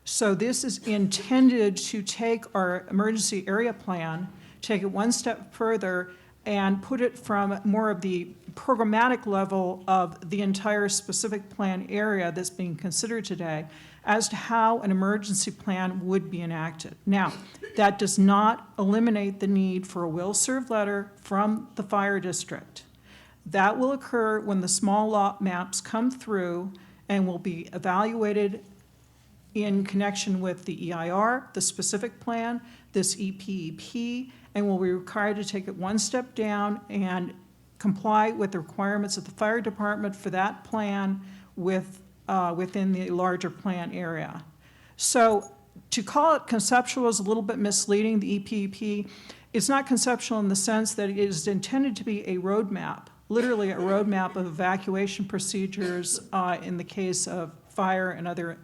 So this is intended to take our emergency area plan, take it one step further, and put it from more of the programmatic level of the entire specific plan area that's being considered today as to how an emergency plan would be enacted. Now, that does not eliminate the need for a will-serve letter from the fire district. That will occur when the small lot maps come through and will be evaluated in connection with the EIR, the specific plan, this EPEP, and will be required to take it one step down and comply with the requirements of the fire department for that plan within the larger plan area. So to call it conceptual is a little bit misleading, the EPEP. It's not conceptual in the sense that it is intended to be a roadmap, literally a roadmap of evacuation procedures in the case of fire and other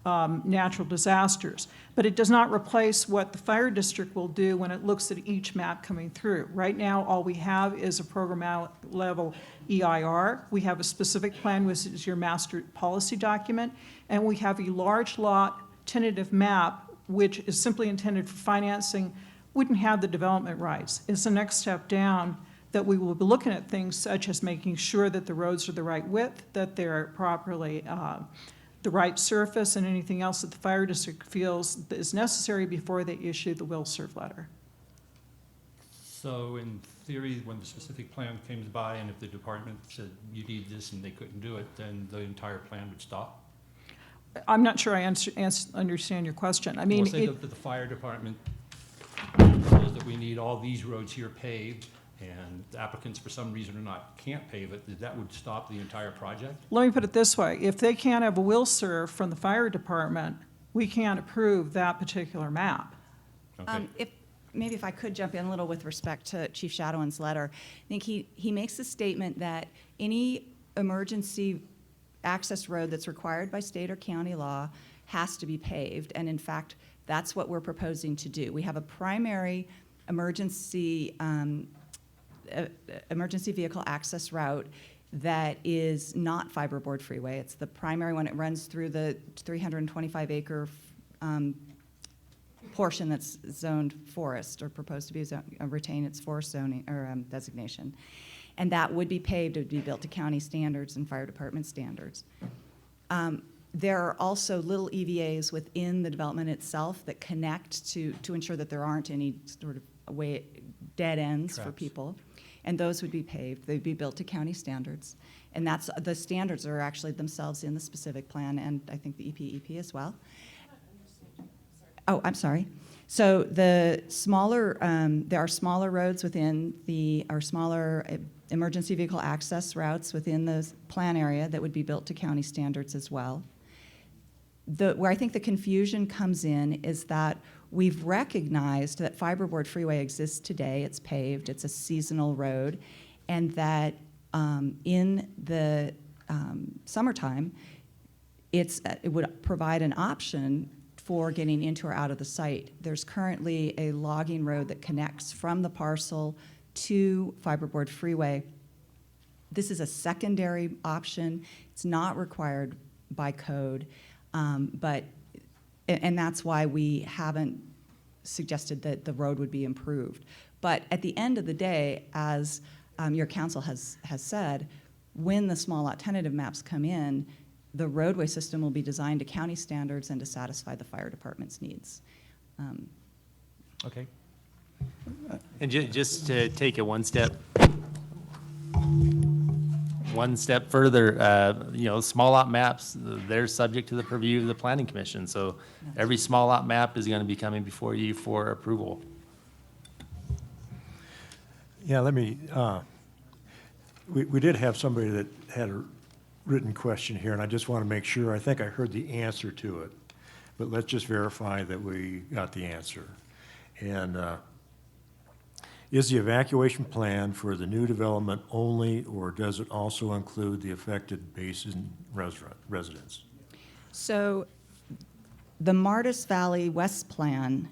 natural disasters. But it does not replace what the fire district will do when it looks at each map coming through. Right now, all we have is a program level EIR. We have a specific plan, which is your master policy document, and we have a large lot tentative map, which is simply intended for financing, wouldn't have the development rights. It's the next step down that we will be looking at things such as making sure that the roads are the right width, that they're properly the right surface, and anything else that the fire district feels is necessary before they issue the will-serve letter. So in theory, when the specific plan comes by, and if the department said you need this and they couldn't do it, then the entire plan would stop? I'm not sure I understand your question. I mean, Well, say that the fire department says that we need all these roads here paved, and the applicants for some reason or not can't pave it, that would stop the entire project? let me put it this way. If they can't have a will-serve from the fire department, we can't approve that particular map. Okay. Maybe if I could jump in a little with respect to Chief Shadowin's letter. I think he makes the statement that any emergency access road that's required by state or county law has to be paved, and in fact, that's what we're proposing to do. We have a primary emergency vehicle access route that is not fiberboard freeway. It's the primary one. It runs through the 325-acre portion that's zoned forest, or proposed to be retain its forest zoning or designation. And that would be paved, it would be built to county standards and fire department standards. There are also little EVAs within the development itself that connect to ensure that there aren't any sort of dead ends for Traps. people. And those would be paved. They'd be built to county standards. And that's, the standards are actually themselves in the specific plan and I think the EPEP as well. Oh, I'm sorry. So the smaller, there are smaller roads within or smaller emergency vehicle access routes within the plan area that would be built to county standards as well. Where I think the confusion comes in is that we've recognized that Fiberboard Freeway exists today. It's paved. It's a seasonal road. And that in the summertime, it would provide an option for getting into or out of the site. There's currently a logging road that connects from the parcel to Fiberboard Freeway. This is a secondary option. It's not required by code, and that's why we haven't suggested that the road would be improved. But at the end of the day, as your council has said, when the small lot tentative maps come in, the roadway system will be designed to county standards and to satisfy the fire department's needs. Okay. And just to take it one step further, small lot maps, they're subject to the purview of the Planning Commission. So every small lot map is going to be coming before you for approval. Yeah, let me, we did have somebody that had a written question here, and I just want to make sure, I think I heard the answer to it, but let's just verify that we got the answer. And is the evacuation plan for the new development only, or does it also include the affected basin residents? So the Martis Valley West Plan,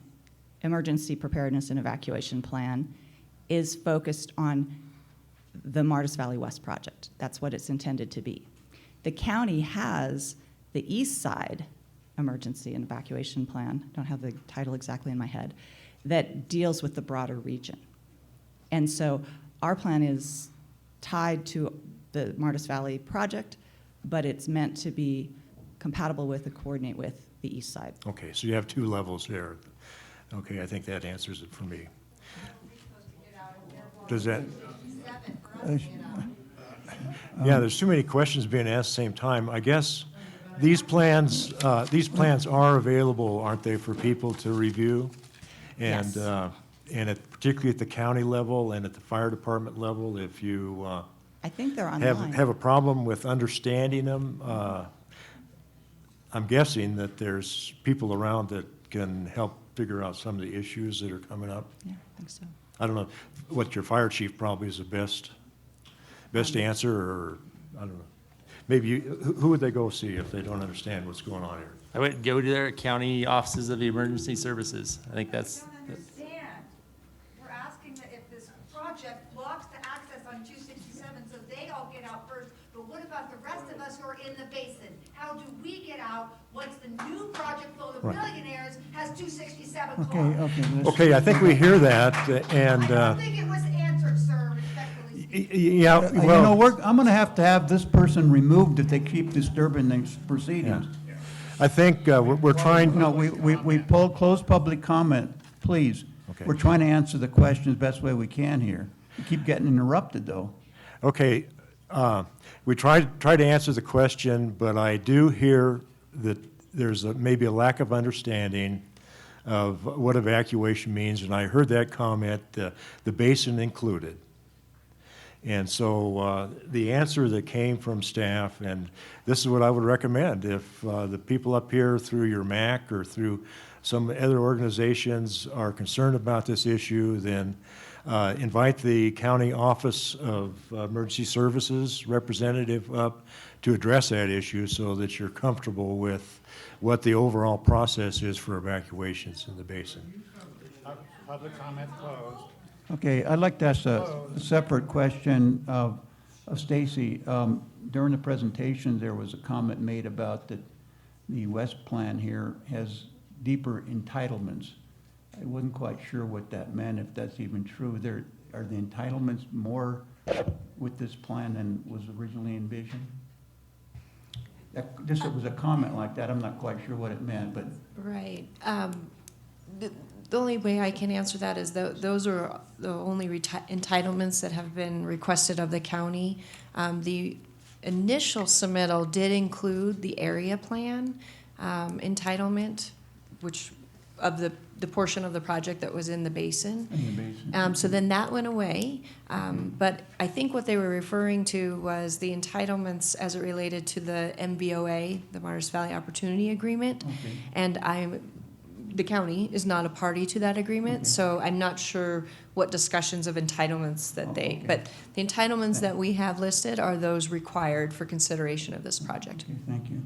Emergency Preparedness and Evacuation Plan, is focused on the Martis Valley West project. That's what it's intended to be. The county has the East Side Emergency and Evacuation Plan, I don't have the title exactly in my head, that deals with the broader region. And so our plan is tied to the Martis Valley project, but it's meant to be compatible with and coordinate with the East Side. Okay, so you have two levels there. Okay, I think that answers it for me. Does that? Yeah, there's too many questions being asked at the same time. I guess these plans are available, aren't they, for people to review? And, Yes. And particularly at the county level and at the fire department level, if you I think they're online. have a problem with understanding them, I'm guessing that there's people around that can help figure out some of the issues that are coming up. Yeah, I think so. I don't know what your fire chief probably is the best answer, or I don't know. Maybe who would they go see if they don't understand what's going on here? I would go to their county offices of emergency services. I think that's. I don't understand. We're asking that if this project blocks the access on 267, so they all get out first, but what about the rest of us who are in the basin? How do we get out once the new project full of Right. millionaires has 267 Okay, cars? Okay, I think we hear that, and, I don't think it was answered, sir, respectfully. yeah, well. I'm going to have this person removed if they keep disturbing these proceedings. I think we're trying. No, we close public comment, please. Okay. We're trying to answer the questions best way we can here. You keep getting interrupted, though. Okay, we try to answer the question, but I do hear that there's maybe a lack of understanding of what evacuation means, and I heard that comment, the basin included. And so the answer that came from staff, and this is what I would recommend, if the people up here through your MAC or through some other organizations are concerned about this issue, then invite the County Office of Emergency Services representative up to address that issue so that you're comfortable with what the overall process is for evacuations in the basin. Public comment closed. Okay, I'd like to ask a separate question of Stacy. During the presentation, there was a comment made about that the West Plan here has deeper entitlements I wasn't quite sure what that meant, if that's even true. Are the entitlements more with this plan than was originally envisioned? This was a comment like that, I'm not quite sure what it meant, but. Right. The only way I can answer that is those are the only entitlements that have been requested of the county. The initial submittal did include the area plan entitlement, which of the portion of the project that was in the basin. In the basin. So then that went away. But I think what they were referring to was the entitlements as it related to the MVOA, the Martis Valley Opportunity Agreement. Okay. And the county is not a party to that agreement, Okay. so I'm not sure what discussions of entitlements that they, okay. but the entitlements that we have listed are those required for consideration of this project. Okay, thank you.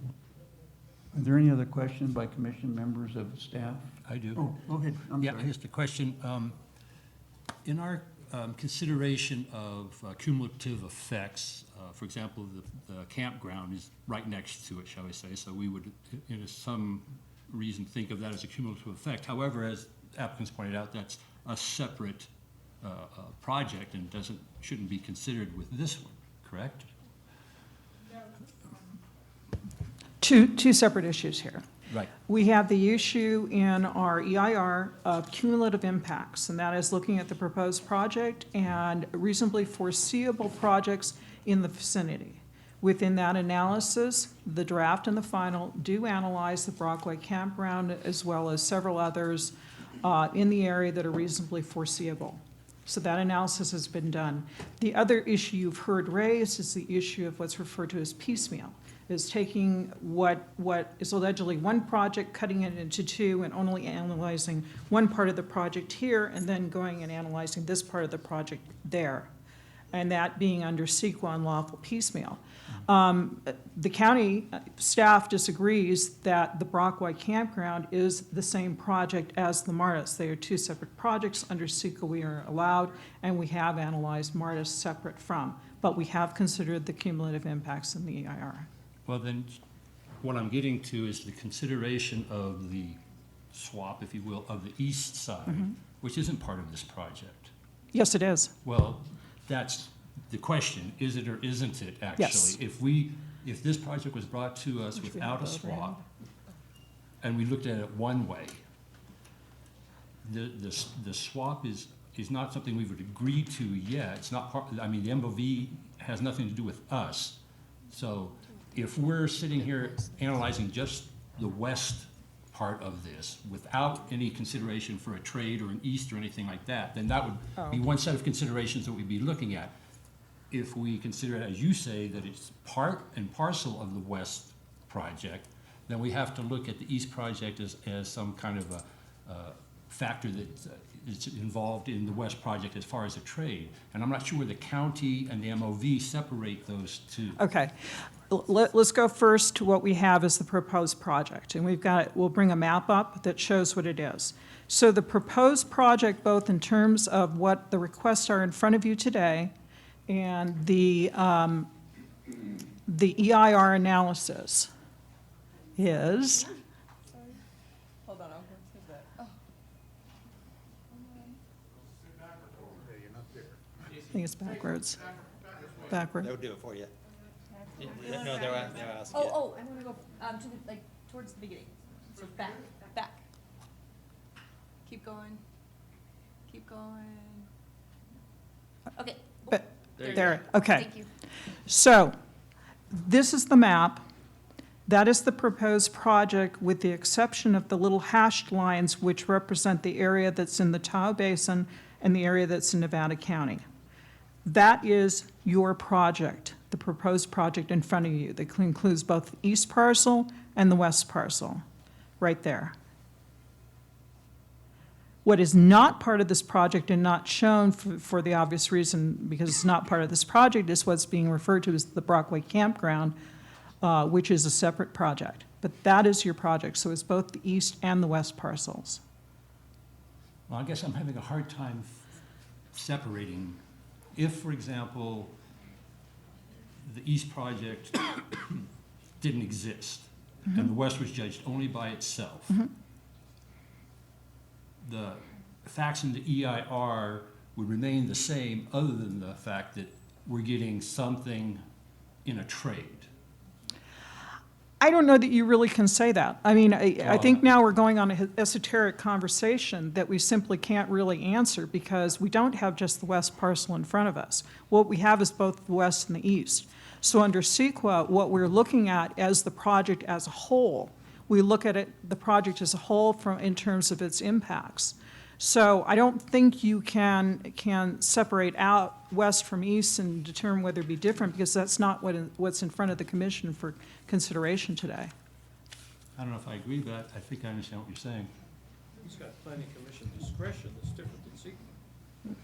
Are there any other questions by commission members of staff? I do. Oh, go ahead, I'm Yeah, sorry. here's the question. In our consideration of cumulative effects, for example, the campground is right next to it, shall we say, so we would, in some reason, think of that as a cumulative effect. However, as applicants pointed out, that's a separate project and shouldn't be considered with this one, correct? Two separate issues here. Right. We have the issue in our EIR of cumulative impacts, and that is looking at the proposed project and reasonably foreseeable projects in the vicinity. Within that analysis, the draft and the final do analyze the Brockway campground as well as several others in the area that are reasonably foreseeable. So that analysis has been done. The other issue you've heard raised is the issue of what's referred to as piecemeal, is taking what is allegedly one project, cutting it into two, and only analyzing one part of the project here, and then going and analyzing this part of the project there, and that being under CEQA unlawful piecemeal. The county staff disagrees that the Brockway campground is the same project as the Martis. They are two separate projects. Under CEQA we are allowed, and we have analyzed Martis separate from, but we have considered the cumulative impacts in the EIR. Well, then, what I'm getting to is the consideration of the swap, if you will, of the east side, which isn't part of this project. Yes, it is. Well, that's the question, is it or isn't it, actually? Yes. If this project was brought to us Which we without a have overhead. swap, and we looked at it one way, the swap is not something we would agree to yet. It's not part, I mean, the MOV has nothing to do with us. So if we're sitting here analyzing just the west part of this without any consideration for a trade or an east or anything like that, then that would be one set of considerations that we'd be looking at. If we consider it, as you say, that it's part and parcel of the west project, then we have to look at the east project as some kind of a factor that is involved in the west project as far as a trade. And I'm not sure where the county and the MOV separate those two. Okay. Let's go first to what we have as the proposed project. And we'll bring a map up that shows what it is. So the proposed project, both in terms of what the requests are in front of you today and the EIR analysis is, Hold on, I'll go through that. Oh. I think it's backwards. Backwards. That would do it for you. No, they're asking. Oh, I want to go to the, like, towards the beginning. So back. Keep going. Okay. But There you there, go. okay. Thank you. So this is the map. That is the proposed project with the exception of the little hashed lines which represent the area that's in the Tahoe Basin and the area that's in Nevada County. That is your project, the proposed project in front of you. That includes both the east parcel and the west parcel, right there. What is not part of this project and not shown for the obvious reason, because it's not part of this project, is what's being referred to as the Brockway Campground, which is a separate project. But that is your project, so it's both the east and the west parcels. Well, I guess I'm having a hard time separating. If, for example, the east project didn't exist and the west was judged only by itself, the facts in the EIR would remain the same other than the fact that we're getting something in a trade. I don't know that you really can say that. I mean, I think now we're going on an esoteric conversation that we simply can't really answer because we don't have just the west parcel in front of us. What we have is both the west and the east. So under CEQA, what we're looking at as the project as a whole, we look at it, the project as a whole in terms of its impacts. So I don't think you can separate out west from east and determine whether it be different because that's not what's in front of the commission for consideration today. I don't know if I agree with that. I think I understand what you're saying. He's got planning commission discretion that's different than secret.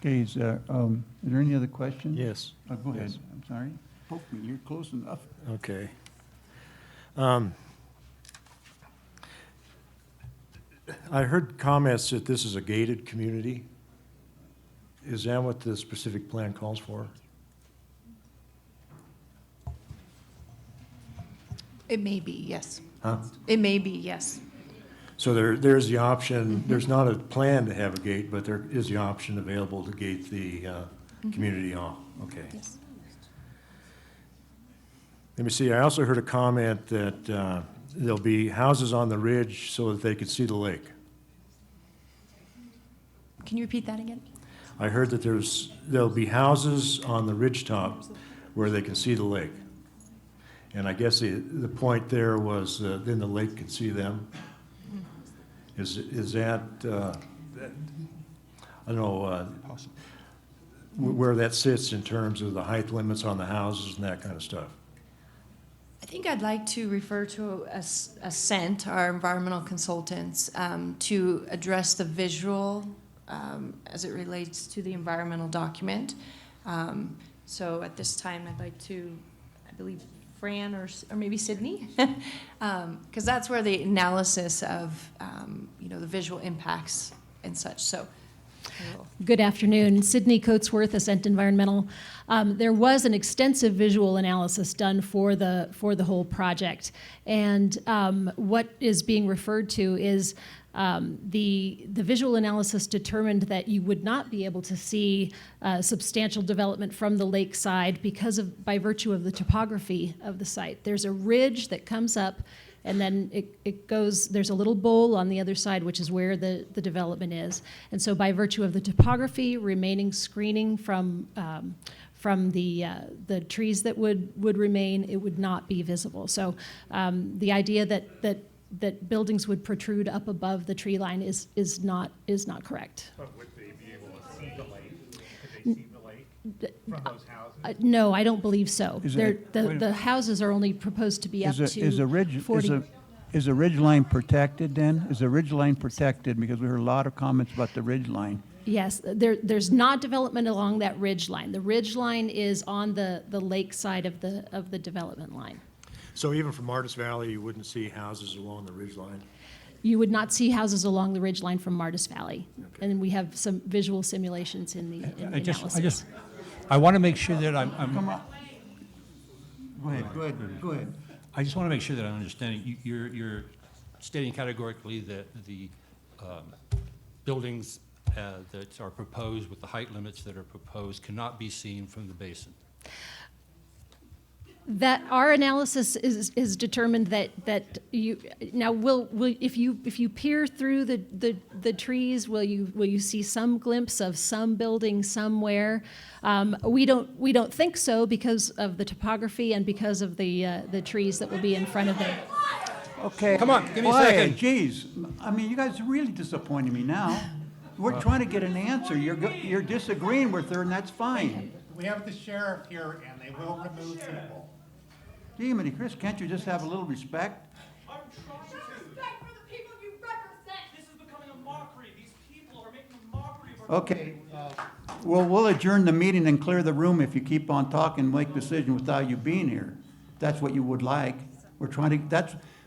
Okay, is there any other questions? Yes. Oh, go ahead, Yes. I'm sorry. Poke me, you're close enough. Okay. I heard comments that this is a gated community. Is that what the specific plan calls for? It may be, yes. Huh? It may be, yes. So there's the option, there's not a plan to have a gate, but there is the option available to gate the community off. Okay. Yes. Let me see, I also heard a comment that there'll be houses on the ridge so that they could see the lake. Can you repeat that again? I heard that there'll be houses on the ridge top where they can see the lake. And I guess the point there was then the lake could see them. Is that, I don't know, where that sits in terms of the height limits on the houses and that kind of stuff? I think I'd like to refer to Ascent, our environmental consultants, to address the visual as it relates to the environmental document. So at this time, I'd like to, I believe, Fran or maybe Sydney, because that's where the analysis of the visual impacts and such. So. Good afternoon. Sydney Coatsworth, Ascent Environmental. There was an extensive visual analysis done for the whole project, and what is being referred to is the visual analysis determined that you would not be able to see substantial development from the lakeside by virtue of the topography of the site. There's a ridge that comes up, and then it goes, there's a little bowl on the other side, which is where the development is. And so by virtue of the topography, remaining screening from the trees that would remain, it would not be visible. So the idea that buildings would protrude up above the tree line is not correct. But would they be able to see the lake? Could they see the lake from those houses? No, I don't believe so. Is The houses are only proposed to be up to 40. Is the ridge line protected then? Is the ridge line protected? Because we heard a lot of comments about the ridge line. Yes, there's not development along that ridge line. The ridge line is on the lake side of the development line. So even from Martis Valley, you wouldn't see houses along the ridge line? You would not see houses along the ridge line from Martis Valley. Okay. And we have some visual simulations in the analysis. I want to make sure that I'm. Come on. Go ahead. I just want to make sure that I'm understanding. You're stating categorically that the buildings that are proposed with the height limits that are proposed cannot be seen from the basin. That our analysis is determined that you now will if you peer through the trees, will you see some glimpse of some building somewhere? We don't think so because of the topography and because of the trees that will be in front of them. Okay. Come on, give me a second. Geez, I mean, you guys are really disappointing me now. We're trying to get an answer. You're disagreeing with her, and that's fine. We have the sheriff here, and they will remove people. Jiminy Chris, can't you just have a little respect? I'm trying to. Respect for the people you represent. This is becoming a mockery. These people are making a mockery of our Okay. Well, we'll adjourn the meeting and clear the room if you keep on talking and make decision without you being here. That's what you would like.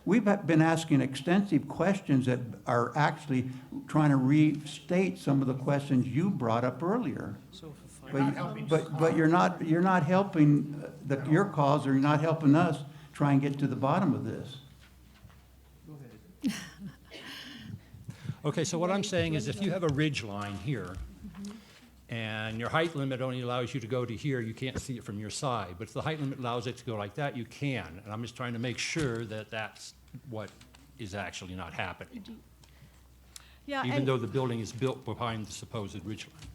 We've been asking extensive questions that are actually trying to restate some of the questions you brought up earlier. But you're not helping your cause, or you're not helping us try and get to the bottom of this. Okay, so what I'm saying is if you have a ridge line here, and your height limit only allows you to go to here, you can't see it from your side. But if the height limit allows it to go like that, you can. And I'm just trying to make sure that that's what is actually not happening, Yeah, even and- though the building is built behind the supposed ridge line.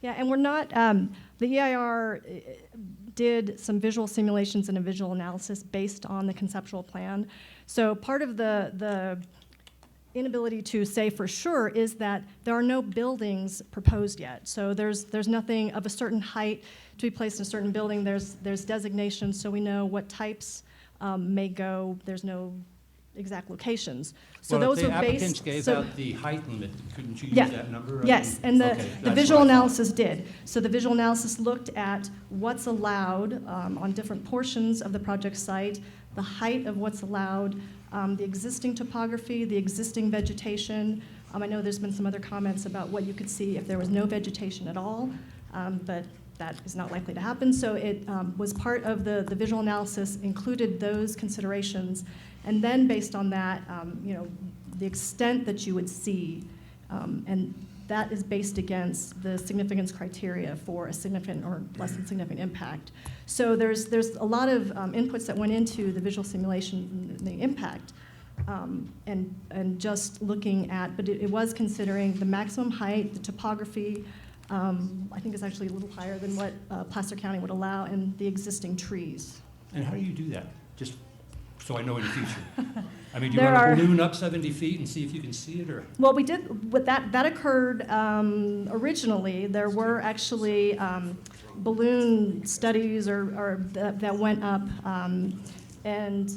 Yeah, and we're not, the EIR did some visual simulations and a visual analysis based on the conceptual plan. So part of the inability to say for sure is that there are no buildings proposed yet. So there's nothing of a certain height to be placed in a certain building. There's designations, so we know what types may go. There's no exact locations. So Well, if those the were applicants based. gave so- out the height limit, couldn't you Yeah. use that number? Yes, and the, Okay, the that's visual what I thought. analysis did. So the visual analysis looked at what's allowed on different portions of the project site, the height of what's allowed, the existing topography, the existing vegetation. I know there's been some other comments about what you could see if there was no vegetation at all, but that is not likely to happen. So it was part of the visual analysis, included those considerations, and then based on that, the extent that you would see, and that is based against the significance criteria for a significant or less than significant impact. So there's a lot of inputs that went into the visual simulation and the impact, and just looking at, but it was considering the maximum height, the topography. I think it's actually a little higher than what Placer County would allow, and the existing trees. And how do you do that? Just so I know in the future. I mean, do you There want are- to balloon up 70 feet and see if you can see it, or? Well, we did, but that occurred originally. There were actually balloon studies or that went up, and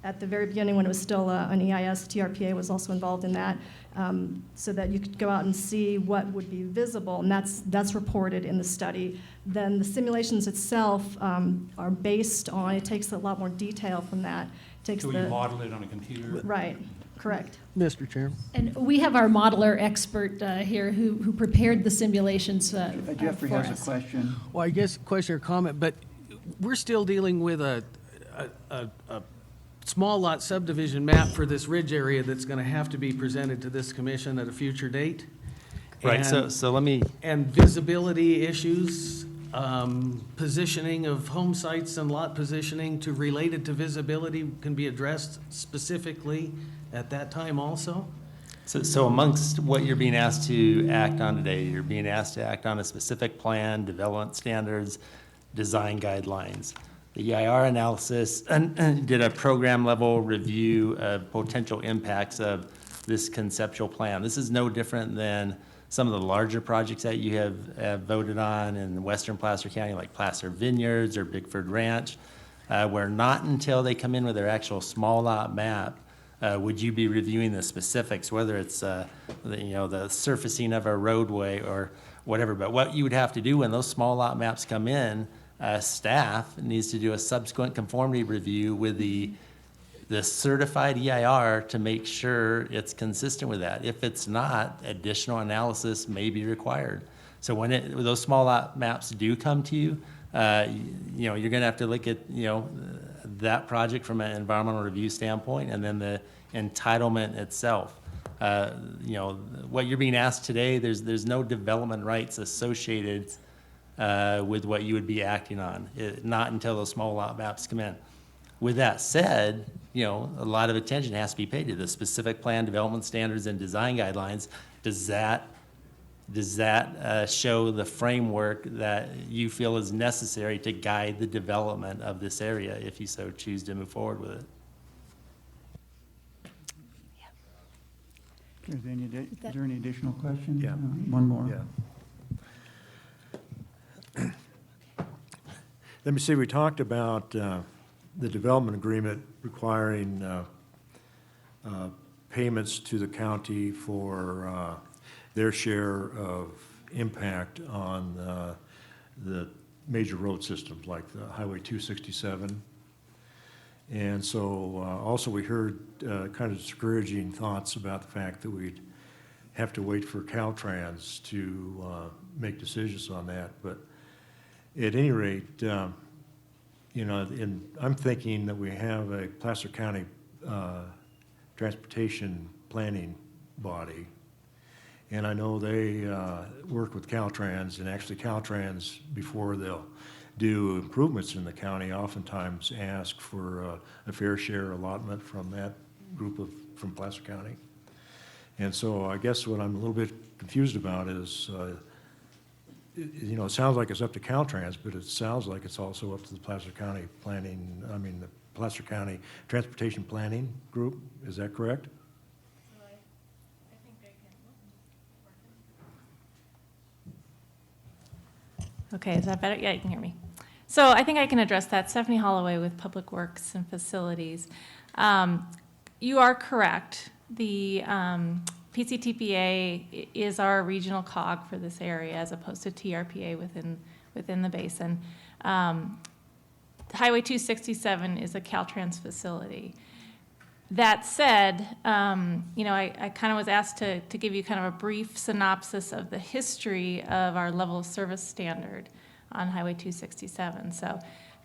at the very beginning, when it was still an EIS, TRPA was also involved in that, so that you could go out and see what would be visible, and that's reported in the study. Then the simulations itself are based on, it takes a lot more detail from that. Takes So the, you model it on a computer? Right, correct. Mr. Chairman. And we have our modeler expert here who prepared the simulations Jeffrey for has us. a question. Well, I guess question or comment, but we're still dealing with a small lot subdivision map for this ridge area that's going to have to be presented to this commission at a future date. Right, And- so let me, And visibility issues, positioning of home sites and lot positioning to related to visibility can be addressed specifically at that time also? so amongst what you're being asked to act on today, you're being asked to act on a specific plan, development standards, design guidelines. The EIR analysis did a program level review of potential impacts of this conceptual plan. This is no different than some of the larger projects that you have voted on in western Placer County, like Placer Vineyards or Bickford Ranch, where not until they come in with their actual small lot map would you be reviewing the specifics, whether it's the surfacing of a roadway or whatever. But what you would have to do when those small lot maps come in, staff needs to do a subsequent conformity review with the certified EIR to make sure it's consistent with that. If it's not, additional analysis may be required. So when those small lot maps do come to you, you're gonna have to look at, that project from an environmental review standpoint, and then the entitlement itself. What you're being asked today, there's no development rights associated with what you would be acting on, not until those small lot maps come in. With that said, a lot of attention has to be paid to the specific plan development standards and design guidelines. Does that show the framework that you feel is necessary to guide the development of this area if you so choose to move forward with it? Is there any additional questions? Yeah. One more. Yeah. Let me see, we talked about the development agreement requiring payments to the county for their share of impact on the major road systems like the Highway 267. And so also we heard kind of discouraging thoughts about the fact that we'd have to wait for Caltrans to make decisions on that. But at any rate, I'm thinking that we have a Placer County transportation planning body And I know they work with Caltrans, and actually Caltrans, before they'll do improvements in the county, oftentimes ask for a fair share allotment from that group from Placer County. And so I guess what I'm a little bit confused about is, you know, it sounds like it's up to Caltrans, but it sounds like it's also up to the Placer County Planning, the Placer County Transportation Planning Group. Is that correct? Okay, is that better? Yeah, you can hear me. So I think I can address that. Stephanie Holloway with Public Works and Facilities. You are correct. The PCTPA is our regional cog for this area as opposed to TRPA within the basin. Highway 267 is a Caltrans facility. That said, you know, I kind of was asked to give you kind of a brief synopsis of the history of our level of service standard on Highway 267. So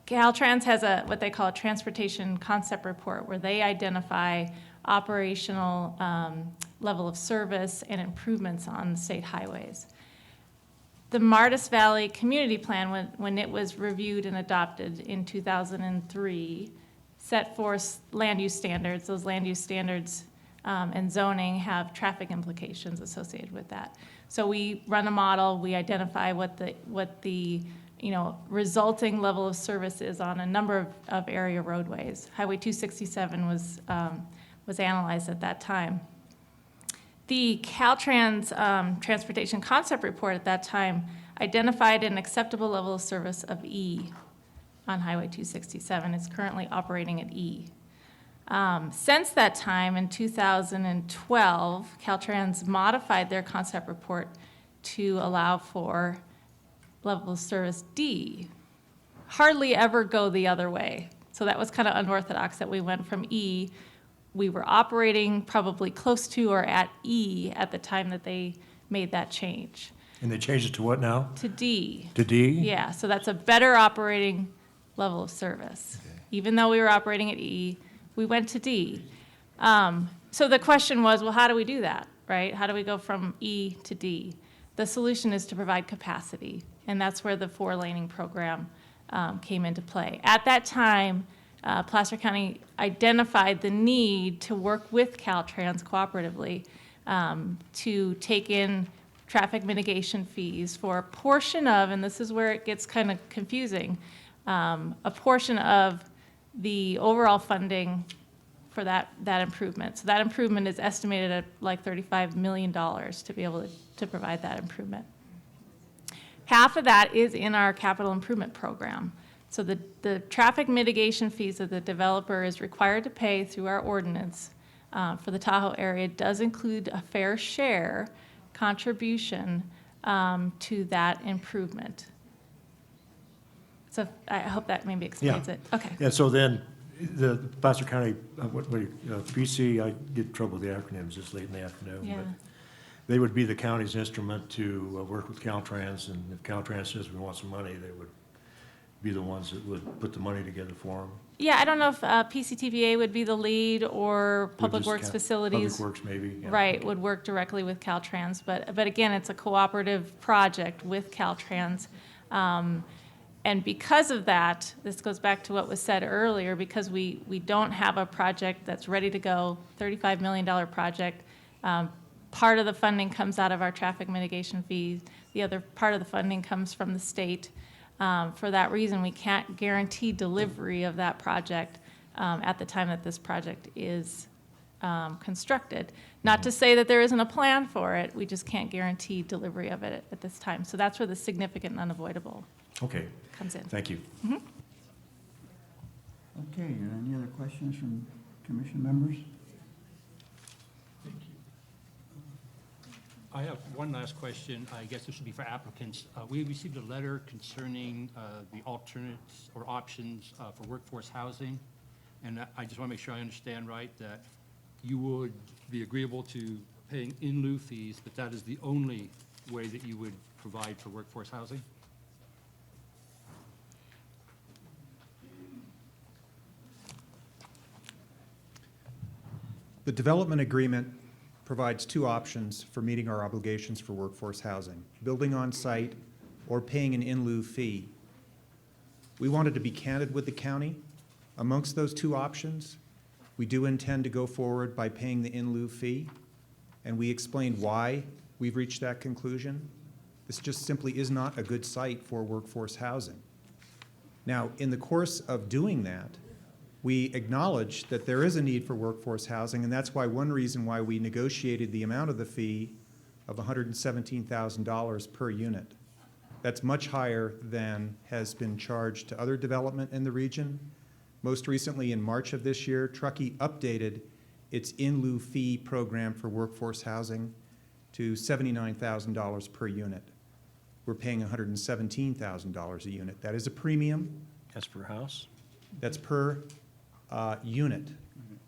Caltrans has what they call a transportation concept report, where they identify operational level of service and improvements on state highways. The Martis Valley Community Plan, when it was reviewed and adopted in 2003, set forth land use standards. Those land use standards and zoning have traffic implications associated with that. So we run a model, we identify what the resulting level of service is on a number of area roadways. Highway 267 was analyzed at that time. The Caltrans Transportation Concept Report at that time identified an acceptable level of service of E on Highway 267. It's currently operating at E. Since that time, in 2012, Caltrans modified their concept report to allow for level of service D. Hardly ever go the other way. So that was kind of unorthodox that we went from E. We were operating probably close to or at E at the time that they made that change. And they changed it to what now? To D. To D? Yeah, so that's a better operating level of service. Okay. Even though we were operating at E, we went to D. So the question was, well, how do we do that, right? How do we go from E to D? The solution is to provide capacity, and that's where the 4-laning program came into play. At that time, Placer County identified the need to work with Caltrans cooperatively to take in traffic mitigation fees for a portion of, and this is where it gets kind of confusing, a portion of the overall funding for that improvement. So that improvement is estimated at like $35 million to be able to provide that improvement. Half of that is in our capital improvement program. So the traffic mitigation fees that the developer is required to pay through our ordinance for the Tahoe area does include a fair share contribution to that improvement. So I hope that maybe explains it. Okay. Yeah, so then the Placer County, PC, I get in trouble with the acronyms this late in the afternoon. Yeah. But they would be the county's instrument to work with Caltrans, and if Caltrans says we want some money, they would be the ones that would put the money together for them. Yeah, I don't know if PCTVA would be the lead or Public Works Facilities. Public Works maybe. Yeah. Right, would work directly with Caltrans. But again, it's a cooperative project with Caltrans. And because of that, this goes back to what was said earlier, because we don't have a project that's ready to go, $35 million project. Part of the funding comes out of our traffic mitigation fees. The other part of the funding comes from the state. For that reason, we can't guarantee delivery of that project at the time that this project is constructed. Not to say that there isn't a plan for it, we just can't guarantee delivery of it at this time. So that's where the significant and unavoidable comes in. Thank you. Mm-hmm. Okay, any other questions from commission members? I have one last question. I guess this should be for applicants. We received a letter concerning the alternates or options for workforce housing. And I just want to make sure I understand right that you would be agreeable to paying in lieu fees, but that is the only way that you would provide for workforce housing? The development agreement provides two options for meeting our obligations for workforce housing: building on site or paying an in lieu fee. We wanted to be candid with the county. Amongst those two options, we do intend to go forward by paying the in lieu fee, and we explained why we've reached that conclusion. This just simply is not a good site for workforce housing. Now, in the course of doing that, we acknowledge that there is a need for workforce housing, and that's why one reason why we negotiated the amount of the fee of $117,000 per unit. That's much higher than has been charged to other development in the region. Most recently, in March of this year, Truckee updated its in lieu fee program for workforce housing to $79,000 per unit. We're paying $117,000 a unit. That is a premium. That's per house? That's per unit.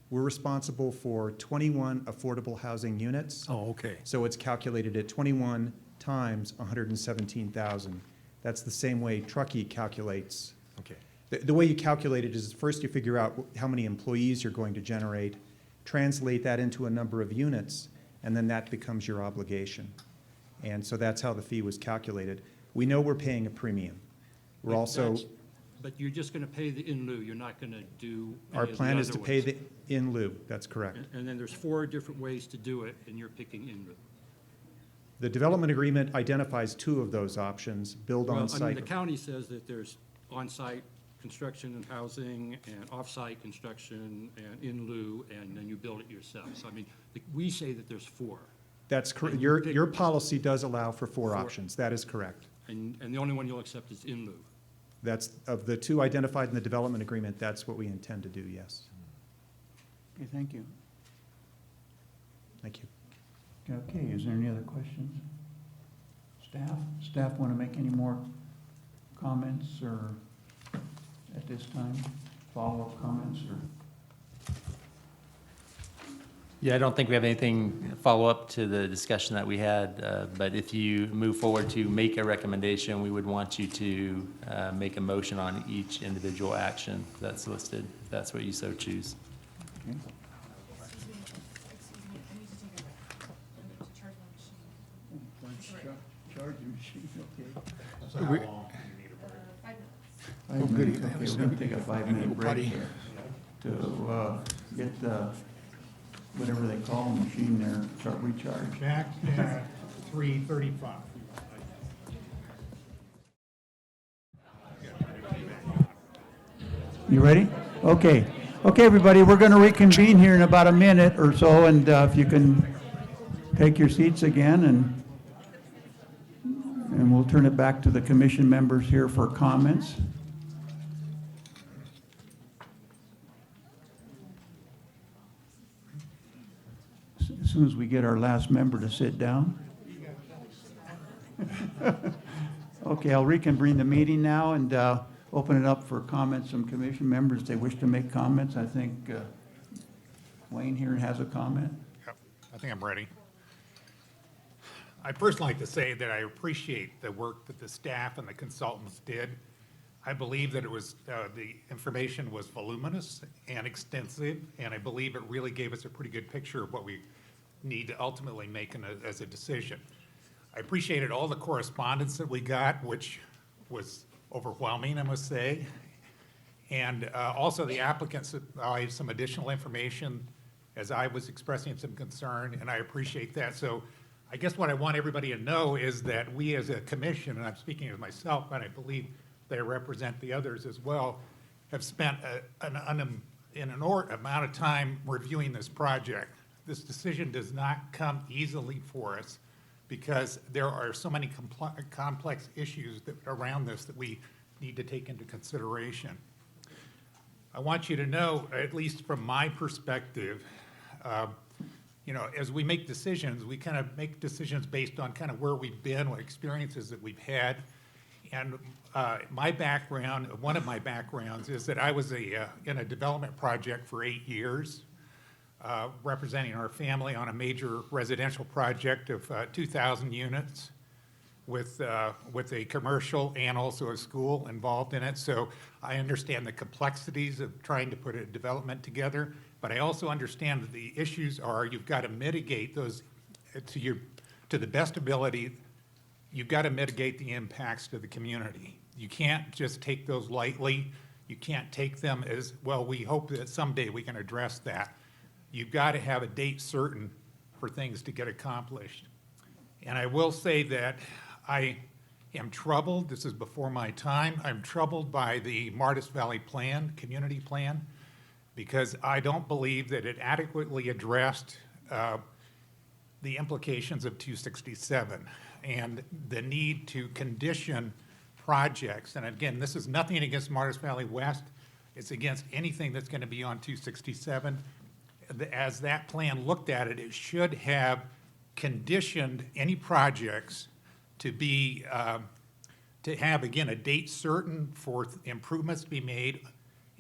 We're responsible for 21 affordable housing units. Oh, okay. So it's calculated at 21 times 117,000. That's the same way Truckee calculates. Okay. The way you calculate it is first you figure out how many employees you're going to generate, translate that into a number of units, and then that becomes your obligation. And so that's how the fee was calculated. We know we're paying a premium. We're But also, that's- But you're just going to pay the in lieu, you're not going to do any our of the plan is other to pay ones. the in lieu, that's correct. And then there's 4 different ways to do it, and you're picking in lieu. The development agreement identifies 2 of those options: build Well, on I mean, site. the county says that there's on-site construction and housing, and off-site construction, and in lieu, and then you build it yourself. So, I mean, we say that there's 4. That's correct. And you pick- Your policy does allow for 4 Four. options. That is correct. And the only one you'll accept is in lieu. That's, of the 2 identified in the development agreement, that's what we intend to do, yes. Okay, thank you. Thank you. Okay, is there any other questions? Staff want to make any more comments or at this time, follow-up comments or? Yeah, I don't think we have anything follow-up to the discussion that we had, but if you move forward to make a recommendation, we would want you to make a motion on each individual action that's listed, if that's what you so choose. Okay. Charging machine, okay. We- 5 minutes, okay, we're gonna take a 5-minute break here to get the, whatever they call the machine there, start recharge. Back at 3:35. You ready? Okay. Okay, everybody, we're going to reconvene here in about a minute or so, and if you can take your seats again, and we'll turn it back to the commission members here for comments. As soon as we get our last member to sit down. Okay, I'll reconvene the meeting now and open it up for comments from commission members if they wish to make comments. I think Wayne here has a comment. Yep, I think I'm ready. I'd first like to say that I appreciate the work that the staff and the consultants did. I believe that it was, the information was voluminous and extensive, and I believe it really gave us a pretty good picture of what we need to ultimately make as a decision. I appreciated all the correspondence that we got, which was overwhelming, I must say. And also the applicants provided some additional information as I was expressing some concern, and I appreciate that. So I guess what I want everybody to know is that we as a commission, and I'm speaking of myself, and I believe they represent the others as well, have spent an inordinate amount of time reviewing this project. This decision does not come easily for us because there are so many complex issues around this that we need to take into consideration. I want you to know, at least from my perspective, you know, as we make decisions, we kind of make decisions based on kind of where we've been, what experiences that we've had. And my background, one of my backgrounds is that I was in a development project for 8 years, representing our family on a major residential project of 2,000 units. with a commercial and also a school involved in it. So I understand the complexities of trying to put a development together, but I also understand that the issues are you've got to mitigate those to the best ability. You've got to mitigate the impacts to the community. You can't just take those lightly. You can't take them as, well, we hope that someday we can address that. You've got to have a date certain for things to get accomplished. And I will say that I am troubled, this is before my time, I'm troubled by the Martis Valley Plan, community plan, because I don't believe that it adequately addressed the implications of 267 and the need to condition projects. And again, this is nothing against Martis Valley West. It's against anything that's going to be on 267. As that plan looked at it, it should have conditioned any projects to be, to have, again, a date certain for improvements to be made,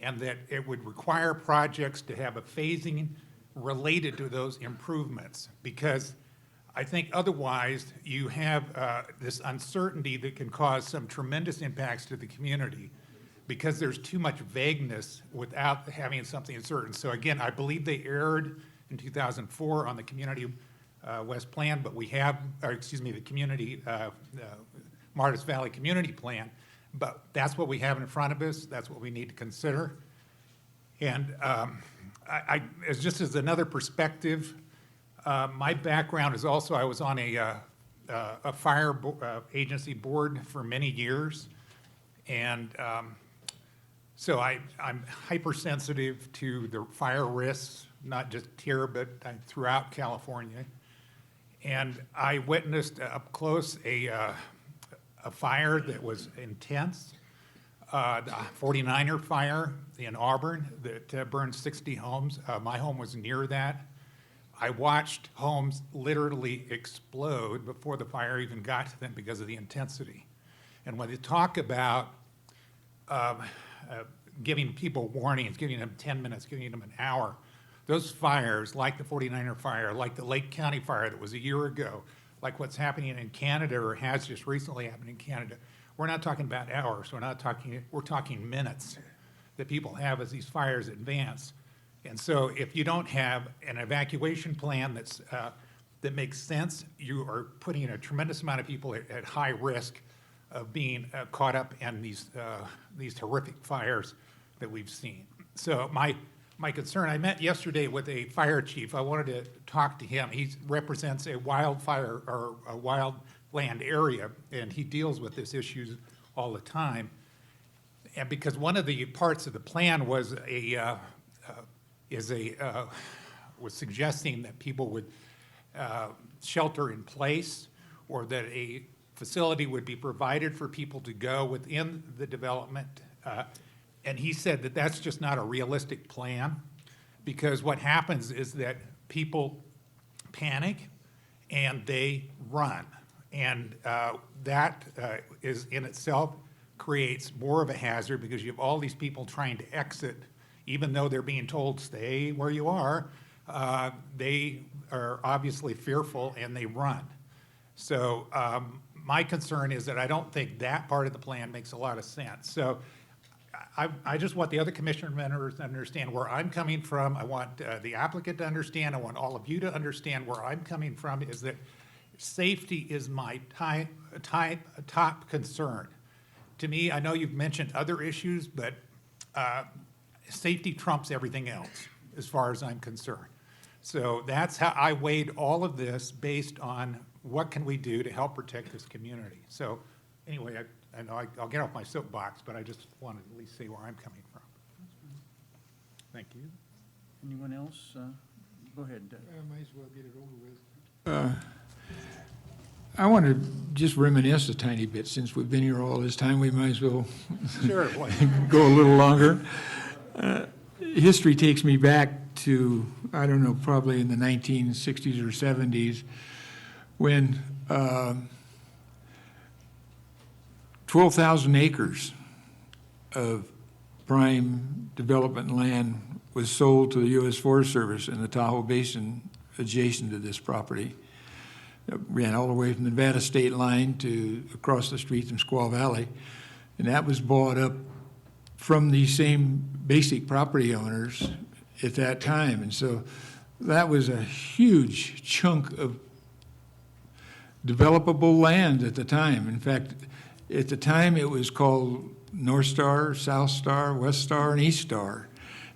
and that it would require projects to have a phasing related to those improvements. Because I think otherwise you have this uncertainty that can cause some tremendous impacts to the community because there's too much vagueness without having something certain. So again, I believe they erred in 2004 on the Community West Plan, but we have, or excuse me, the Community, Martis Valley Community Plan, but that's what we have in front of us. That's what we need to consider. And as just as another perspective, my background is also, I was on a fire agency board for many years. And so I'm hypersensitive to the fire risks, not just here, but throughout California. And I witnessed up close a fire that was intense, the 49er fire in Auburn that burned 60 homes. My home was near that. I watched homes literally explode before the fire even got to them because of the intensity. And when they talk about giving people warnings, giving them 10 minutes, giving them an hour, those fires, like the 49er fire, like the Lake County fire that was a year ago, like what's happening in Canada or has just recently happened in Canada, we're not talking about hours, we're talking minutes that people have as these fires advance. And so if you don't have an evacuation plan that's, that makes sense, you are putting a tremendous amount of people at high risk of being caught up in these horrific fires that we've seen. So my concern, I met yesterday with a fire chief. I wanted to talk to him. He represents a wildfire or a wildland area, and he deals with this issue all the time. And because one of the parts of the plan was was suggesting that people would shelter in place, or that a facility would be provided for people to go within the development. And he said that that's just not a realistic plan, because what happens is that people panic and they run. And that is in itself creates more of a hazard, because you have all these people trying to exit, even though they're being told stay where you are. They are obviously fearful and they run. So my concern is that I don't think that part of the plan makes a lot of sense. So I just want the other commissioner members to understand where I'm coming from. I want the applicant to understand. I want all of you to understand where I'm coming from, is that safety is my top concern. To me, I know you've mentioned other issues, but safety trumps everything else as far as I'm concerned. So that's how I weighed all of this, based on what can we do to help protect this community. So anyway, I know I'll get off my soapbox, but I just wanted to at least say where I'm coming from. Thank you. Anyone else? Go ahead. I might as well get it over with. I want to just reminisce a tiny bit. Since we've been here all this time, we might as well sure. Go a little longer. History takes me back to, I don't know, probably in the 1960s or 70s, when 12,000 acres of prime development land was sold to the U.S. Forest Service in the Tahoe Basin adjacent to this property. that ran all the way from the Nevada state line to across the street from Squaw Valley. And that was bought up from these same basic property owners at that time. And so that was a huge chunk of developable land at the time. In fact, at the time it was called North Star, South Star, West Star, and East Star.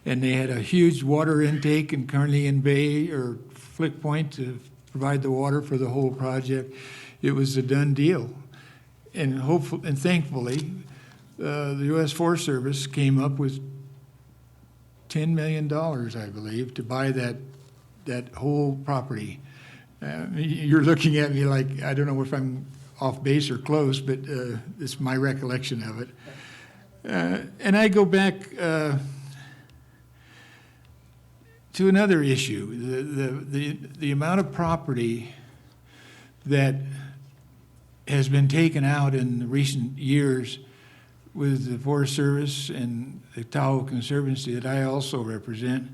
And they had a huge water intake in Carnegie Bay or Flick Point to provide the water for the whole project. It was a done deal. And thankfully, the U.S. Forest Service came up with $10 million, I believe, to buy that whole property. You're looking at me like, I don't know if I'm off base or close, but it's my recollection of it. And I go back to another issue, the amount of property that has been taken out in recent years with the Forest Service and the Tahoe Conservancy that I also represent.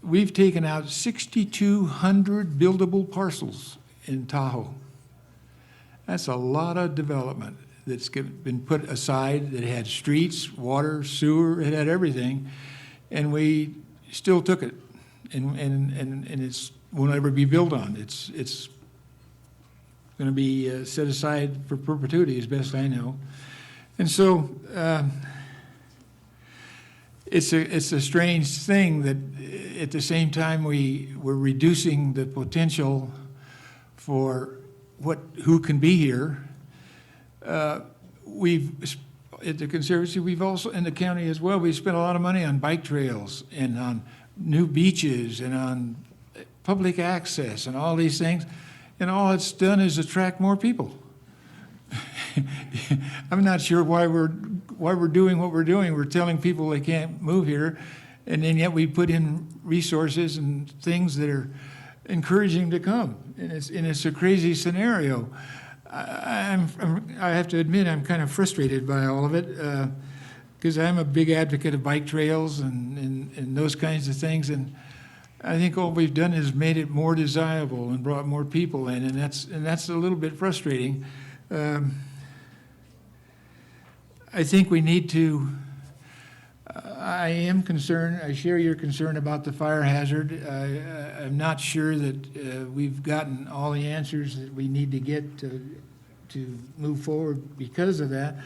We've taken out 6,200 buildable parcels in Tahoe. That's a lot of development that's been put aside, that had streets, water, sewer, it had everything, and we still took it, and it's will never be built on. It's going to be set aside for perpetuity, as best I know, and so it's a strange thing that at the same time we're reducing the potential for who can be here. We've, at the Conservancy, we've also, in the county as well, we've spent a lot of money on bike trails and on new beaches and on public access and all these things. And all it's done is attract more people. I'm not sure why we're doing what we're doing. We're telling people they can't move here, and then yet we put in resources and things that are encouraging to come. And it's a crazy scenario. I have to admit I'm kind of frustrated by all of it because I'm a big advocate of bike trails and those kinds of things. And I think all we've done is made it more desirable and brought more people in, and that's a little bit frustrating. I think we need to. I am concerned. I share your concern about the fire hazard. I'm not sure that we've gotten all the answers that we need to get to move forward because of that.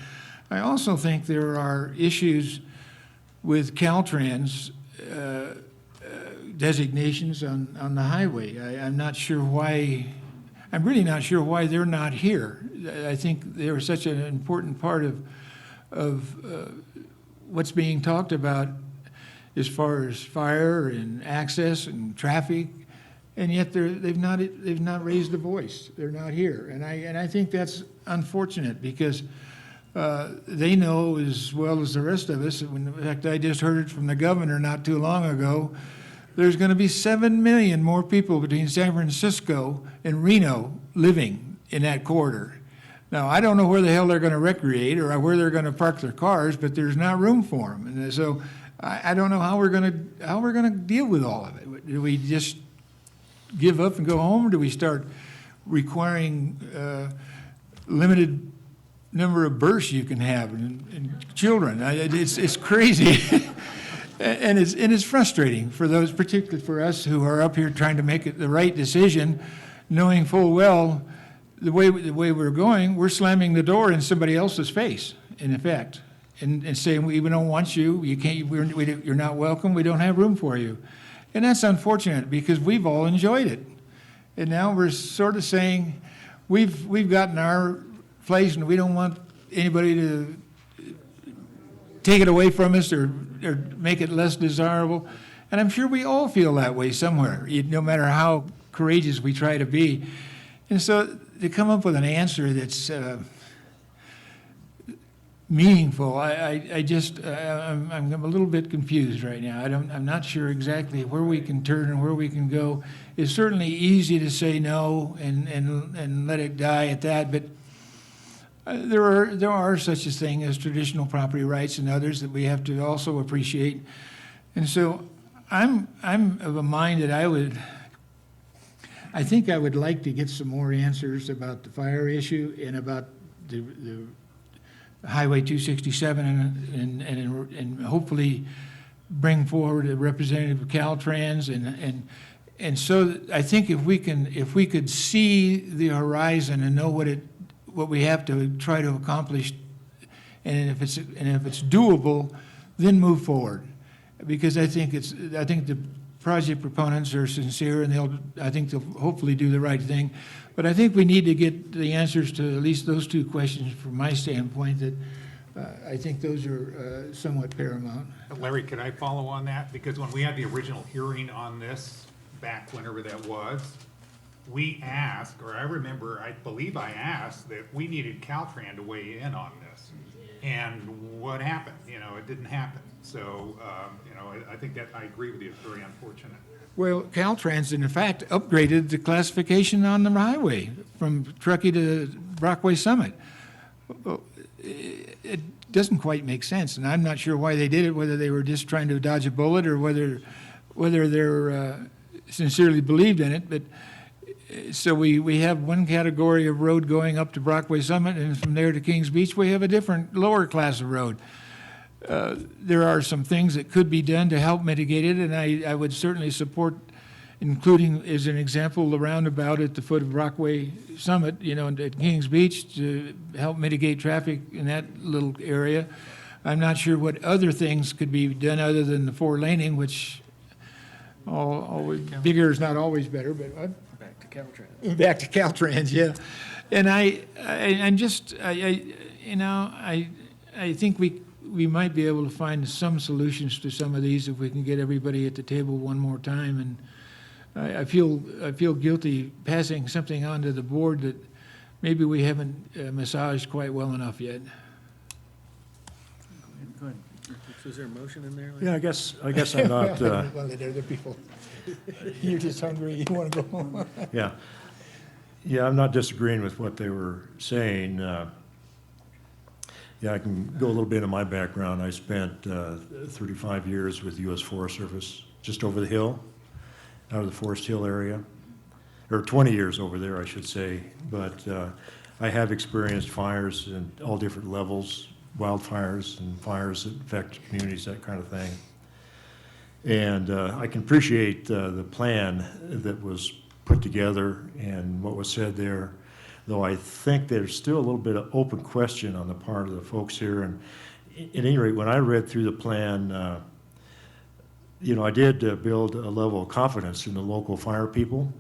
I also think there are issues with Caltrans designations on the highway. I'm not sure why. I'm really not sure why they're not here. I think they're such an important part of what's being talked about as far as fire and access and traffic, and yet they've not raised a voice. They're not here, and I think that's unfortunate because they know as well as the rest of us. In fact, I just heard it from the governor not too long ago. There's going to be 7 million more people between San Francisco and Reno living in that corridor. Now, I don't know where the hell they're going to recreate or where they're going to park their cars, but there's not room for them. And so I don't know how we're going to deal with all of it. Do we just give up and go home, or do we start requiring limited number of births you can have and children? It's crazy. And it's frustrating for those, particularly for us who are up here trying to make it the right decision, knowing full well the way we're going, we're slamming the door in somebody else's face, in effect, and saying we don't want you, you can't, you're not welcome, we don't have room for you, and that's unfortunate because we've all enjoyed it, and now we're sort of saying we've gotten our place and we don't want anybody to take it away from us or make it less desirable. And I'm sure we all feel that way somewhere, no matter how courageous we try to be. And so to come up with an answer that's meaningful, I'm a little bit confused right now. I'm not sure exactly where we can turn and where we can go. It's certainly easy to say no and let it die at that, but there are such a thing as traditional property rights and others that we have to also appreciate. And so I'm of a mind that I think I would like to get some more answers about the fire issue and about the Highway 267 and hopefully bring forward a representative of Caltrans and so I think if we could see the horizon and know what we have to try to accomplish, and if it's doable, then move forward. Because I think the project proponents are sincere and I think they'll hopefully do the right thing. But I think we need to get the answers to at least those two questions from my standpoint that I think those are somewhat paramount. Larry, can I follow on that? Because when we had the original hearing on this, back whenever that was, we asked, or I believe I asked, that we needed Caltrans to weigh in on this. And what happened? It didn't happen. So, I think that I agree with you. It's very unfortunate. Well, Caltrans, in fact, upgraded the classification on the highway from Truckee to Brockway Summit. Well, it doesn't quite make sense, and I'm not sure why they did it, whether they were just trying to dodge a bullet or whether they're sincerely believed in it. But so we have one category of road going up to Brockway Summit, and from there to Kings Beach, we have a different lower class of road. There are some things that could be done to help mitigate it, and I would certainly support, including as an example, the roundabout at the foot of Brockway Summit, at Kings Beach to help mitigate traffic in that little area. I'm not sure what other things could be done other than the 4-laning, which always bigger is not always better, but Back to Caltrans. back to Caltrans, yeah. And I think we might be able to find some solutions to some of these if we can get everybody at the table one more time. And I feel guilty passing something on to the board that maybe we haven't massaged quite well enough yet. Go ahead. So is there a motion in there? Yeah, I guess I'm not, Well, there are other people. You're just hungry, you want to go home. yeah, I'm not disagreeing with what they were saying. Yeah, I can go a little bit into my background. I spent 35 years with the U.S. Forest Service just over the hill, out of the Forest Hill area, or 20 years over there, I should say. But I have experienced fires in all different levels, wildfires and fires that affect communities, that kind of thing. And I can appreciate the plan that was put together and what was said there, though I think there's still a little bit of open question on the part of the folks here. And at any rate, when I read through the plan, I did build a level of confidence in the local fire people,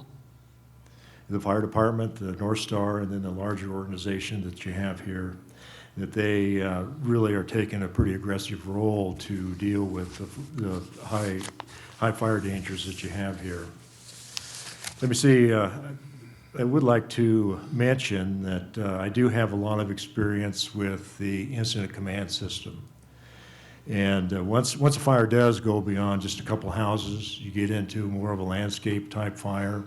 the fire department, the North Star, and then the larger organization that you have here, that they really are taking a pretty aggressive role to deal with the high fire dangers that you have here. Let me see, I would like to mention that I do have a lot of experience with the incident command system. And once a fire does go beyond just a couple houses, you get into more of a landscape type fire.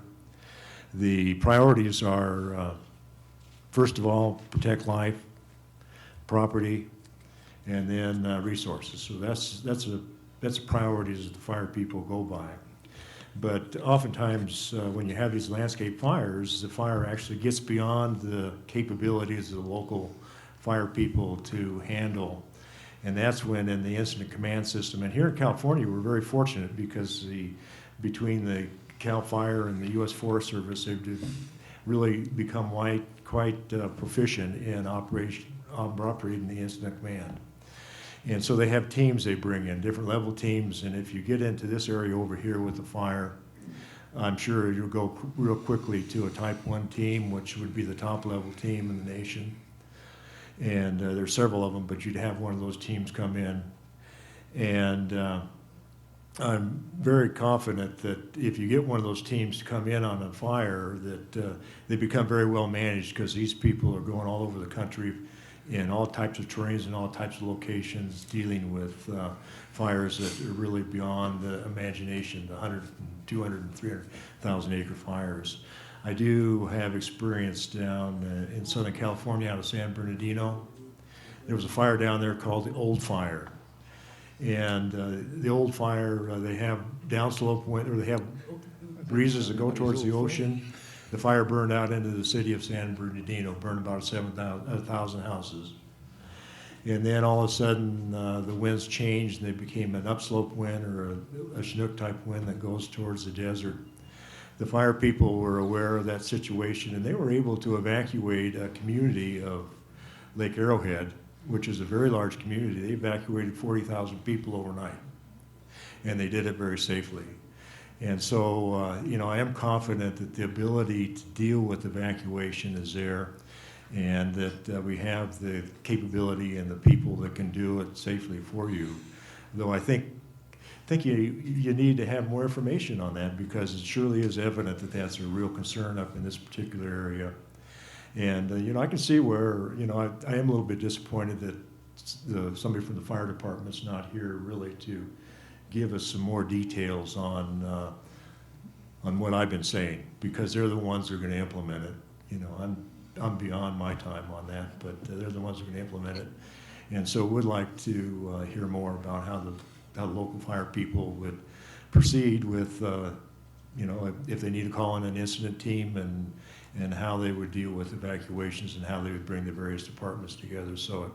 The priorities are, first of all, protect life, property, and then resources. So that's priorities that the fire people go by. But oftentimes, when you have these landscape fires, the fire actually gets beyond the capabilities of the local fire people to handle. And that's when in the incident command system, and here in California, we're very fortunate because between the Cal Fire and the U.S. Forest Service, they've really become quite proficient in operating the incident command. And so they have teams they bring in, different level teams, and if you get into this area over here with the fire, I'm sure you'll go real quickly to a Type 1 team, which would be the top level team in the nation. And there's several of them, but you'd have one of those teams come in. And I'm very confident that if you get one of those teams to come in on a fire, that they become very well managed because these people are going all over the country in all types of terrains and all types of locations, dealing with fires that are really beyond the imagination, the 100, 200, and 300,000 acre fires. I do have experience down in Southern California out of San Bernardino. There was a fire down there called the Old Fire. And the Old Fire, they have downslope winter, they have breezes that go towards the ocean. The fire burned out into the city of San Bernardino, burned about 1,000 houses. And then all of a sudden, the winds changed and they became an upslope wind or a Chinook type wind that goes towards the desert. The fire people were aware of that situation and they were able to evacuate a community of Lake Arrowhead, which is a very large community. They evacuated 40,000 people overnight, and they did it very safely. And so, you know, I am confident that the ability to deal with evacuation is there, and that we have the capability and the people that can do it safely for you. Though I think you need to have more information on that, because it surely is evident that that's a real concern up in this particular area. And, you know, I can see where, you know, I am a little bit disappointed that somebody from the fire department's not here really to give us some more details on what I've been saying, because they're the ones who are going to implement it. You know, I'm beyond my time on that, but they're the ones who are going to implement it. And so would like to hear more about how the local fire people would proceed with, you know, if they need to call in an incident team, and how they would deal with evacuations and how they would bring the various departments together so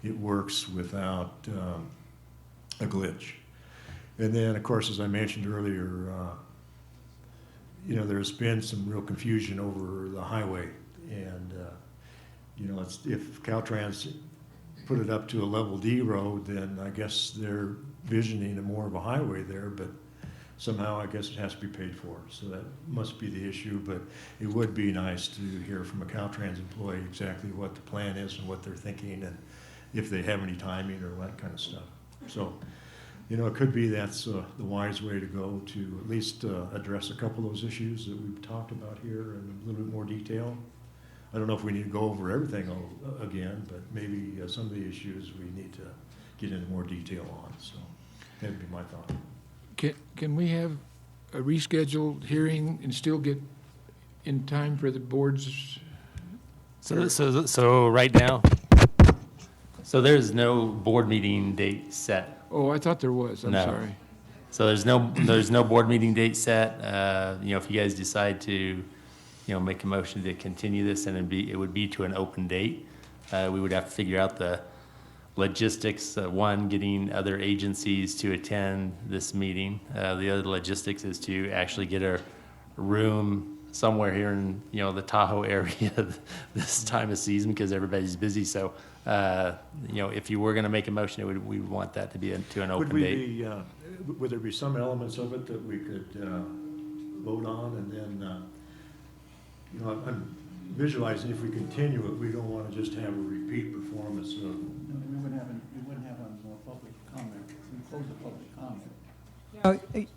it works without a glitch. And then, of course, as I mentioned earlier, you know, there's been some real confusion over the highway. And, you know, if Caltrans put it up to a level D road, then I guess they're visioning more of a highway there, but somehow I guess it has to be paid for. So that must be the issue, but it would be nice to hear from a Caltrans employee exactly what the plan is and what they're thinking, and if they have any timing or that kind of stuff. So, you know, it could be that's the wise way to go, to at least address a couple of those issues that we've talked about here in a little bit more detail. I don't know if we need to go over everything again, but maybe some of the issues we need to get into more detail on. So that'd be my thought. Can we have a rescheduled hearing and still get in time for the board's? So right now, so there's no board meeting date set. Oh, I thought there was. I'm No. sorry. So there's no board meeting date set. You know, if you guys decide to, you know, make a motion to continue this, and it would be to an open date. We would have to figure out the logistics, one, getting other agencies to attend this meeting. The other logistics is to actually get a room somewhere here in, you know, the Tahoe area this time of season, because everybody's busy. So, you know, if you were going to make a motion, we would want that to be to an open date. Would there be some elements of it that we could vote on, and then, you know, I'm visualizing if we continue it, we don't want to just have a repeat performance of. We wouldn't have a public comment. We close the public comment.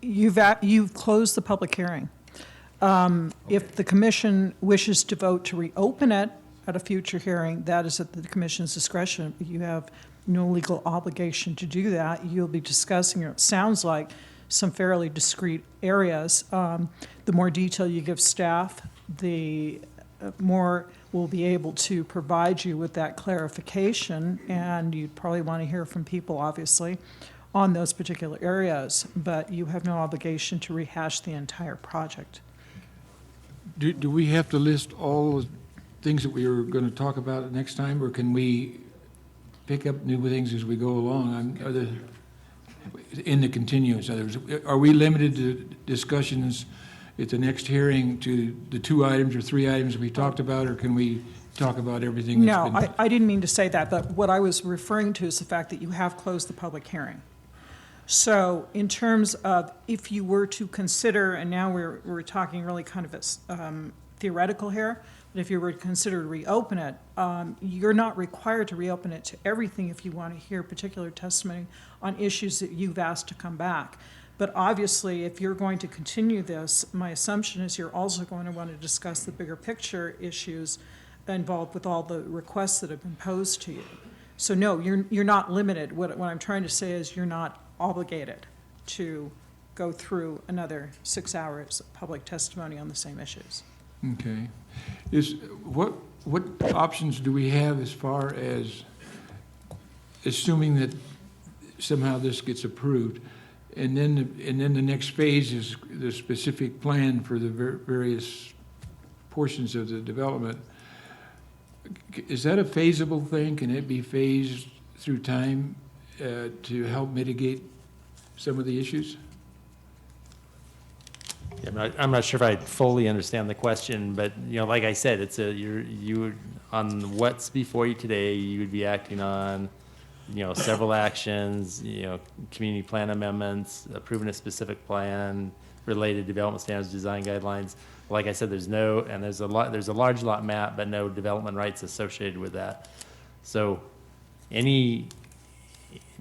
You've closed the public hearing. If the commission wishes to vote to reopen it at a future hearing, that is at the commission's discretion. You have no legal obligation to do that. You'll be discussing, it sounds like, some fairly discrete areas. The more detail you give staff, the more we'll be able to provide you with that clarification, and you'd probably want to hear from people, obviously, on those particular areas, but you have no obligation to rehash the entire project. Do we have to list all the things that we were going to talk about next time, or can we pick up new things as we go along? In the continuance, in other words, are we limited to discussions at the next hearing to the 2 items or 3 items we talked about, or can we talk about everything that's been? No, I didn't mean to say that, but what I was referring to is the fact that you have closed the public hearing. So in terms of if you were to consider, and now we're talking really kind of theoretical here, but if you were to consider to reopen it, you're not required to reopen it to everything if you want to hear particular testimony on issues that you've asked to come back. But obviously, if you're going to continue this, my assumption is you're also going to want to discuss the bigger picture issues involved with all the requests that have been posed to you. So no, you're not limited. What I'm trying to say is you're not obligated to go through another 6 hours of public testimony on the same issues. Okay. What options do we have as far as, assuming that somehow this gets approved, and then the next phase is the specific plan for the various portions of the development. Is that a feasible thing? Can it be phased through time to help mitigate some of the issues? Yeah, I'm not sure if I fully understand the question, but, like I said, it's on what's before you today, you would be acting on, several actions, community plan amendments, approving a specific plan, related development standards, design guidelines. Like I said, there's a large lot map, but no development rights associated with that. So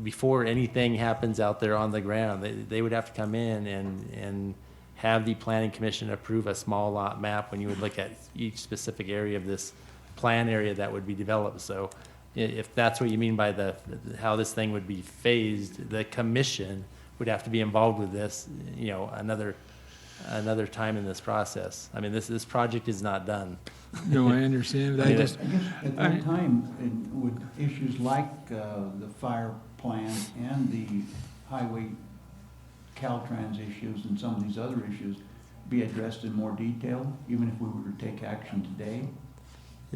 before anything happens out there on the ground, they would have to come in and have the planning commission approve a small lot map when you would look at each specific area of this plan area that would be developed. So if that's what you mean by how this thing would be phased, the commission would have to be involved with this, another time in this process. I mean, this project is not done. No, I understand. I guess at one time, would issues like the fire plan and the highway Caltrans issues and some of these other issues be addressed in more detail, even if we were to take action today?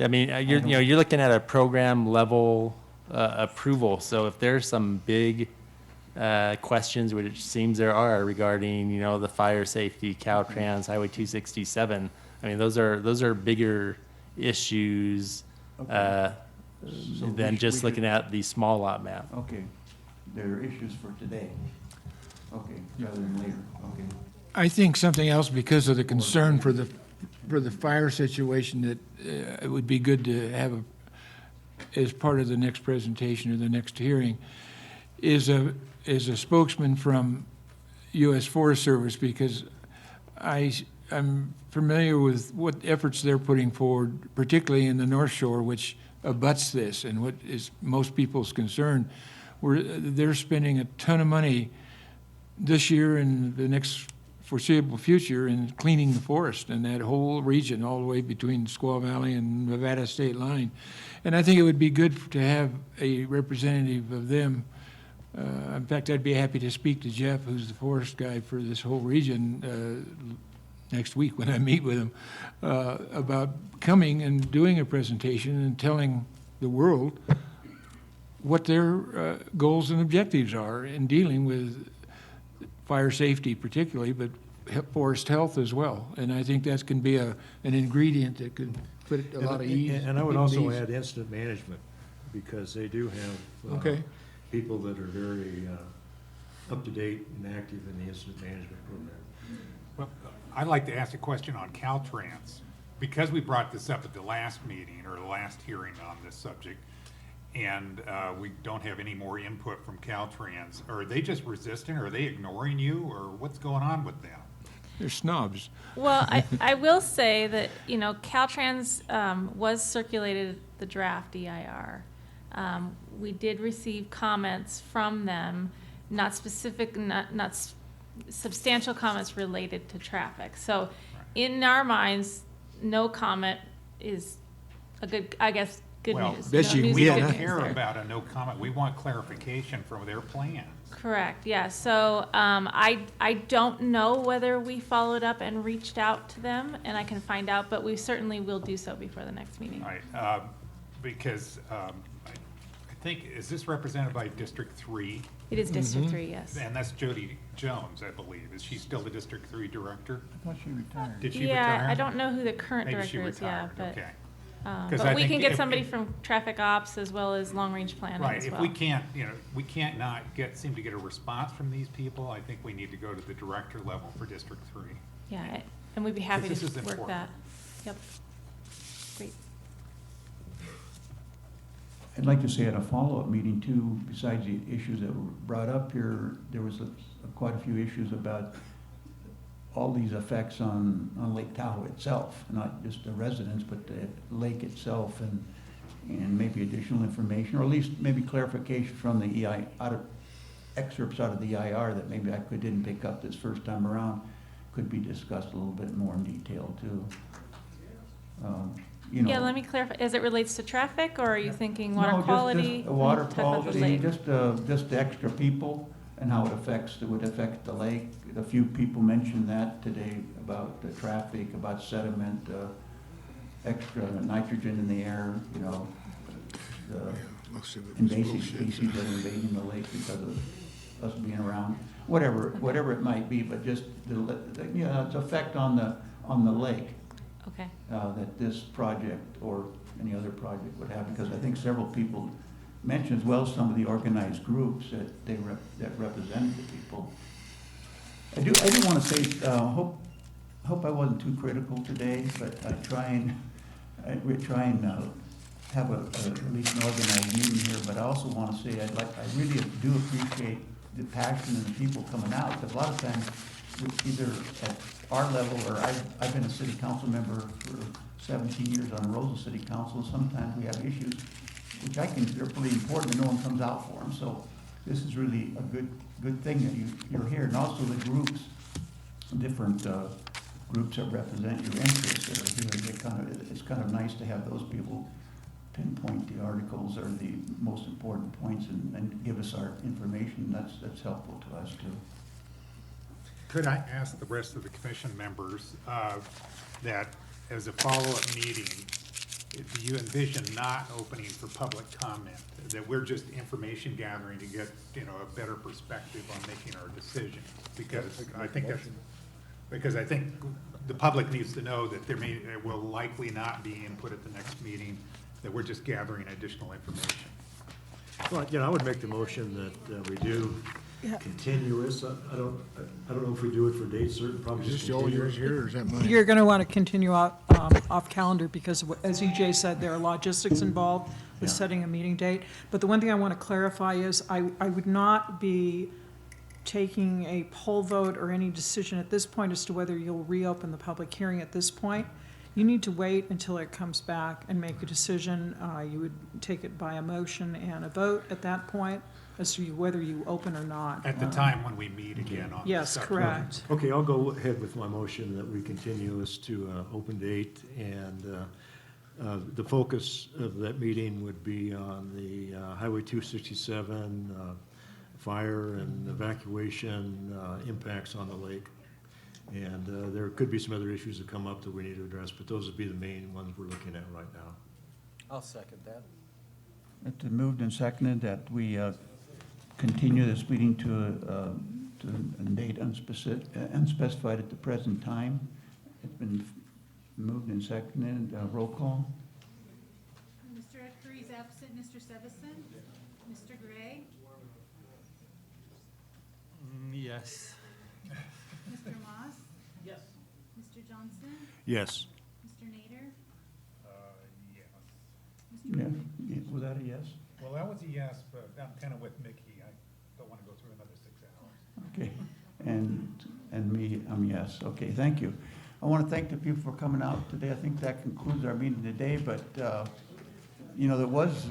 I mean, you're looking at a program level approval. So if there's some big questions, which it seems there are, regarding the fire safety, Caltrans, Highway 267. I mean, those are bigger issues than just looking at the small lot map. Okay, they're issues for today. Okay, rather than later. Okay. I think something else, because of the concern for the fire situation, that it would be good to have as part of the next presentation or the next hearing, is a spokesman from U.S. Forest Service, because I'm familiar with what efforts they're putting forward, particularly in the North Shore, which abuts this, and what is most people's concern. They're spending a ton of money this year and the next foreseeable future in cleaning the forest and that whole region all the way between Squaw Valley and Nevada state line. And I think it would be good to have a representative of them. In fact, I'd be happy to speak to Jeff, who's the forest guy for this whole region, next week when I meet with him, about coming and doing a presentation and telling the world what their goals and objectives are in dealing with fire safety particularly, but forest health as well. And I think that can be an ingredient that could put a lot of ease. And I would also add incident management, because they do have people that are very up-to-date and active in the incident management program. Well, I'd like to ask a question on Caltrans. Because we brought this up at the last meeting or the last hearing on this subject, and we don't have any more input from Caltrans, are they just resistant, or are they ignoring you, or what's going on with them? They're snobs. Well, I will say that, Caltrans was circulated the draft EIR. We did receive comments from them, not substantial comments related to traffic. So in our minds, no comment is a good, I guess, good news. We don't care about a no comment. We want clarification from their plans. Correct, yeah. So I don't know whether we followed up and reached out to them, and I can find out, but we certainly will do so before the next meeting. All right, because I think, is this represented by District 3? It is District 3, yes. And that's Jody Jones, I believe. Is she still the District 3 director? I thought she retired. Did she Yeah, retire? I don't know who the current Maybe director is, yeah, but. Okay. But we can get somebody from traffic ops as well as long-range planning Right, as if well. we can't, we can't not seem to get a response from these people, I think we need to go to the director level for District 3. Yeah, and we'd be happy Because this to is work important. that. Yep. Great. I'd like to say at a follow-up meeting too, besides the issues that were brought up here, there was quite a few issues about all these effects on Lake Tahoe itself, not just the residents, but the lake itself, and maybe additional information, or at least maybe clarification from the excerpts out of the EIR that maybe I didn't pick up this first time around, could be discussed a little bit more in detail too. Yeah, let me clarify. As it relates to traffic, or are you thinking water quality? Just water Talk about the quality, lake. just the extra people. and how it would affect the lake. A few people mentioned that today about the traffic, about sediment, extra nitrogen in the air, you know, the invasive species that are invading the lake because of us being around, whatever it might be, but just you know, its effect on the lake. Okay. That this project or any other project would have, because I think several people mentioned as well some of the organized groups that that represented the people. I do want to say, hope I wasn't too critical today, but we try and have at least an organized meeting here. But I also want to say I really do appreciate the passion and the people coming out, because a lot of times, either at our level, or I've been a city council member for 17 years on Rosal City Council. Sometimes we have issues which I consider pretty important, and no one comes out for them. So this is really a good thing that you're here, and also the groups, different groups that represent your interests that are here. It's kind of nice to have those people pinpoint the articles or the most important points and give us our information. That's helpful to us too. Could I ask the rest of the commission members that as a follow-up meeting, do you envision not opening for public comment, that we're just information gathering to get, you know, a better perspective on making our decisions? Because I think the public needs to know that there will likely not be input at the next meeting, that we're just gathering additional information. Well, you know, I would make the motion that we do continuous. I don't know if we do it for dates certain, probably just continuous. Here, or is that mine? You're going to want to continue off calendar because, as EJ said, there are logistics involved with setting a meeting date. But the one thing I want to clarify is I would not be taking a poll vote or any decision at this point as to whether you'll reopen the public hearing at this point. You need to wait until it comes back and make a decision. You would take it by a motion and a vote at that point as to whether you open or not. At the time when we meet again on. Yes, correct. Okay, I'll go ahead with my motion that we continue as to open date, and the focus of that meeting would be on the Highway 267 fire and evacuation impacts on the lake. And there could be some other issues that come up that we need to address, but those would be the main ones we're looking at right now. I'll second that. It's been moved and seconded that we continue this meeting to a date unspecified at the present time. It's been moved and seconded. Roll call. Mr. Eckery is absent. Mr. Sevison? Mr. Gray? Yes. Mr. Moss? Yes. Mr. Johnson? Yes. Mr. Nader? Yes. Mr. Yeah, Rubin? was that a yes? Well, that was a yes, but I'm kind of with Mickey. I don't want to go through another 6 hours. Okay, and me, I'm yes. Okay, thank you. I want to thank the people for coming out today. I think that concludes our meeting today, but, you know, it was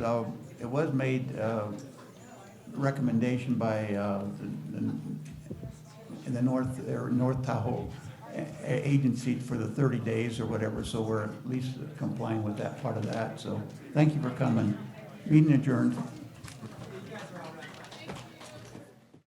made recommendation by in the North Tahoe agency for the 30 days or whatever, so we're at least complying with that part of that. So thank you for coming. Meeting adjourned.